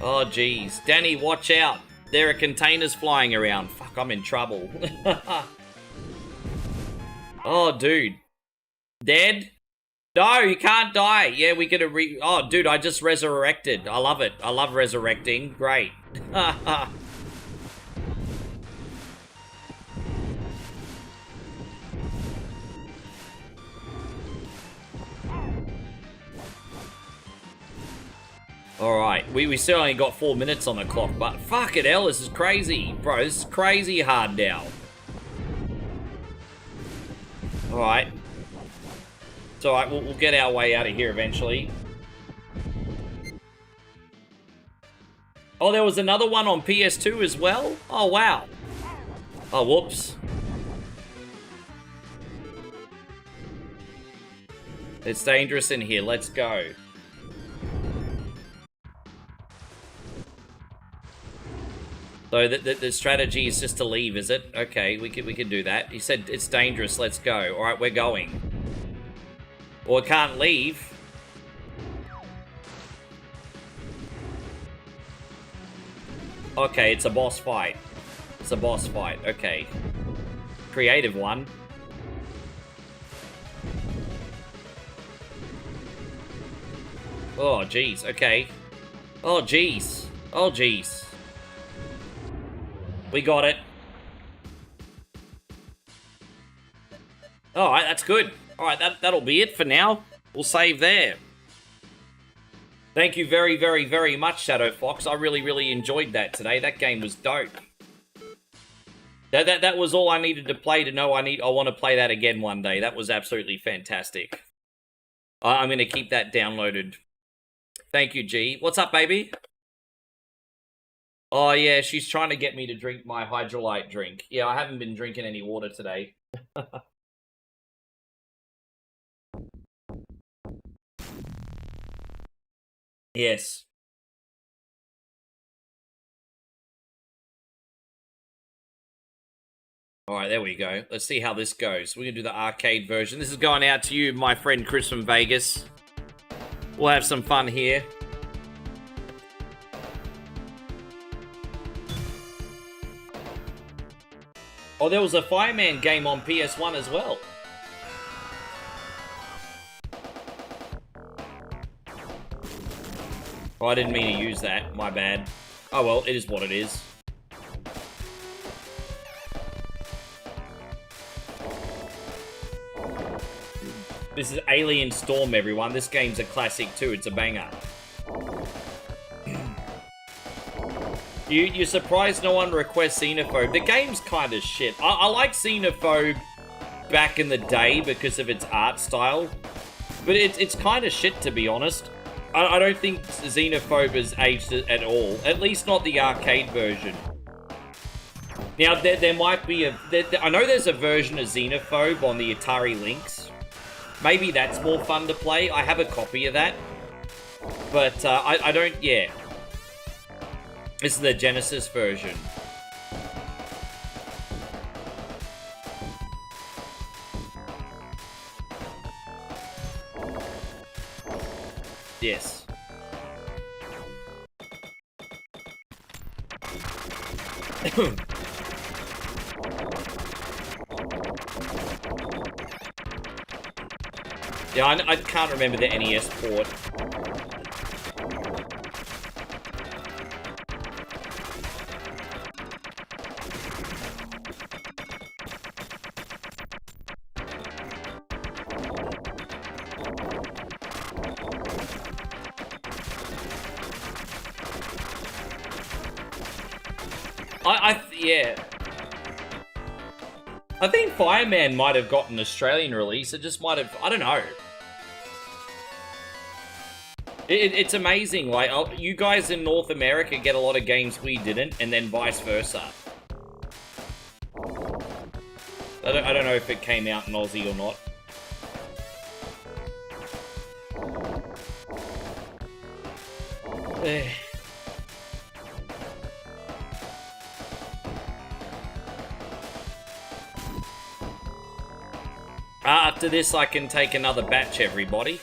S1: Oh, geez. Danny, watch out. There are containers flying around. Fuck, I'm in trouble. Oh, dude. Dead? No, you can't die. Yeah, we get a Oh, dude, I just resurrected. I love it. I love resurrecting. Great. Alright, we still only got 4 minutes on the clock, but fuck it hell, this is crazy. Bro, this is crazy hard now. Alright. It's alright, we'll get our way out of here eventually. Oh, there was another one on PS2 as well? Oh, wow. Oh, whoops. It's dangerous in here, let's go. So the strategy is just to leave, is it? Okay, we can do that. He said it's dangerous, let's go. Alright, we're going. Or can't leave. Okay, it's a boss fight. It's a boss fight, okay. Creative one. Oh, jeez, okay. Oh, jeez. Oh, jeez. We got it. Alright, that's good. Alright, that'll be it for now. We'll save there. Thank you very, very, very much, Shadow Fox. I really, really enjoyed that today. That game was dope. That was all I needed to play to know I want to play that again one day. That was absolutely fantastic. I'm going to keep that downloaded. Thank you, G. What's up, baby? Oh, yeah, she's trying to get me to drink my hydrolyte drink. Yeah, I haven't been drinking any water today. Yes. Alright, there we go. Let's see how this goes. We're going to do the arcade version. This is going out to you, my friend Chris from Vegas. We'll have some fun here. Oh, there was a Fireman game on PS1 as well. Oh, I didn't mean to use that. My bad. Oh well, it is what it is. This is Alien Storm, everyone. This game's a classic too. It's a banger. You're surprised no one requests Xenophobe. The game's kind of shit. I like Xenophobe back in the day because of its art style. But it's kind of shit, to be honest. I don't think Xenophobe has aged at all. At least not the arcade version. Now, there might be a... I know there's a version of Xenophobe on the Atari Lynx. Maybe that's more fun to play. I have a copy of that. But I don't... Yeah. This is the Genesis version. Yes. Yeah, I can't remember the NES port. Yeah. I think Fireman might have got an Australian release. It just might have, I don't know. It's amazing. Like, you guys in North America get a lot of games we didn't, and then vice versa. I don't know if it came out in Aussie or not. After this, I can take another batch, everybody.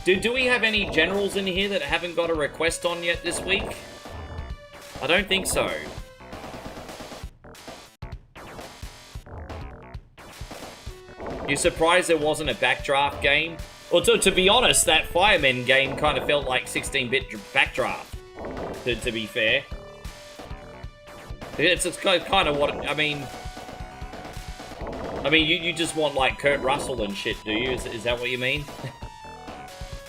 S1: Do we have any generals in here that haven't got a request on yet this week? I don't think so. You surprised there wasn't a backdraft game? Well, to be honest, that Fireman game kind of felt like 16-bit backdraft, to be fair. It's kind of what, I mean, you just want, like, Kurt Russell and shit, do you? Is that what you mean?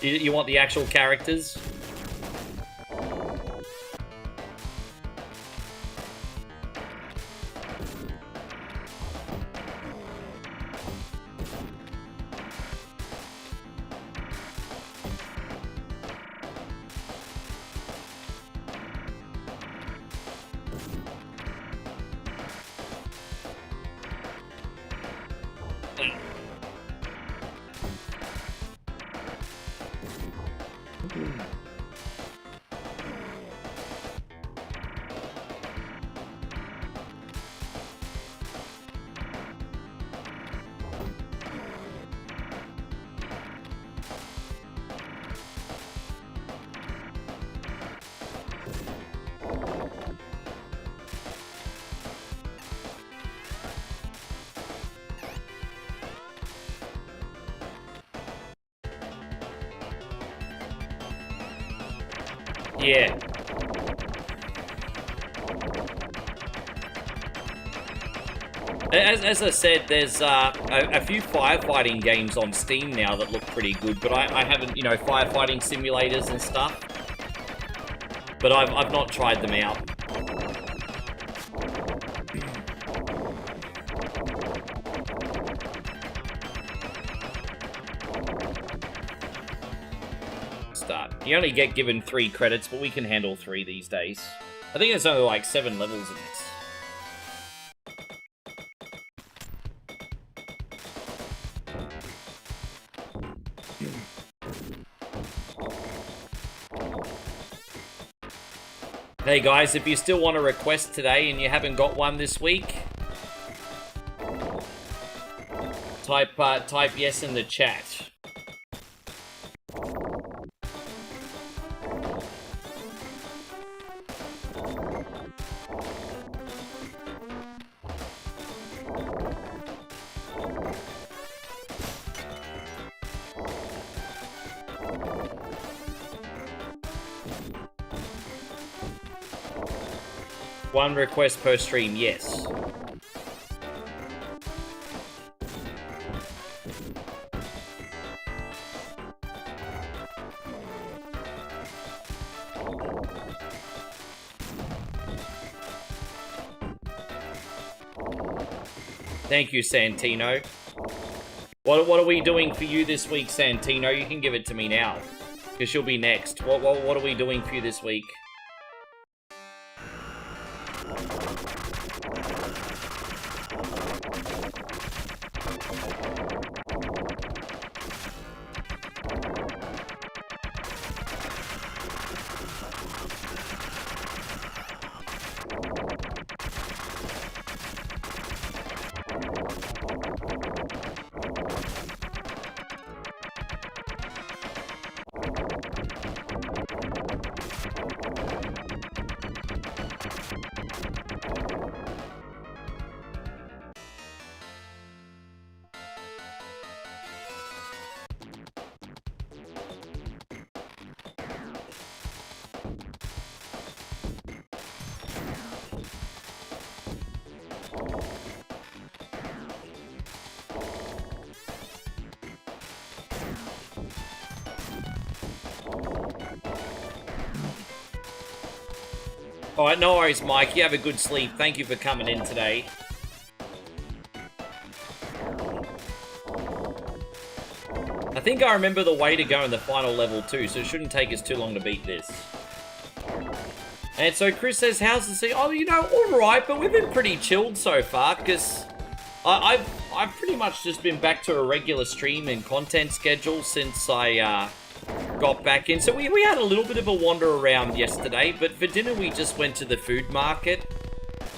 S1: You want the actual characters? Yeah. As I said, there's a few firefighting games on Steam now that look pretty good, but I haven't, you know, firefighting simulators and stuff. But I've not tried them out. You only get given 3 credits, but we can handle 3 these days. I think there's only like 7 levels in this. Hey guys, if you still want a request today and you haven't got one this week, type yes in the chat. One request per stream, yes. Thank you, Santino. What are we doing for you this week, Santino? You can give it to me now, because you'll be next. What are we doing for you this week? Alright, no worries, Mike. You have a good sleep. Thank you for coming in today. I think I remember the way to go in the final level too, so it shouldn't take us too long to beat this. And so Chris says, how's the sea? Oh, you know, alright, but we've been pretty chilled so far, because I've pretty much just been back to a regular stream and content schedule since I got back in. So we had a little bit of a wander around yesterday, but for dinner we just went to the food market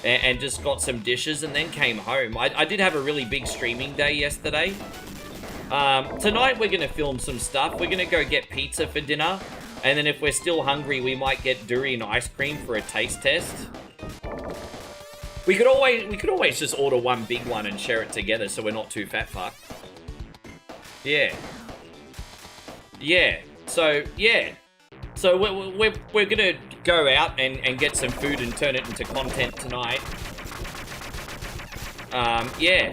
S1: and just got some dishes and then came home. I did have a really big streaming day yesterday. Tonight we're going to film some stuff. We're going to go get pizza for dinner. And then if we're still hungry, we might get durian ice cream for a taste test. We could always just order one big one and share it together so we're not too fat fuck. Yeah. Yeah. So, yeah. So we're gonna go out and get some food and turn it into content tonight. Yeah.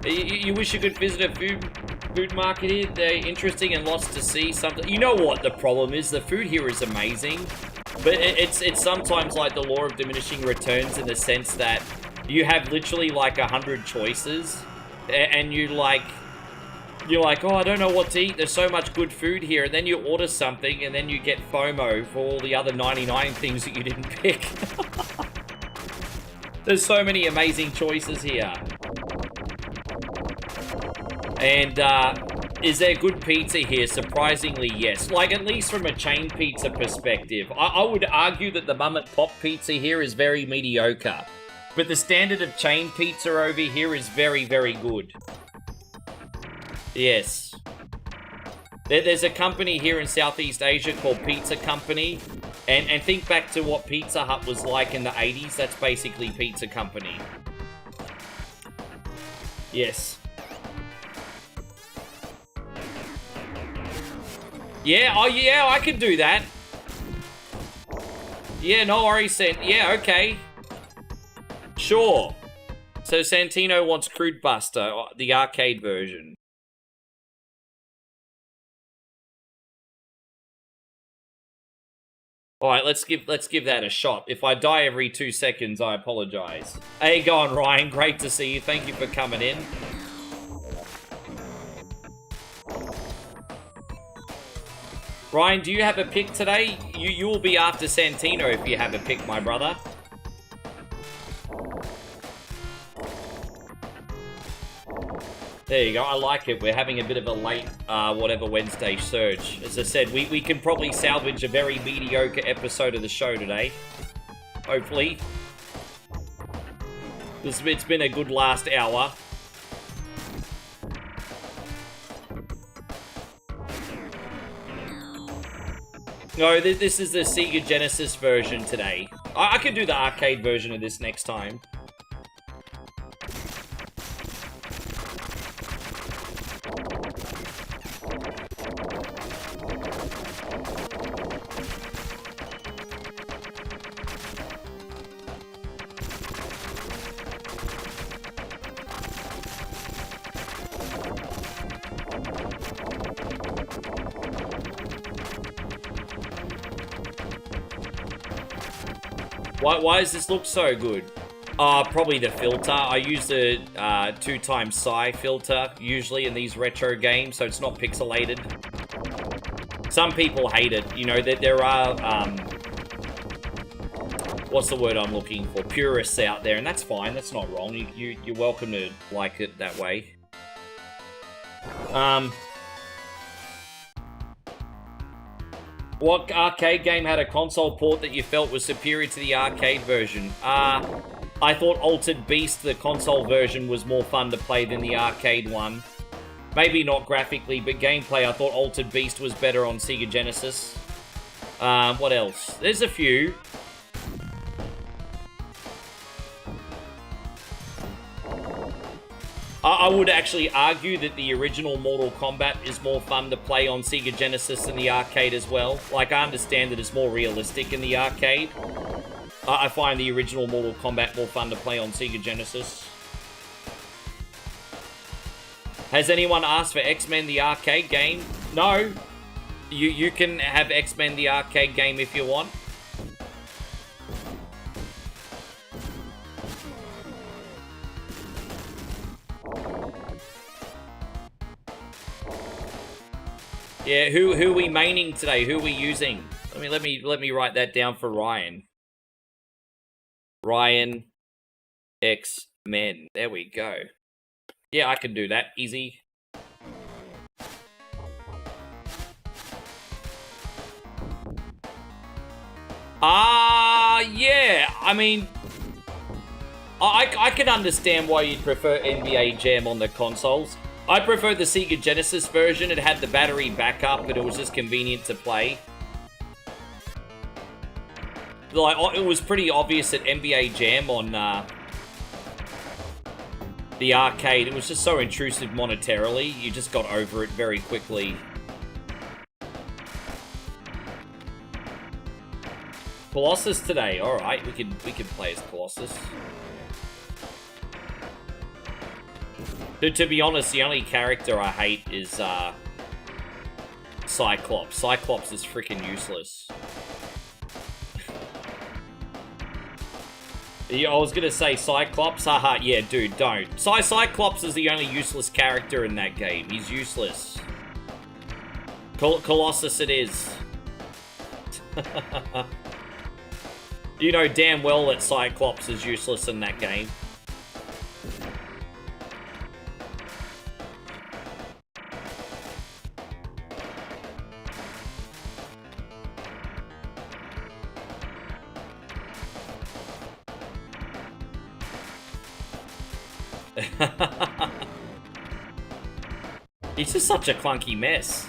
S1: You wish you could visit a food market here? They're interesting and lots to see. Something. You know what the problem is? The food here is amazing, but it's sometimes like the law of diminishing returns in the sense that you have literally like 100 choices, and you're like, oh, I don't know what to eat. There's so much good food here, and then you order something, and then you get FOMO for all the other 99 things that you didn't pick. There's so many amazing choices here. And, is there good pizza here? Surprisingly, yes. Like, at least from a chain pizza perspective. I would argue that the mum and pop pizza here is very mediocre. But the standard of chain pizza over here is very, very good. Yes. There's a company here in Southeast Asia called Pizza Company. And think back to what Pizza Hut was like in the 80s. That's basically Pizza Company. Yes. Yeah, oh yeah, I can do that. Yeah, no worries, yeah, okay. Sure. So Santino wants Crude Buster, the arcade version. Alright, let's give that a shot. If I die every 2 seconds, I apologize. Hey, go on, Ryan. Great to see you. Thank you for coming in. Ryan, do you have a pick today? You will be after Santino if you have a pick, my brother. There you go, I like it. We're having a bit of a late, whatever Wednesday surge. As I said, we can probably salvage a very mediocre episode of the show today. Hopefully. It's been a good last hour. No, this is the Sega Genesis version today. I could do the arcade version of this next time. Why does this look so good? Probably the filter. I use the 2x psi filter usually in these retro games, so it's not pixelated. Some people hate it. You know, there are, what's the word I'm looking for? Purists out there, and that's fine. That's not wrong. You're welcome to like it that way. What arcade game had a console port that you felt was superior to the arcade version? I thought Altered Beast, the console version, was more fun to play than the arcade one. Maybe not graphically, but gameplay, I thought Altered Beast was better on Sega Genesis. What else? There's a few. I would actually argue that the original Mortal Kombat is more fun to play on Sega Genesis than the arcade as well. Like, I understand that it's more realistic in the arcade. I find the original Mortal Kombat more fun to play on Sega Genesis. Has anyone asked for X-Men the arcade game? No. You can have X-Men the arcade game if you want. Yeah, who are we maining today? Who are we using? Let me write that down for Ryan. Ryan X-Men. There we go. Yeah, I can do that. Easy. Yeah. I mean, I can understand why you'd prefer NBA Jam on the consoles. I prefer the Sega Genesis version. It had the battery backup, but it was just convenient to play. Like, it was pretty obvious that NBA Jam on the arcade, it was just so intrusive monetarily. You just got over it very quickly. Colossus today. All right, we can play as Colossus. To be honest, the only character I hate is Cyclops. Cyclops is freaking useless. Yeah, I was gonna say Cyclops. Haha, yeah, dude, don't. Cyclops is the only useless character in that game. He's useless. Colossus it is. You know damn well that Cyclops is useless in that game. He's just such a clunky mess.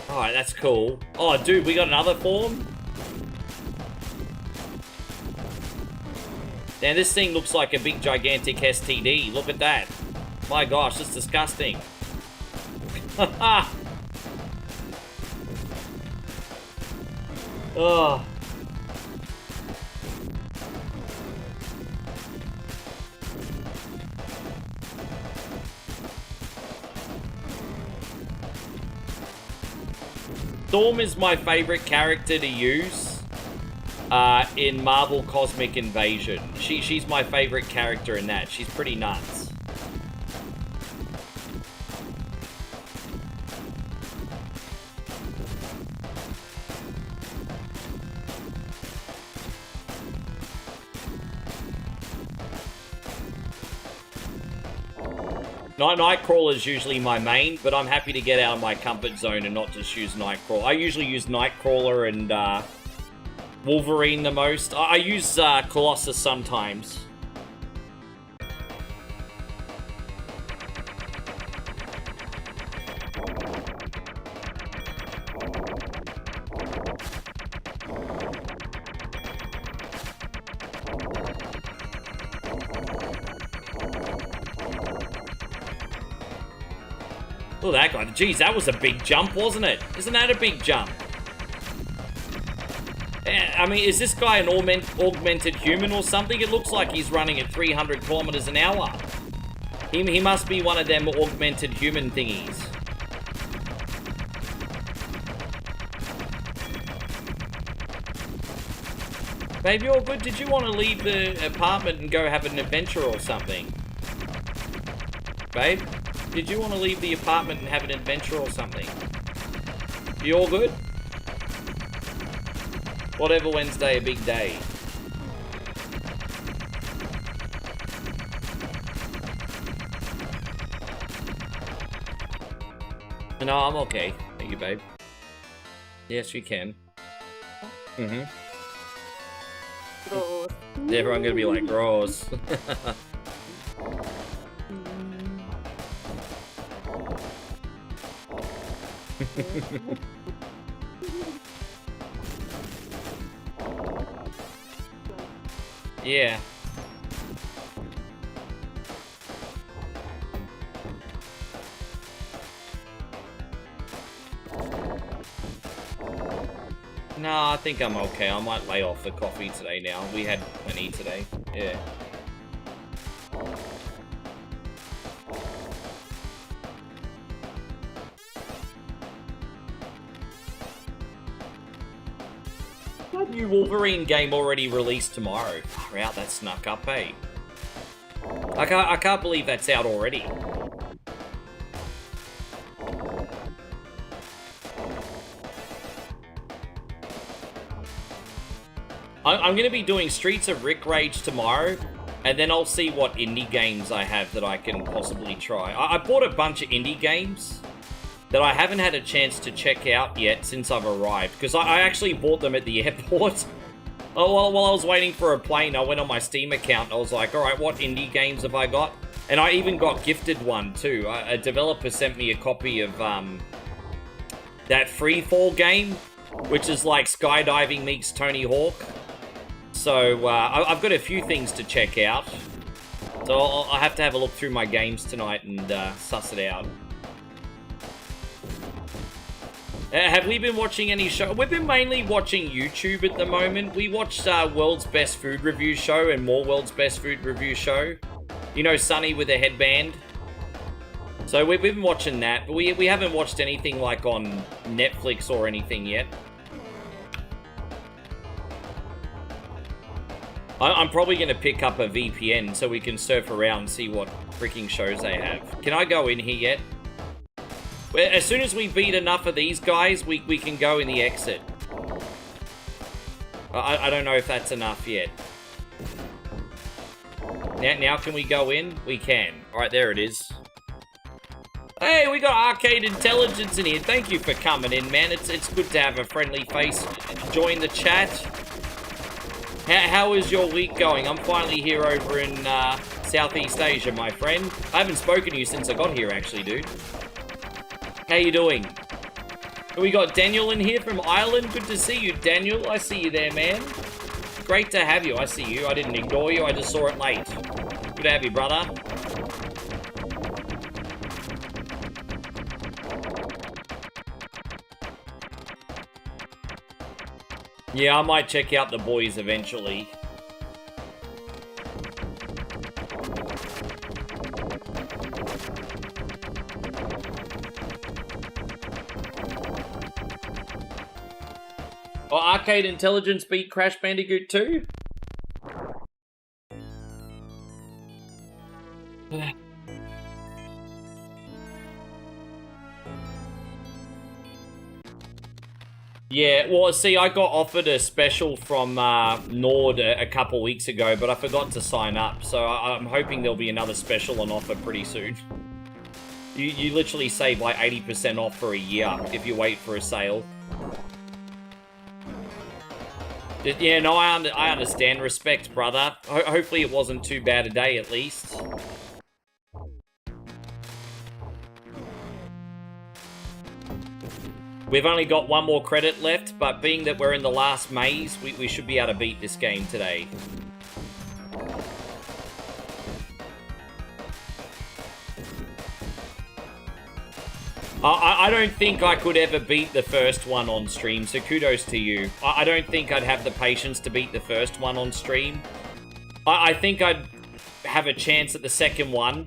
S1: Alright, that's cool. Oh, dude, we got another form? Now, this thing looks like a big, gigantic STD. Look at that. My gosh, that's disgusting. Oh. Storm is my favorite character to use in Marvel Cosmic Invasion. She's my favorite character in that. She's pretty nuts. Nightcrawler is usually my main, but I'm happy to get out of my comfort zone and not just use Nightcrawler. I usually use Nightcrawler and Wolverine the most. I use Colossus sometimes. Oh, that guy. Geez, that was a big jump, wasn't it? Isn't that a big jump? I mean, is this guy an augmented human or something? It looks like he's running at 300 kilometers an hour. He must be one of them augmented human thingies. Babe, you're good. Did you want to leave the apartment and go have an adventure or something? Babe? Did you want to leave the apartment and have an adventure or something? You all good? Whatever Wednesday, a big day. No, I'm okay. Thank you, babe. Yes, you can. Mm-hmm.
S3: Gross.
S1: Everyone gonna be like, gross. Yeah. No, I think I'm okay. I might lay off the coffee today now. We had plenty today. Yeah. That new Wolverine game already released tomorrow. Far out, that snuck up, eh? I can't believe that's out already. I'm going to be doing Streets of Rick Rage tomorrow, and then I'll see what indie games I have that I can possibly try. I bought a bunch of indie games that I haven't had a chance to check out yet since I've arrived, because I actually bought them at the airport. While I was waiting for a plane, I went on my Steam account, I was like, alright, what indie games have I got? And I even got gifted one, too. A developer sent me a copy of that Freefall game, which is like skydiving meets Tony Hawk. So, I've got a few things to check out. So, I'll have to have a look through my games tonight and suss it out. Have we been watching any show? We've been mainly watching YouTube at the moment. We watched World's Best Food Review Show and more World's Best Food Review Show. You know, Sonny with a headband. So we've been watching that, but we haven't watched anything like on Netflix or anything yet. I'm probably going to pick up a VPN so we can surf around and see what freaking shows they have. Can I go in here yet? As soon as we beat enough of these guys, we can go in the exit. I don't know if that's enough yet. Now can we go in? We can. Alright, there it is. Hey, we got Arcade Intelligence in here. Thank you for coming in, man. It's good to have a friendly face join the chat. How is your week going? I'm finally here over in Southeast Asia, my friend. I haven't spoken to you since I got here, actually, dude. How you doing? We got Daniel in here from Ireland. Good to see you, Daniel. I see you there, man. Great to have you. I see you. I didn't ignore you. I just saw it late. Good to have you, brother. Yeah, I might check out the boys eventually. Oh, Arcade Intelligence beat Crash Bandicoot 2? Yeah, well, see, I got offered a special from Nord a couple weeks ago, but I forgot to sign up, so I'm hoping there'll be another special on offer pretty soon. You literally save like 80% off for a year if you wait for a sale. Yeah, no, I understand. Respect, brother. Hopefully it wasn't too bad a day, at least. We've only got one more credit left, but being that we're in the last maze, we should be able to beat this game today. I don't think I could ever beat the first one on stream, so kudos to you. I don't think I'd have the patience to beat the first one on stream. I think I'd have a chance at the second one.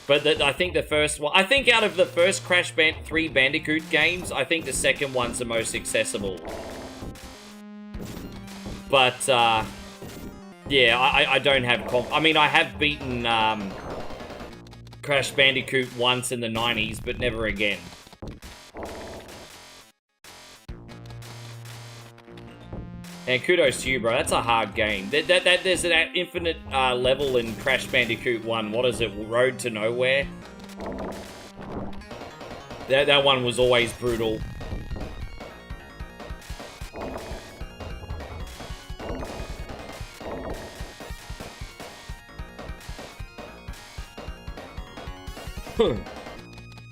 S1: But I think the first one... I think out of the first Crash 3 Bandicoot games, I think the second one's the most accessible. But, yeah, I don't have... I mean, I have beaten Crash Bandicoot once in the 90s, but never again. And kudos to you, bro. That's a hard game. There's that infinite level in Crash Bandicoot 1. What is it? Road to Nowhere? That one was always brutal.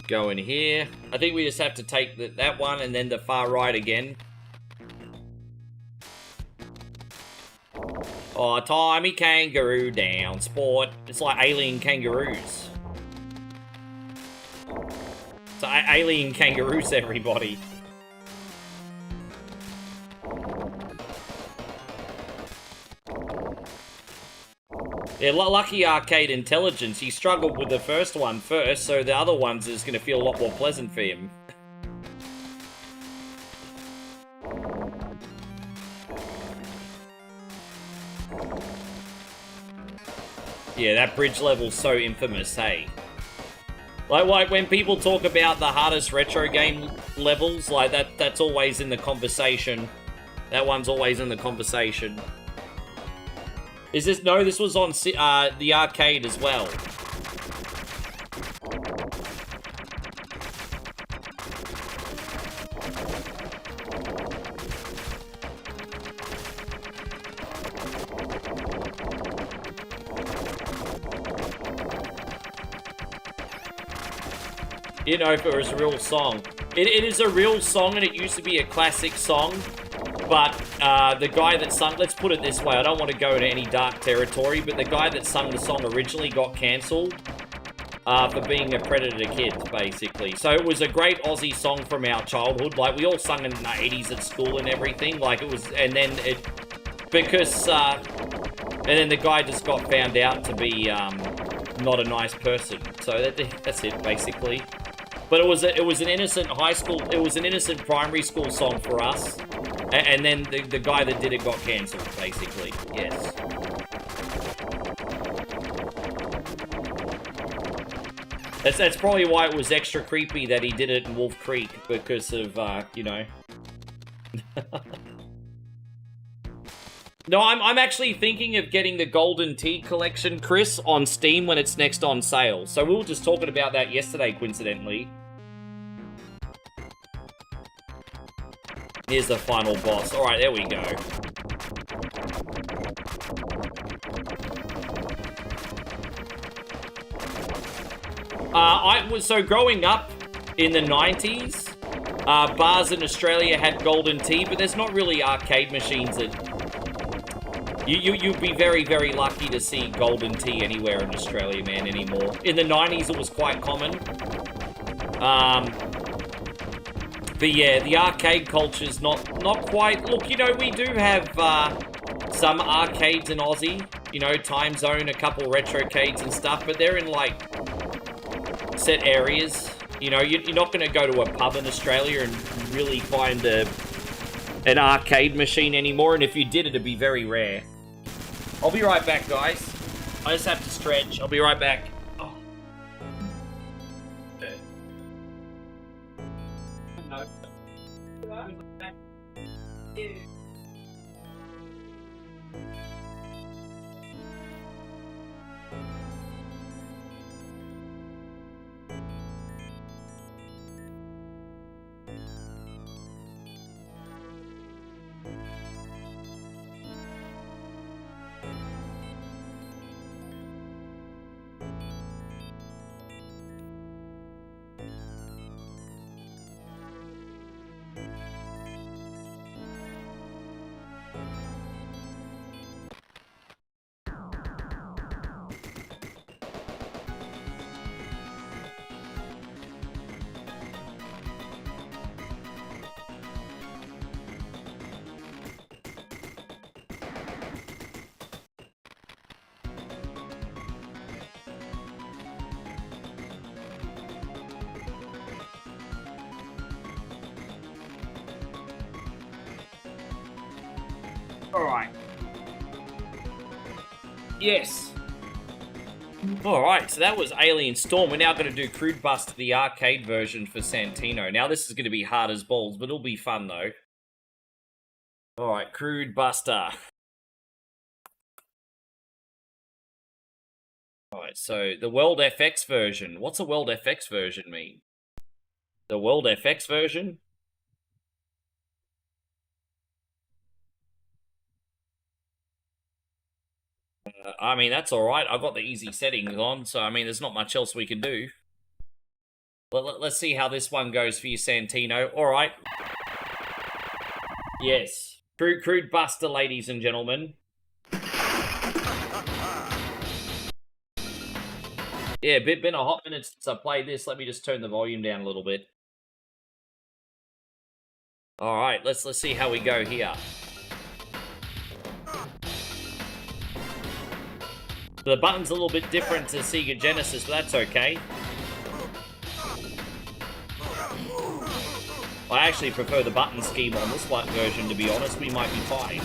S1: Go in here. I think we just have to take that one and then the far right again. Oh, Timey Kangaroo down, sport. It's like alien kangaroos. It's alien kangaroos, everybody. Yeah, lucky Arcade Intelligence. He struggled with the first one first, so the other ones is going to feel a lot more pleasant for him. Yeah, that bridge level's so infamous, hey. Like when people talk about the hardest retro game levels, like that's always in the conversation. That one's always in the conversation. Is this... No, this was on the arcade as well. You know, if it was a real song. It is a real song, and it used to be a classic song. But the guy that sung... Let's put it this way. I don't want to go into any dark territory, but the guy that sung the song originally got cancelled for being a predator kid, basically. So it was a great Aussie song from our childhood. Like, we all sung in the 80s at school and everything. Like, it was... And then it... Because... and then the guy just got found out to be not a nice person. So that's it, basically. But it was an innocent high school... It was an innocent primary school song for us. And then the guy that did it got cancelled, basically. Yes. That's probably why it was extra creepy that he did it in Wolf Creek, because of, you know... No, I'm actually thinking of getting the Golden Tee collection, Chris, on Steam when it's next on sale. So we were just talking about that yesterday, coincidentally. Here's the final boss. Alright, there we go. So growing up in the 90s, bars in Australia had Golden Tee, but there's not really arcade machines that... You'd be very, very lucky to see Golden Tee anywhere in Australia, man, anymore. In the 90s, it was quite common. But yeah, the arcade culture's not quite... Look, you know, we do have some arcades in Aussie. You know, Time Zone, a couple retrocades and stuff, but they're in, like, set areas. You know, you're not going to go to a pub in Australia and really find an arcade machine anymore, and if you did, it'd be very rare. I'll be right back, guys. I just have to stretch. I'll be right back. Oh. Alright. Yes. Alright, so that was Alien Storm. We're now going to do Crude Buster, the arcade version for Santino. Now, this is going to be hard as balls, but it'll be fun, though. Alright, Crude Buster. Alright, so the World FX version. What's a World FX version mean? The World FX version? I mean, that's alright. I've got the easy settings on, so I mean, there's not much else we can do. Let's see how this one goes for you, Santino. Alright. Yes. Crude Buster, ladies and gentlemen. Yeah, been a hot minute since I played this. Let me just turn the volume down a little bit. Alright, let's see how we go here. The button's a little bit different to Sega Genesis, but that's okay. I actually prefer the button scheme on this one version, to be honest. We might be fine.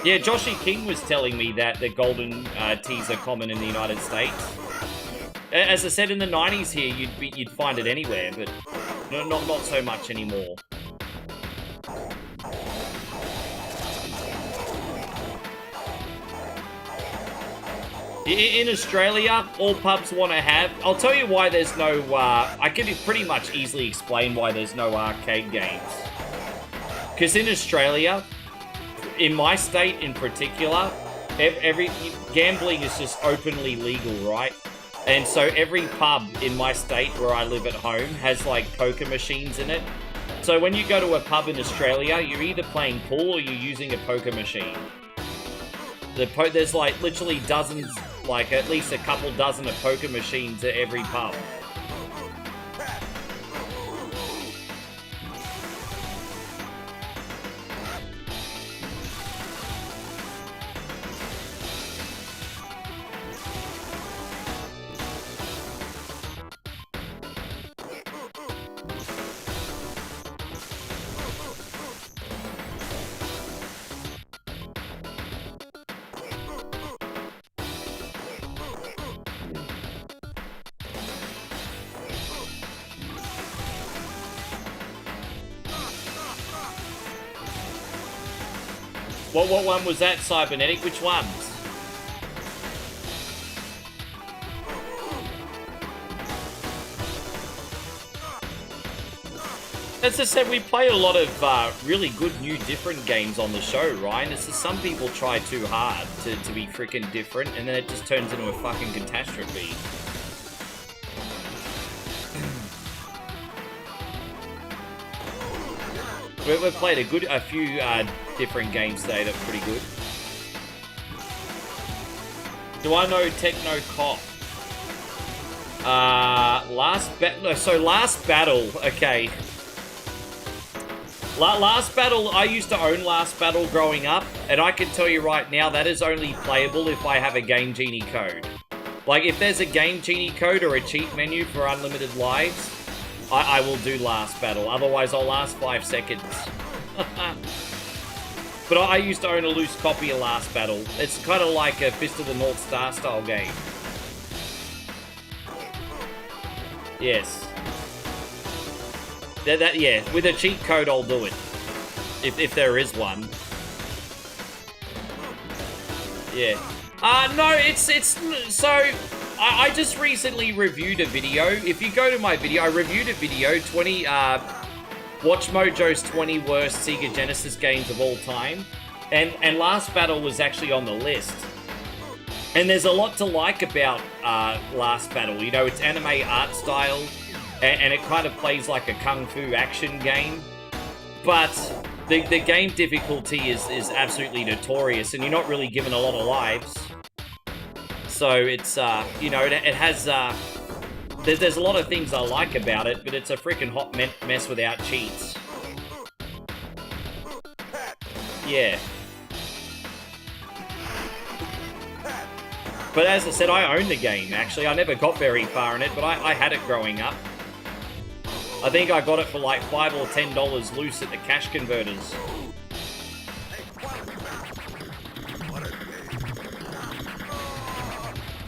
S1: Yeah, Joshy King was telling me that the golden tees are common in the United States. As I said, in the 90s here, you'd find it anywhere, but not so much anymore. In Australia, all pubs want to have... I'll tell you why there's no... I can pretty much easily explain why there's no arcade games. Because in Australia, in my state in particular, gambling is just openly legal, right? And so every pub in my state where I live at home has, like, poker machines in it. So when you go to a pub in Australia, you're either playing pool or you're using a poker machine. There's, like, literally dozens... like at least a couple dozen of poker machines at every pub. What one was that, Cybernetic? Which ones? As I said, we play a lot of really good new different games on the show, Ryan. It's just some people try too hard to be freaking different, and then it just turns into a fucking catastrophe. We've played a few different games today that are pretty good. Do I know Techno Cop? Last Battle, okay. Last Battle, I used to own Last Battle growing up, and I can tell you right now, that is only playable if I have a Game Genie code. Like, if there's a Game Genie code or a cheat menu for unlimited lives, I will do Last Battle, otherwise I'll last 5 seconds. But I used to own a loose copy of Last Battle. It's kind of like a Fist of the North Star style game. Yes. Yeah, with a cheat code I'll do it. If there is one. Yeah. No, it's so... I just recently reviewed a video. If you go to my video, I reviewed a video, 20, Watch Mojo's 20 worst Sega Genesis games of all time. And Last Battle was actually on the list. And there's a lot to like about Last Battle. You know, it's anime art style, and it kind of plays like a kung fu action game. But the game difficulty is absolutely notorious, and you're not really given a lot of lives. So it's, you know, it has, there's a lot of things I like about it, but it's a freaking hot mess without cheats. Yeah. But as I said, I own the game, actually. I never got very far in it, but I had it growing up. I think I got it for like $5 or $10 loose at the cash converters.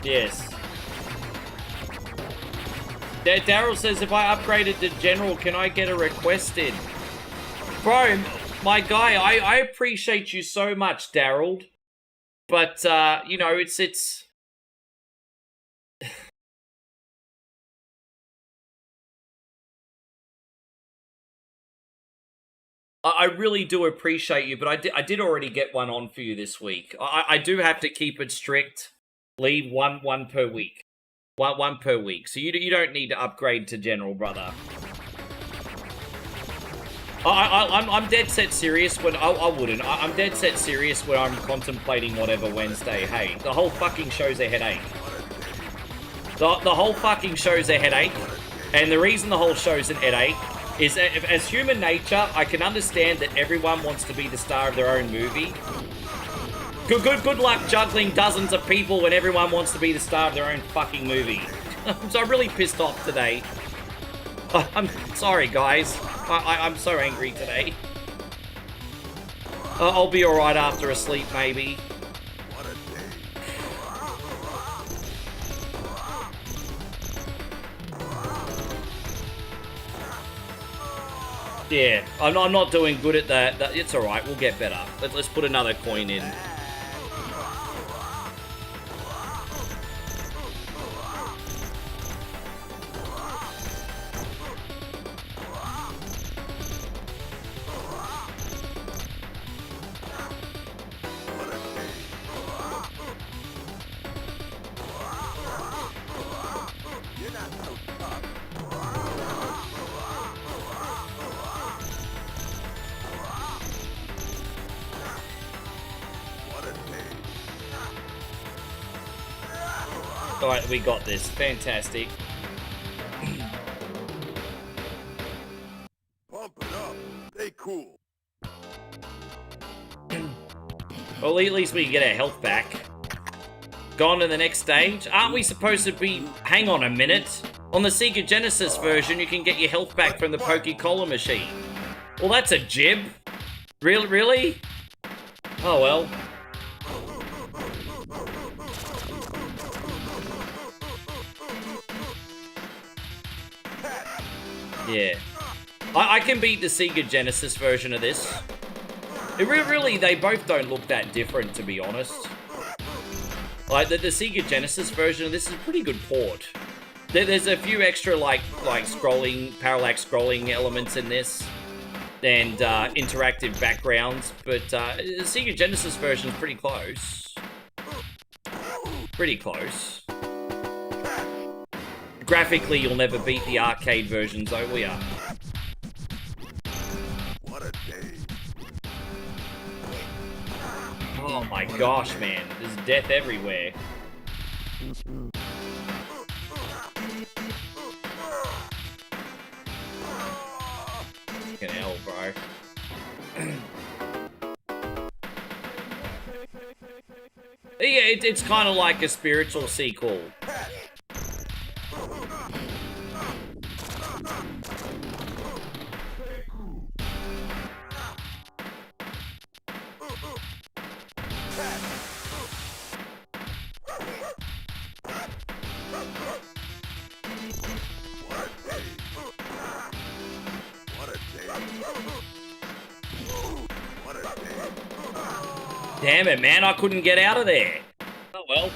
S1: Yes. Daryl says, if I upgraded to General, can I get a request in? Bro, my guy, I appreciate you so much, Daryl. But, you know, it's... I really do appreciate you, but I did already get one on for you this week. I do have to keep it strict. Leave one per week. One per week. So you don't need to upgrade to General, brother. I'm dead set serious when... I wouldn't. I'm dead set serious when I'm contemplating whatever Wednesday. Hey, the whole fucking show's a headache. The whole fucking show's a headache. And the reason the whole show's an headache is that as human nature, I can understand that everyone wants to be the star of their own movie. Good luck juggling dozens of people when everyone wants to be the star of their own fucking movie. So I'm really pissed off today. I'm sorry, guys. I'm so angry today. I'll be alright after a sleep, maybe. Yeah, I'm not doing good at that. It's alright, we'll get better. Let's put another coin in. Alright, we got this. Fantastic.
S2: Pump it up. Stay cool.
S1: Well, at least we can get our health back. Gone to the next stage? Aren't we supposed to be... Hang on a minute. On the Sega Genesis version, you can get your health back from the Poke-Cola machine. Well, that's a jib. Really? Oh, well. Yeah. I can beat the Sega Genesis version of this. Really, they both don't look that different, to be honest. Like, the Sega Genesis version of this is a pretty good port. There's a few extra, like scrolling, parallax scrolling elements in this. And interactive backgrounds. But the Sega Genesis version is pretty close. Pretty close. Graphically, you'll never beat the arcade versions, though, will ya?
S2: What a day.
S1: Oh my gosh, man. There's death everywhere. Fucking hell, bro. Yeah, it's kind of like a spiritual sequel. Damn it, man, I couldn't get out of there. Oh well.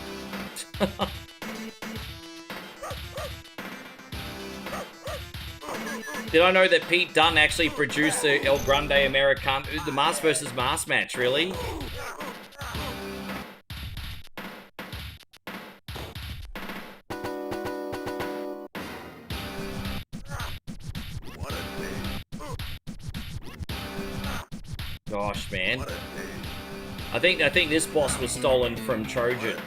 S1: Did I know that Pete Dunne actually produced the El Grande Americano, the Mask vs. Mask match, really? Gosh, man. I think this boss was stolen from Trojan.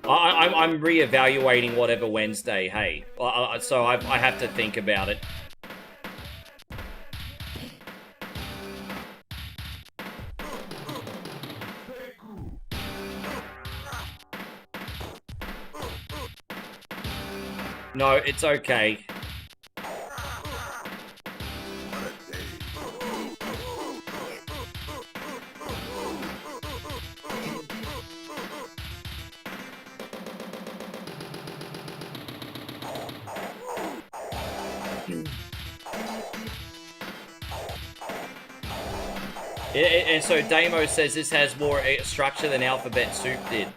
S1: I'm re-evaluating whatever Wednesday, hey. So I have to think about it. No, it's okay. And so Damo says this has more structure than Alphabet Soup did.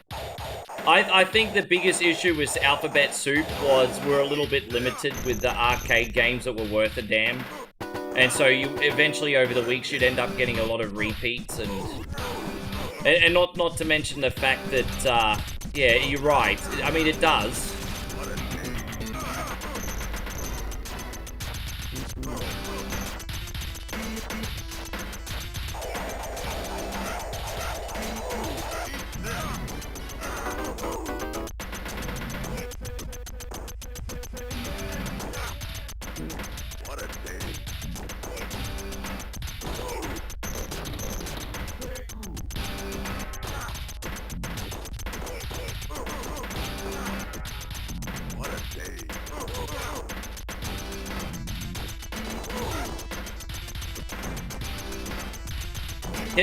S1: I think the biggest issue with Alphabet Soup was we're a little bit limited with the arcade games that were worth a damn. And so you eventually over the weeks you'd end up getting a lot of repeats and not to mention the fact that yeah, you're right. I mean it does.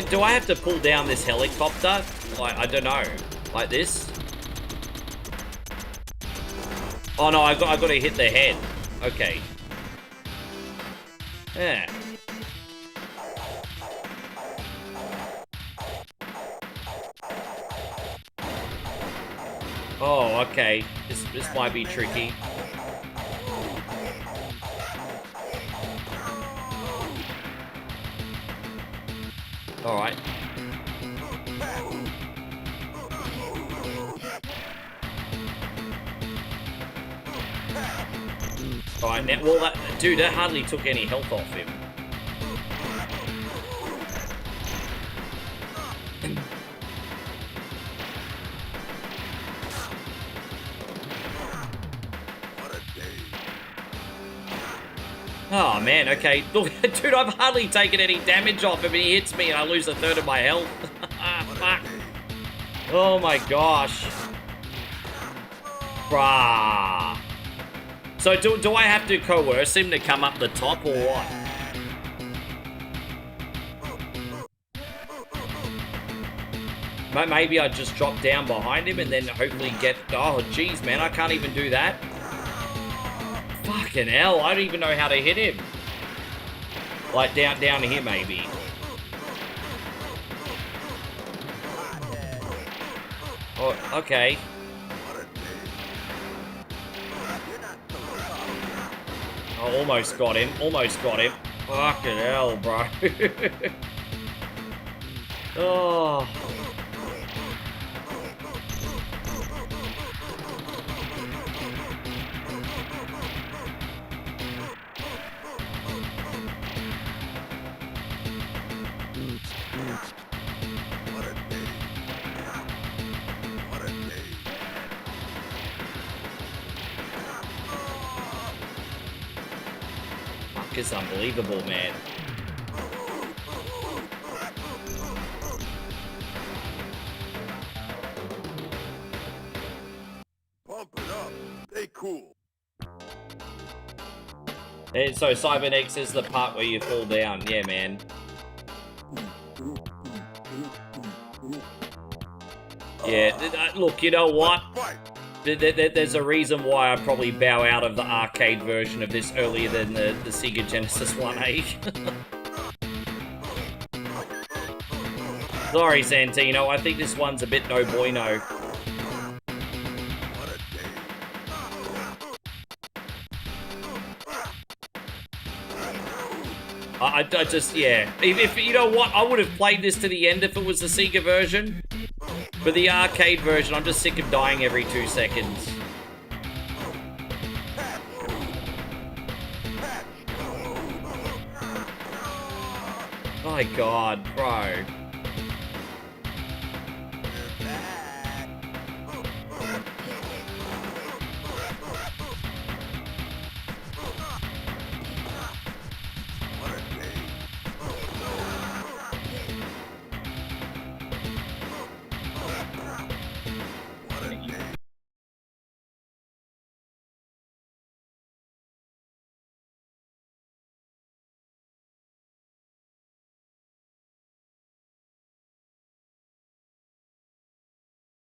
S1: Do I have to pull down this helicopter? Like, I don't know. Like this? Oh no, I got to hit the head. Okay. Yeah. Oh, okay. This might be tricky. All right. All right, now, well, dude, that hardly took any health off him. Oh man, okay. Look, dude, I've hardly taken any damage off him and he hits me and I lose a third of my health. Fuck. Oh my gosh. Bruh. So do I have to coerce him to come up the top or what? Maybe I just drop down behind him and then hopefully get... Oh, jeez, man, I can't even do that. Fucking hell, I don't even know how to hit him. Like, down here, maybe. Oh, okay. Oh, almost got him. Almost got him. Fucking hell, bro. Oh. It's unbelievable, man.
S2: Pump it up. Stay cool.
S1: And so Cybernex is the part where you fall down. Yeah, man. Yeah, look, you know what? There's a reason why I probably bow out of the arcade version of this earlier than the Sega Genesis one, eh? Sorry, Santino, I think this one's a bit no bueno. I just, yeah. If you know what, I would have played this to the end if it was the Sega version. But the arcade version, I'm just sick of dying every 2 seconds. My God, bro.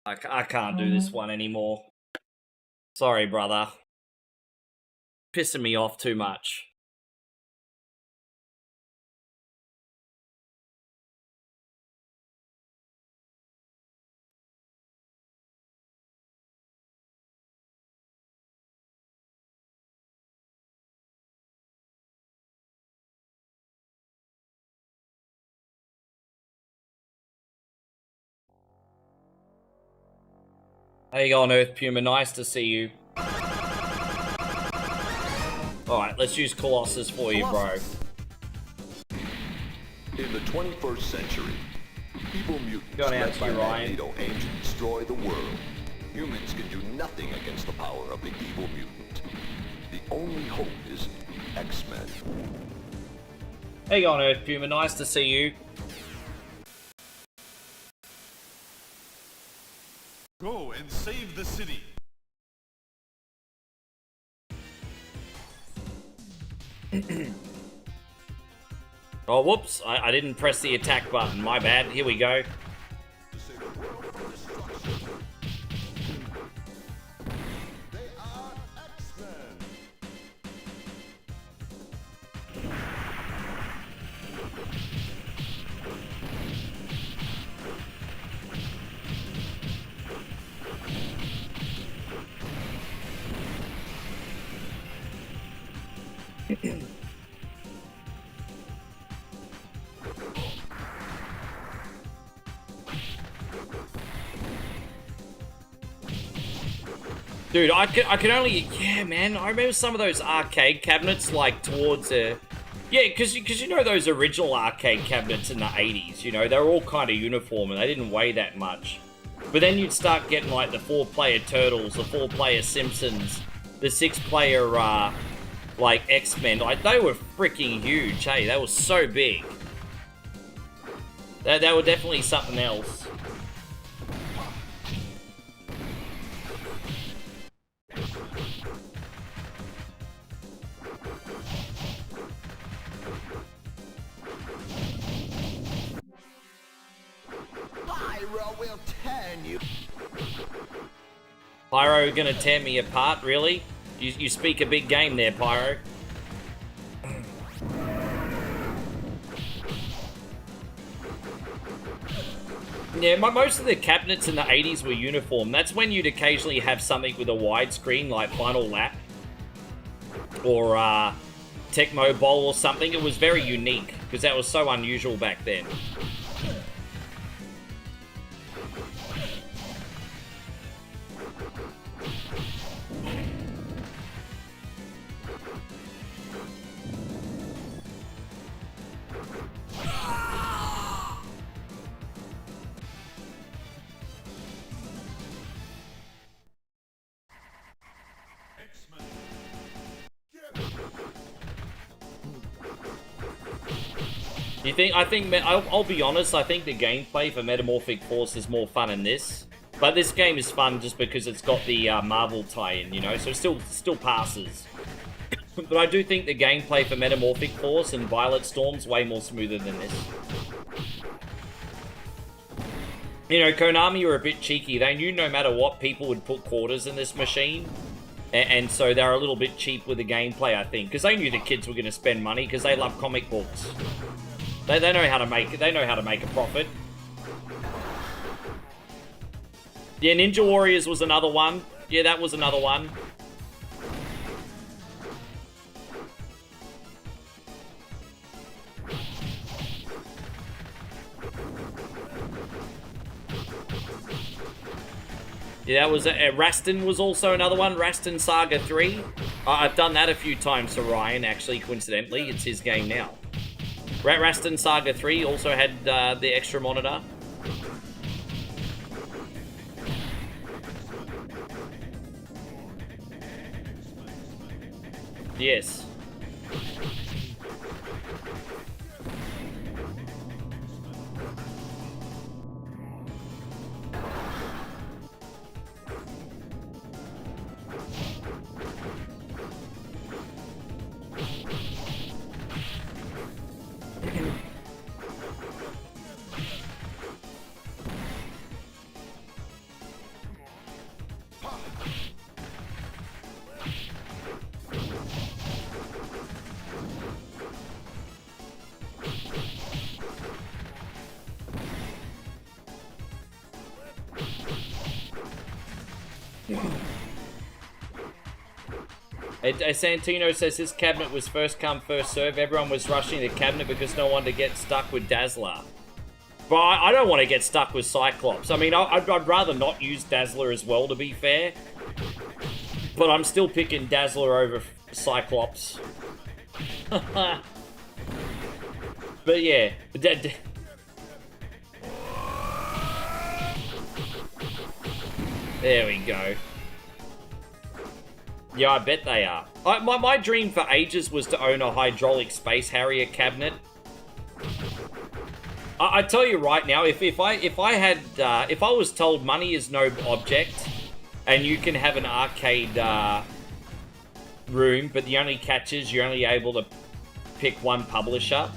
S1: I can't do this one anymore. Sorry, brother. Pissing me off too much. How you going, Earth Puma? Nice to see you. Alright, let's use Colossus for you, bro.
S9: In the 21st century, evil mutants
S1: Go down,
S9: led by
S1: Ryan.
S9: Magneto aim to destroy the world. Humans can do nothing against the power of the evil mutant. The only hope is X-Men.
S1: How you going, Earth Puma? Nice to see you.
S4: Go and save the city.
S1: Oh, whoops. I didn't press the attack button. My bad. Here we go.
S5: They are X-Men.
S1: Dude, I can only... Yeah, man. I remember some of those arcade cabinets, like, towards... yeah, because you know those original arcade cabinets in the 80s, you know? They were all kind of uniform, and they didn't weigh that much. But then you'd start getting, like, the 4-player Turtles, the 4-player Simpsons, the 6-player, like, X-Men. Like, they were freaking huge, hey? They were so big. They were definitely something else.
S5: Pyro will turn you.
S1: Pyro gonna tear me apart, really? You speak a big game there, Pyro. Yeah, most of the cabinets in the 80s were uniform. That's when you'd occasionally have something with a widescreen, like Final Lap. Or, Tecmo Bowl or something. It was very unique, because that was so unusual back then. I'll be honest, I think the gameplay for Metamorphic Force is more fun in this. But this game is fun just because it's got the Marvel tie-in, you know, so it still passes. But I do think the gameplay for Metamorphic Force and Violet Storm's way more smoother than this. You know, Konami were a bit cheeky. They knew no matter what, people would put quarters in this machine. And so they're a little bit cheap with the gameplay, I think. Because they knew the kids were going to spend money because they love comic books. They know how to make it. They know how to make a profit. Yeah, Ninja Warriors was another one. Yeah, that was another one. Yeah, that was Rastin was also another one. Rastin Saga 3. I've done that a few times to Ryan, actually, coincidentally. It's his game now. Rastin Saga 3 also had the extra monitor. Yes. Santino says this cabinet was first come, first serve. Everyone was rushing the cabinet because no one to get stuck with Dazzler. But I don't want to get stuck with Cyclops. I mean, I'd rather not use Dazzler as well, to be fair. But I'm still picking Dazzler over Cyclops. But yeah. There we go. Yeah, I bet they are. My dream for ages was to own a hydraulic Space Harrier cabinet. I tell you right now, if I was told money is no object, and you can have an arcade room, but the only catch is you're only able to pick one publisher,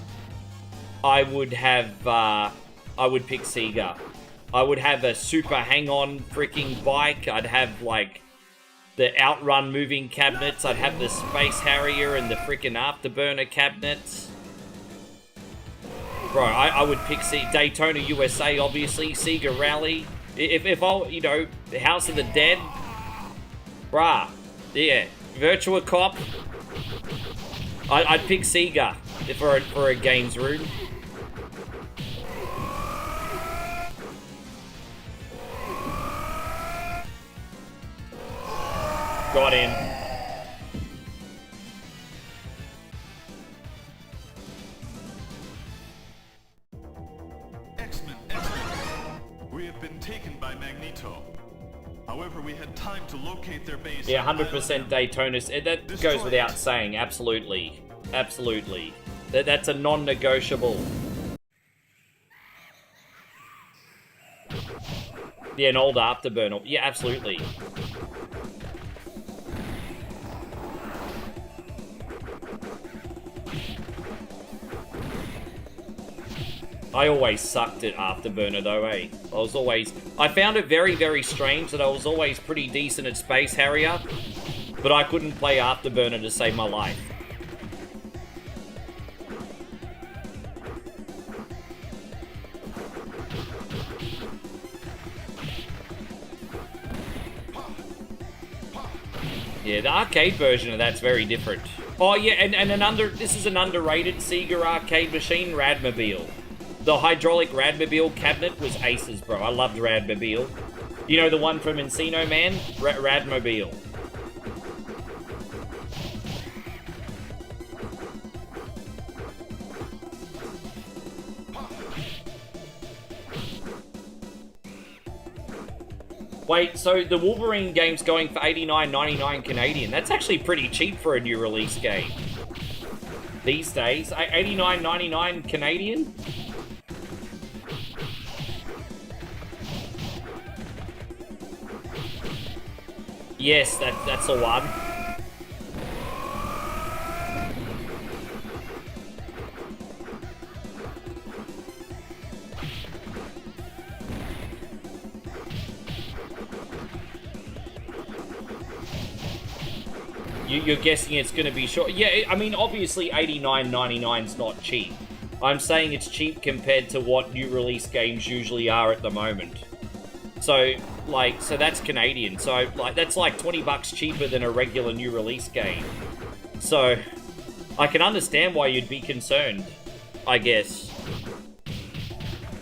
S1: I would pick Sega. I would have a super hang-on freaking bike. I'd have, like, the Outrun moving cabinets. I'd have the Space Harrier and the freaking Afterburner cabinets. Bro, I would pick Daytona USA, obviously. Sega Rally. If I, you know, House of the Dead. Bruh. Yeah. Virtua Cop. I'd pick Sega for a games room. Got him.
S4: X-Men. We have been taken by Magneto. However, we had time to locate their base.
S1: Yeah, 100% Daytona. That goes without saying. Absolutely. Absolutely. That's a non-negotiable. Yeah, an old Afterburner. Yeah, absolutely. I always sucked at Afterburner though, eh? I found it very, very strange that I was always pretty decent at Space Harrier, but I couldn't play Afterburner to save my life. Yeah, the arcade version of that's very different. Oh yeah, and this is an underrated Sega arcade machine, Radmobile. The hydraulic Radmobile cabinet was aces, bro. I loved Radmobile. You know the one from Encino Man? Radmobile. Wait, so the Wolverine game's going for $89.99 Canadian. That's actually pretty cheap for a new release game. These days, $89.99 Canadian? Yes, that's the one. You're guessing it's going to be short. Yeah, I mean, obviously $89.99 is not cheap. I'm saying it's cheap compared to what new release games usually are at the moment. So that's Canadian. So, like, that's like 20 bucks cheaper than a regular new release game. So, I can understand why you'd be concerned, I guess.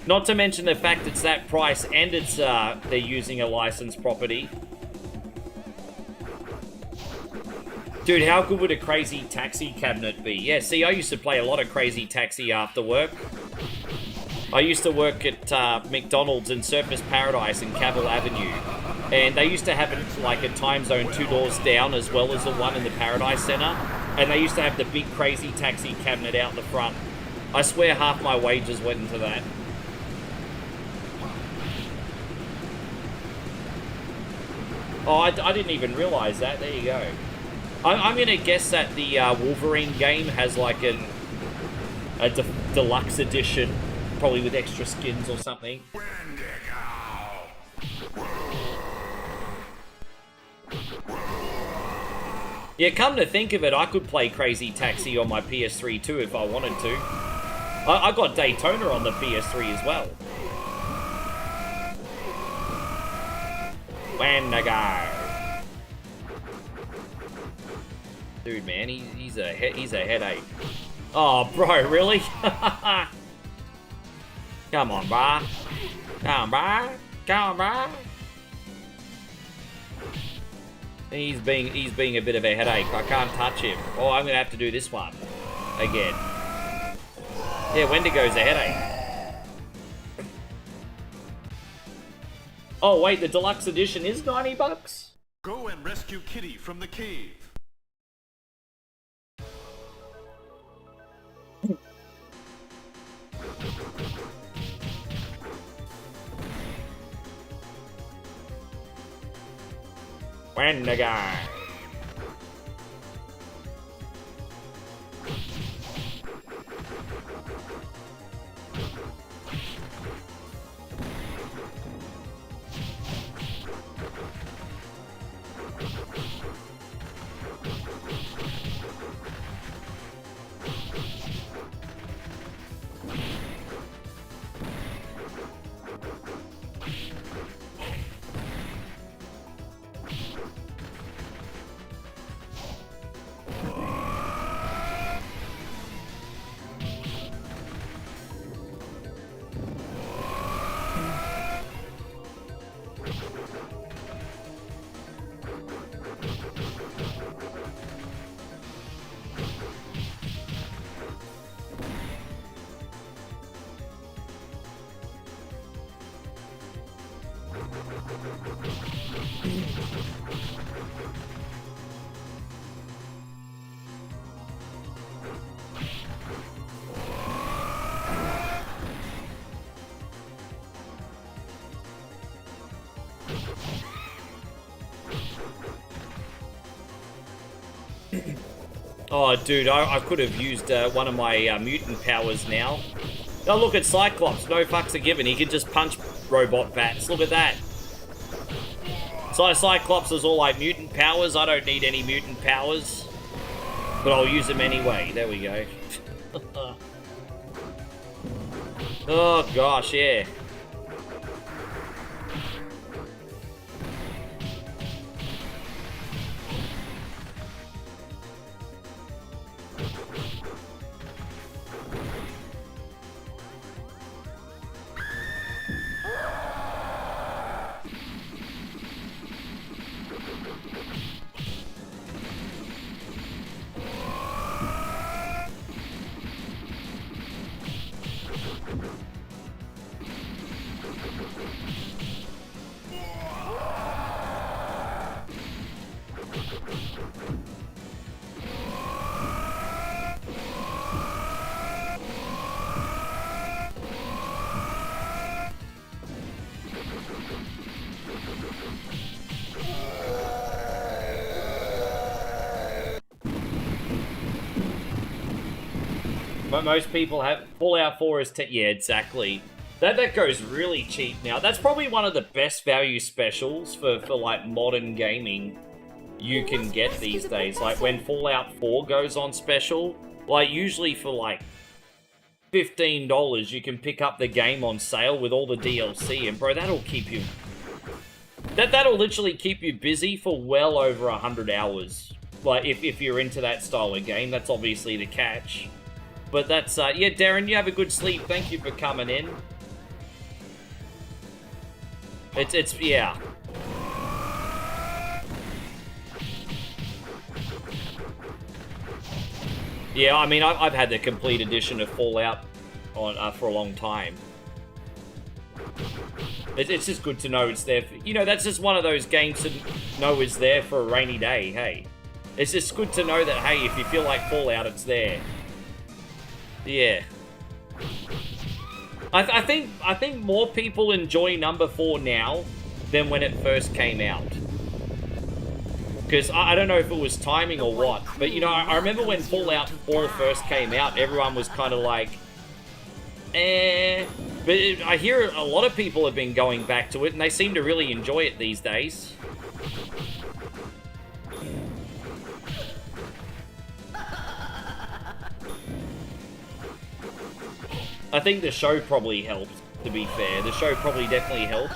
S1: Not to mention the fact it's that price and it's, they're using a licensed property. Dude, how good would a Crazy Taxi cabinet be? Yeah, see, I used to play a lot of Crazy Taxi after work. I used to work at McDonald's in Surfers Paradise in Cavill Avenue. And they used to have it like a time zone 2 doors down as well as the one in the Paradise Center. And they used to have the big Crazy Taxi cabinet out the front. I swear half my wages went into that. Oh, I didn't even realize that. There you go. I'm going to guess that the Wolverine game has like a deluxe edition, probably with extra skins or something. Yeah, come to think of it, I could play Crazy Taxi on my PS3 too if I wanted to. I got Daytona on the PS3 as well. Wendigo. Dude, man, he's a headache. Oh, bro, really? Come on, brah. Come on, brah. Come on, brah. He's being a bit of a headache. I can't touch him. Oh, I'm gonna have to do this one again. Yeah, Wendigo's a headache. Oh wait, the deluxe edition is 90 bucks?
S4: Go and rescue Kitty from the cave.
S1: Wendigo. Oh, dude, I could have used one of my mutant powers now. Oh, look at Cyclops. No fucks are given. He can just punch robot bats. Look at that. So Cyclops is all like mutant powers. I don't need any mutant powers. But I'll use them anyway. There we go. Oh, gosh, yeah. But most people have Fallout 4 is yeah, exactly. That goes really cheap now. That's probably one of the best value specials for like modern gaming you can get these days. Like when Fallout 4 goes on special, like usually for like $15 you can pick up the game on sale with all the DLC, and bro, that'll keep you that'll literally keep you busy for well over 100 hours. Like if you're into that style of game, that's obviously the catch. But that's, yeah, Darren, you have a good sleep. Thank you for coming in. It's, yeah. Yeah, I mean, I've had the complete edition of Fallout on for a long time. It's just good to know it's there. You know, that's just one of those games to know is there for a rainy day, hey. It's just good to know that, hey, if you feel like Fallout, it's there. Yeah. I think more people enjoy number 4 now than when it first came out. Because I don't know if it was timing or what, but you know, I remember when Fallout 4 first came out, everyone was kind of like, eh. But I hear a lot of people have been going back to it, and they seem to really enjoy it these days. I think the show probably helped, to be fair. The show probably definitely helped.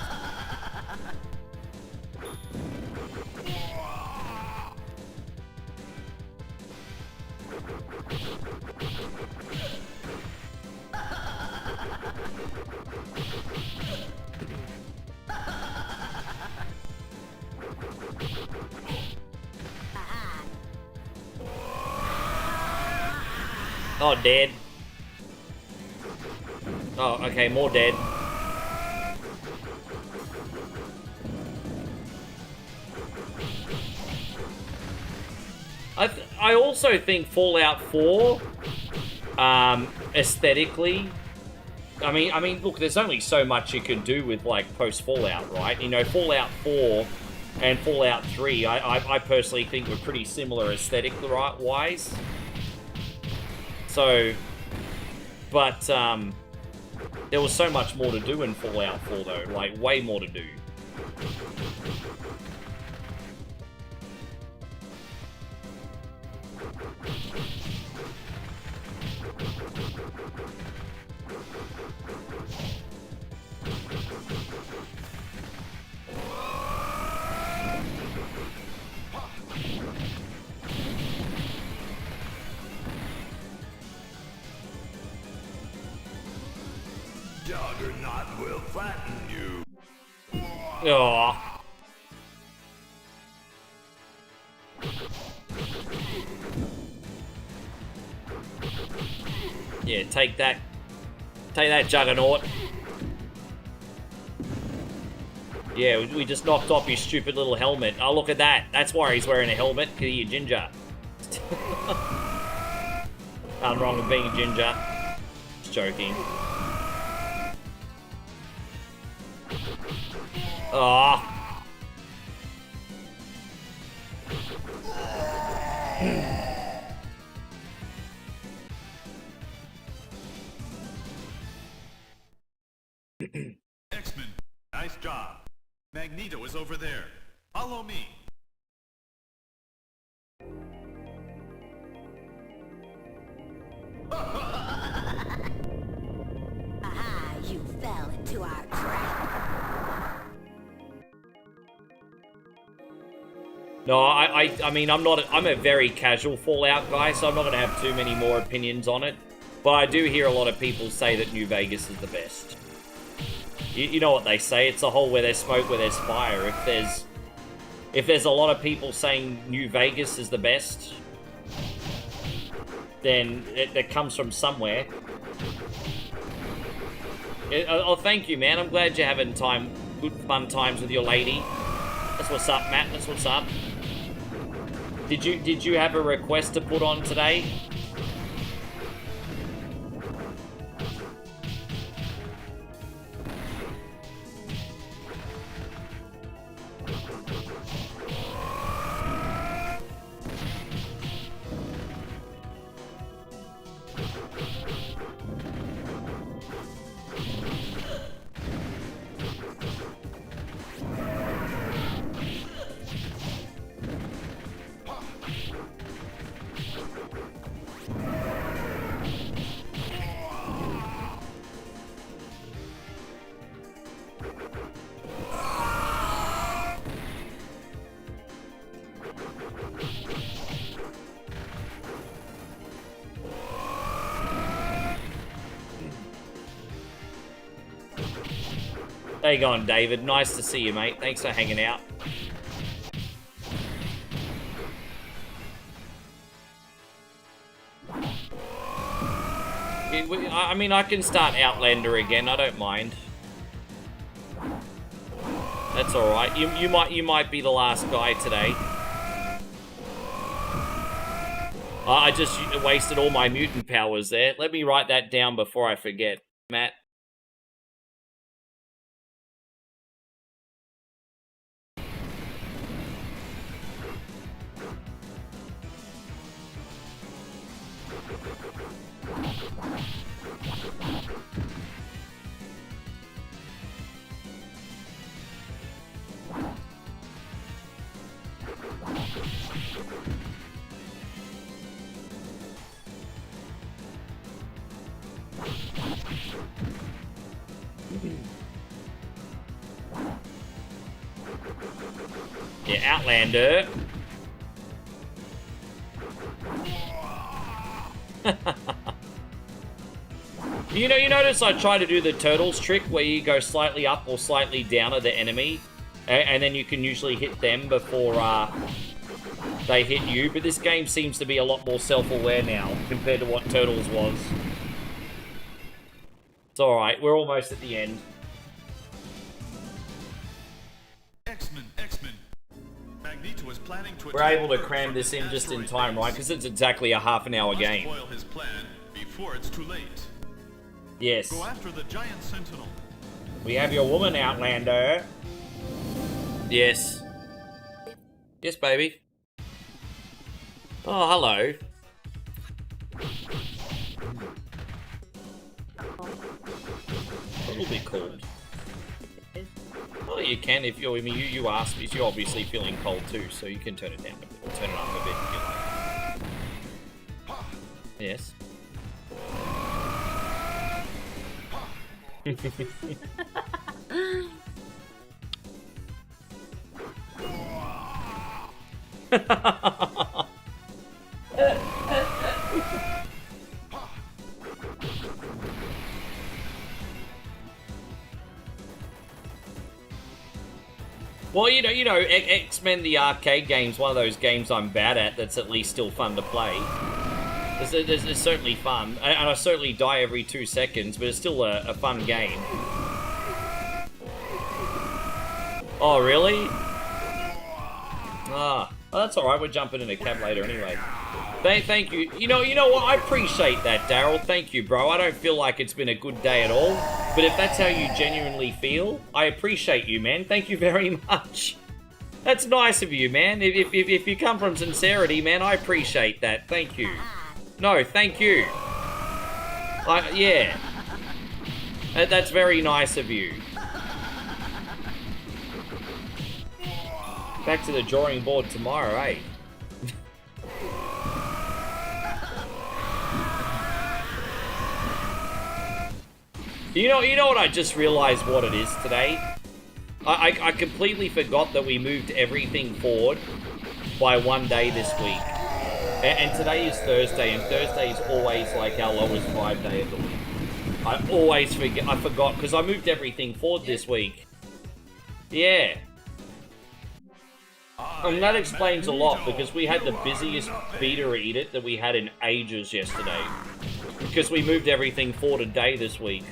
S1: Oh, dead. Oh, okay, more dead. I also think Fallout 4, aesthetically, I mean, look, there's only so much you can do with, like, post-Fallout, right? You know, Fallout 4 and Fallout 3, I personally think were pretty similar aesthetic-wise. So, but, there was so much more to do in Fallout 4, though. Like, way more to do.
S5: Juggernaut will flatten you.
S1: Aww. Yeah, take that. Take that, Juggernaut. Yeah, we just knocked off his stupid little helmet. Oh, look at that. That's why he's wearing a helmet, because he's a ginger. Nothing wrong with being a ginger. Just joking. Ah.
S4: X-Men, nice job. Magneto is over there. Follow me.
S6: Aha, you fell into our trap.
S10: No, I mean, I'm a very casual Fallout guy, so I'm not going to have too many more opinions on it. But I do hear a lot of people say that New Vegas is the best. You know what they say, it's a hole where there's smoke, where there's fire. If there's a lot of people saying New Vegas is the best, then it comes from somewhere. Oh, thank you, man. I'm glad you're having good fun times with your lady. That's what's up, Matt. That's what's up. Did you have a request to put on today? How you going, David? Nice to see you, mate. Thanks for hanging out. I mean, I can start Outlander again. I don't mind. That's all right. You might be the last guy today. I just wasted all my mutant powers there. Let me write that down before I forget, Matt. Yeah, Outlander. You notice I try to do the turtles trick where you go slightly up or slightly down at the enemy, and then you can usually hit them before they hit you, but this game seems to be a lot more self-aware now compared to what Turtles was. It's alright, we're almost at the end.
S4: X-Men. Magneto is planning to
S10: We're able to cram this in just in time, right? Because it's exactly a half-an-hour game.
S4: Spoil his plan before it's too late.
S10: Yes.
S4: Go after the giant sentinel.
S10: We have your woman, Outlander.
S1: Yes. Yes, baby. Oh, hello.
S10: A little bit cold. Oh, you can if you. I mean, you asked me. You're obviously feeling cold too, so you can turn it down a bit, or turn it up a bit if you like. Yes. Well, you know, X-Men the arcade game's one of those games I'm bad at that's at least still fun to play. It's certainly fun, and I certainly die every 2 seconds, but it's still a fun game. Oh, really? Ah, well, that's alright, we're jumping in a cab later anyway. Thank you. You know what? I appreciate that, Daryl. Thank you, bro. I don't feel like it's been a good day at all. But if that's how you genuinely feel, I appreciate you, man. Thank you very much. That's nice of you, man. If you come from sincerity, man, I appreciate that. Thank you. No, thank you. Yeah. That's very nice of you. Back to the drawing board tomorrow, eh? You know what I just realized what it is today? I completely forgot that we moved everything forward by one day this week. And today is Thursday, and Thursday is always like our lowest 5 day of the week. I always forget. I forgot because I moved everything forward this week. Yeah. And that explains a lot because we had the busiest beta eat it that we had in ages yesterday. Because we moved everything forward a day this week.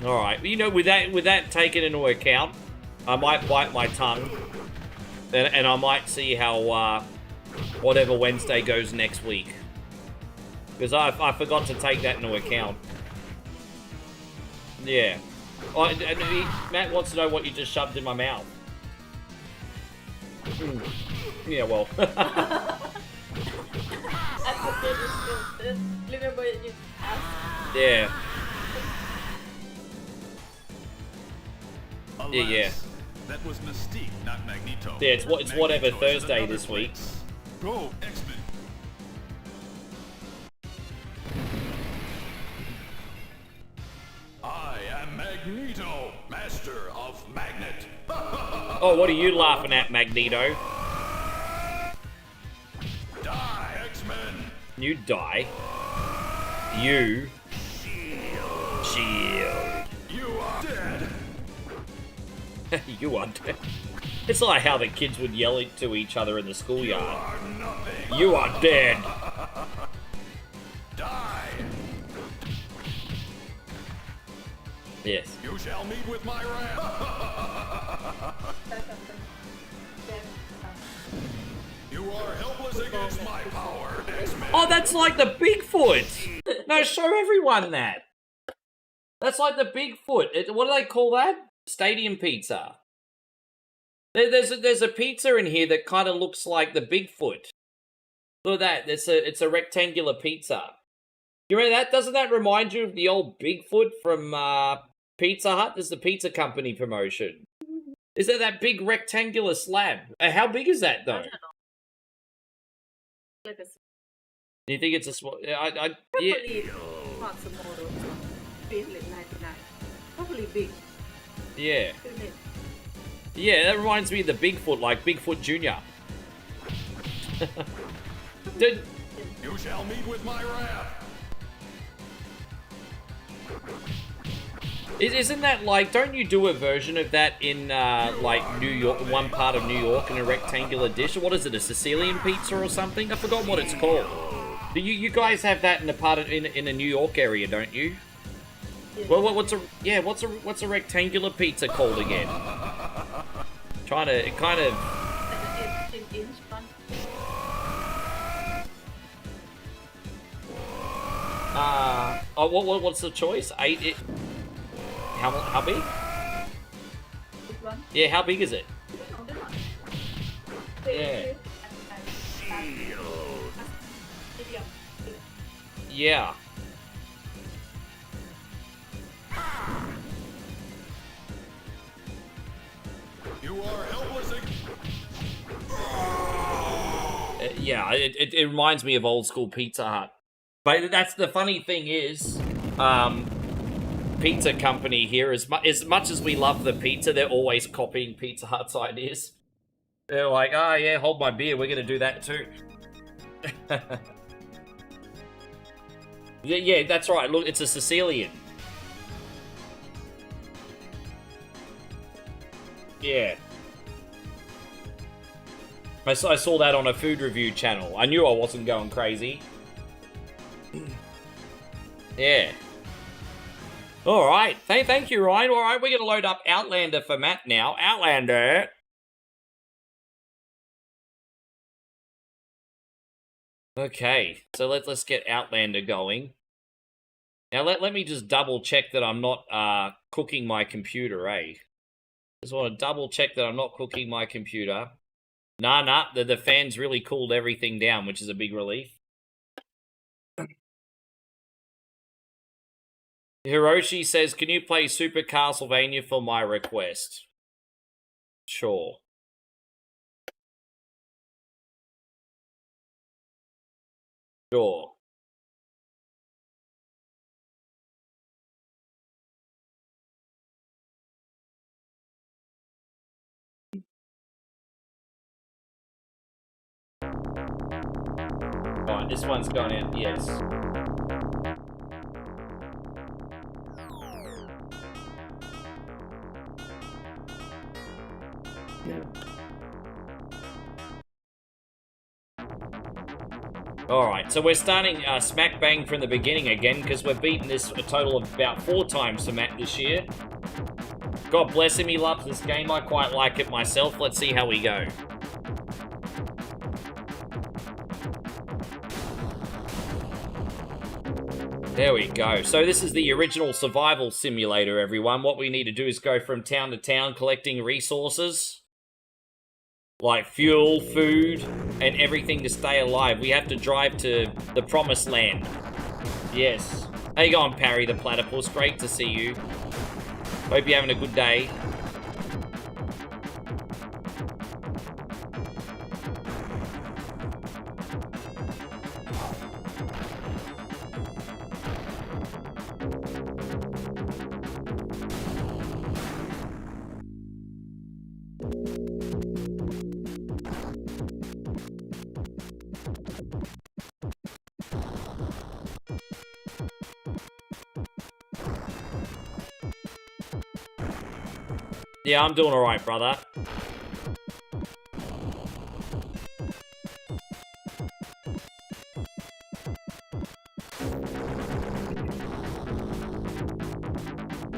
S10: Alright, you know, with that taken into account, I might bite my tongue. And I might see how whatever Wednesday goes next week. Because I forgot to take that into account. Yeah. Matt wants to know what you just shoved in my mouth. Yeah, well.
S3: Remember you asked?
S10: Yeah. Yeah.
S4: That was Mystique, not Magneto.
S10: Yeah, it's whatever Thursday this week.
S4: Go, X-Men.
S5: I am Magneto, master of magnet.
S10: Oh, what are you laughing at, Magneto?
S5: Die, X-Men.
S10: You die. You. Shield.
S5: You are dead.
S10: You are dead. It's like how the kids would yell it to each other in the schoolyard.
S5: You are nothing.
S10: You are dead.
S5: Die.
S10: Yes.
S5: You shall meet with my wrath. You are helpless against my power, X-Men.
S10: Oh, that's like the Bigfoot. No, show everyone that. That's like the Bigfoot. What do they call that? Stadium pizza. There's a pizza in here that kind of looks like the Bigfoot. Look at that. It's a rectangular pizza. You remember that? Doesn't that remind you of the old Bigfoot from Pizza Hut? There's the pizza company promotion. Is that big rectangular slab? How big is that though?
S3: Like a
S10: Do you think it's a small? Yeah.
S3: probably not small though. Big like 99. Probably big.
S10: Yeah.
S3: Isn't it?
S10: Yeah, that reminds me of the Bigfoot, like Bigfoot Jr. Dude,
S5: You shall meet with my wrath.
S10: isn't that like, don't you do a version of that in like New York, one part of New York in a rectangular dish? What is it, a Sicilian pizza or something? I forgot what it's called. Do you guys have that in a part of, in a New York area, don't you? Well, what's a rectangular pizza called again? Trying to kind of.
S3: Like an 18-inch one.
S10: What's the choice? 8. How big?
S3: Which one?
S10: Yeah, how big is it?
S3: No, this one.
S10: Yeah.
S3: Medium.
S10: Yeah.
S5: You are helpless
S10: Yeah, it reminds me of old school Pizza Hut. But that's the funny thing is, pizza company here, as much as we love the pizza, they're always copying Pizza Hut's ideas. They're like, oh yeah, hold my beer, we're gonna do that too. Yeah, that's right. Look, it's a Sicilian. Yeah. I saw that on a food review channel. I knew I wasn't going crazy. Yeah. Alright. Thank you, Ryan. Alright, we're going to load up Outlander for Matt now. Outlander. Okay. So let's get Outlander going. Now let me just double check that I'm not cooking my computer, eh? Just want to double check that I'm not cooking my computer. Nah, the fans really cooled everything down, which is a big relief. Hiroshi says, can you play Super Castlevania for my request? Sure. Sure. Alright, this one's gone in, yes. Alright, so we're starting smack bang from the beginning again, because we've beaten this a total of about 4 times for Matt this year. God bless him, he loves this game. I quite like it myself. Let's see how we go. There we go. So this is the original survival simulator, everyone. What we need to do is go from town to town collecting resources. Like fuel, food, and everything to stay alive. We have to drive to the promised land. Yes. How you going, Parry the Platypus? Great to see you. Hope you're having a good day. Yeah, I'm doing alright, brother.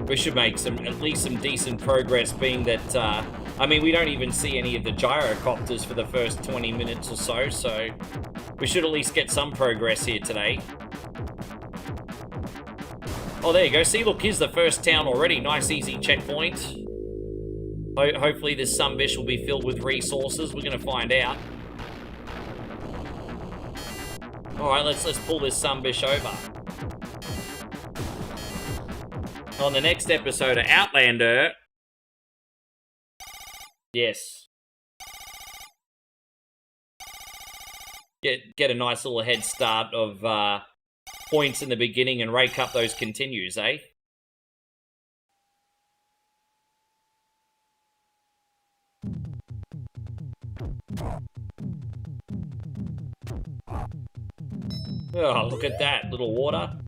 S10: We should make at least some decent progress, being that, I mean, we don't even see any of the gyrocopters for the first 20 minutes or so we should at least get some progress here today. Oh, there you go. See, look, here's the first town already. Nice, easy checkpoint. Hopefully this summbish will be filled with resources. We're going to find out. Alright, let's pull this summbish over. On the next episode of Outlander... Yes. Get a nice little head start of points in the beginning and rake up those continues, eh? Oh, look at that. Little water.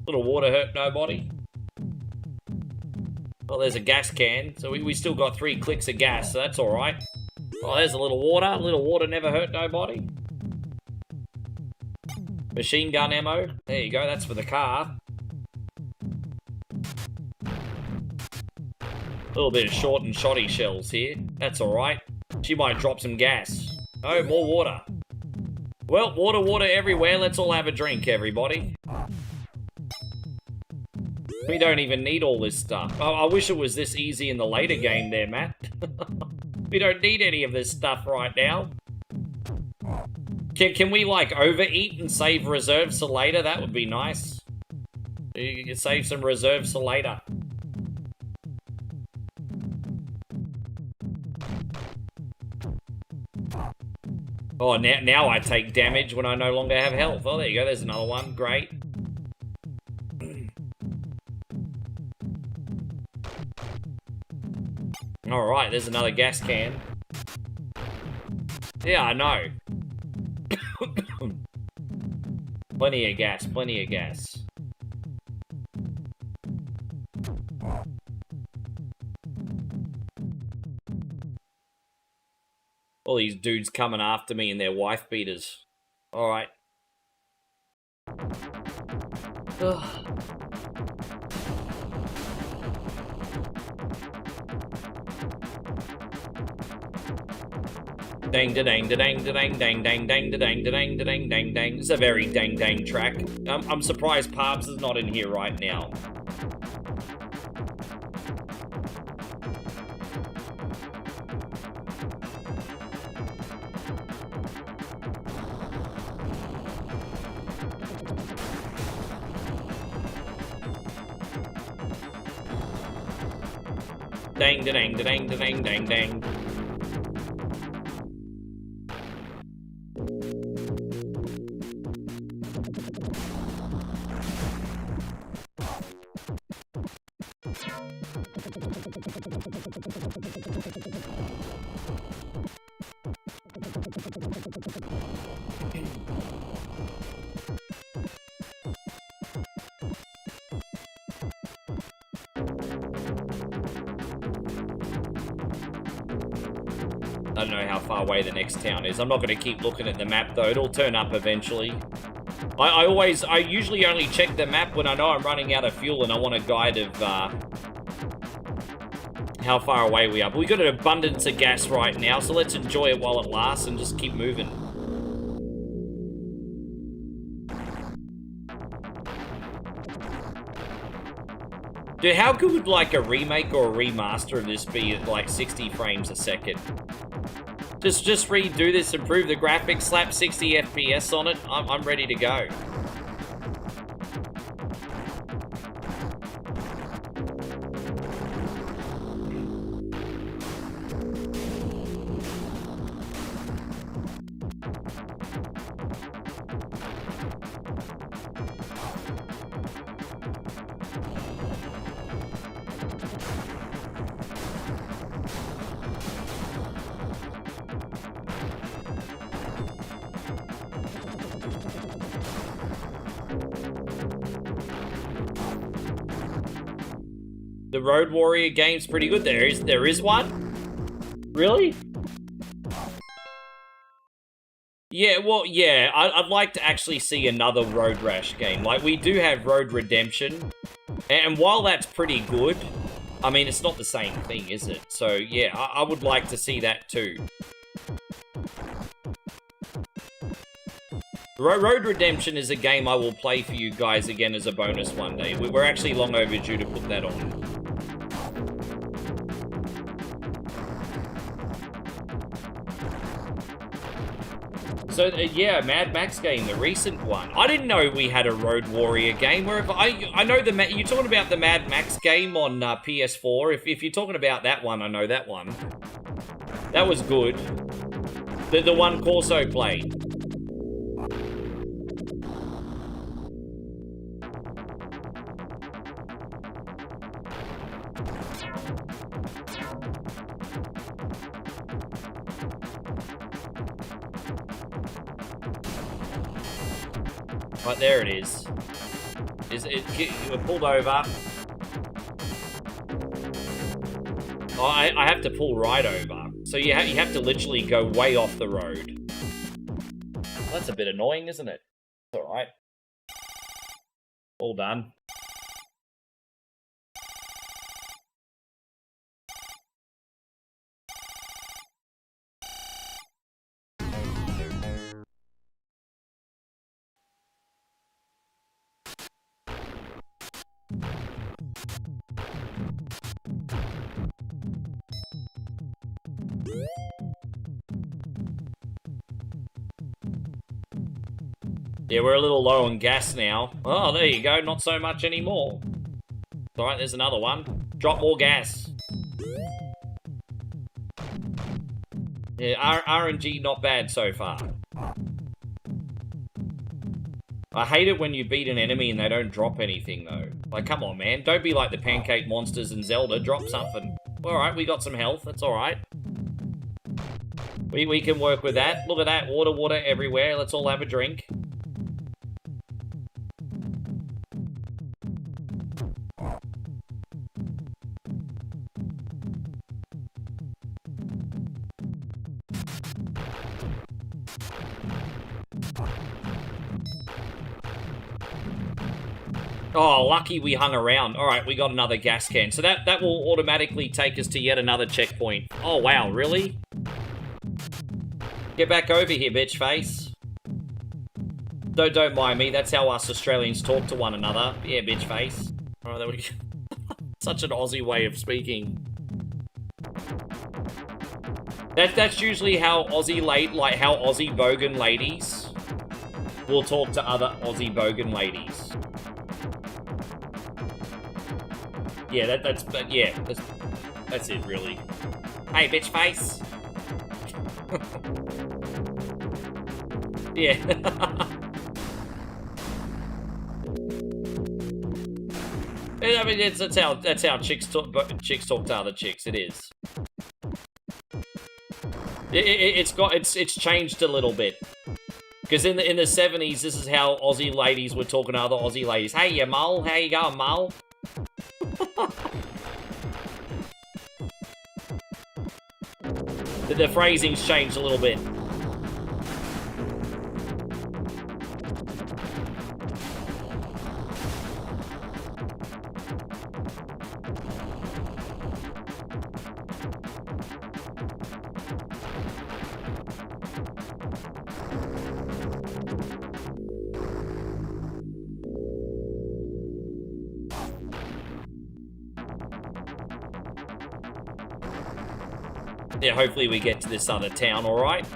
S10: Little water hurt nobody. Well, there's a gas can. So we still got 3 clicks of gas, so that's alright. Oh, there's a little water. Little water never hurt nobody. Machine gun ammo. There you go. That's for the car. A little bit of short and shoddy shells here. That's alright. She might drop some gas. Oh, more water. Well, water everywhere. Let's all have a drink, everybody. We don't even need all this stuff. Oh, I wish it was this easy in the later game there, Matt. We don't need any of this stuff right now. Can we, like, overeat and save reserves for later? That would be nice. You can save some reserves for later. Oh, now I take damage when I no longer have health. Oh, there you go. There's another one. Great. Alright, there's another gas can. Yeah, I know. Plenty of gas, plenty of gas. All these dudes coming after me in their wife beaters. Alright. Dang da dang da dang da dang dang dang dang da dang da dang da dang dang dang. It's a very dang dang track. I'm surprised Parbs is not in here right now. Dang, dang, dang, dang, dang, dang. I don't know how far away the next town is. I'm not going to keep looking at the map, though. It'll turn up eventually. I usually only check the map when I know I'm running out of fuel and I want a guide of how far away we are. But we've got an abundance of gas right now, so let's enjoy it while it lasts and just keep moving. Dude, how good would, like, a remake or a remaster of this be at, like, 60 frames a second? Just redo this, improve the graphics, slap 60 FPS on it. I'm ready to go. The Road Warrior game's pretty good. There is one? Really? Yeah, well, yeah, I'd like to actually see another Road Rash game. Like, we do have Road Redemption, and while that's pretty good, I mean, it's not the same thing, is it? So, yeah, I would like to see that too. Road Redemption is a game I will play for you guys again as a bonus one day. We're actually long overdue to put that on. So, yeah, Mad Max game, the recent one. I didn't know we had a Road Warrior game. I know you're talking about the Mad Max game on PS4. If you're talking about that one, I know that one. That was good. The one Corso played. Right, there it is. You were pulled over. Oh, I have to pull right over. So you have to literally go way off the road. Well, that's a bit annoying, isn't it? It's alright. All done. Yeah, we're a little low on gas now. Oh, there you go. Not so much anymore. Alright, there's another one. Drop more gas. Yeah, RNG not bad so far. I hate it when you beat an enemy and they don't drop anything, though. Like, come on, man. Don't be like the pancake monsters in Zelda. Drop something. Alright, we got some health. That's alright. We can work with that. Look at that. Water everywhere. Let's all have a drink. Oh, lucky we hung around. All right, we got another gas can. So that will automatically take us to yet another checkpoint. Oh, wow, really? Get back over here, bitch face. Don't mind me. That's how us Australians talk to one another. Yeah, bitch face. Oh, there we go. Such an Aussie way of speaking. That's usually how Aussie bogan ladies will talk to other Aussie bogan ladies. Yeah, That's it, really. Hey, bitch face. Yeah. I mean, that's how chicks talk to other chicks. It is. It's changed a little bit. Because in the 70s, this is how Aussie ladies were talking to other Aussie ladies. Hey, you mole, how you going, mole? The phrasing's changed a little bit. Yeah, hopefully we get to this other town, alright?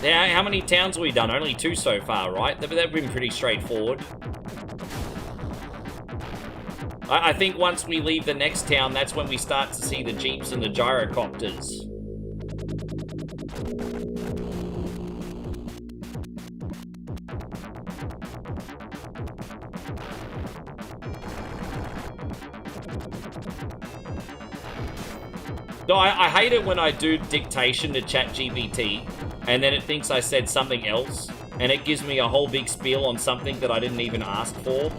S10: Yeah, how many towns have we done? Only 2 so far, right? They've been pretty straightforward. I think once we leave the next town, that's when we start to see the jeeps and the gyrocopters. No, I hate it when I do dictation to ChatGPT, and then it thinks I said something else, and it gives me a whole big spiel on something that I didn't even ask for.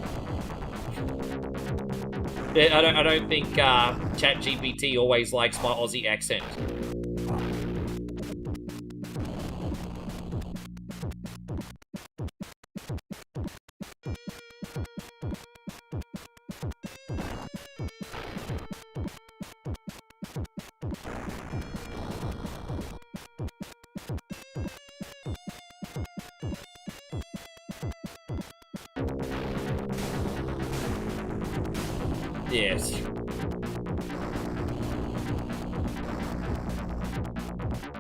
S10: I don't think ChatGPT always likes my Aussie accent. Yes.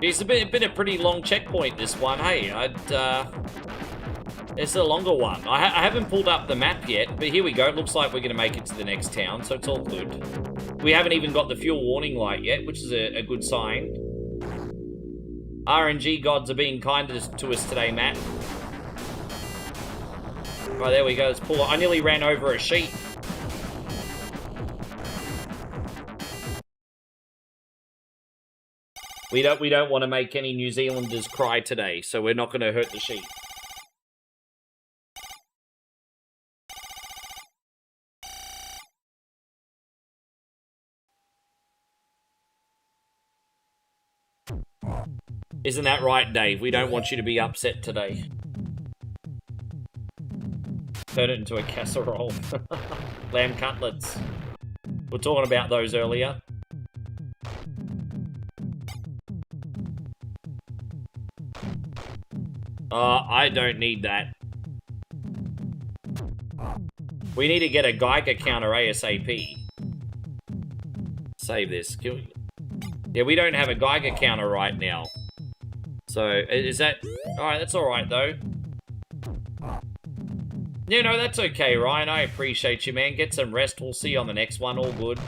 S10: It's been a pretty long checkpoint, this one. Hey, it's a longer one. I haven't pulled up the map yet, but here we go. It looks like we're going to make it to the next town, so it's all good. We haven't even got the fuel warning light yet, which is a good sign. RNG gods are being kind to us today, Matt. Right, there we go. Let's pull it. I nearly ran over a sheep. We don't want to make any New Zealanders cry today, so we're not going to hurt the sheep. Isn't that right, Dave? We don't want you to be upset today. Turn it into a casserole. Lamb cutlets. We're talking about those earlier. I don't need that. We need to get a Geiger counter ASAP. Save this. Yeah, we don't have a Geiger counter right now. So, is that... Alright, that's alright, though. Yeah, no, that's okay, Ryan. I appreciate you, man. Get some rest. We'll see you on the next one. All good.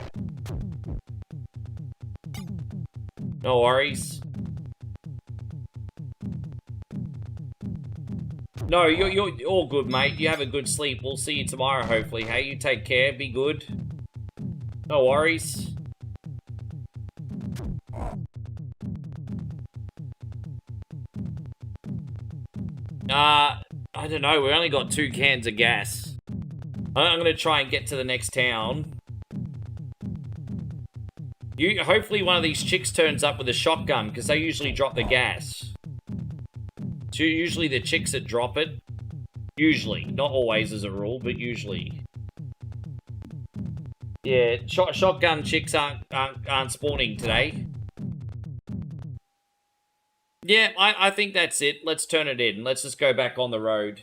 S10: No worries. No, you're all good, mate. You have a good sleep. We'll see you tomorrow, hopefully. Hey, you take care. Be good. No worries. I don't know. We only got 2 cans of gas. I'm going to try and get to the next town. Hopefully one of these chicks turns up with a shotgun, because they usually drop the gas. It's usually the chicks that drop it. Usually. Not always as a rule, but usually. Yeah, shotgun chicks aren't spawning today. Yeah, I think that's it. Let's turn it in. Let's just go back on the road.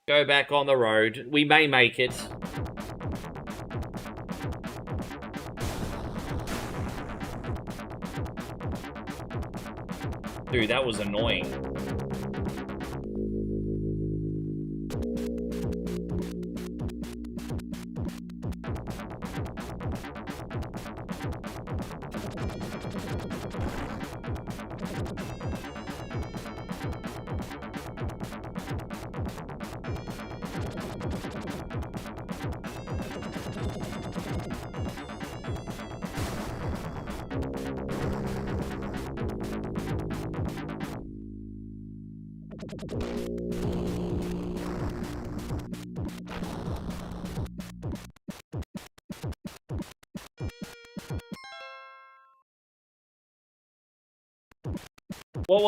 S10: Go back on the road. We may make it. Dude, that was annoying.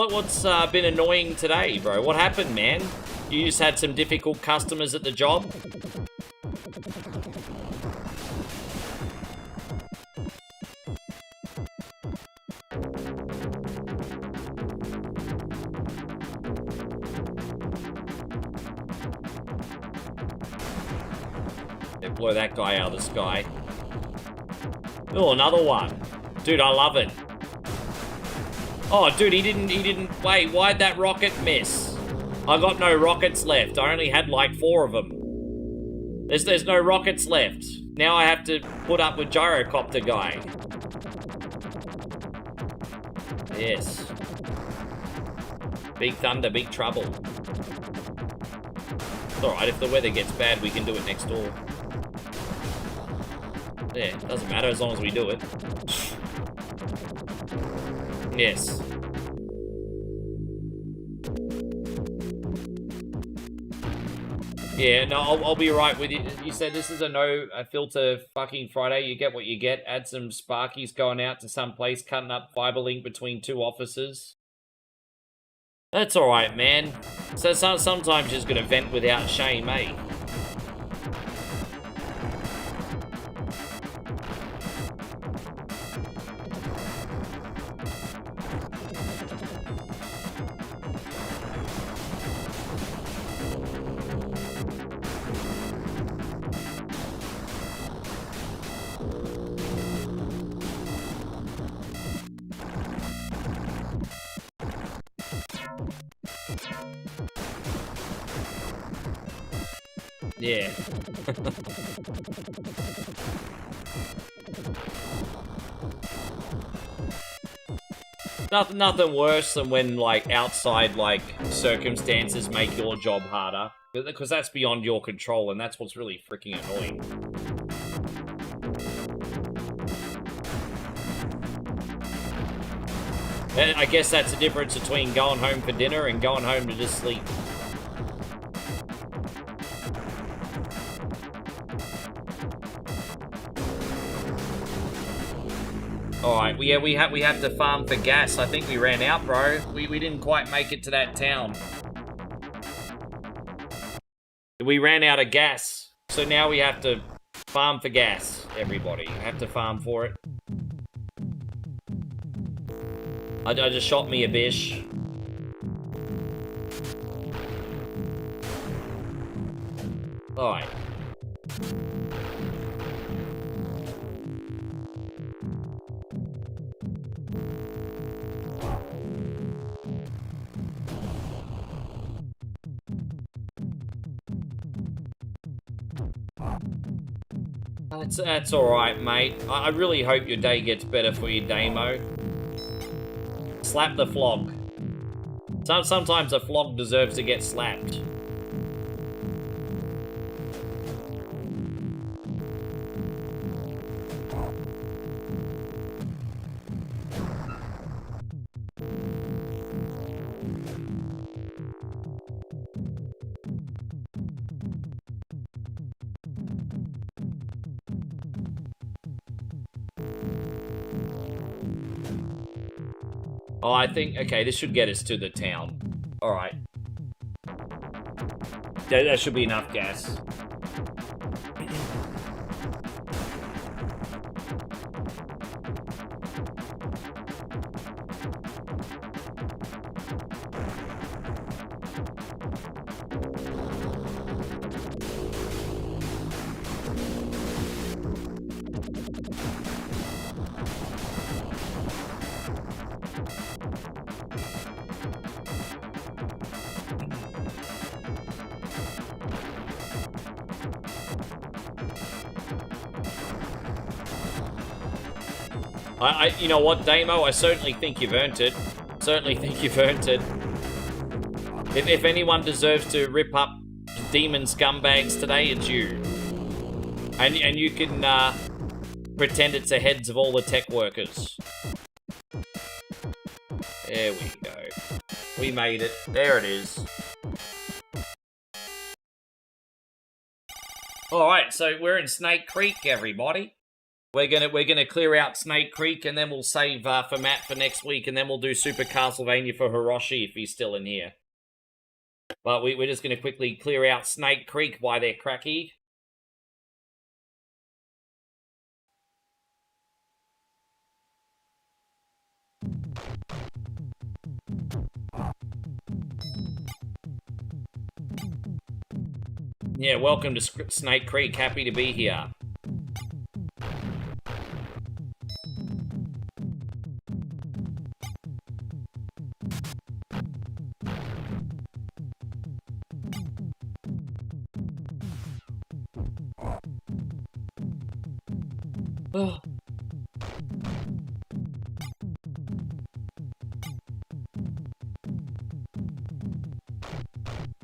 S10: What's been annoying today, bro? What happened, man? You just had some difficult customers at the job? They blow that guy out of the sky. Oh, another one. Dude, I love it. Oh, dude, he didn't, wait, why'd that rocket miss? I got no rockets left. I only had like 4 of them. There's no rockets left. Now I have to put up with Gyrocopter guy. Yes. Big thunder, big trouble. It's alright, if the weather gets bad, we can do it next door. Yeah, doesn't matter as long as we do it. Yes. Yeah, no, I'll be right with you. You said this is a filter fucking Friday. You get what you get. Add some Sparkies going out to some place, cutting up fiber link between 2 offices. That's alright, man. So sometimes you're just gonna vent without shame, eh? Yeah. Nothing worse than when, like, outside, like, circumstances make your job harder. Because that's beyond your control, and that's what's really freaking annoying. And I guess that's the difference between going home for dinner and going home to just sleep. Alright, well, yeah, we have to farm for gas. I think we ran out, bro. We didn't quite make it to that town. We ran out of gas. So now we have to farm for gas, everybody. Have to farm for it. I just shot me a bish. Alright. That's alright, mate. I really hope your day gets better for you, Damo. Slap the flog. Sometimes a flog deserves to get slapped. Oh, I think, okay, this should get us to the town. Alright. That should be enough gas. You know what, Damo? I certainly think you've earned it. Certainly think you've earned it. If anyone deserves to rip up demon scumbags today, it's you. And you can pretend it's the heads of all the tech workers. There we go. We made it. There it is. Alright, so we're in Snake Creek, everybody. We're gonna clear out Snake Creek, and then we'll save for Matt for next week, and then we'll do Super Castlevania for Hiroshi if he's still in here. But we're just gonna quickly clear out Snake Creek while they're cracky. Yeah, welcome to Snake Creek. Happy to be here. Oh.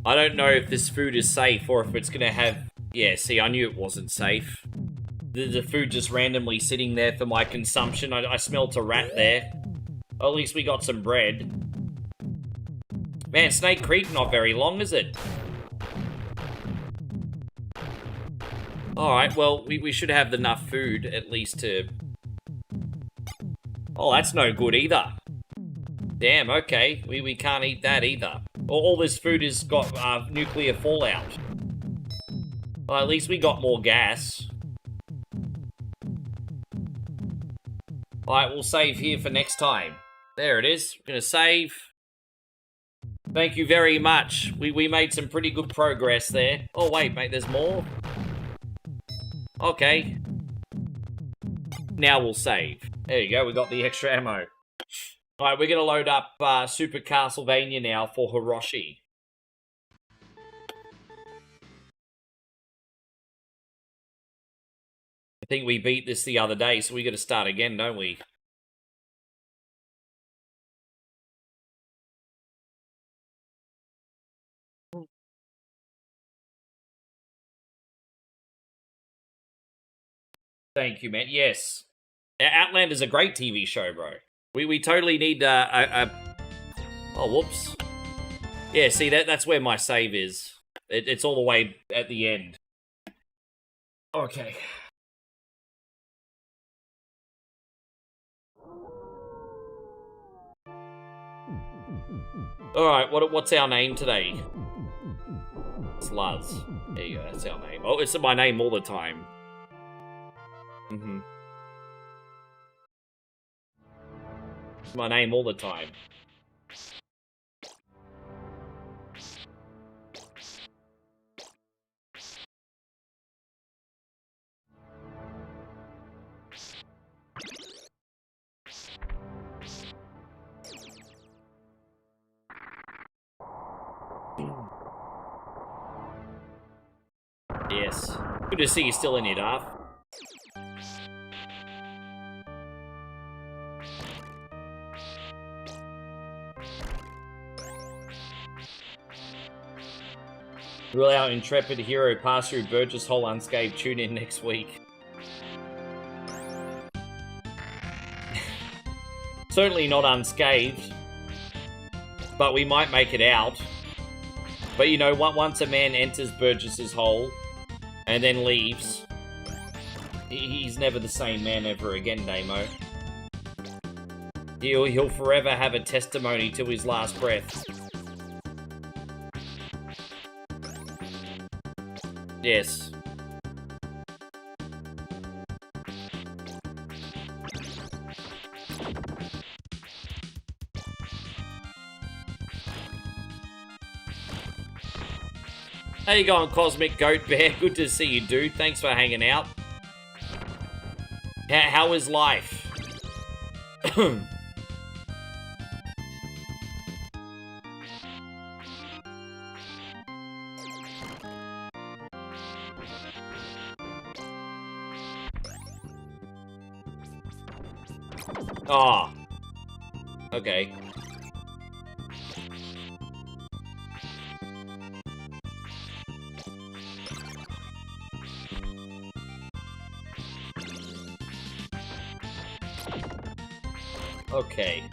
S10: I don't know if this food is safe or if it's gonna have... Yeah, see, I knew it wasn't safe. The food just randomly sitting there for my consumption. I smelt a rat there. At least we got some bread. Man, Snake Creek not very long, is it? Alright, well, we should have enough food, at least to... Oh, that's no good either. Damn, okay. We can't eat that either. All this food has got nuclear fallout. Well, at least we got more gas. Alright, we'll save here for next time. There it is. We're gonna save. Thank you very much. We made some pretty good progress there. Oh, wait, mate, there's more? Okay. Now we'll save. There you go, we got the extra ammo. Alright, we're gonna load up Super Castlevania now for Hiroshi. I think we beat this the other day, so we gotta start again, don't we? Thank you, man. Yes. Outlander's a great TV show, bro. We totally need Oh, whoops. Yeah, see, that's where my save is. It's all the way at the end. Okay. Alright, what's our name today? It's Luz. There you go, that's our name. Oh, it's my name all the time. It's my name all the time. Yes. Good to see you still in it, Arf. Rule out intrepid hero pass through Burgess Hole unscathed. Tune in next week. Certainly not unscathed. But we might make it out. But you know, once a man enters Burgess's hole and then leaves, he's never the same man ever again, Damo. He'll forever have a testimony to his last breath. Yes. How you going, Cosmic Goat Bear? Good to see you, dude. Thanks for hanging out. How is life? Oh. Okay. Okay.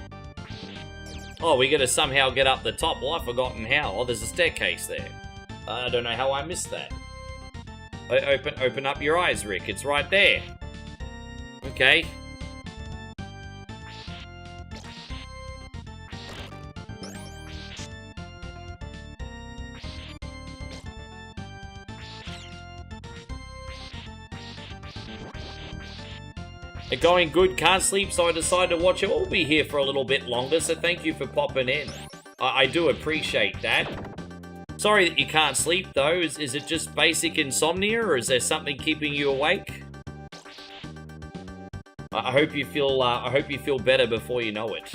S10: Oh, we gotta somehow get up the top. Well, I've forgotten how. Oh, there's a staircase there. I don't know how I missed that. Open up your eyes, Rick. It's right there. Okay. It's going good, can't sleep, so I decided to watch it. We'll be here for a little bit longer, so thank you for popping in. I do appreciate that. Sorry that you can't sleep, though. Is it just basic insomnia, or is there something keeping you awake? I hope you feel better before you know it.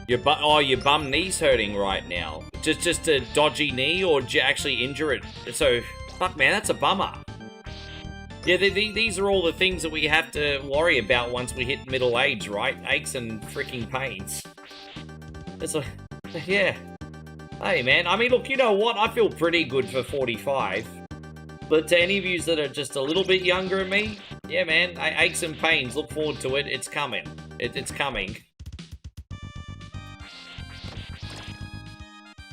S10: Your bum knee's hurting right now. Just a dodgy knee, or did you actually injure it? So, fuck man, that's a bummer. Yeah, these are all the things that we have to worry about once we hit middle age, right? Aches and freaking pains. Yeah. Hey man, I mean look, you know what? I feel pretty good for 45. But to any of you that are just a little bit younger than me, yeah man, aches and pains, look forward to it. It's coming. It's coming.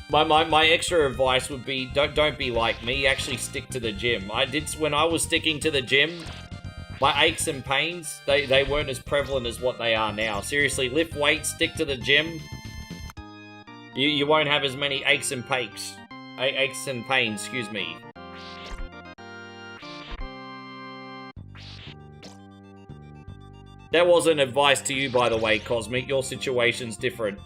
S10: My extra advice would be don't be like me. Actually stick to the gym. When I was sticking to the gym, my aches and pains they weren't as prevalent as what they are now. Seriously, lift weights, stick to the gym. You won't have as many aches and pains. Aches and pains, excuse me. That wasn't advice to you, by the way, Cosmic. Your situation's different.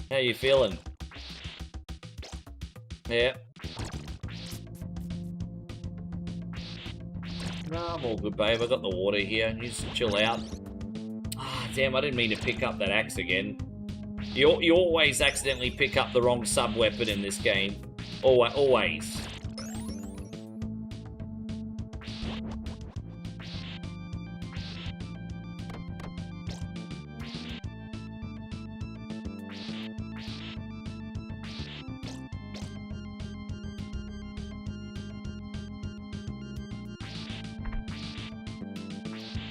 S10: How you feeling? Yeah. No, I'm all good, babe. I got the water here. You just chill out. Ah, damn, I didn't mean to pick up that axe again. You always accidentally pick up the wrong sub-weapon in this game. Always.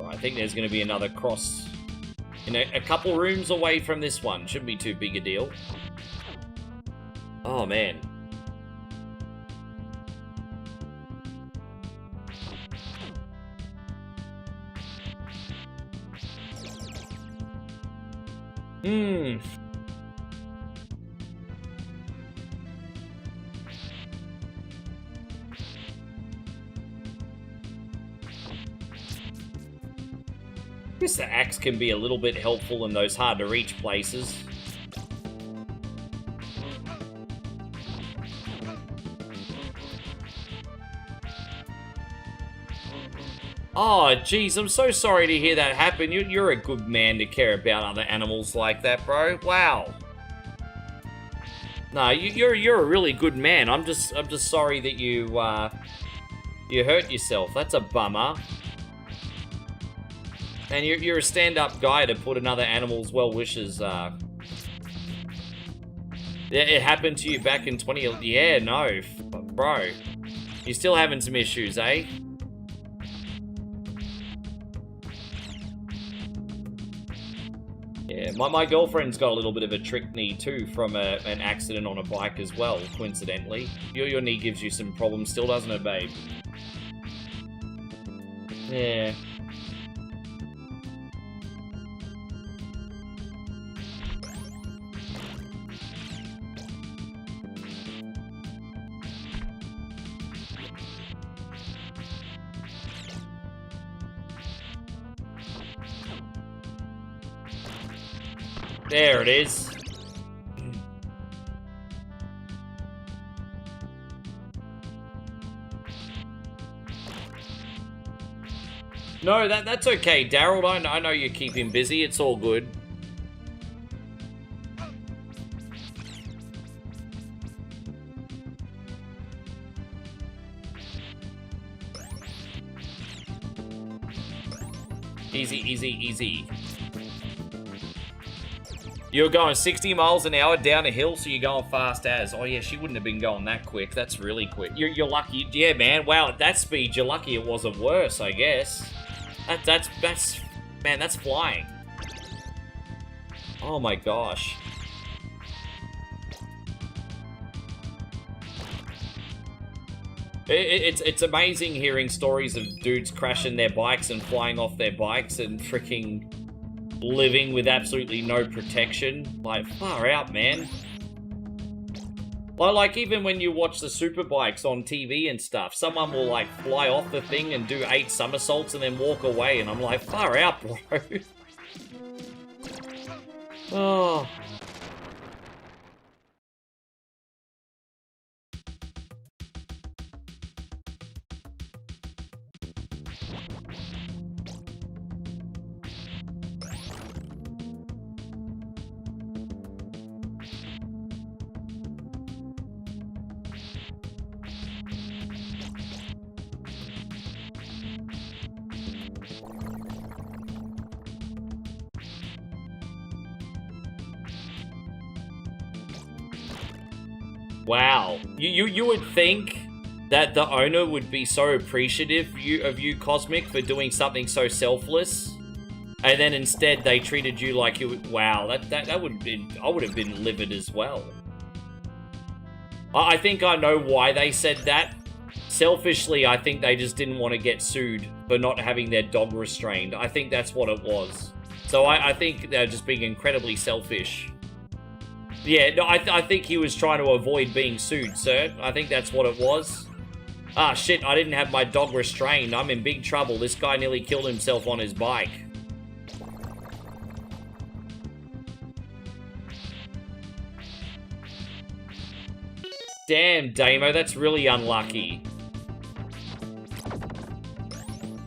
S10: I think there's going to be another cross in a couple rooms away from this one. Shouldn't be too big a deal. Oh, man. I guess the axe can be a little bit helpful in those hard-to-reach places. Oh, geez, I'm so sorry to hear that happen. You're a good man to care about other animals like that, bro. Wow. No, you're a really good man. I'm just sorry that you hurt yourself. That's a bummer. And you're a stand-up guy to put another animal's well wishes. It happened to you back in 20. Yeah, no, bro. You're still having some issues, eh? Yeah, my girlfriend's got a little bit of a trick knee too from an accident on a bike as well, coincidentally. Your knee gives you some problems still, doesn't it, babe? Yeah. There it is. No, that's okay, Daryl. I know you keep him busy. It's all good. Easy, easy, easy. You're going 60 miles an hour down a hill, so you're going fast as. Oh yeah, she wouldn't have been going that quick. That's really quick. You're lucky. Yeah, man. Wow, at that speed, you're lucky it wasn't worse, I guess. Man, that's flying. Oh my gosh. It's amazing hearing stories of dudes crashing their bikes and flying off their bikes and freaking living with absolutely no protection. Like, far out, man. Like, even when you watch the superbikes on TV and stuff, someone will, like, fly off the thing and do 8 somersaults and then walk away, and I'm like, far out, bro. Oh. Wow. You would think that the owner would be so appreciative of you, Cosmic, for doing something so selfless, and then instead they treated you like you would. Wow, that would have been. I would have been livid as well. I think I know why they said that. Selfishly, I think they just didn't want to get sued for not having their dog restrained. I think that's what it was. So I think they're just being incredibly selfish. Yeah, no, I think he was trying to avoid being sued, sir. I think that's what it was. Ah, shit, I didn't have my dog restrained. I'm in big trouble. This guy nearly killed himself on his bike. Damn, Damo, that's really unlucky.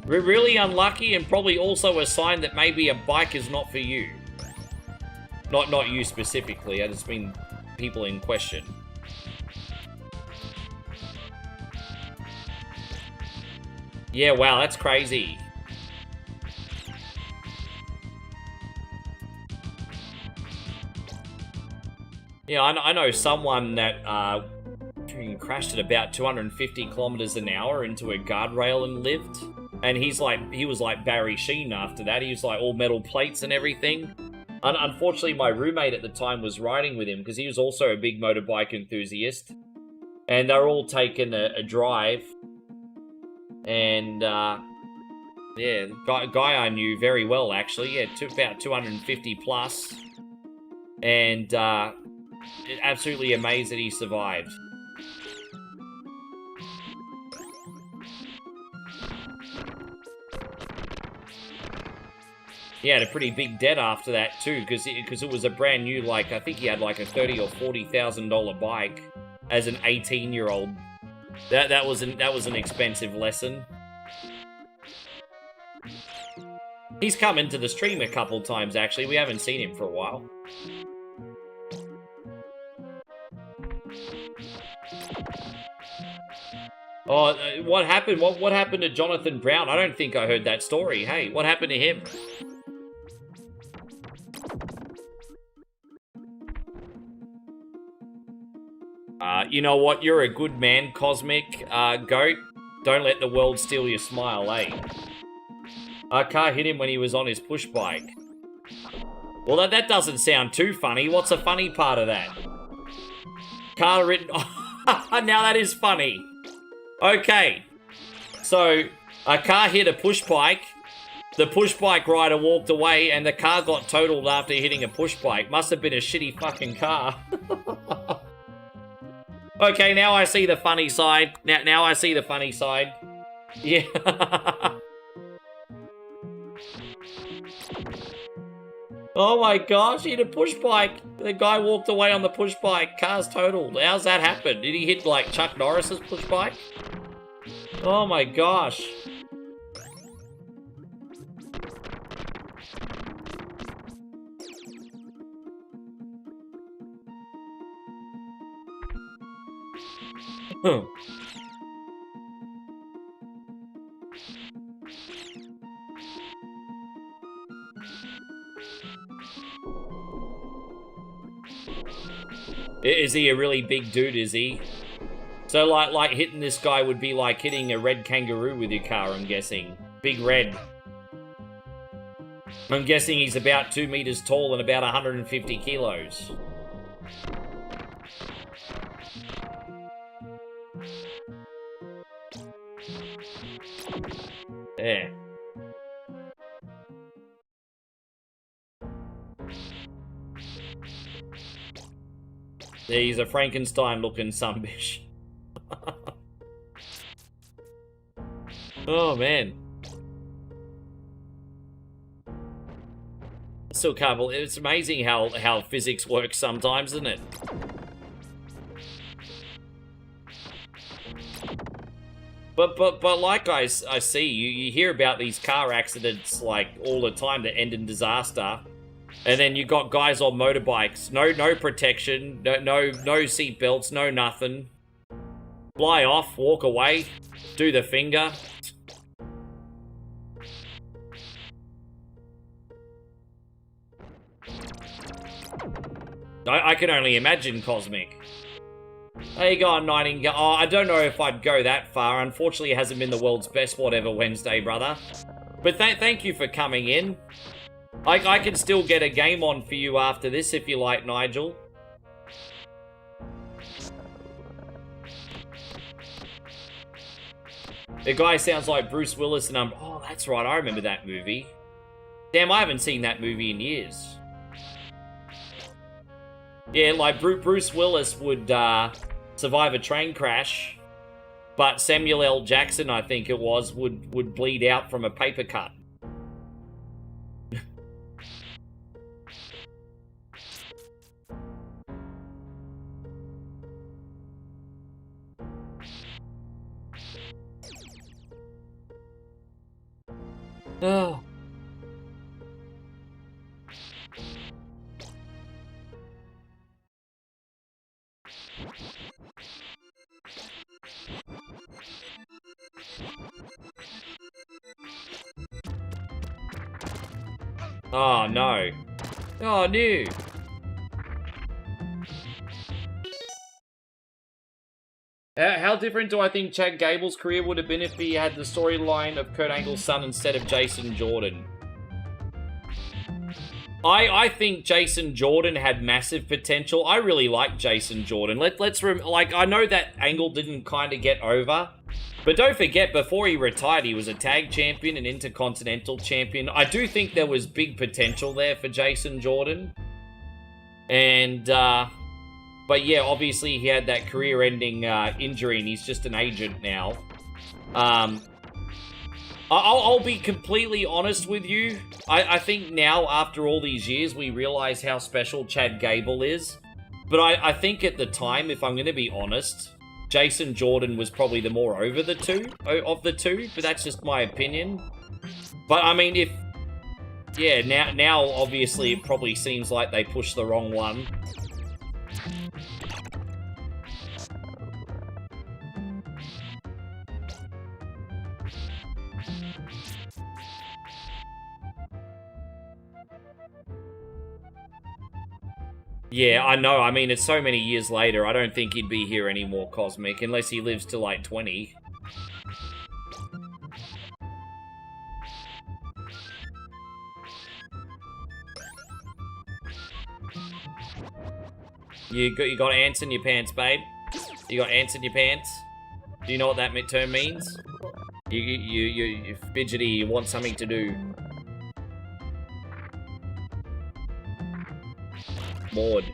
S10: Really unlucky, and probably also a sign that maybe a bike is not for you. Not you specifically, I just mean people in question. Yeah, wow, that's crazy. Yeah, I know someone that crashed at about 250 kilometers an hour into a guardrail and lived. And he was like Barry Sheen after that. He was like all metal plates and everything. Unfortunately, my roommate at the time was riding with him because he was also a big motorbike enthusiast. And they were all taking a drive. And, yeah, guy I knew very well, actually. Yeah, about 250 plus. And, absolutely amazed that he survived. He had a pretty big debt after that too, because it was a brand new, like, I think he had like a $30,000 or $40,000 bike as an 18-year-old. That was an expensive lesson. He's come into the stream a couple times, actually. We haven't seen him for a while. Oh, what happened? What happened to Jonathan Brown? I don't think I heard that story. Hey, what happened to him? You know what? You're a good man, Cosmic Goat. Don't let the world steal your smile, eh? A car hit him when he was on his push bike. Well, that doesn't sound too funny. What's the funny part of that? Car written... Now that is funny. Okay. So, a car hit a push bike. The push bike rider walked away, and the car got totaled after hitting a push bike. Must have been a shitty fucking car. Okay, now I see the funny side. Now I see the funny side. Yeah. Oh my gosh, he hit a push bike. The guy walked away on the push bike. Car's totaled. How's that happen? Did he hit, like, Chuck Norris's push bike? Oh my gosh. Huh. Is he a really big dude, is he? So, like hitting this guy would be like hitting a red kangaroo with your car, I'm guessing. Big red. I'm guessing he's about 2 meters tall and about 150 kilos. There. He's a Frankenstein-looking sunbish. Oh, man. Still can't believe it's amazing how physics works sometimes, isn't it? But like I see, you hear about these car accidents like all the time that end in disaster. And then you got guys on motorbikes, no protection, no seat belts, no nothing. Fly off, walk away, do the finger. I can only imagine, Cosmic. How you going, Nightingale? Oh, I don't know if I'd go that far. Unfortunately, it hasn't been the world's best whatever Wednesday, brother. But thank you for coming in. I can still get a game on for you after this if you like, Nigel. The guy sounds like Bruce Willis and oh, that's right, I remember that movie. Damn, I haven't seen that movie in years. Yeah, like Bruce Willis would survive a train crash, but Samuel L. Jackson, I think it was, would bleed out from a paper cut. Oh. Oh no. Oh no. How different do I think Chad Gable's career would have been if he had the storyline of Kurt Angle's son instead of Jason Jordan? I think Jason Jordan had massive potential. I really like Jason Jordan. Like, I know that Angle didn't kind of get over, but don't forget, before he retired, he was a tag champion, an intercontinental champion. I do think there was big potential there for Jason Jordan. And, but yeah, obviously he had that career-ending injury, and he's just an agent now. I'll be completely honest with you. I think now, after all these years, we realize how special Chad Gable is. But I think at the time, if I'm going to be honest, Jason Jordan was probably the more over the two, of the two. But that's just my opinion. But I mean, Yeah, now obviously it probably seems like they pushed the wrong one. Yeah, I know. I mean, it's so many years later. I don't think he'd be here anymore, Cosmic, unless he lives to like 20. You got ants in your pants, babe? You got ants in your pants? Do you know what that term means? You fidgety, you want something to do. Maud.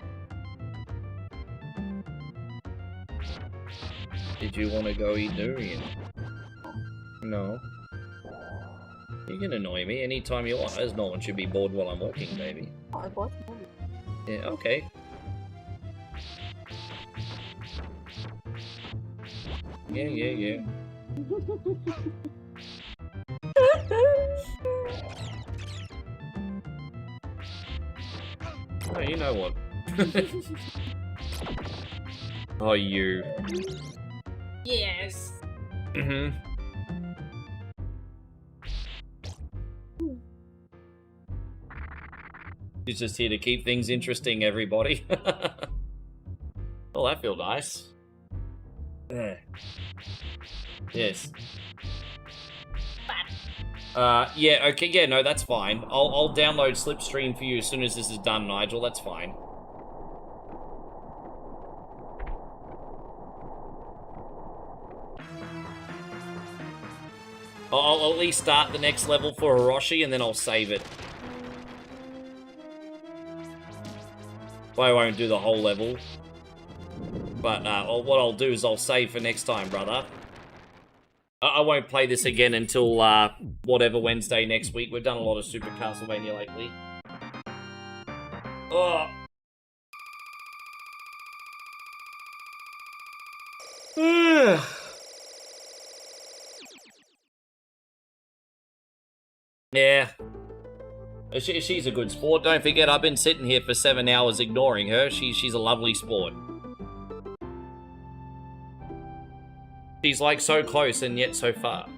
S10: Did you want to go eat durian? No. You can annoy me anytime you want. As no one should be bored while I'm working, baby.
S3: I bought one.
S10: Yeah, okay. Yeah. Oh, you know what? Oh, you.
S3: Yes.
S10: Mm-hmm. He's just here to keep things interesting, everybody. Oh, that feels nice. Yes. Yeah, okay, yeah, no, that's fine. I'll download Slipstream for you as soon as this is done, Nigel, that's fine. I'll at least start the next level for Hiroshi, and then I'll save it. Well, I won't do the whole level. But what I'll do is I'll save for next time, brother. I won't play this again until whatever Wednesday next week. We've done a lot of Super Castlevania lately. Oh. Yeah. She's a good sport. Don't forget, I've been sitting here for 7 hours ignoring her. She's a lovely sport. She's like so close and yet so far.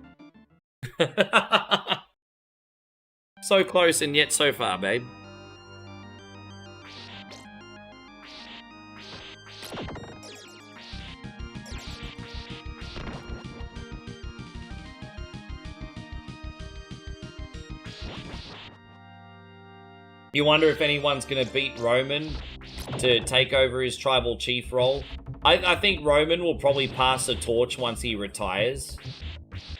S10: So close and yet so far, babe. You wonder if anyone's gonna beat Roman to take over his tribal chief role. I think Roman will probably pass the torch once he retires.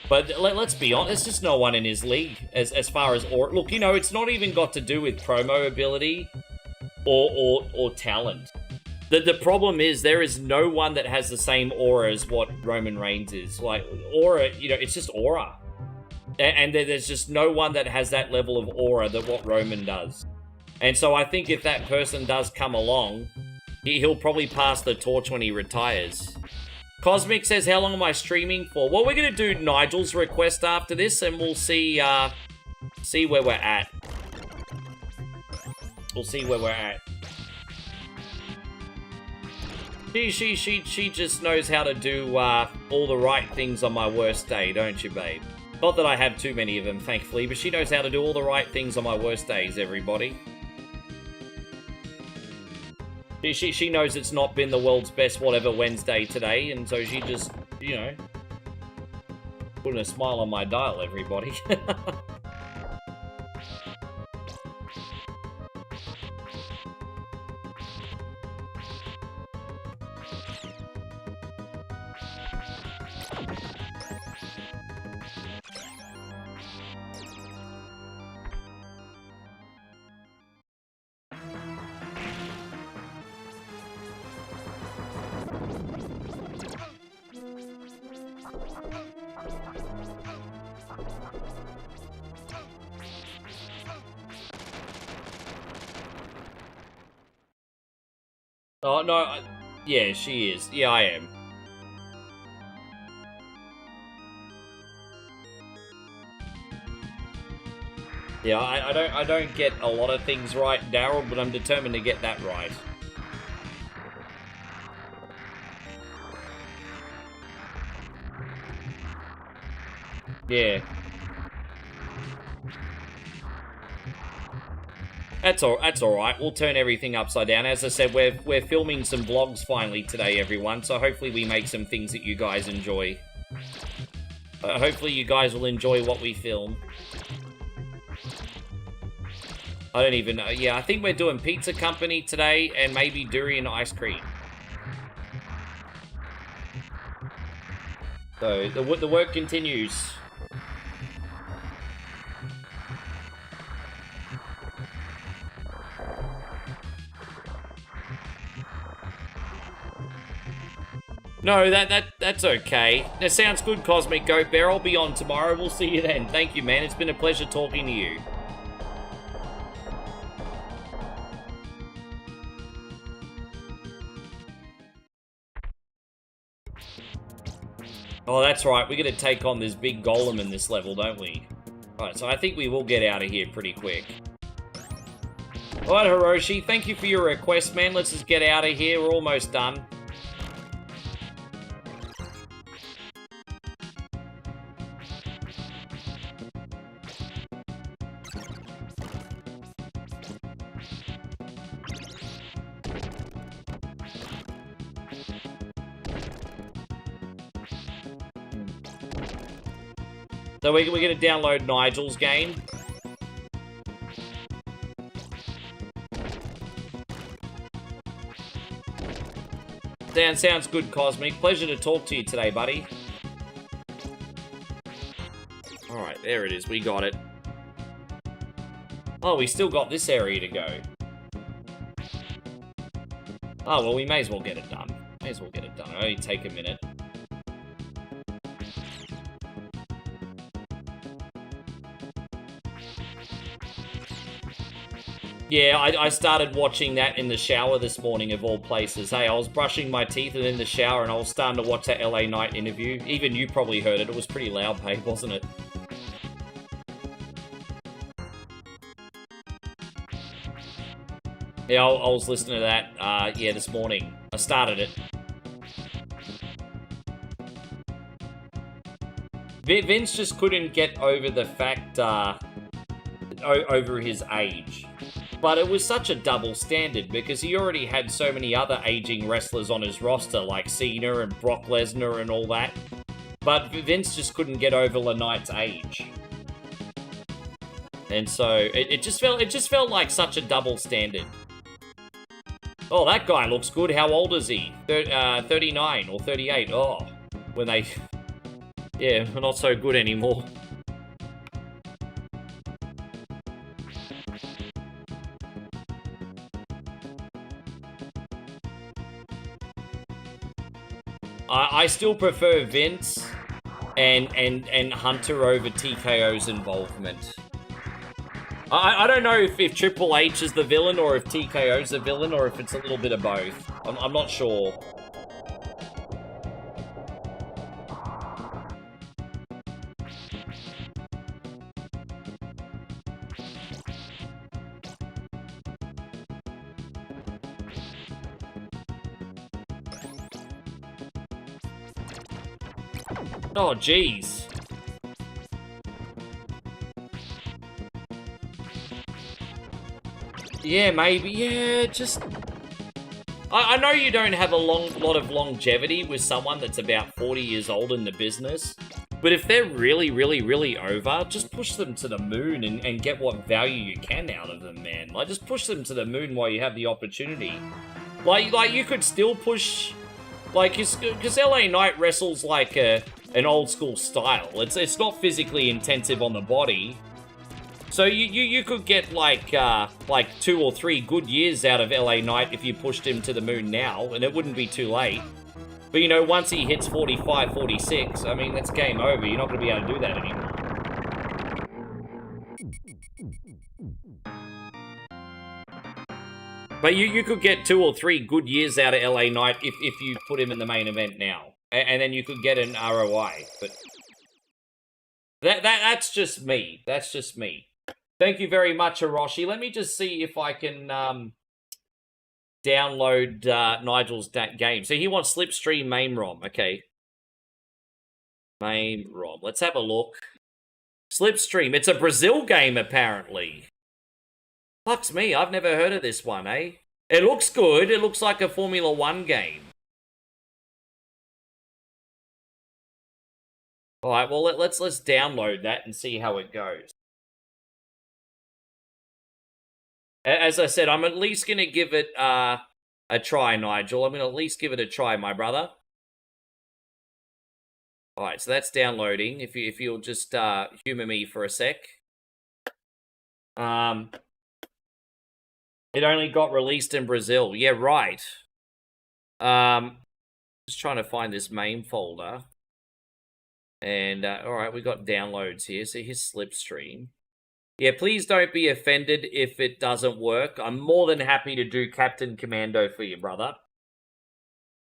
S10: But let's be honest, there's just no one in his league as far as aura. Look, you know, it's not even got to do with promo ability or talent. The problem is there is no one that has the same aura as what Roman Reigns is. Like, aura, you know, it's just aura. And there's just no one that has that level of aura that what Roman does. And so I think if that person does come along, he'll probably pass the torch when he retires. Cosmic says, how long am I streaming for? Well, we're going to do Nigel's request after this, and we'll see where we're at. We'll see where we're at. She just knows how to do all the right things on my worst day, don't you, babe? Not that I have too many of them, thankfully, but she knows how to do all the right things on my worst days, everybody. She knows it's not been the world's best whatever Wednesday today, and so she just, you know, putting a smile on my dial, everybody. Oh, no, yeah, she is. Yeah, I am. Yeah, I don't get a lot of things right, Daryl, but I'm determined to get that right. Yeah. That's all right. We'll turn everything upside down. As I said, we're filming some vlogs finally today, everyone. So hopefully we make some things that you guys enjoy. Hopefully you guys will enjoy what we film. I don't even know. Yeah, I think we're doing Pizza Company today and maybe durian ice cream. So the work continues. No, that's okay. That sounds good, Cosmic Goat Bear. I'll be on tomorrow. We'll see you then. Thank you, man. It's been a pleasure talking to you. Oh, that's right. We're going to take on this big golem in this level, don't we? Alright, so I think we will get out of here pretty quick. Alright, Hiroshi, thank you for your request, man. Let's just get out of here. We're almost done. So we're going to download Nigel's game. Sounds good, Cosmic. Pleasure to talk to you today, buddy. Alright, there it is. We got it. Oh, we still got this area to go. Oh, well, we may as well get it done. May as well get it done. It'll only take a minute. Yeah, I started watching that in the shower this morning, of all places. Hey, I was brushing my teeth and in the shower, and I was starting to watch that LA Knight interview. Even you probably heard it. It was pretty loud, babe, wasn't it? Yeah, I was listening to that, yeah, this morning. I started it. Vince just couldn't get over the fact, over his age. But it was such a double standard because he already had so many other aging wrestlers on his roster, like Cena and Brock Lesnar and all that. But Vince just couldn't get over LaKnight's age. And so it just felt like such a double standard. Oh, that guy looks good. How old is he? 39 or 38. Oh, when they... Yeah, not so good anymore. I still prefer Vince and Hunter over TKO's involvement. I don't know if Triple H is the villain or if TKO's the villain or if it's a little bit of both. I'm not sure. Oh, jeez. Yeah, maybe. Yeah, just... I know you don't have a lot of longevity with someone that's about 40 years old in the business, but if they're really, really, really over, just push them to the moon and get what value you can out of them, man. Like, just push them to the moon while you have the opportunity. Like you could still push... Like, because LA Knight wrestles like an old school style. It's not physically intensive on the body. So you could get like 2 or 3 good years out of LA Knight if you pushed him to the moon now, and it wouldn't be too late. But you know, once he hits 45, 46, I mean, that's game over. You're not going to be able to do that anymore. But you could get 2 or 3 good years out of LA Knight if you put him in the main event now. And then you could get an ROI. But that's just me. That's just me. Thank you very much, Hiroshi. Let me just see if I can download Nigel's game. So he wants Slipstream MAME ROM. Okay. MAME ROM. Let's have a look. Slipstream. It's a Brazil game, apparently. Fucks me. I've never heard of this one, eh? It looks good. It looks like a Formula 1 game. All right, well, let's download that and see how it goes. As I said, I'm at least going to give it a try, Nigel. I'm going to at least give it a try, my brother. All right, so that's downloading. If you'll just humor me for a sec. It only got released in Brazil. Yeah, right. Just trying to find this MAME folder. And, all right, we got downloads here. So here's Slipstream. Yeah, please don't be offended if it doesn't work. I'm more than happy to do Captain Commando for you, brother.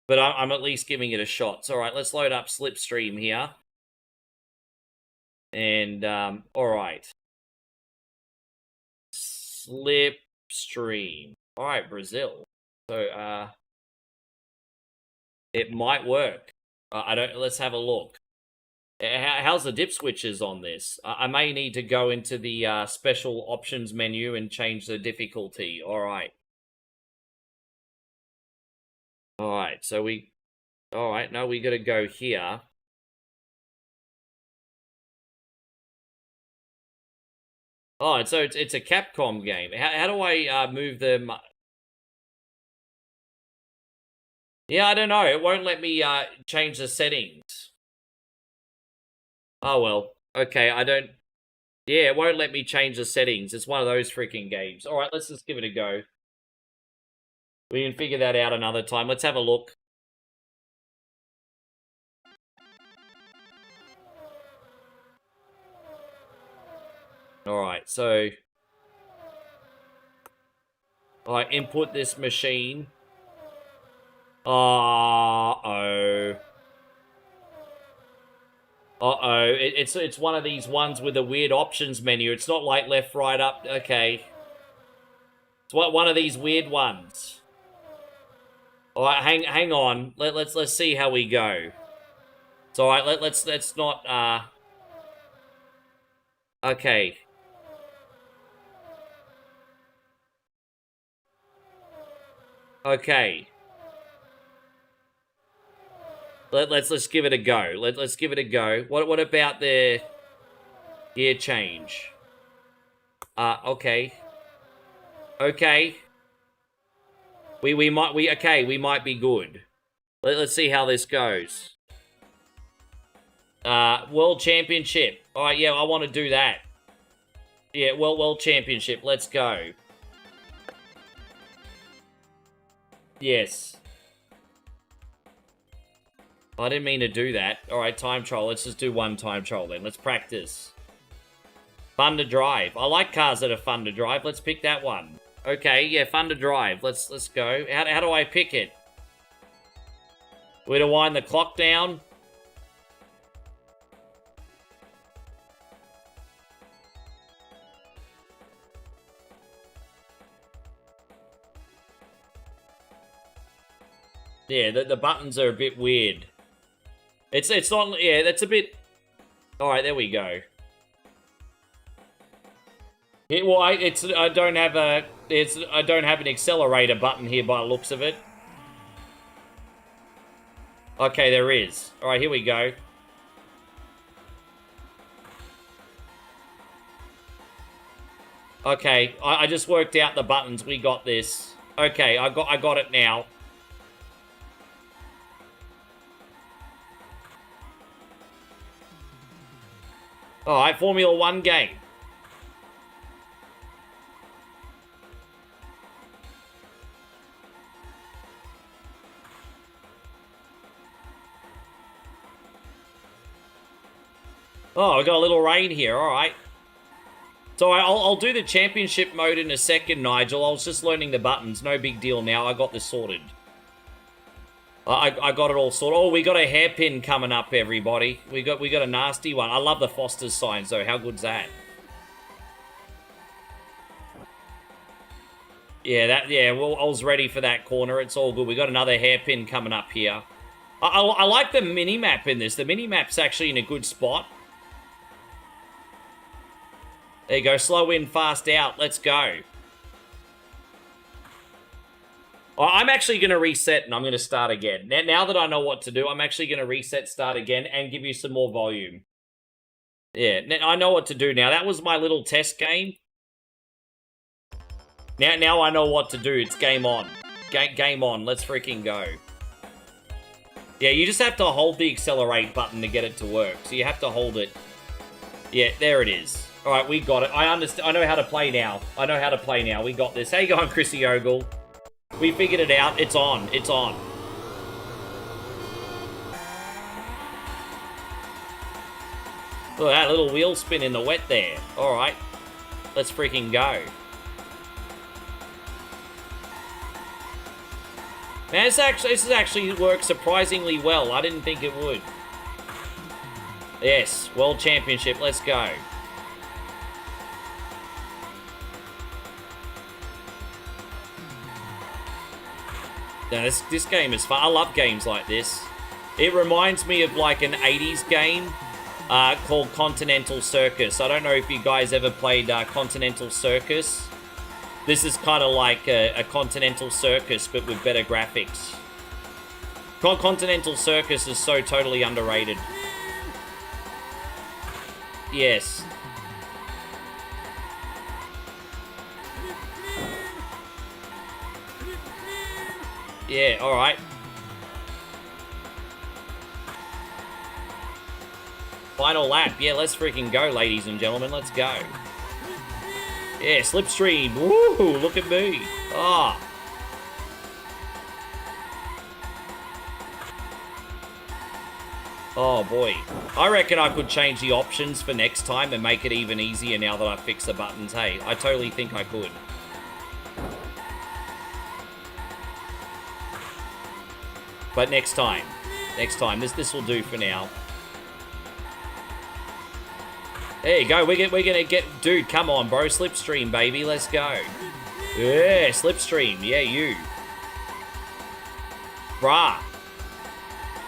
S10: But I'm at least giving it a shot. So, all right, let's load up Slipstream here. And, all right. Slipstream. All right, Brazil. So, it might work. Let's have a look. How's the dip switches on this? I may need to go into the special options menu and change the difficulty. All right. All right, so we... All right, no, we got to go here. Oh, so it's a Capcom game. How do I move the... Yeah, I don't know. It won't let me change the settings. Oh, well. Okay, I don't... Yeah, it won't let me change the settings. It's one of those freaking games. All right, let's just give it a go. We can figure that out another time. Let's have a look. All right, so... All right, input this machine. Uh-oh. Uh-oh, it's one of these ones with a weird options menu. It's not like left, right, up. Okay. It's one of these weird ones. All right, hang on. Let's see how we go. It's all right. Let's not. Okay. Okay. Let's give it a go. Let's give it a go. What about the gear change? Okay. Okay. We might be good. Let's see how this goes. World Championship. All right, yeah, I want to do that. Yeah, World Championship. Let's go. Yes. I didn't mean to do that. All right, time trial. Let's just do one time trial then. Let's practice. Fun to drive. I like cars that are fun to drive. Let's pick that one. Okay, yeah, fun to drive. Let's go. How do I pick it? We to wind the clock down. Yeah, the buttons are a bit weird. It's not, yeah, that's a bit... Alright, there we go. Yeah, well, I don't have an accelerator button here by the looks of it. Okay, there is. Alright, here we go. Okay, I just worked out the buttons. We got this. Okay, I got it now. Alright, Formula 1 game. Oh, I got a little rain here, alright. So I'll do the championship mode in a second, Nigel. I was just learning the buttons. No big deal now. I got this sorted. I got it all sorted. Oh, we got a hairpin coming up, everybody. We got a nasty one. I love the Foster's signs, though. How good's that? Yeah, well, I was ready for that corner. It's all good. We got another hairpin coming up here. I like the mini-map in this. The mini-map's actually in a good spot. There you go. Slow in, fast out. Let's go. I'm actually going to reset and I'm going to start again. Now that I know what to do, I'm actually going to reset, start again, and give you some more volume. Yeah, I know what to do now. That was my little test game. Now I know what to do. It's game on. Game on. Let's freaking go. Yeah, you just have to hold the accelerate button to get it to work. So you have to hold it. Yeah, there it is. All right, we got it. I understand. I know how to play now. I know how to play now. We got this. How you going, Chrissy Ogle? We figured it out. It's on. It's on. Look at that little wheel spin in the wet there. All right. Let's freaking go. Man, this actually works surprisingly well. I didn't think it would. Yes, World Championship. Let's go. Now, this game is fun. I love games like this. It reminds me of like an 80s game called Continental Circus. I don't know if you guys ever played Continental Circus. This is kind of like a Continental Circus, but with better graphics. Continental Circus is so totally underrated. Yes. Yeah, alright. Final lap. Yeah, let's freaking go, ladies and gentlemen. Let's go. Yeah, slipstream. Woo, look at me. Ah. Oh, boy. I reckon I could change the options for next time and make it even easier now that I fixed the buttons. Hey, I totally think I could. But next time. This will do for now. There you go. We're gonna get... Dude, come on, bro. Slipstream, baby. Let's go. Yeah, slipstream. Yeah, you. Bruh.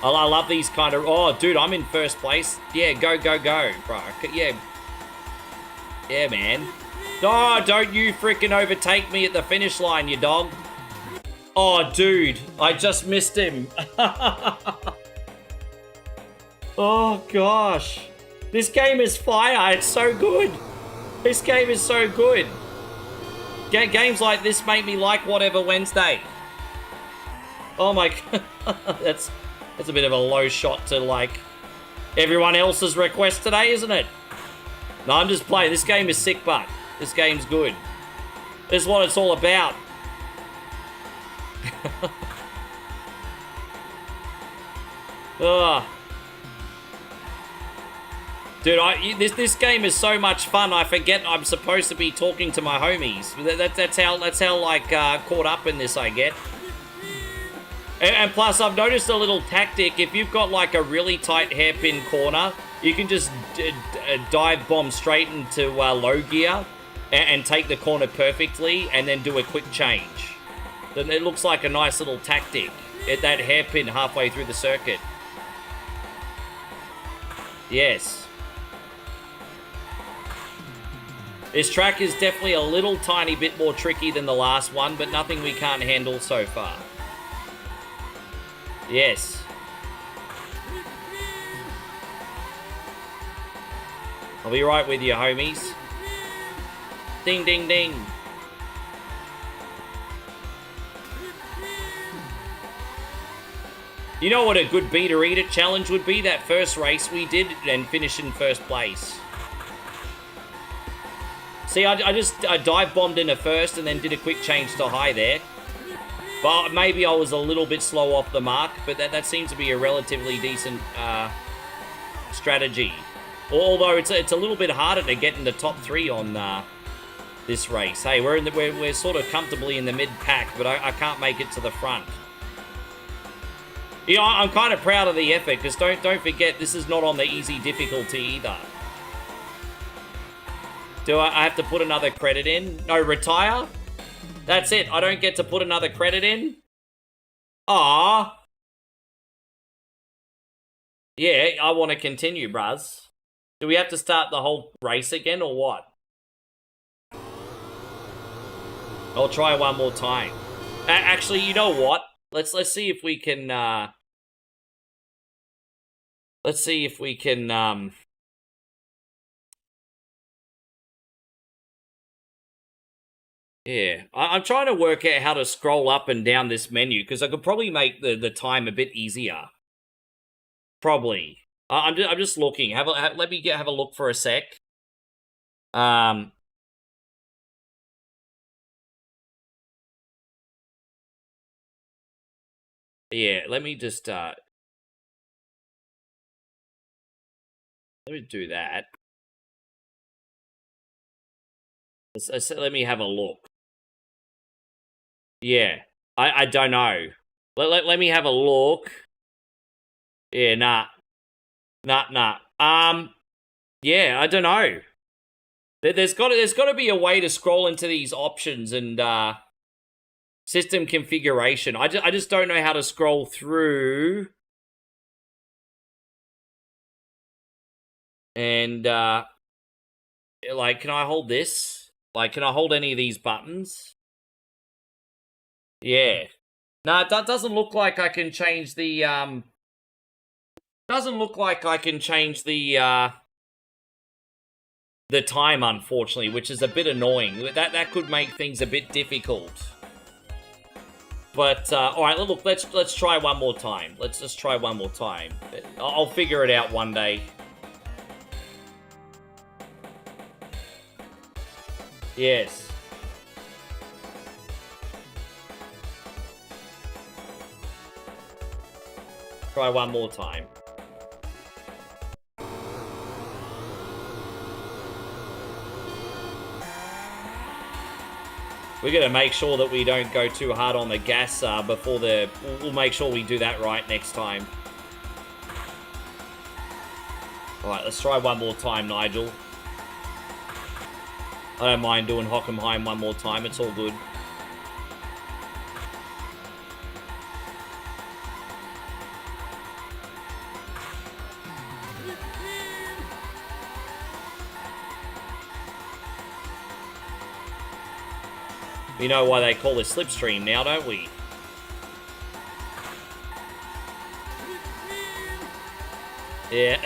S10: I love these kind of... Oh, dude, I'm in first place. Yeah, go, bruh. Yeah. Yeah, man. Oh, don't you freaking overtake me at the finish line, you dog. Oh, dude. I just missed him. Oh, gosh. This game is fire. It's so good. This game is so good. Games like this make me like Whatever Wednesday. Oh, my God. That's a bit of a low shot to, like, everyone else's request today, isn't it? No, I'm just playing. This game is sick, but this game's good. This is what it's all about. Ugh. Dude, this game is so much fun. I forget I'm supposed to be talking to my homies. That's how like caught up in this I get. And plus, I've noticed a little tactic. If you've got like a really tight hairpin corner, you can just dive bomb straight into low gear and take the corner perfectly, and then do a quick change. Then it looks like a nice little tactic at that hairpin halfway through the circuit. Yes. This track is definitely a little tiny bit more tricky than the last one, but nothing we can't handle so far. Yes. I'll be right with you, homies. Ding, ding, ding. You know what a good Beat or Eat It challenge would be? That first race we did and finish in first place. See, I dive bombed in a first and then did a quick change to high there. But maybe I was a little bit slow off the mark, but that seems to be a relatively decent strategy. Although it's a little bit harder to get in the top 3 on this race. Hey, we're sort of comfortably in the mid pack, but I can't make it to the front. You know, I'm kind of proud of the effort, because don't forget, this is not on the easy difficulty either. Do I have to put another credit in? No, retire? That's it. I don't get to put another credit in? Ah. Yeah, I want to continue, bruz. Do we have to start the whole race again, or what? I'll try one more time. Actually, you know what? Let's see if we can, let's see if we can, yeah. I'm trying to work out how to scroll up and down this menu, because I could probably make the time a bit easier. Probably. I'm just looking. Let me have a look for a sec. Yeah, let me just, let me do that. Let me have a look. Yeah, I don't know. Let me have a look. Yeah, nah. Yeah, I don't know. There's got to be a way to scroll into these options and, system configuration. I just don't know how to scroll through. And, like, can I hold this? Like, can I hold any of these buttons? Yeah. No, it doesn't look like I can change the, doesn't look like I can change the time, unfortunately, which is a bit annoying. That could make things a bit difficult. But, alright, look, let's try one more time. Let's just try one more time. I'll figure it out one day. Yes. Try one more time. We're going to make sure that we don't go too hard on the gas before the... We'll make sure we do that right next time. Alright, let's try one more time, Nigel. I don't mind doing Hockenheim one more time. It's all good. We know why they call this Slipstream now, don't we? Yeah.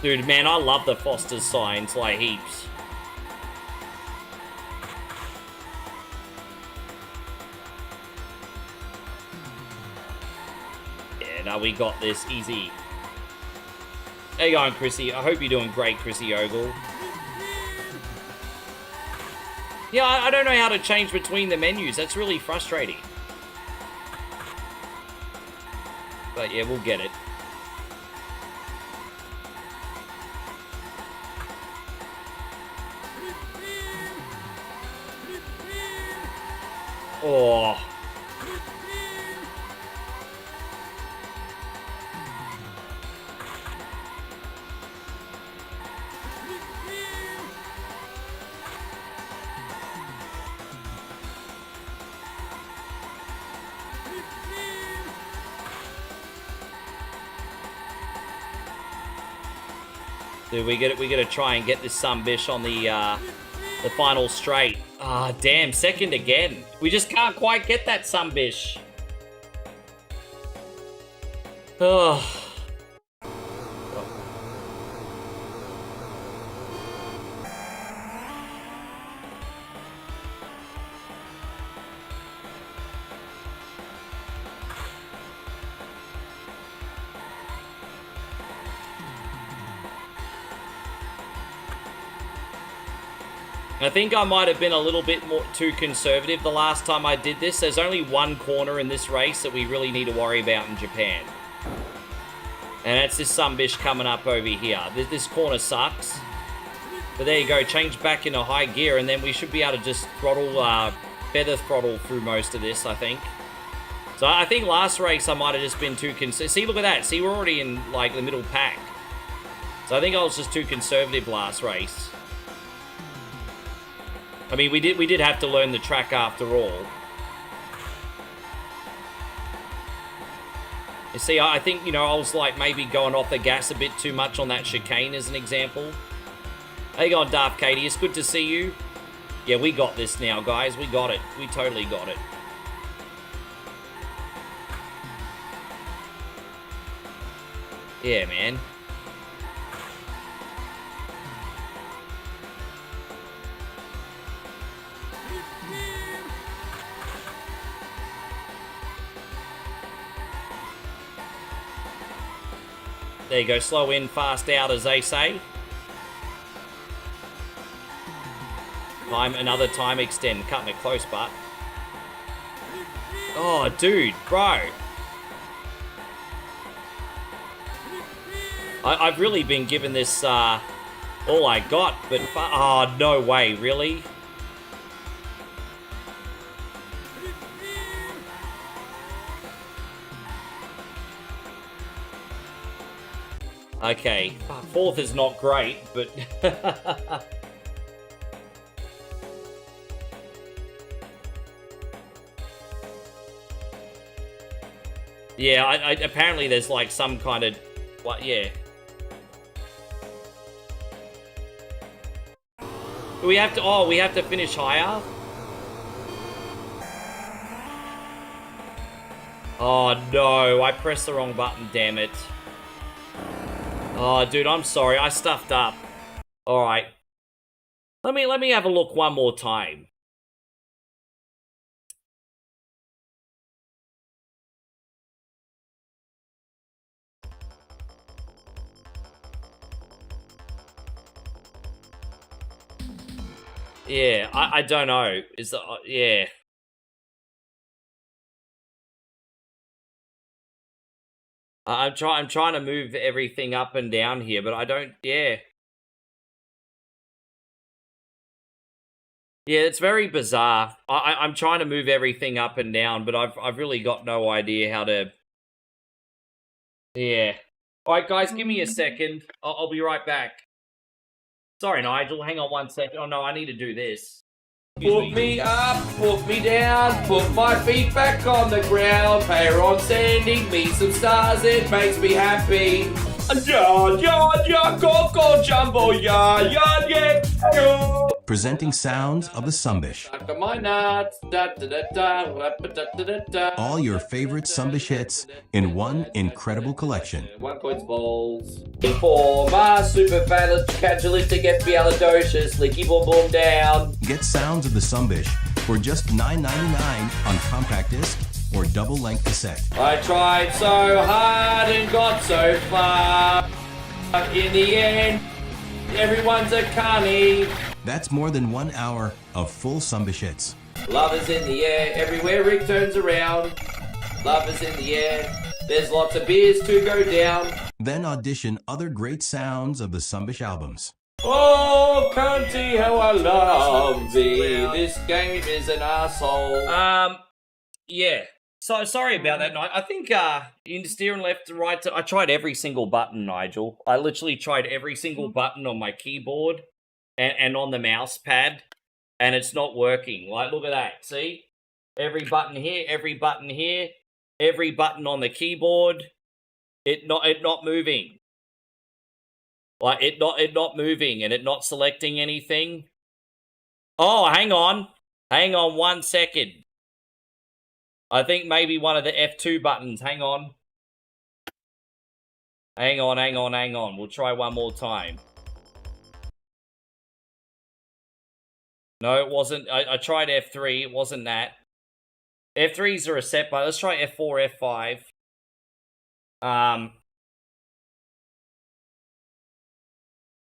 S10: Dude, man, I love the Foster's signs, like, heaps. Yeah, no, we got this easy. How you going, Chrissy? I hope you're doing great, Chrissy Ogle. Yeah, I don't know how to change between the menus. That's really frustrating. But yeah, we'll get it. Oh. Dude, we gotta try and get this sunbish on the final straight. Ah, damn, second again. We just can't quite get that sunbish. Oh. I think I might have been a little bit too conservative the last time I did this. There's only one corner in this race that we really need to worry about in Japan. And that's this sunbish coming up over here. This corner sucks. But there you go, change back into high gear, and then we should be able to just throttle, feather throttle through most of this, I think. So I think last race I might have just been too conservative. See, look at that. See, we're already in, like, the middle pack. So I think I was just too conservative last race. I mean, we did have to learn the track after all. You see, I think, you know, I was like maybe going off the gas a bit too much on that chicane as an example. How you going, Darth Katie? It's good to see you. Yeah, we got this now, guys. We got it. We totally got it. Yeah, man. There you go, slow in, fast out, as they say. Another time extend, cutting it close, but. Oh, dude, bro. I've really been given this all I got, but oh, no way, really? Okay, fourth is not great, but... yeah, apparently there's like some kind of... What, yeah. We have to... Oh, we have to finish higher? Oh, no, I pressed the wrong button, damn it. Oh, dude, I'm sorry. I stuffed up. All right. Let me have a look one more time. Yeah, I don't know. Is the yeah. I'm trying to move everything up and down here, but I don't. Yeah. Yeah, it's very bizarre. I'm trying to move everything up and down, but I've really got no idea how to. Yeah. All right, guys, give me a second. I'll be right back. Sorry, Nigel. Hang on one second. Oh no, I need to do this. Put me up, put me down, put my feet back on the ground. Pair on sending me some stars, it makes me happy. Ja, ja, ja, go, go, jumbo, ja, ja, yeah, yeah.
S11: Presenting sounds of the Sumbish. All your favorite Sumbish hits in one incredible collection.
S10: One coins balls. Informer, super calculatic, FBLadocious, licky boom boom down.
S11: Get sounds of the Sumbish for just $9.99 on compact disc or double length cassette.
S10: I tried so hard and got so far. In the end, everyone's a carny.
S11: That's more than 1 hour of full Sumbish hits.
S10: Love is in the air, everywhere Rick turns around. Love is in the air, there's lots of beers to go down.
S11: Then audition other great sounds of the Sumbish albums.
S10: Oh, cunty, how I love thee. This game is an asshole. Yeah. So sorry about that, Nigel. I think in steering left to right. I tried every single button, Nigel. I literally tried every single button on my keyboard and on the mouse pad, and it's not working. Like, look at that. See, every button here, every button here, every button on the keyboard. It not moving. Like it not moving, and it not selecting anything. Oh, hang on 1 second. I think maybe one of the F2 buttons. Hang on. We'll try one more time. No, it wasn't. I tried F3. It wasn't that. F3s are a set button. Let's try F4, F5.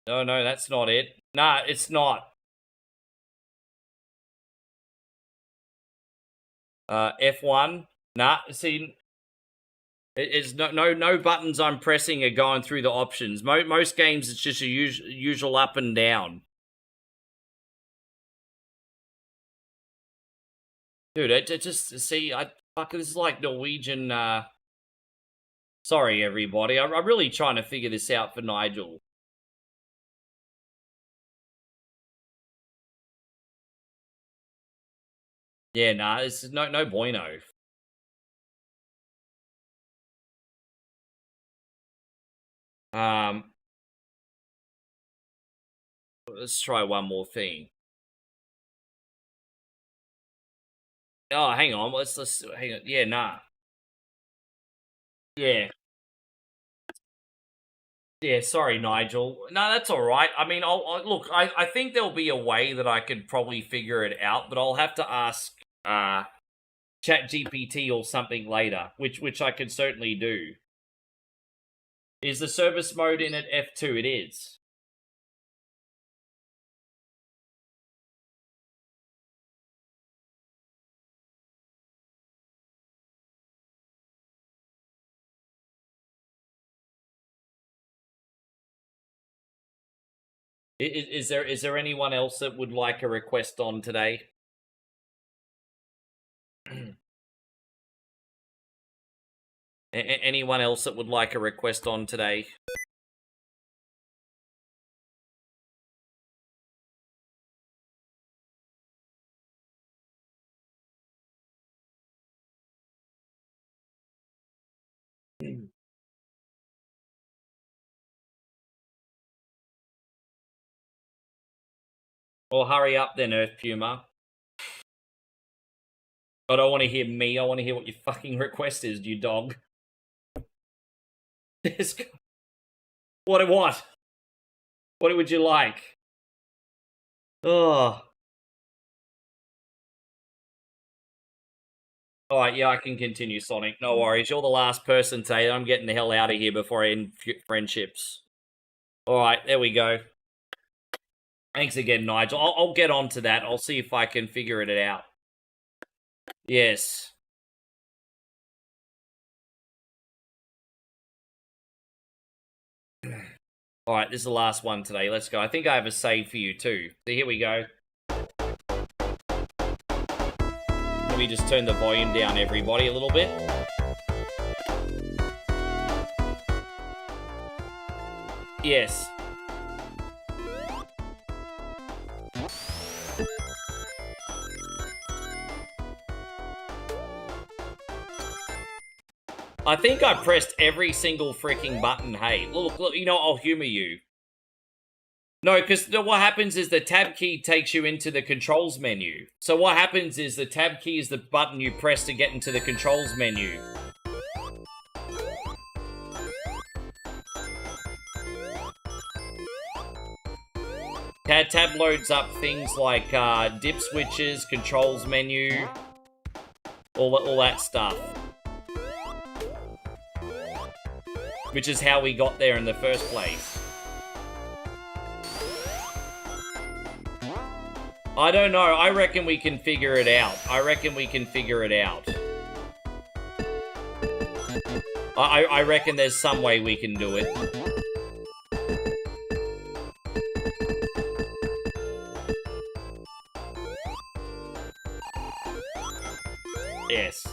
S10: No, that's not it. Nah, it's not. F1. Nah, see, it's no buttons I'm pressing are going through the options. Most games, it's just a usual up and down. Dude, it just, see, this is like Norwegian, Sorry, everybody. I'm really trying to figure this out for Nigel. Yeah, nah, this is no bueno. Let's try one more thing. Oh, hang on. Let's hang on. Yeah, nah. Yeah. Yeah, sorry, Nigel. No, that's all right. I mean, look. I think there'll be a way that I could probably figure it out, but I'll have to ask ChatGPT or something later, which I can certainly do. Is the service mode in at F2? It is. Is there anyone else that would like a request on today? Anyone else that would like a request on today? Well, hurry up then, Earth Puma. I don't want to hear me. I want to hear what your fucking request is, you dog. What? What would you like? Oh. Alright, yeah, I can continue, Sonic. No worries. You're the last person today. I'm getting the hell out of here before I end friendships. Alright, there we go. Thanks again, Nigel. I'll get on to that. I'll see if I can figure it out. Yes. Alright, this is the last one today. Let's go. I think I have a save for you too. So here we go. Let me just turn the volume down, everybody, a little bit. Yes. I think I pressed every single freaking button. Hey, look, you know, I'll humor you. No, because what happens is the tab key takes you into the controls menu. So what happens is the tab key is the button you press to get into the controls menu. Tab loads up things like dip switches, controls menu, all that stuff. Which is how we got there in the first place. I don't know. I reckon we can figure it out. I reckon there's some way we can do it. Yes.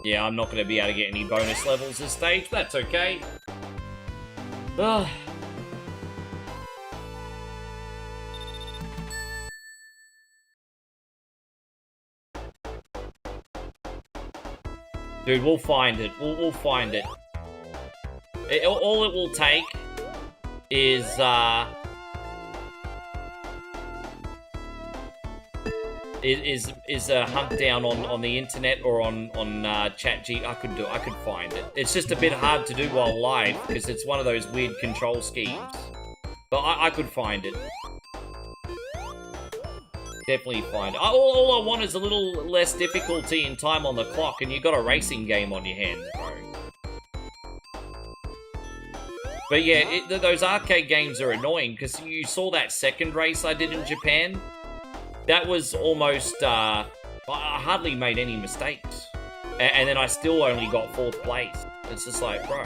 S10: Yeah, I'm not going to be able to get any bonus levels this stage, but that's okay. Ugh. Dude, we'll find it. We'll find it. All it will take is a hunt down on the internet or on ChatG. I could find it. It's just a bit hard to do while live because it's one of those weird control schemes. But I could find it. Definitely find it. All I want is a little less difficulty and time on the clock, and you got a racing game on your hands, bro. But yeah, those arcade games are annoying because you saw that second race I did in Japan. that was almost, I hardly made any mistakes. And then I still only got 4th place. It's just like, bro,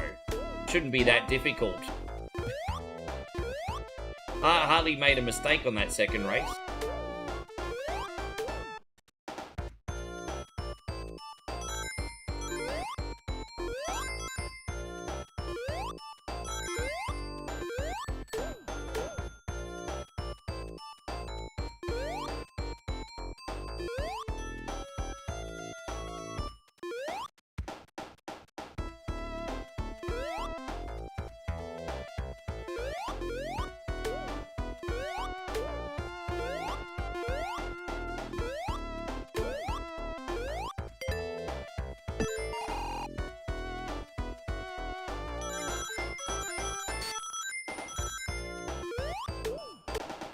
S10: shouldn't be that difficult. I hardly made a mistake on that second race.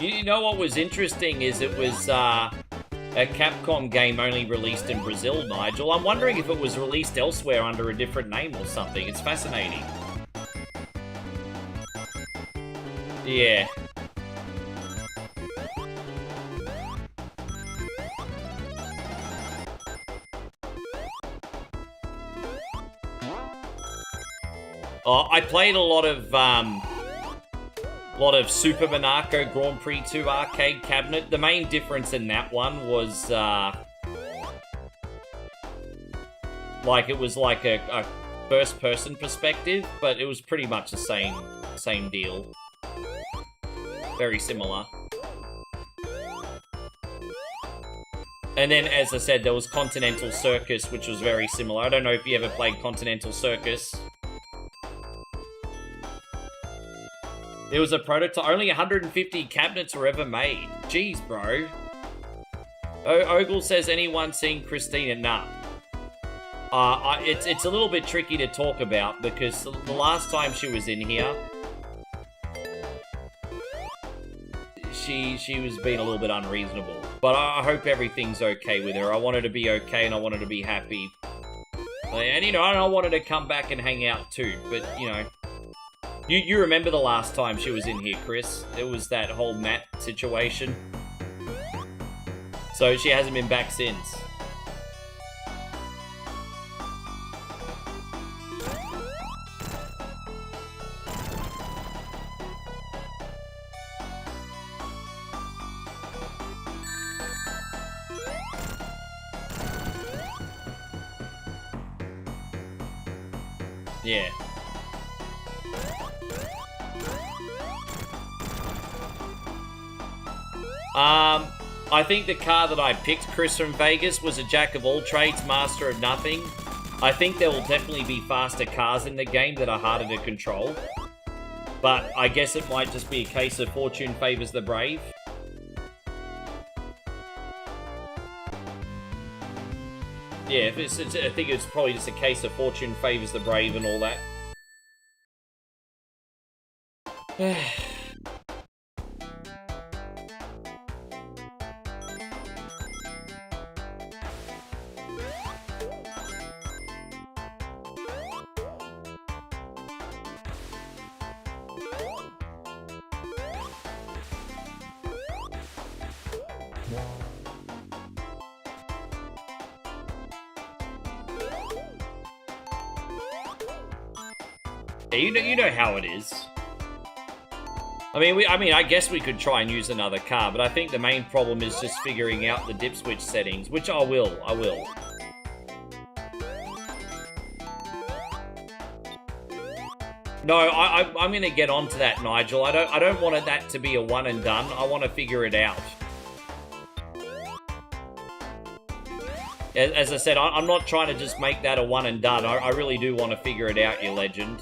S10: You know what was interesting is it was a Capcom game only released in Brazil, Nigel. I'm wondering if it was released elsewhere under a different name or something. It's fascinating. Yeah. I played a lot of Super Monaco Grand Prix 2 arcade cabinet. The main difference in that one was, like, it was like a first-person perspective, but it was pretty much the same deal. Very similar. And then, as I said, there was Continental Circus, which was very similar. I don't know if you ever played Continental Circus. It was a prototype. Only 150 cabinets were ever made. Jeez, bro. Ogle says, anyone seen Christina? Nah. It's a little bit tricky to talk about because the last time she was in here, she was being a little bit unreasonable. But I hope everything's okay with her. I want her to be okay and I want her to be happy. And, you know, I want her to come back and hang out too. But, you know, you remember the last time she was in here, Chris? It was that whole Matt situation. So she hasn't been back since. Yeah. I think the car that I picked, Chris from Vegas, was a jack of all trades, master of nothing. I think there will definitely be faster cars in the game that are harder to control. But I guess it might just be a case of fortune favors the brave. Yeah, I think it's probably just a case of fortune favors the brave and all that. You know how it is. I mean, I guess we could try and use another car, but I think the main problem is just figuring out the dip switch settings, which I will. No, I'm gonna get onto that, Nigel. I don't want that to be a one and done. I want to figure it out. As I said, I'm not trying to just make that a one and done. I really do want to figure it out, you legend.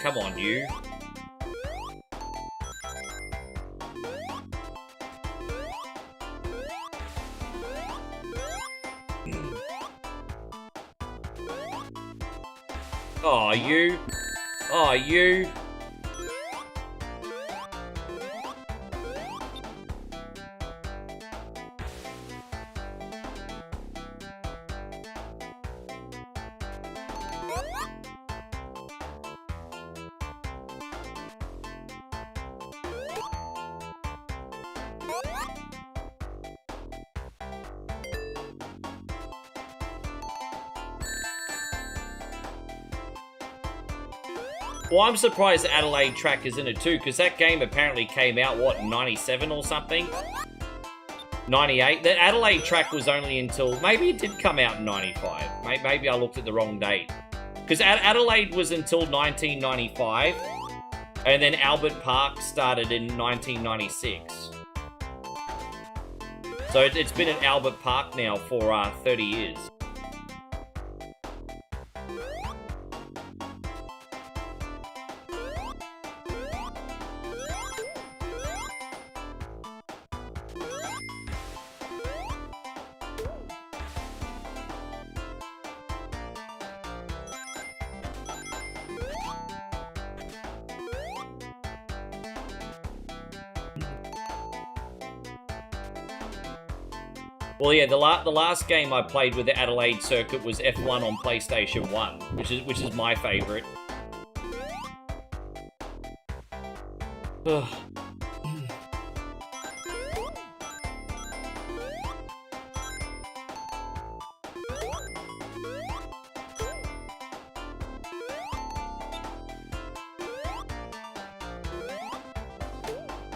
S10: Come on, you. Oh, you. Oh, you. Well, I'm surprised the Adelaide track is in it too, because that game apparently came out, what, in 97 or something? 98? The Adelaide track was only until... Maybe it did come out in 95. Maybe I looked at the wrong date. Because Adelaide was until 1995, and then Albert Park started in 1996. So it's been at Albert Park now for 30 years. Well, yeah, the last game I played with the Adelaide circuit was F1 on PlayStation 1, which is my favorite.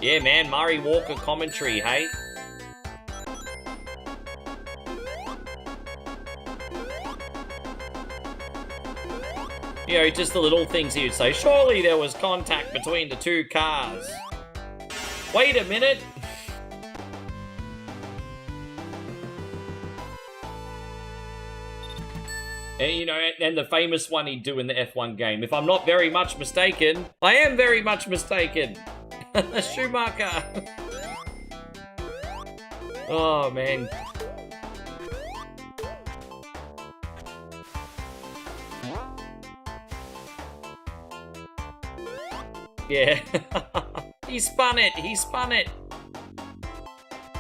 S10: Yeah, man, Murray Walker commentary, hey? You know, just the little things he would say. Surely there was contact between the two cars. Wait a minute. And, you know, and the famous one he'd do in the F1 game. If I'm not very much mistaken, I am very much mistaken. Schumacher. Oh, man. Yeah. He spun it. He spun it.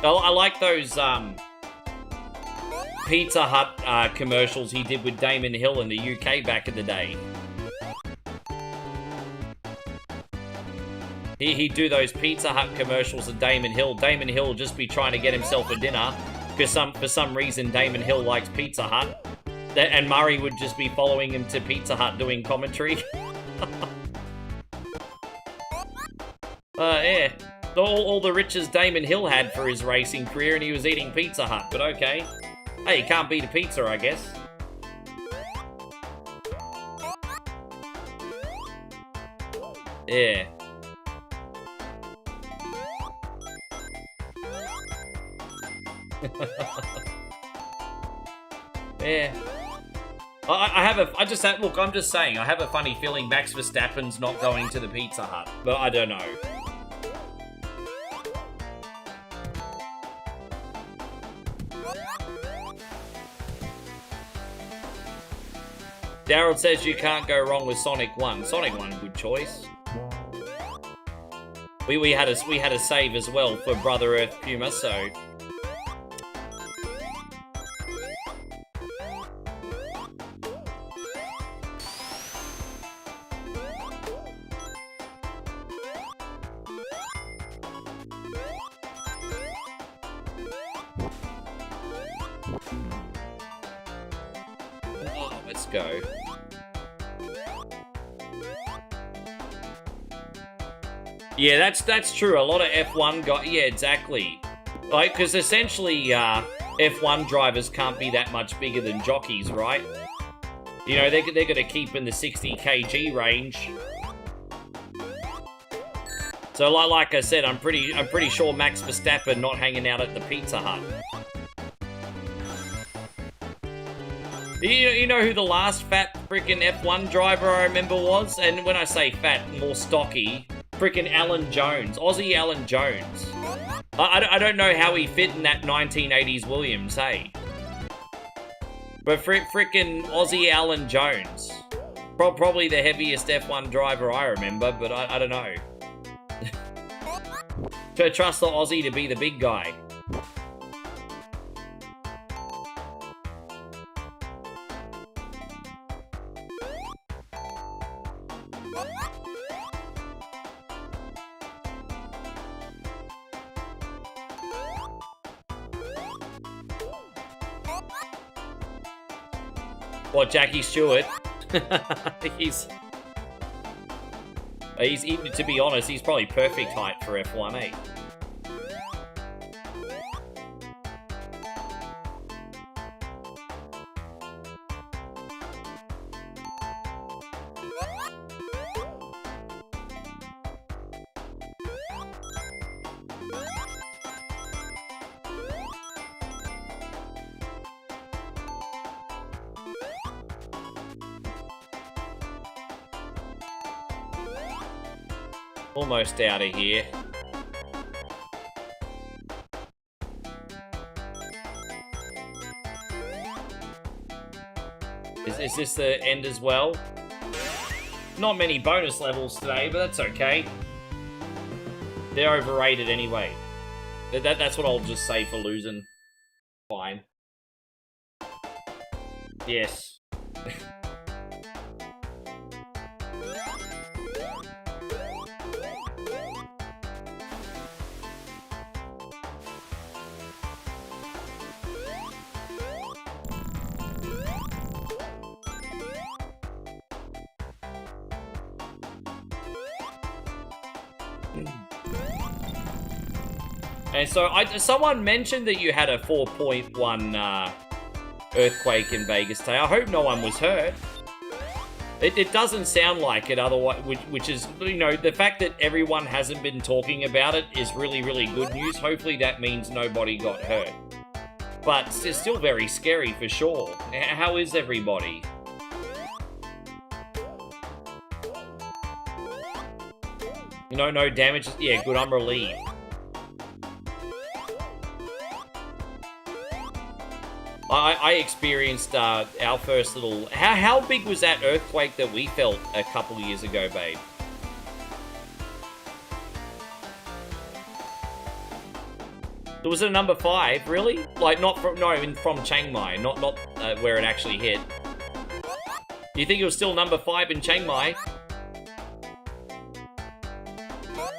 S10: I like those Pizza Hut commercials he did with Damon Hill in the UK back in the day. He'd do those Pizza Hut commercials with Damon Hill. Damon Hill would just be trying to get himself a dinner because for some reason Damon Hill likes Pizza Hut. And Murray would just be following him to Pizza Hut doing commentary. Yeah. All the riches Damon Hill had for his racing career, and he was eating Pizza Hut, but okay. Hey, you can't beat a pizza, I guess. Yeah. Yeah. Look, I'm just saying, I have a funny feeling Max Verstappen's not going to the Pizza Hut, but I don't know. Daryl says you can't go wrong with Sonic 1. Sonic 1, good choice. We had a save as well for Brother Earth Puma, so... Let's go. Yeah, that's true. A lot of F1 got... Yeah, exactly. Like, because essentially, F1 drivers can't be that much bigger than jockeys, right? You know, they're going to keep in the 60 kg range. So, like I said, I'm pretty sure Max Verstappen not hanging out at the Pizza Hut. You know who the last fat freaking F1 driver I remember was? And when I say fat, more stocky, freaking Alan Jones, Aussie Alan Jones. I don't know how he fit in that 1980s Williams, hey? But freaking Aussie Alan Jones. Probably the heaviest F1 driver I remember, but I don't know. Trust the Aussie to be the big guy. What, Jackie Stewart? he's, to be honest, he's probably perfect height for F1, eh? Almost out of here. Is this the end as well? Not many bonus levels today, but that's okay. They're overrated anyway. That's what I'll just say for losing. Fine. Yes. And so, someone mentioned that you had a 4.1 earthquake in Vegas today. I hope no one was hurt. It doesn't sound like it otherwise, which is, you know, the fact that everyone hasn't been talking about it is really, really good news. Hopefully that means nobody got hurt. But it's still very scary for sure. How is everybody? You know, no damage. Yeah, good, I'm relieved. I experienced our first little... How big was that earthquake that we felt a couple years ago, babe? Was it a number 5, really? Like, not from... No, from Chiang Mai, not where it actually hit. Do you think it was still number 5 in Chiang Mai?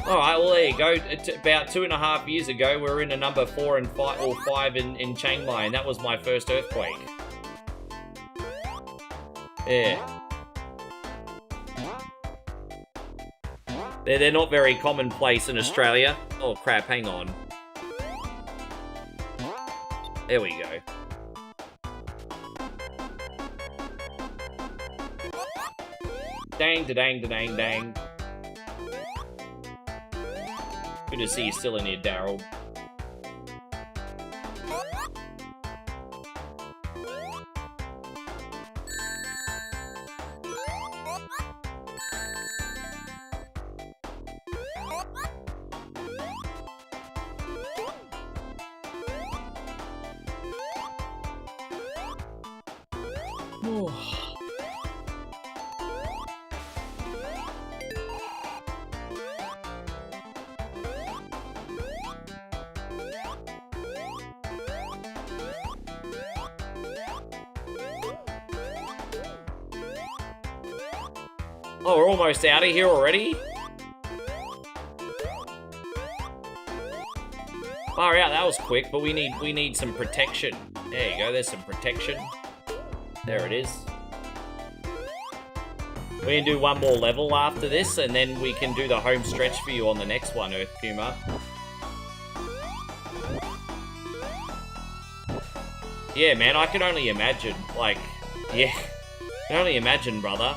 S10: Alright, well there you go. About 2.5 years ago, we were in a number 4 and 5 or 5 in Chiang Mai, and that was my first earthquake. Yeah. They're not very commonplace in Australia. Oh crap, hang on. There we go. Dang, da-dang, da-dang, dang. Good to see you still in here, Daryl. Oh, we're almost out of here already? Far out, that was quick, but we need some protection. There you go, there's some protection. There it is. We're gonna do one more level after this, and then we can do the home stretch for you on the next one, Earth Puma. Yeah, man, I can only imagine. Like, yeah. I can only imagine, brother.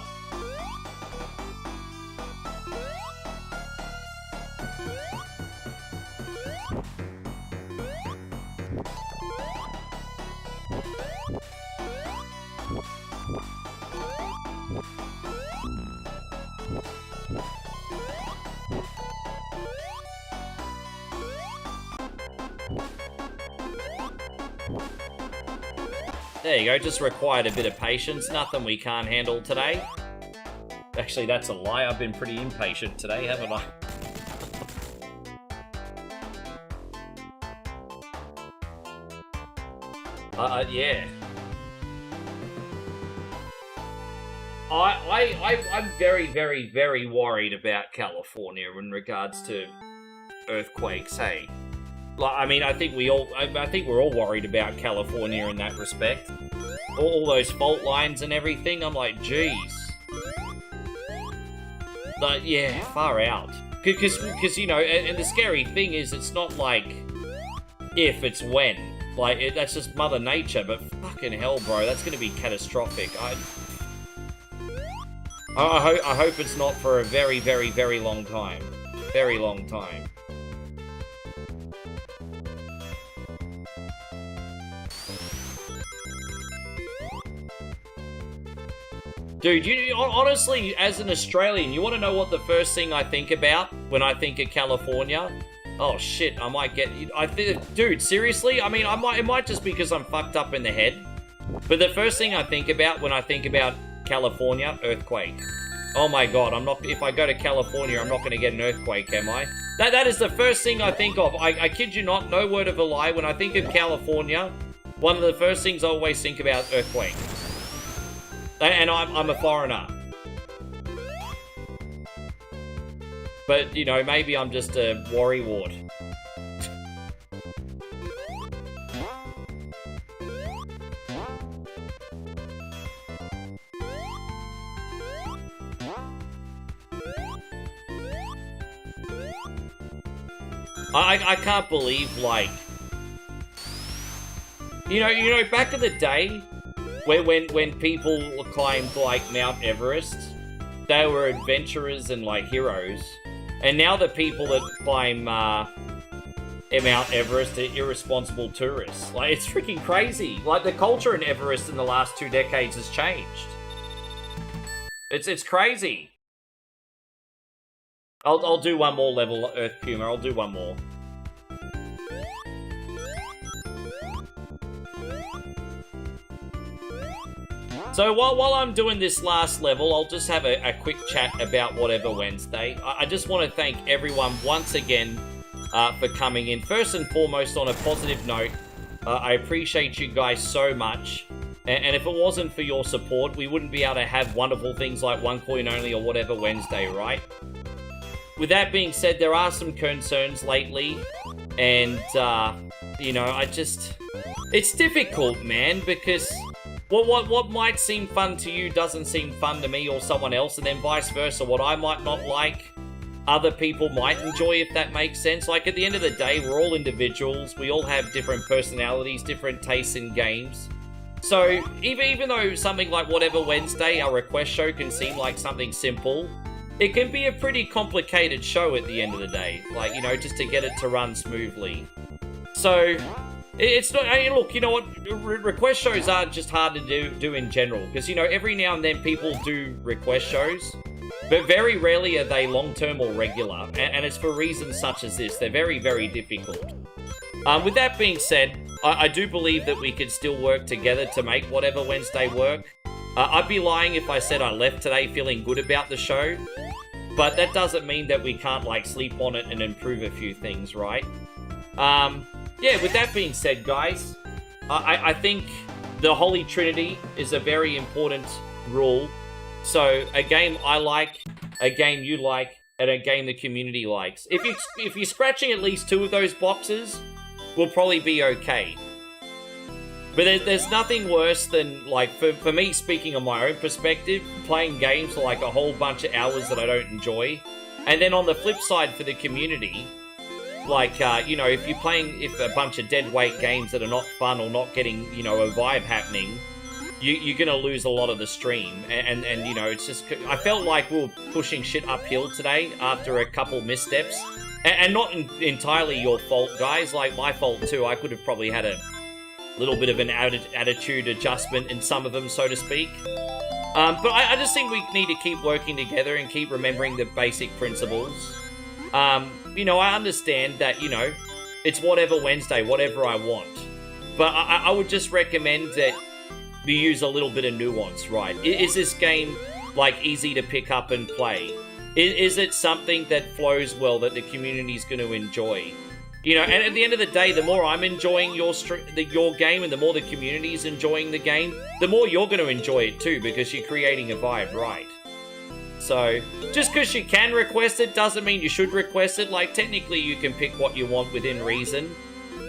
S10: There you go, just required a bit of patience. Nothing we can't handle today. Actually, that's a lie. I've been pretty impatient today, haven't I? Yeah. I'm very, very, very worried about California in regards to earthquakes, hey? Like, I mean, I think we're all worried about California in that respect. All those fault lines and everything, I'm like, geez. Like, yeah, far out. Because, you know, and the scary thing is, it's not like if, it's when. Like, that's just Mother Nature, but fucking hell, bro, that's gonna be catastrophic. I hope it's not for a very, very, very long time. Very long time. Dude, you honestly, as an Australian, you want to know what the first thing I think about when I think of California? Oh shit, I might get. Dude, seriously? I mean, it might just be because I'm fucked up in the head. But the first thing I think about when I think about California, earthquake. Oh my god, if I go to California, I'm not going to get an earthquake, am I? That is the first thing I think of. I kid you not, no word of a lie. When I think of California, one of the first things I always think about, earthquake. And I'm a foreigner. But, you know, maybe I'm just a worrywart. I can't believe, like... You know, back in the day... When people climbed, like, Mount Everest, they were adventurers and, like, heroes. And now the people that climb Mount Everest are irresponsible tourists. Like, it's freaking crazy. Like, the culture in Everest in the last 2 decades has changed. It's crazy. I'll do one more level, Earth Puma. I'll do one more. So while I'm doing this last level, I'll just have a quick chat about Whatever Wednesday. I just want to thank everyone once again for coming in. First and foremost, on a positive note, I appreciate you guys so much. And if it wasn't for your support, we wouldn't be able to have wonderful things like One Coin Only or Whatever Wednesday, right? With that being said, there are some concerns lately. And, you know, it's difficult, man, because... What might seem fun to you doesn't seem fun to me or someone else, and then vice versa. What I might not like, other people might enjoy, if that makes sense. Like, at the end of the day, we're all individuals. We all have different personalities, different tastes in games. So, even though something like Whatever Wednesday, our request show, can seem like something simple, it can be a pretty complicated show at the end of the day. Like, you know, just to get it to run smoothly. So... It's not, I mean, look, you know what, request shows are just hard to do in general, because, you know, every now and then people do request shows, but very rarely are they long-term or regular, and it's for reasons such as this. They're very, very difficult. With that being said, I do believe that we could still work together to make Whatever Wednesday work. I'd be lying if I said I left today feeling good about the show, but that doesn't mean that we can't, like, sleep on it and improve a few things, right? Yeah, with that being said, guys, I think the Holy Trinity is a very important rule. So, a game I like, a game you like, and a game the community likes. If you're scratching at least 2 of those boxes, we'll probably be okay. But there's nothing worse than, like, for me, speaking on my own perspective, playing games for, like, a whole bunch of hours that I don't enjoy. And then on the flip side, for the community... Like, you know, if a bunch of dead weight games that are not fun or not getting, you know, a vibe happening, you're gonna lose a lot of the stream. And you know, it's just, I felt like we were pushing shit uphill today after a couple missteps. And not entirely your fault, guys, like my fault too. I could have probably had a little bit of an attitude adjustment in some of them, so to speak. But I just think we need to keep working together and keep remembering the basic principles. You know, I understand that, you know, it's Whatever Wednesday, whatever I want. But I would just recommend that you use a little bit of nuance, right? Is this game like easy to pick up and play? Is it something that flows well, that the community's going to enjoy? You know, and at the end of the day, the more I'm enjoying your game and the more the community's enjoying the game, the more you're going to enjoy it too, because you're creating a vibe, right? So, just because you can request it doesn't mean you should request it. Like, technically you can pick what you want within reason,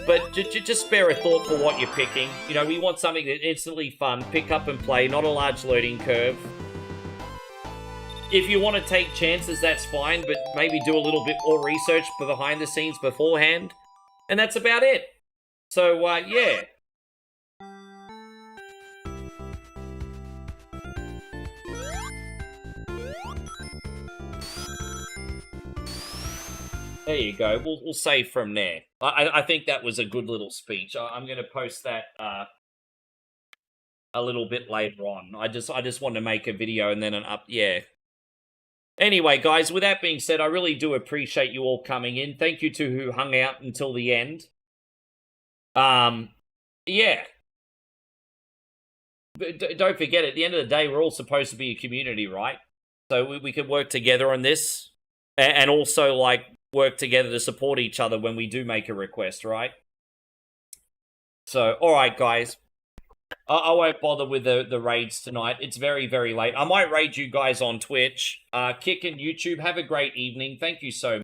S10: but just spare a thought for what you're picking. You know, we want something that's instantly fun, pick up and play, not a large learning curve. If you want to take chances, that's fine, but maybe do a little bit more research behind the scenes beforehand. And that's about it. So, yeah. There you go. We'll save from there. I think that was a good little speech. I'm going to post that a little bit later on. I just want to make a video and then an up. Yeah. Anyway, guys, with that being said, I really do appreciate you all coming in. Thank you to who hung out until the end. Yeah. But don't forget, at the end of the day, we're all supposed to be a community, right? So we can work together on this and also, like, work together to support each other when we do make a request, right? So, alright, guys. I won't bother with the raids tonight. It's very, very late. I might raid you guys on Twitch. Kick and YouTube. Have a great evening. Thank you so much.